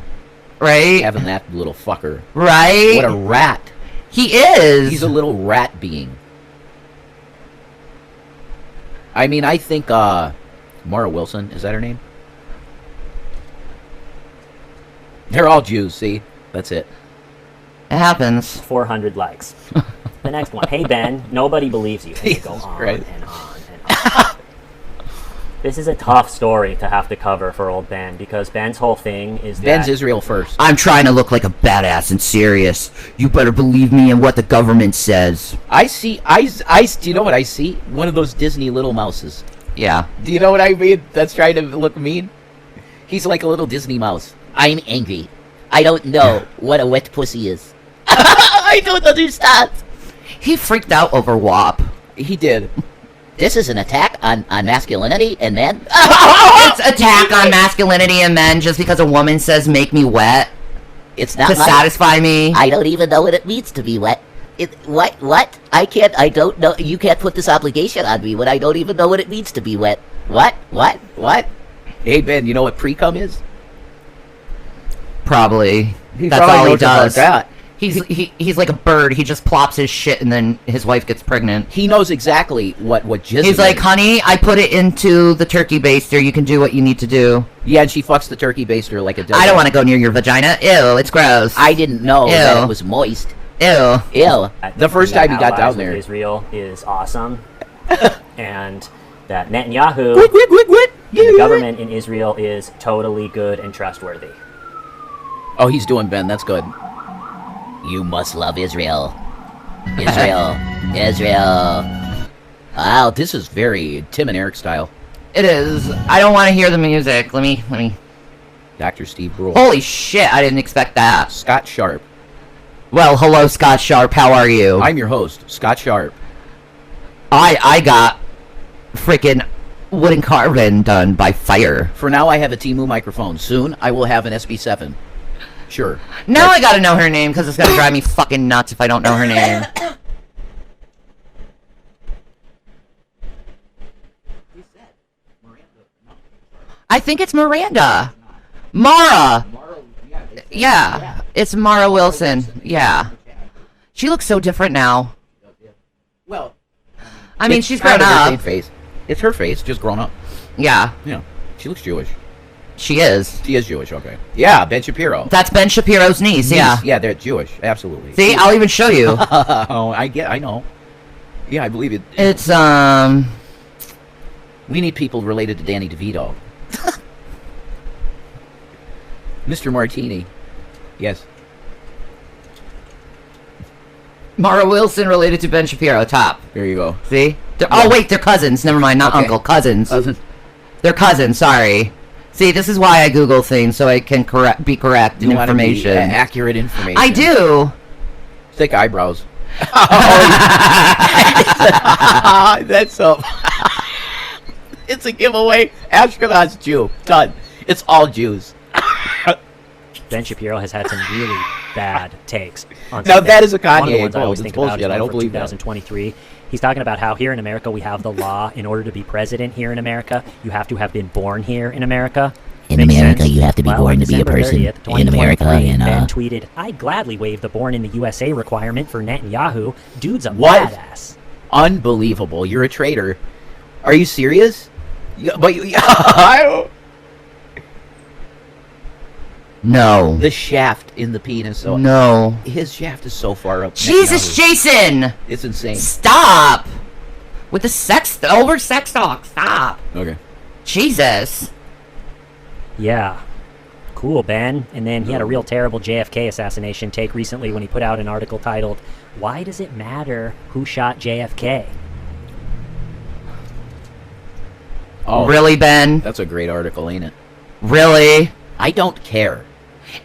Right? Having that little fucker. Right? What a rat. He is. He's a little rat being. I mean, I think, Mara Wilson, is that her name? They're all Jews, see? That's it. It happens. 400 likes. The next one. Hey, Ben, nobody believes you. And you go on and on and on. This is a tough story to have to cover for old Ben, because Ben's whole thing is that... Ben's Israel first. I'm trying to look like a badass and serious. You better believe me in what the government says. I see, do you know what I see? One of those Disney little mouses. Yeah. Do you know what I mean? That's trying to look mean. He's like a little Disney mouse. I'm angry. I don't know what a wet pussy is. I don't understand. He freaked out over WAP. He did. This is an attack on masculinity and men? It's attack on masculinity and men just because a woman says make me wet. It's not to satisfy me. I don't even know what it means to be wet. What? I don't know. You can't put this obligation on me when I don't even know what it means to be wet. What? Hey, Ben, you know what pre-cum is? Probably. That's all he does. He's like a bird. He just plops his shit and then his wife gets pregnant. He knows exactly what jism He's like, honey, I put it into the turkey baster. You can do what you need to do. Yeah, and she fucks the turkey baster like a dog. I don't want to go near your vagina. Ew, it's gross. I didn't know that it was moist. Ew. The first time he got down there. Israel is awesome. And that Netanyahu, the government in Israel is totally good and trustworthy. Oh, he's doing Ben. That's good. You must love Israel. Israel. Wow, this is very Tim and Eric style. It is. I don't want to hear the music. Let me. Dr. Steve Brule. Holy shit, I didn't expect that. Scott Sharp. Well, hello, Scott Sharp. How are you? I'm your host, Scott Sharp. I got freaking wooden carving done by fire. For now, I have a Temu microphone. Soon, I will have an SB7. Sure. Now I gotta know her name, because it's gonna drive me fucking nuts if I don't know her name. I think it's Miranda. Mara. Yeah, it's Mara Wilson. Yeah. She looks so different now. Well, I mean, she's grown up. Face. It's her face, just grown up. Yeah. Yeah. She looks Jewish. She is. She is Jewish, okay. Yeah, Ben Shapiro. That's Ben Shapiro's niece, yeah. Yeah, they're Jewish, absolutely. See, I'll even show you. Oh, I know. Yeah, I believe it. It's, We need people related to Danny DeVito. Mr. Martini. Yes. Mara Wilson related to Ben Shapiro, top. There you go. See? Oh, wait, they're cousins. Never mind, not uncle. Cousins. They're cousins, sorry. See, this is why I Google things, so I can be correct in information. Accurate information. I do. Thick eyebrows. That's so... It's a giveaway. Astronaut's Jew. Done. It's all Jews. Ben Shapiro has had some really bad takes on now that is a Kanye. One of the ones I always think about is I don't believe 2023. He's talking about how here in America we have the law. In order to be president here in America, you have to have been born here in America. In America, you have to be born to be a person in America. And Ben tweeted, "I'd gladly waive the born in the USA requirement for Netanyahu. Dude's a badass." Unbelievable! You're a traitor. Are you serious? But no. The shaft in the penis. So no. His shaft is so far up. Jesus, Jason! It's insane. Stop! With the sex talk. Stop. Okay. Jesus. Yeah. Cool, Ben. And then he had a real terrible JFK assassination take recently when he put out an article titled, "Why Does It Matter Who Shot JFK?" Oh, really, Ben? That's a great article, ain't it? Really? I don't care.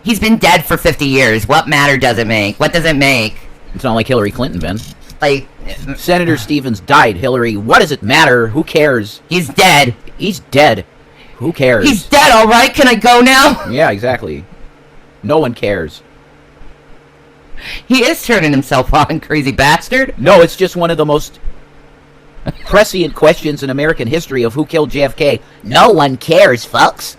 He's been dead for 50 years. What matter does it make? What does it make? It's not like Hillary Clinton, Ben. Like... Senator Stevens died, Hillary. What does it matter? Who cares? He's dead. He's dead. Who cares? He's dead, alright? Can I go now? Yeah, exactly. No one cares. He is turning himself on, crazy bastard. No, it's just one of the most prescient questions in American history of who killed JFK. No one cares, folks.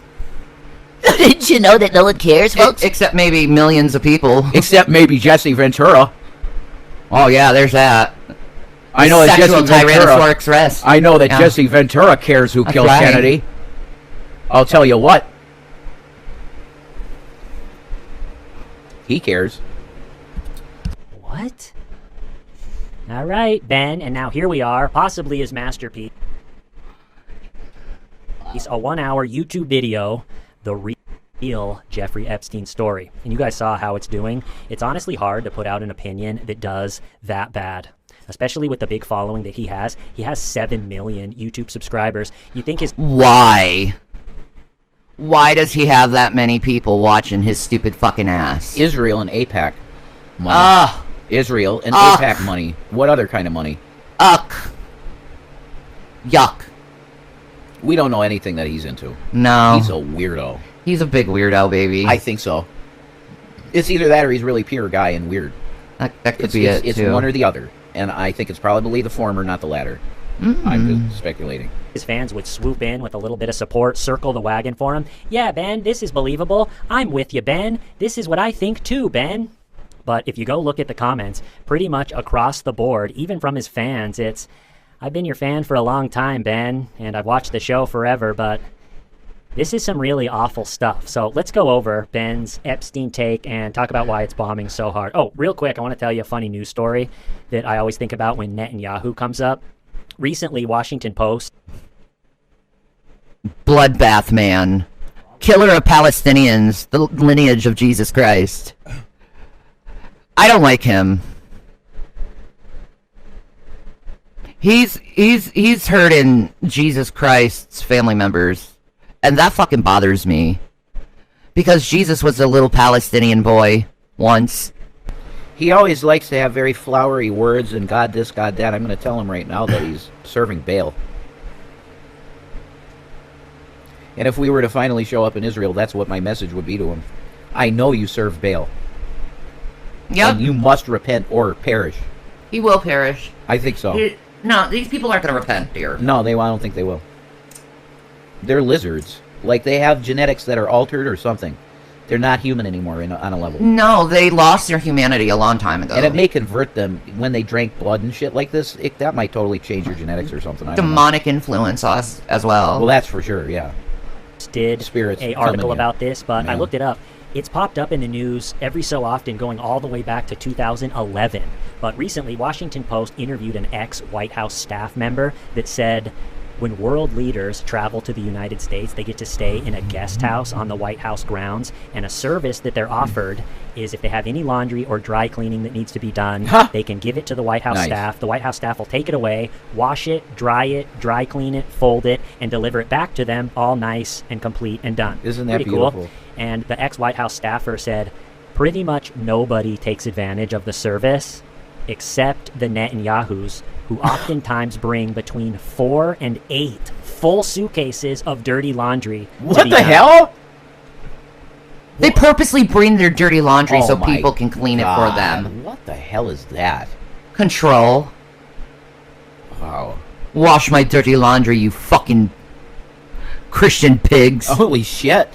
Didn't you know that no one cares, folks? Except maybe millions of people. Except maybe Jesse Ventura. Oh yeah, there's that. I know that Jesse Tyrannosaurus Rex. I know that Jesse Ventura cares who killed Kennedy. I'll tell you what. He cares. What? All right, Ben, and now here we are, possibly his masterpiece. A 1-hour YouTube video, the real Jeffrey Epstein story. And you guys saw how it's doing. It's honestly hard to put out an opinion that does that bad. Especially with the big following that he has. He has 7 million YouTube subscribers. You think his... Why? Why does he have that many people watching his stupid fucking ass? Israel and AIPAC money. Israel and AIPAC money. What other kind of money? Yuck. We don't know anything that he's into. No. He's a weirdo. He's a big weirdo, baby. I think so. It's either that or he's really pure guy and weird. That could be it, It's too. one or the other. And I think it's probably the former, not the latter. I'm just speculating. His fans would swoop in with a little bit of support, circle the wagon for him. Yeah, Ben, this is believable. I'm with you, Ben. This is what I think too, Ben. But if you go look at the comments, pretty much across the board, even from his fans, it's, I've been your fan for a long time, Ben, and I've watched the show forever, but this is some really awful stuff. So let's go over Ben's Epstein take and talk about why it's bombing so hard. Oh, real quick, I want to tell you a funny news story that I always think about when Netanyahu comes up. Recently, Washington Post. Bloodbath man. Killer of Palestinians. The lineage of Jesus Christ. I don't like him. He's hurting Jesus Christ's family members. And that fucking bothers me. Because Jesus was a little Palestinian boy once. He always likes to have very flowery words and God this, God that. I'm going to tell him right now that he's serving Baal. And if we were to finally show up in Israel, that's what my message would be to him. I know you serve Baal. Yep. And you must repent or perish. He will perish. I think so. No, these people aren't going to repent, dear. No, I don't think they will. They're lizards. Like, they have genetics that are altered or something. They're not human anymore on a level. No, they lost their humanity a long time ago. And it may convert them when they drank blood and shit like this. That might totally change your genetics or something. I don't know. Demonic influence as well. Well, that's for sure, yeah. Did Spirits an article coming, about this, but yeah. I looked it up. It's popped up in the news every so often, going all the way back to 2011. But recently, Washington Post interviewed an ex-White House staff member that said, when world leaders travel to the United States, they get to stay in a guest house on the White House grounds, and a service that they're offered is if they have any laundry or dry cleaning that needs to be done, they can give it to the White House staff. The White House staff will take it away, wash it, dry clean it, fold it, and deliver it back to them, all nice and complete and done. Isn't that pretty beautiful? Cool. And the ex-White House staffer said, pretty much nobody takes advantage of the service except the Netanyahus, who oftentimes bring between 4 and 8 full suitcases of dirty laundry. What the hell? They purposely bring their dirty laundry Oh so my people can clean it for God. them. What the hell is that? Control. Wow. Wash my dirty laundry, you fucking Christian pigs. Holy shit.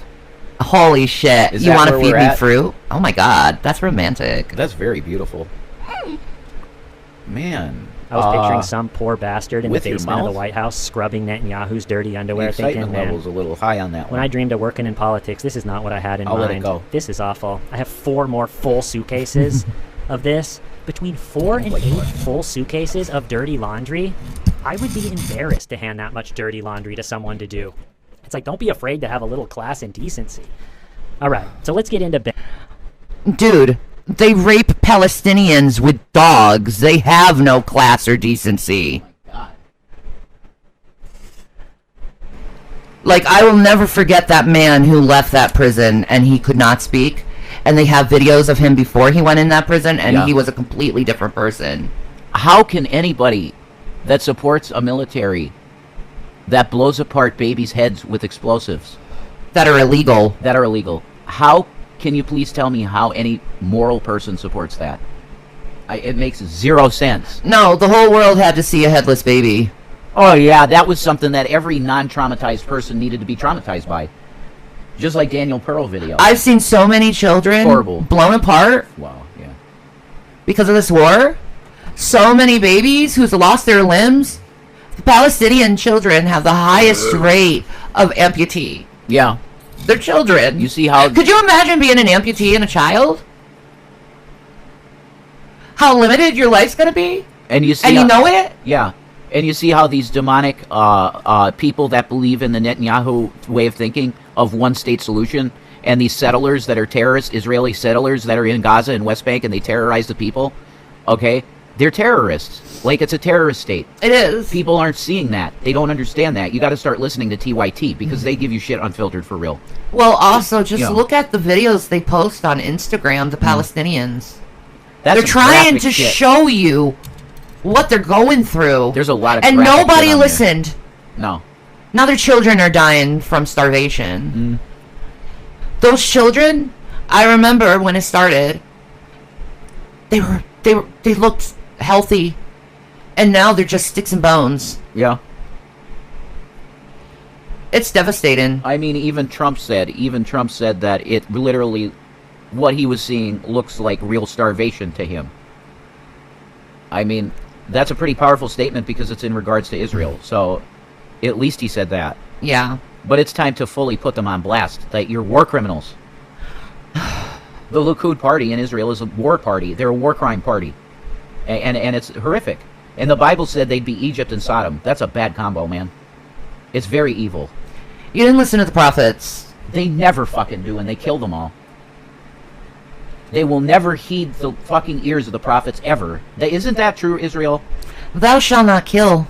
Holy shit. Is You that want to where feed we're me at? fruit? Oh my god, that's romantic. That's very beautiful. Man. I was picturing some poor bastard in the with your basement of the mouth? White House scrubbing Netanyahu's dirty The underwear, excitement thinking, man, level's a little high on that when one. I dreamed of working in politics, this is not what I had in I'll mind. let it go. This is awful. I have 4 more full suitcases of this. Between 4 and 8 full suitcases of dirty laundry, I would be embarrassed to hand that much dirty laundry to someone to do. It's like, don't be afraid to have a little class and decency. All right, so let's get into... Dude, they rape Palestinians with dogs. They have no class or decency. Like, I will never forget that man who left that prison and he could not speak. And they have videos of him before he went in that prison, and he was a completely different person. How can anybody that supports a military that blows apart babies' heads with explosives that are illegal, how can you please tell me how any moral person supports that? It makes 0 sense. No, the whole world had to see a headless baby. Oh yeah, that was something that every non-traumatized person needed to be traumatized by. Just like Daniel Pearl video. I've seen so many children blown apart. Wow, yeah. Because of this war. So many babies who's lost their limbs. The Palestinian children have the highest rate of amputee. Yeah. They're children. You see how... Could you imagine being an amputee and a child? How limited your life's going to be? And you see... And you know it? Yeah. And you see how these demonic people that believe in the Netanyahu way of thinking of one-state solution, and these settlers that are terrorists, Israeli settlers that are in Gaza and West Bank, and they terrorize the people, okay? They're terrorists. Like, it's a terrorist state. It is. People aren't seeing that. They don't understand that. You got to start listening to TYT, because they give you shit unfiltered for real. Well, also, just look at the videos they post on Instagram, the Palestinians. They're trying to show you what they're going through. There's a lot of and graphic nobody shit on listened. there. No. Now their children are dying from starvation. Those children, I remember when it started, they looked healthy, and now they're just sticks and bones. Yeah. It's devastating. I mean, even Trump said that it literally, what he was seeing looks like real starvation to him. I mean, that's a pretty powerful statement because it's in regards to Israel. So, at least he said that. Yeah. But it's time to fully put them on blast that you're war criminals. The Likud party in Israel is a war party. They're a war crime party. And it's horrific. And the Bible said they'd be Egypt and Sodom. That's a bad combo, man. It's very evil. You didn't listen to the prophets. They never fucking do, and they kill them all. They will never heed the fucking ears of the prophets ever. Isn't that true, Israel? Thou shalt not kill.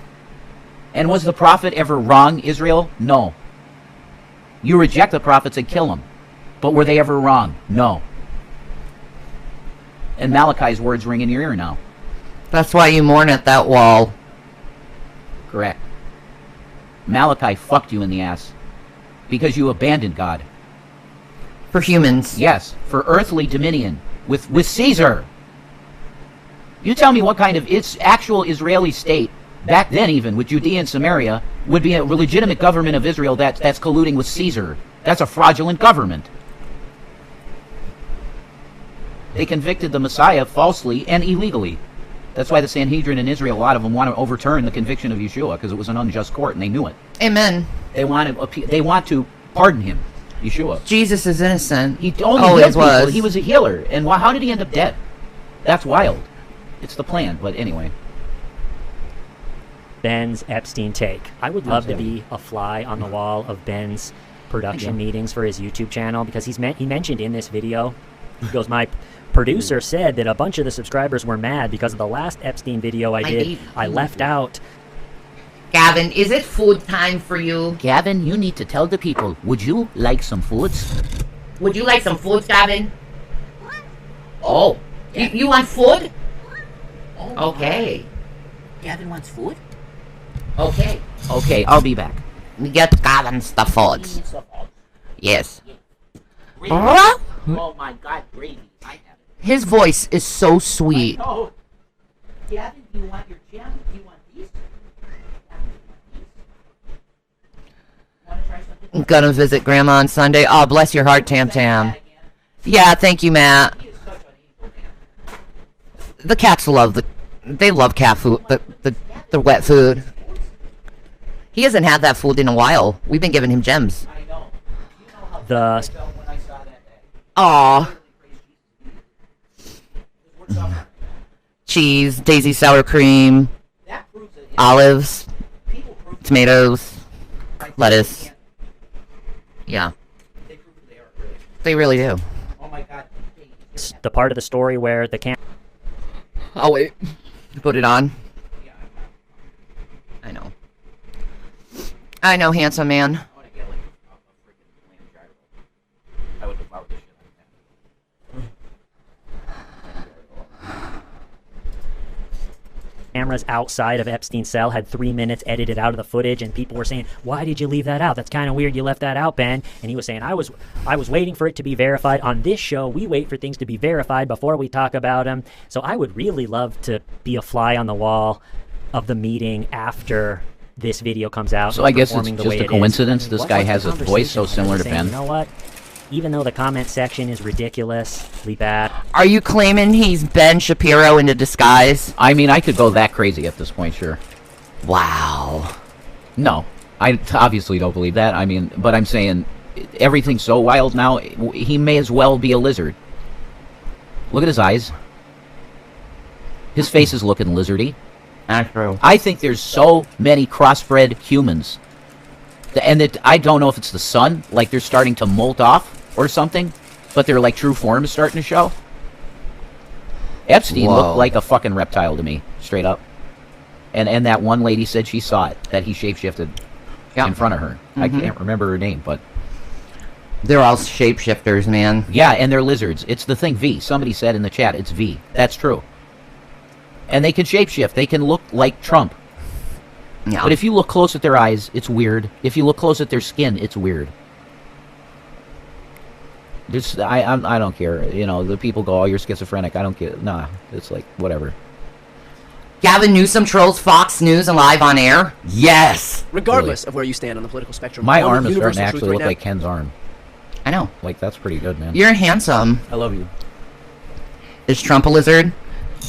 And was the prophet ever wrong, Israel? No. You reject the prophets and kill them. But were they ever wrong? No. And Malachi's words ring in your ear now. That's why you mourn at that wall. Correct. Malachi fucked you in the ass. Because you abandoned God. For humans. Yes, for earthly dominion. With Caesar. You tell me what kind of actual Israeli state, back then even, with Judea and Samaria, would be a legitimate government of Israel that's colluding with Caesar. That's a fraudulent government. They convicted the Messiah falsely and illegally. That's why the Sanhedrin in Israel, a lot of them want to overturn the conviction of Yeshua, because it was an unjust court, and they knew it. Amen. They want to pardon him, Yeshua. Jesus is innocent. He only always healed people. was. He was a healer. And how did he end up dead? That's wild. It's the plan, but anyway. Ben's Epstein take. I would love to be a fly on the wall of Ben's production meetings for his YouTube channel, because he mentioned in this video, he goes, my producer said that a bunch of the subscribers were mad because of the last Epstein video I did. I left out. Gavin, is it food time for you? Gavin, you need to tell the people, would you like some foods? Would you like some food, Gavin? Oh. You want food? Okay. Gavin wants food? Okay. Okay, I'll be back. Get Gavin's the food. Yes. Oh my God, gravy. His voice is so sweet. Oh, Gavin, you want your jam? You want these? I'm gonna visit Grandma on Sunday. Oh, bless your heart, Tam Tam. Yeah, thank you, Matt. The cats they love cat food, the wet food. He hasn't had that food in a while. We've been giving him gems. Aw. Cheese, daisy sour cream, olives, tomatoes, lettuce. Yeah. They really do. The part of the story where the Oh, wait. Put it on. I know, handsome man. cameras outside of Epstein's cell had 3 minutes edited out of the footage, and people were saying, why did you leave that out? That's kind of weird you left that out, Ben. And he was saying, I was waiting for it to be verified. On this show, we wait for things to be verified before we talk about them. So I would really love to be a fly on the wall of the meeting after this video comes out. So I guess it's performing the just way a it is. coincidence this What guy was the has a voice so conversation? similar to Saying, Ben. You know what? Even though the comment section is ridiculously bad. Are you claiming he's Ben Shapiro in a disguise? I mean, I could go that crazy at this point, sure. Wow. No, I obviously don't believe that. I mean, but I'm saying everything's so wild now, he may as well be a lizard. Look at his eyes. His face is looking lizardy. That's true. I think there's so many crossbred humans. And I don't know if it's the sun, like they're starting to molt off or something, but their like true form is starting to show. Epstein looked like a fucking reptile to me, straight up. And that one lady said she saw it, that he shapeshifted in front of her. I can't remember her name, but... They're all shapeshifters, man. Yeah, and they're lizards. It's the thing V. Somebody said in the chat, it's V. That's true. And they can shapeshift. They can look like Trump. Yeah. But if you look close at their eyes, it's weird. If you look close at their skin, it's weird. I don't care. You know, the people go, oh, you're schizophrenic. I don't get... Nah, it's like, whatever. Gavin Newsom trolls Fox News and live on air? Yes! Regardless of where you stand on the political spectrum. My one arm is starting to universal actually truth look right like now- Ken's arm. I know. Like, that's pretty good, man. You're handsome. I love you. Is Trump a lizard?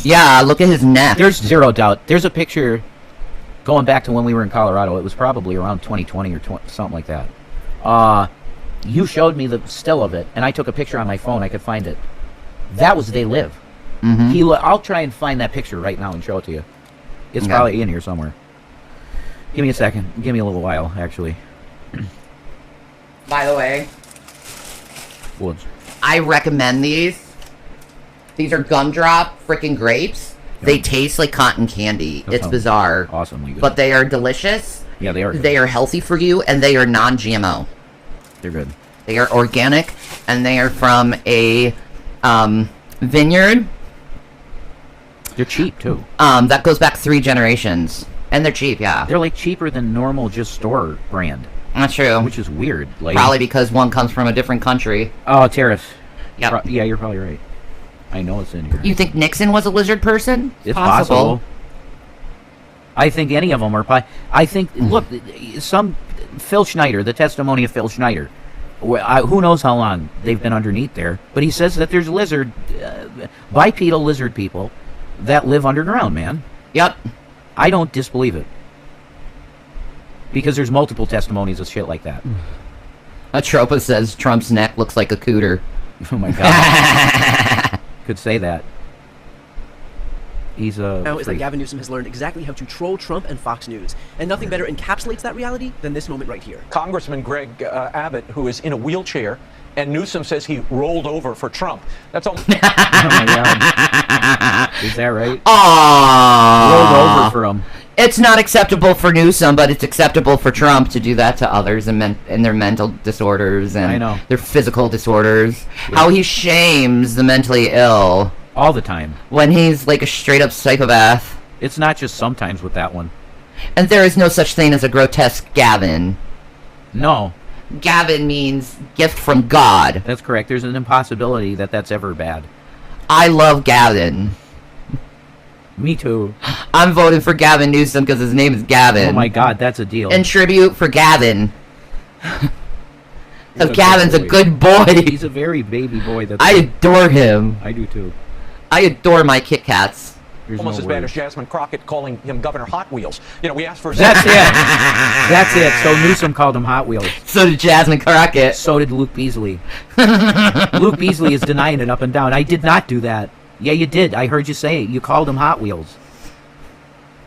Yeah, look at his neck. There's zero doubt. There's a picture going back to when we were in Colorado. It was probably around 2020 or something like that. You showed me the still of it, and I took a picture on my phone. I could find it. That was They Live. I'll try and find that picture right now and show it to you. It's probably in here somewhere. Give me a second. Give me a little while, actually. By the way, Woods. I recommend these. These are gumdrop freaking grapes. They taste like cotton candy. That It's sounds bizarre. Awesomely good. But they are delicious. Yeah, they are. They are healthy for you, and they are non-GMO. They're good. They are organic, and they are from a vineyard. They're cheap, too. That goes back 3 generations. And they're cheap, yeah. They're like cheaper than normal just store brand. That's true. Which is weird. Like, Probably because one comes from a different country. Oh, tariffs. Yep. Yeah, you're probably right. I know it's in here. You think Nixon was a lizard person? It's possible. I think any of them are. I think, look, Phil Schneider, the testimony of Phil Schneider, who knows how long they've been underneath there, but he says that there's bipedal lizard people that live underground, man. Yep. I don't disbelieve it. Because there's multiple testimonies of shit like that. Atropa says Trump's neck looks like a cooter. Oh my god. Could say that. He's a Now is that Gavin Newsom has learned exactly how to troll Trump and Fox News. And nothing better encapsulates that reality than this moment right here. Congressman Greg Abbott, who is in a wheelchair, and Newsom says he rolled over for Trump. That's all. Oh my god. Is that right? Aww. Rolled over for him. It's not acceptable for Newsom, but it's acceptable for Trump to do that to others and their mental disorders and I know. their physical disorders. Yeah. How he shames the mentally ill. All the time. When he's like a straight up psychopath. It's not just sometimes with that one. And there is no such thing as a grotesque Gavin. No. Gavin means gift from God. That's correct. There's an impossibility that that's ever bad. I love Gavin. Me too. I'm voting for Gavin Newsom because his name is Gavin. Oh my god, that's a deal. In tribute for Gavin. Because Gavin's a good boy. He's a very baby boy. I adore him. I do too. I adore my Kit Kats. Almost as bad as Jasmine Crockett calling him Governor Hot Wheels. You know, we asked for... That's it. That's it. So Newsom called him Hot Wheels. So did Jasmine Crockett. So did Luke Beasley. Luke Beasley is denying it up and down. I did not do that. Yeah, you did. I heard you say it. You called him Hot Wheels.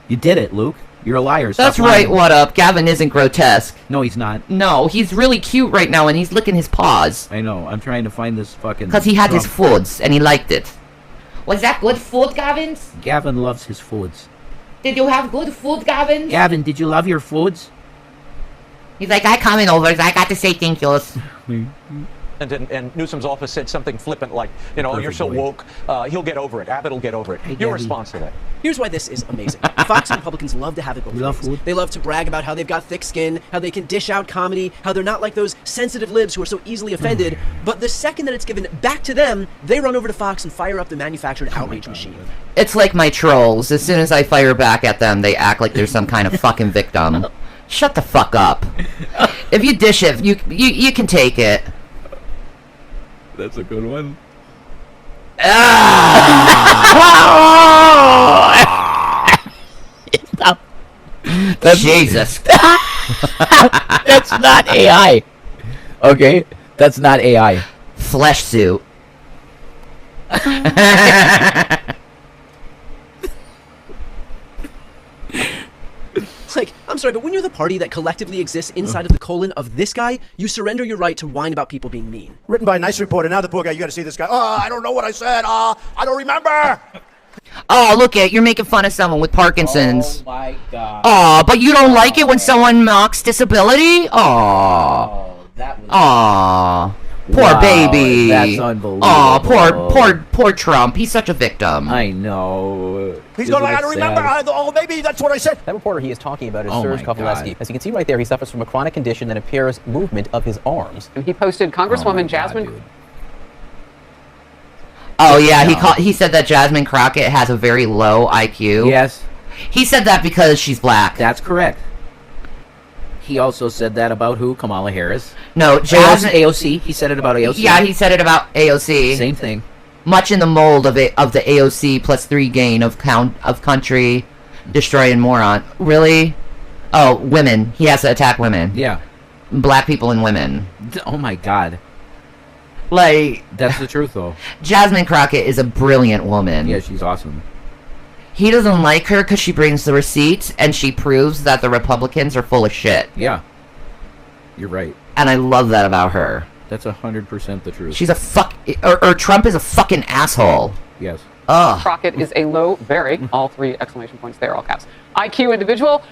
You did it, Luke. You're a liar. That's right, what up? Gavin isn't grotesque. No, he's not. No, he's really cute right now, and he's licking his paws. I know. I'm trying to find this fucking... Because he had his foods, and he liked it. Was that good food, Gavin? Gavin loves his foods. Did you have good food, Gavin? Gavin, did you love your foods? He's like, I coming over, so I got to say thank yous. and Newsom's office said something flippant like, you know, you're so woke, he'll get over it. Abbott will get over it. Your response to that? Here's why this is amazing. Fox and Republicans love to have it both ways. They love to brag about how they've got thick skin, how they can dish out comedy, how they're not like those sensitive libs who are so easily offended. But the second that it's given back to them, they run over to Fox and fire up the manufactured outrage machine. It's like my trolls. As soon as I fire back at them, they act like they're some kind of fucking victim. Shut the fuck up. If you dish it, you can take it. That's a good one. That's Jesus. That's not AI. Okay? That's not AI. Flesh suit. Like, I'm sorry, but when you're the party that collectively exists inside of the colon of this guy, you surrender your right to whine about people being mean. Written by a nice reporter. Now the poor guy, you gotta see this guy. Oh, I don't know what I said. I don't remember. Oh, look at you're making fun of someone with Parkinson's. Oh my God. Oh, but you don't like it when someone mocks disability? Oh. That was. Oh. Poor Wow, baby. that's unbelievable. Oh, poor Trump. He's such a victim. I know. He's going like, I don't remember. Oh, maybe that's what I said. That reporter he is talking about is Oh Serge my God. Kovaleski. As you can see right there, he suffers from a chronic condition that impairs movement of his arms. And he posted Congresswoman Jasmine. Dude. Oh yeah, he said that Jasmine Crockett has a very low IQ. Yes. He said that because she's black. That's correct. He also said that about who? Kamala Harris. No, Jasmine AOC. He said it about AOC. Yeah, he said it about AOC. Same thing. Much in the mold of the AOC +3 gain of country destroying moron. Really? Oh, women. He has to attack women. Yeah. Black people and women. Oh my God. Like, that's the truth, though. Jasmine Crockett is a brilliant woman. Yeah, she's awesome. He doesn't like her because she brings the receipts and she proves that the Republicans are full of shit. Yeah. You're right. And I love that about her. That's 100% the truth. She's a or Trump is a fucking asshole. Yes. Ugh. Crockett is a low, very, all 3 exclamation points there, all caps, IQ individual,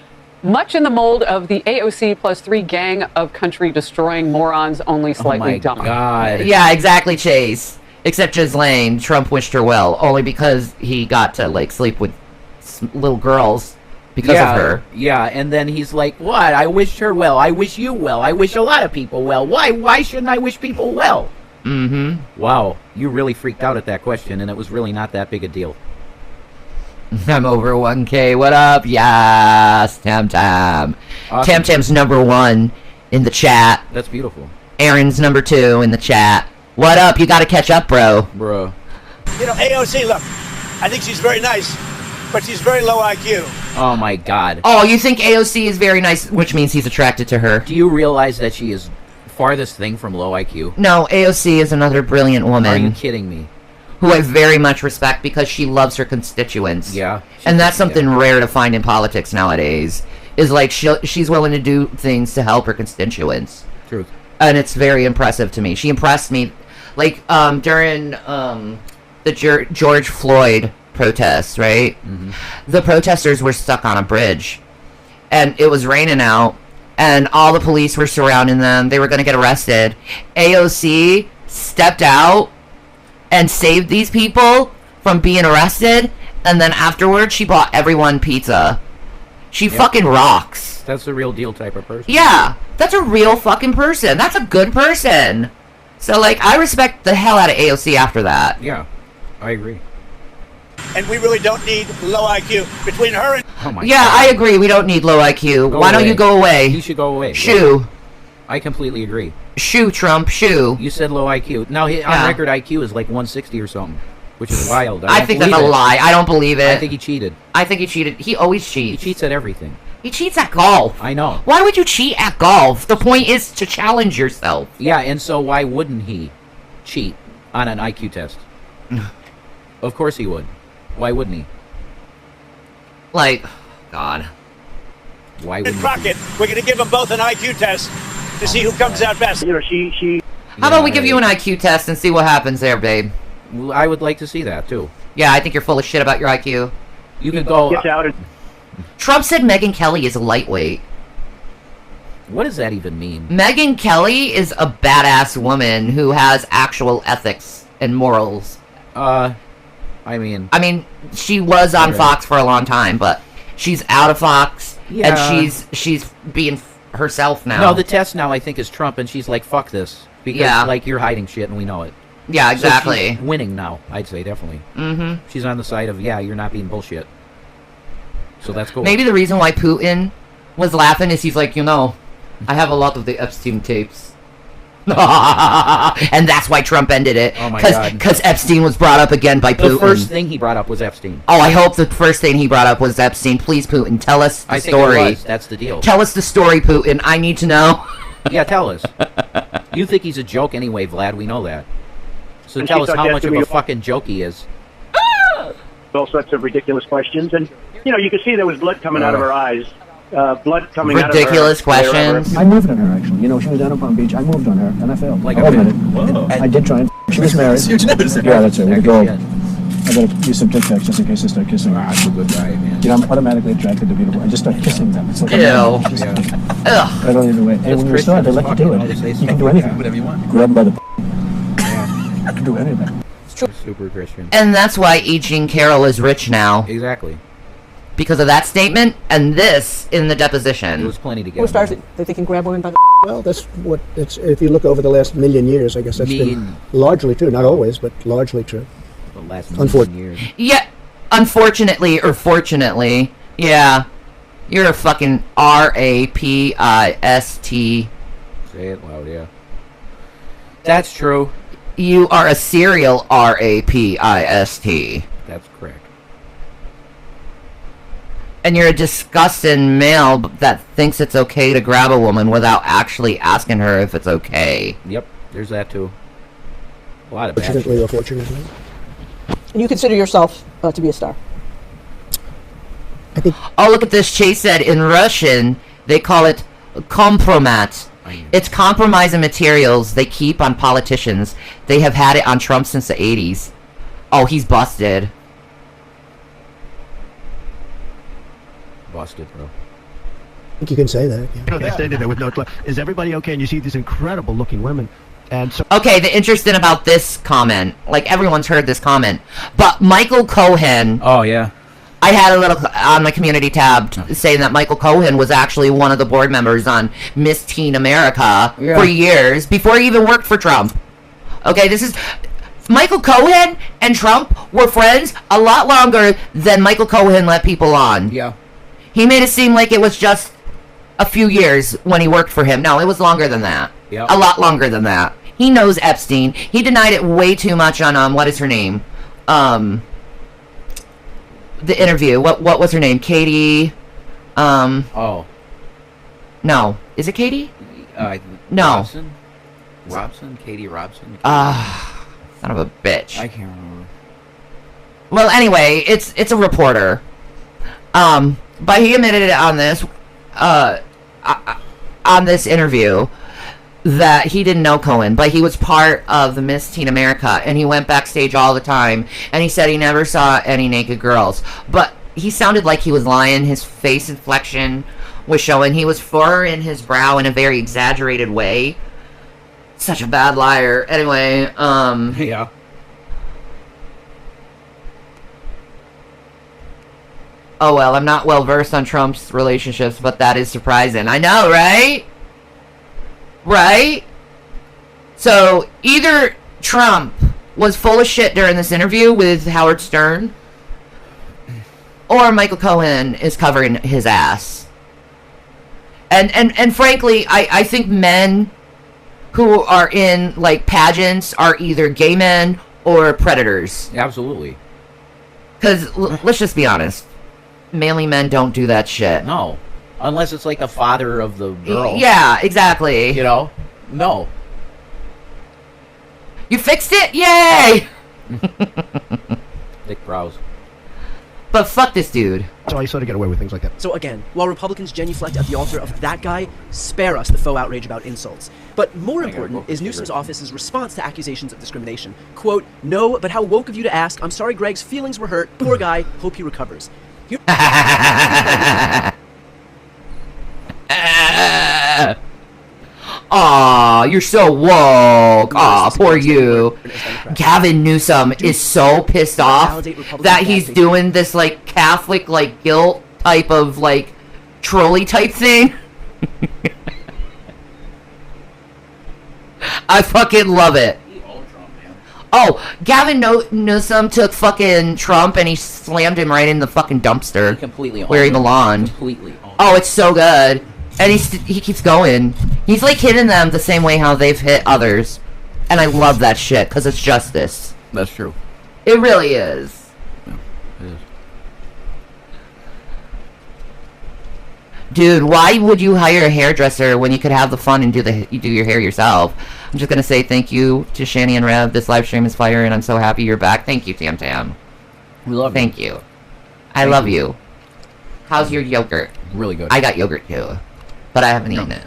much in the mold of the AOC +3 gang of country destroying morons, only slightly dumber. Oh my God. Yeah, exactly, Chase. Except Ghislaine, Trump wished her well, only because he got to, like, sleep with little girls because of her. Yeah, and then he's like, what? I wished her well. I wish you well. I wish a lot of people well. Why shouldn't I wish people well? Mm-hmm. Wow, you really freaked out at that question, and it was really not that big a deal. I'm over 1K. What up? Yes, Tam Tam. Awesome. Tam Tam's #1 in the chat. That's beautiful. Aaron's #2 in the chat. What up? You gotta catch up, bro. Bro. You know, AOC, look, I think she's very nice, but she's very low IQ. Oh my God. Oh, you think AOC is very nice, which means he's attracted to her. Do you realize that she is farthest thing from low IQ? No, AOC is another brilliant woman. Are you kidding me? Who I very much respect because she loves her constituents. Yeah. And that's something rare to find in politics nowadays. Is like she's willing to do things to help her constituents. Truth. And it's very impressive to me. She impressed me, like during the George Floyd protests, right? Mm-hmm. The protesters were stuck on a bridge, and it was raining out, and all the police were surrounding them. They were going to get arrested. AOC stepped out and saved these people from being arrested, and then afterwards she bought everyone pizza. She fucking rocks. That's the real deal type of person. Yeah, that's a real fucking person. That's a good person. So, like, I respect the hell out of AOC after that. Yeah, I agree. And we really don't need low IQ between her and... Oh my Yeah, God. I agree. We don't need low IQ. Go Why don't away. you go away? You should go away. Shoo. I completely agree. Shoo, Trump. Shoo. You said low IQ. Now, on Yeah. record, IQ is like 160 or something, which is wild. I don't think that's a believe it. lie. I don't believe it. I think he cheated. I think he cheated. He always cheats. He cheats at everything. He cheats at golf. I know. Why would you cheat at golf? The point is to challenge yourself. Yeah, and so why wouldn't he cheat on an IQ test? Of course he would. Why wouldn't he? Like, God. Why and wouldn't Crockett, we're going to give them both an IQ test to see who comes out best. You know, she... How about we give you an IQ test and see what happens there, babe? Well, I would like to see that, too. Yeah, I think you're full of shit about your IQ. You could go... Get out. Trump said Megyn Kelly is a lightweight. What does that even mean? Megyn Kelly is a badass woman who has actual ethics and morals. I mean, she was on Fox for a long time, but she's out of Fox, and she's being herself now. No, the test now I think is Trump, and she's like, "Fuck this," because like you're hiding shit, and we know it. Yeah, exactly. So she's winning now, I'd say definitely. Mm-hmm. She's on the side of you're not being bullshit. So that's cool. Maybe the reason why Putin was laughing is he's like, I have a lot of the Epstein tapes. And that's why Trump ended it. Oh my God. Because Epstein was brought up again by Putin. The first thing he brought up was Epstein. Oh, I hope the first thing he brought up was Epstein. Please, Putin, tell us the story. Think it was. That's the deal. Tell us the story, Putin. I need to know. Yeah, tell us. You think he's a joke anyway, Vlad. We know that. So tell us how much of a fucking joke he is. All sorts of ridiculous questions. And, you could see there was blood coming out of her eyes. Blood coming out of her. Ridiculous questions. I moved on her, actually. She was down in Palm Beach. I moved on her, and I failed. Like I'll admit it. I did try and... She was married. Yeah, that's it. With a girl. I gotta use some Tic Tacs just in case I start kissing her. That's a good guy, man. I'm automatically attracted to beautiful. I just start kissing them. It's like Ew. I don't even wait. And when you're started, they let you do it. You can do anything. Whatever you want. Grab them by the... I can do anything. Super Christian. And that's why E. Jean Carroll is rich now. Exactly. Because of that statement and this in the deposition. There was plenty to get. Who starts it? That they can grab women by the... Well, that's what it's. If you look over the last million years, I guess that's been largely true. Not always, but largely true. The last million years. Yeah, unfortunately or fortunately, yeah. You're a fucking rapist. Say it loud, yeah. That's true. You are a serial rapist. That's correct. And you're a disgusting male that thinks it's okay to grab a woman without actually asking her if it's okay. Yep, there's that too. A lot of fortunately or fortunately. And you consider yourself to be a star? I think. Oh, look at this. Chase said in Russian they call it kompromat. It's compromising materials they keep on politicians. They have had it on Trump since the 80s. Oh, he's busted. Busted, bro. I think you can say that. Yeah. They stated it with no. Is everybody okay? And you see these incredible looking women. And so okay, the interesting about this comment, like everyone's heard this comment, but Michael Cohen. Oh yeah. I had a little on my community tab saying that Michael Cohen was actually one of the board members on Miss Teen America for years before he even worked for Trump. Okay, this is Michael Cohen and Trump were friends a lot longer than Michael Cohen let people on. Yeah. He made it seem like it was just a few years when he worked for him. No, it was longer than that. Yep. A lot longer than that. He knows Epstein. He denied it way too much on what is her name? The interview. What was her name? Katie. Oh. No. Is it Katie? No. Robson? Katie Robson? Son of a bitch. I can't remember. Well, anyway, it's a reporter. But he admitted it on this interview that he didn't know Cohen, but he was part of the Miss Teen America, and he went backstage all the time, and he said he never saw any naked girls. But he sounded like he was lying. His face inflection was showing. He was furrowing his brow in a very exaggerated way. Such a bad liar. Anyway, yeah. Oh well, I'm not well versed on Trump's relationships, but that is surprising. I know, right? Right? So, either Trump was full of shit during this interview with Howard Stern, or Michael Cohen is covering his ass. And frankly, I think men who are in, like, pageants are either gay men or predators. Absolutely. Because, let's just be honest, manly men don't do that shit. No. Unless it's like the father of the girl. Yeah, exactly. You know? No. You fixed it? Yay! Thick brows. But fuck this dude. So I sort of get away with things like that. So again, while Republicans genuflect at the altar of that guy, spare us the faux outrage about insults. But more important is Newsom's office's response to accusations of discrimination. Quote, "No, but how woke of you to ask. I'm sorry Greg's feelings were hurt. Poor guy. Hope he recovers." Aw, you're so woke. Aw, poor you. Gavin Newsom is so pissed off that he's doing this, like, Catholic, like, guilt type of, like, trolley type thing. I fucking love it. Oh, Gavin Newsom took fucking Trump and he slammed him right in the fucking dumpster. Completely where he belonged. Completely. Oh, it's so good. And he keeps going. He's like hitting them the same way how they've hit others. And I love that shit because it's justice. That's true. It really is. Yeah, it is. Dude, why would you hire a hairdresser when you could have the fun and do your hair yourself? I'm just gonna say thank you to Shanny and Rev. This live stream is fire, and I'm so happy you're back. Thank you, Tam Tam. We love you. Thank you. I love you. How's your yogurt? Really good. I got yogurt too, but I haven't eaten it.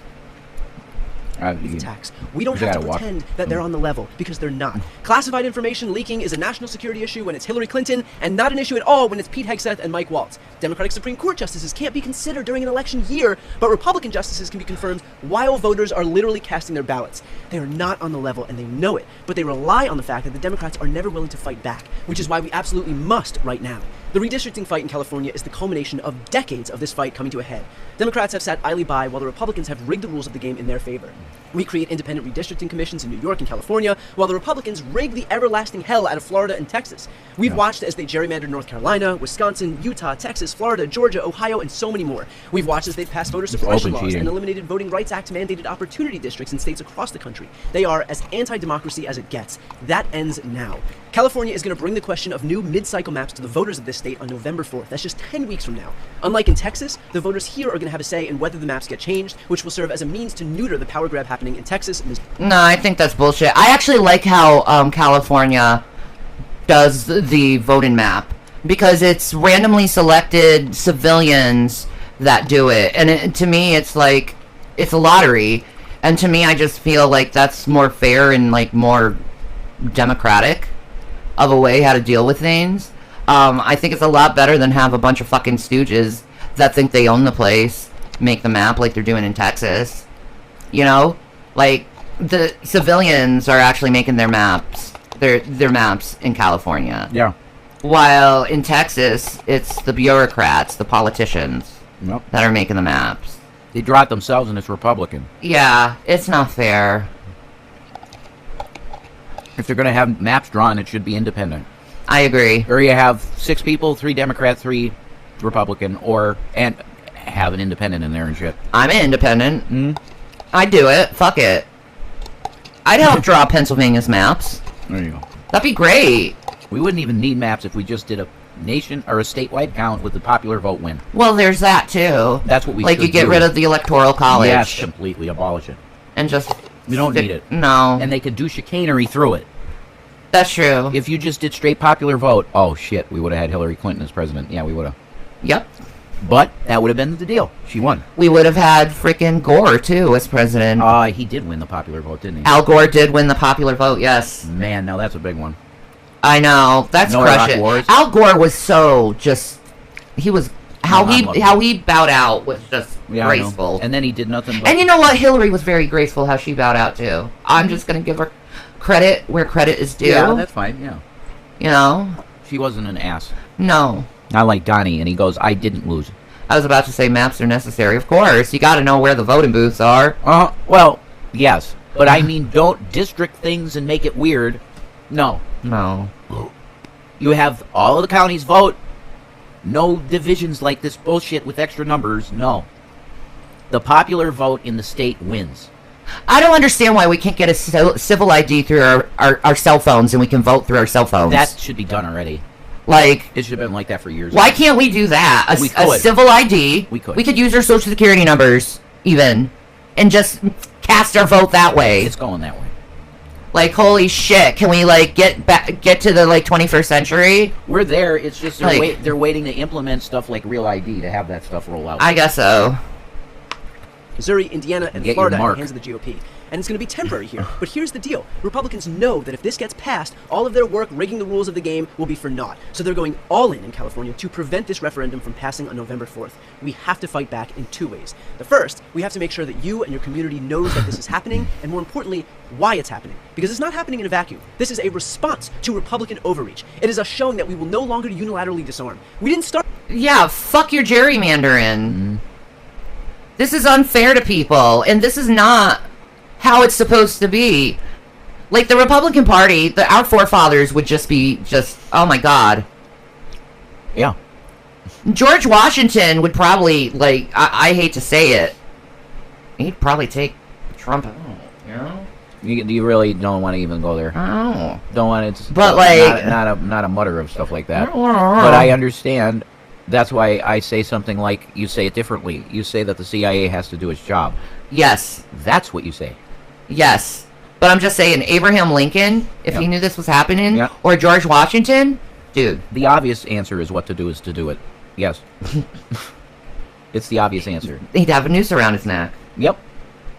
Attacks. We don't have to pretend that they're on the level, because they're not. Classified information leaking is a national security issue when it's Hillary Clinton, and not an issue at all when it's Pete Hegseth and Mike Waltz. Democratic Supreme Court justices can't be considered during an election year, but Republican justices can be confirmed while voters are literally casting their ballots. They are not on the level, and they know it, but they rely on the fact that the Democrats are never willing to fight back, which is why we absolutely must right now. The redistricting fight in California is the culmination of decades of this fight coming to a head. Democrats have sat idly by while the Republicans have rigged the rules of the game in their favor. We create independent redistricting commissions in New York and California, while the Republicans rig the everlasting hell out of Florida and Texas. We've watched as they gerrymandered North Carolina, Wisconsin, Utah, Texas, Florida, Georgia, Ohio, and so many more. We've watched as they've passed voter suppression laws and eliminated Voting Rights Act mandated opportunity districts in states across the country. They are as anti-democracy as it gets. That ends now. California is going to bring the question of new mid-cycle maps to the voters of this state on November 4th. That's just 10 weeks from now. Unlike in Texas, the voters here are going to have a say in whether the maps get changed, which will serve as a means to neuter the power grab happening in Texas. No, I think that's bullshit. I actually like how California does the voting map, because it's randomly selected civilians that do it, and to me it's like it's a lottery, and to me I just feel like that's more fair and like more democratic of a way how to deal with things. I think it's a lot better than have a bunch of fucking stooges that think they own the place make the map like they're doing in Texas. You know, like the civilians are actually making their maps, their maps in California. Yeah. While in Texas, it's the bureaucrats, the politicians that are making the maps. They draw it themselves, and it's Republican. Yeah, it's not fair. If they're going to have maps drawn, it should be independent. I agree. Or you have 6 people, 3 Democrat, 3 Republican, and have an independent in there and shit. I'm an independent. I'd do it. Fuck it. I'd help draw Pennsylvania's maps. There you go. That'd be great. We wouldn't even need maps if we just did a nation or a statewide count with the popular vote win. Well, there's that too. That's what we like. You get rid of the electoral college. Yes, completely abolish it. And just we don't need it. No. And they could do chicanery through it. That's true. If you just did straight popular vote, oh shit, we would have had Hillary Clinton as president. Yeah, we would have. Yep. But that would have been the deal. She won. We would have had freaking Gore too as president. He did win the popular vote, didn't he? Al Gore did win the popular vote. Yes. Man, now that's a big one. I know. That's crushing. Al Gore was so just. He was how he bowed out was just graceful. And then he did nothing. But and you know what? Hillary was very graceful how she bowed out too. I'm just gonna give her credit where credit is due. Yeah, that's fine. Yeah. You know. She wasn't an ass. No. Not like Donnie, and he goes, I didn't lose. I was about to say maps are necessary. Of course. You gotta know where the voting booths are. Well, yes. But I mean, don't district things and make it weird. No. No. You have all of the counties vote. No divisions like this bullshit with extra numbers. No. The popular vote in the state wins. I don't understand why we can't get a civil ID through our cell phones and we can vote through our cell phones. That should be done already. Like, it should have been like that for years. Why can't we do that? A civil ID. We could. We could use our social security numbers, even, and just cast our vote that way. It's going that way. Like, holy shit! Can we like get to the like 21st century? We're there. It's just they're waiting to implement stuff like Real ID to have that stuff roll out. I guess so. Missouri, Indiana, and Get your Florida in the mark. hands of the GOP. And it's going to be temporary here. But here's the deal. Republicans know that if this gets passed, all of their work rigging the rules of the game will be for naught. So they're going all in California to prevent this referendum from passing on November 4th. We have to fight back in two ways. The first, we have to make sure that you and your community knows that this is happening, and more importantly, why it's happening. Because it's not happening in a vacuum. This is a response to Republican overreach. It is us showing that we will no longer unilaterally disarm. We didn't start... Yeah, fuck your gerrymandering. This is unfair to people, and this is not how it's supposed to be. Like, the Republican Party, our forefathers would just be oh my god. Yeah. George Washington would probably, like, I hate to say it, he'd probably take Trump out, you know? You really don't want to even go there. Oh. Don't want to. But, like... Not a mutter of stuff like that. But I understand. That's why I say something like, you say it differently. You say that the CIA has to do its job. Yes. That's what you say. Yes. But I'm just saying, Abraham Lincoln, if he knew this was happening, or George Washington, dude. The obvious answer is what to do is to do it. Yes. It's the obvious answer. He'd have a noose around his neck. Yep.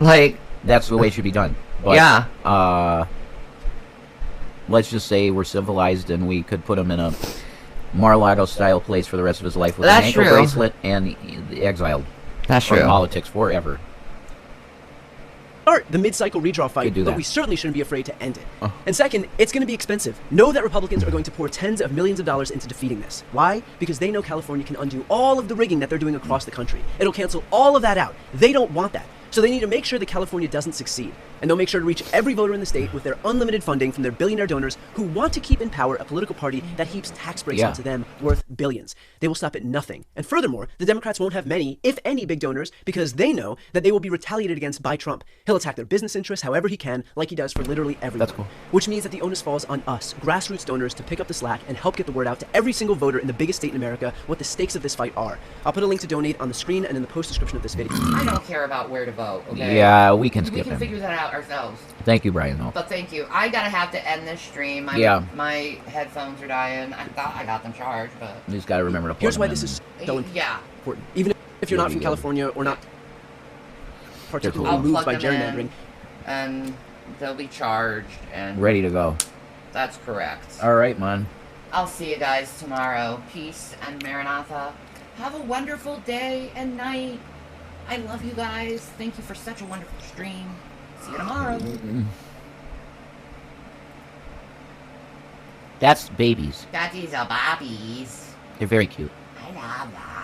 Like... That's the way it should be done. But, yeah. Let's just say we're civilized and we could put him in a Mar-a-Lago-style place for the rest of his life with an ankle bracelet and exiled. That's from true. Politics forever. Start the mid-cycle redraw fight, but we certainly shouldn't be afraid to end it. And second, it's going to be expensive. Know that Republicans are going to pour tens of millions of dollars into defeating this. Why? Because they know California can undo all of the rigging that they're doing across the country. It'll cancel all of that out. They don't want that. So they need to make sure that California doesn't succeed. And they'll make sure to reach every voter in the state with their unlimited funding from their billionaire donors who want to keep in power a political party that heaps tax breaks onto them worth billions. They will stop at nothing. And furthermore, the Democrats won't have many, if any, big donors because they know that they will be retaliated against by Trump. He'll attack their business interests however he can, like he does for literally everyone. That's cool. Which means that the onus falls on us, grassroots donors, to pick up the slack and help get the word out to every single voter in the biggest state in America what the stakes of this fight are. I'll put a link to donate on the screen and in the post description of this video. I don't care about where to vote, okay? Yeah, we can skip We can him. figure that out ourselves. Thank you, Brian. Though. But thank you. I have to end this stream. My headphones are dying. I thought I got them charged, but... You just got to remember to plug Here's why them this in. is so Yeah. important. Even if you're not from California or not particularly I'll moved plug by them gerrymandering. in, and they'll be charged, and... Ready to go. That's correct. All right, man. I'll see you guys tomorrow. Peace and Maranatha. Have a wonderful day and night. I love you guys. Thank you for such a wonderful stream. See you tomorrow. That's babies. Daddies are bobbies. They're very cute. I love that.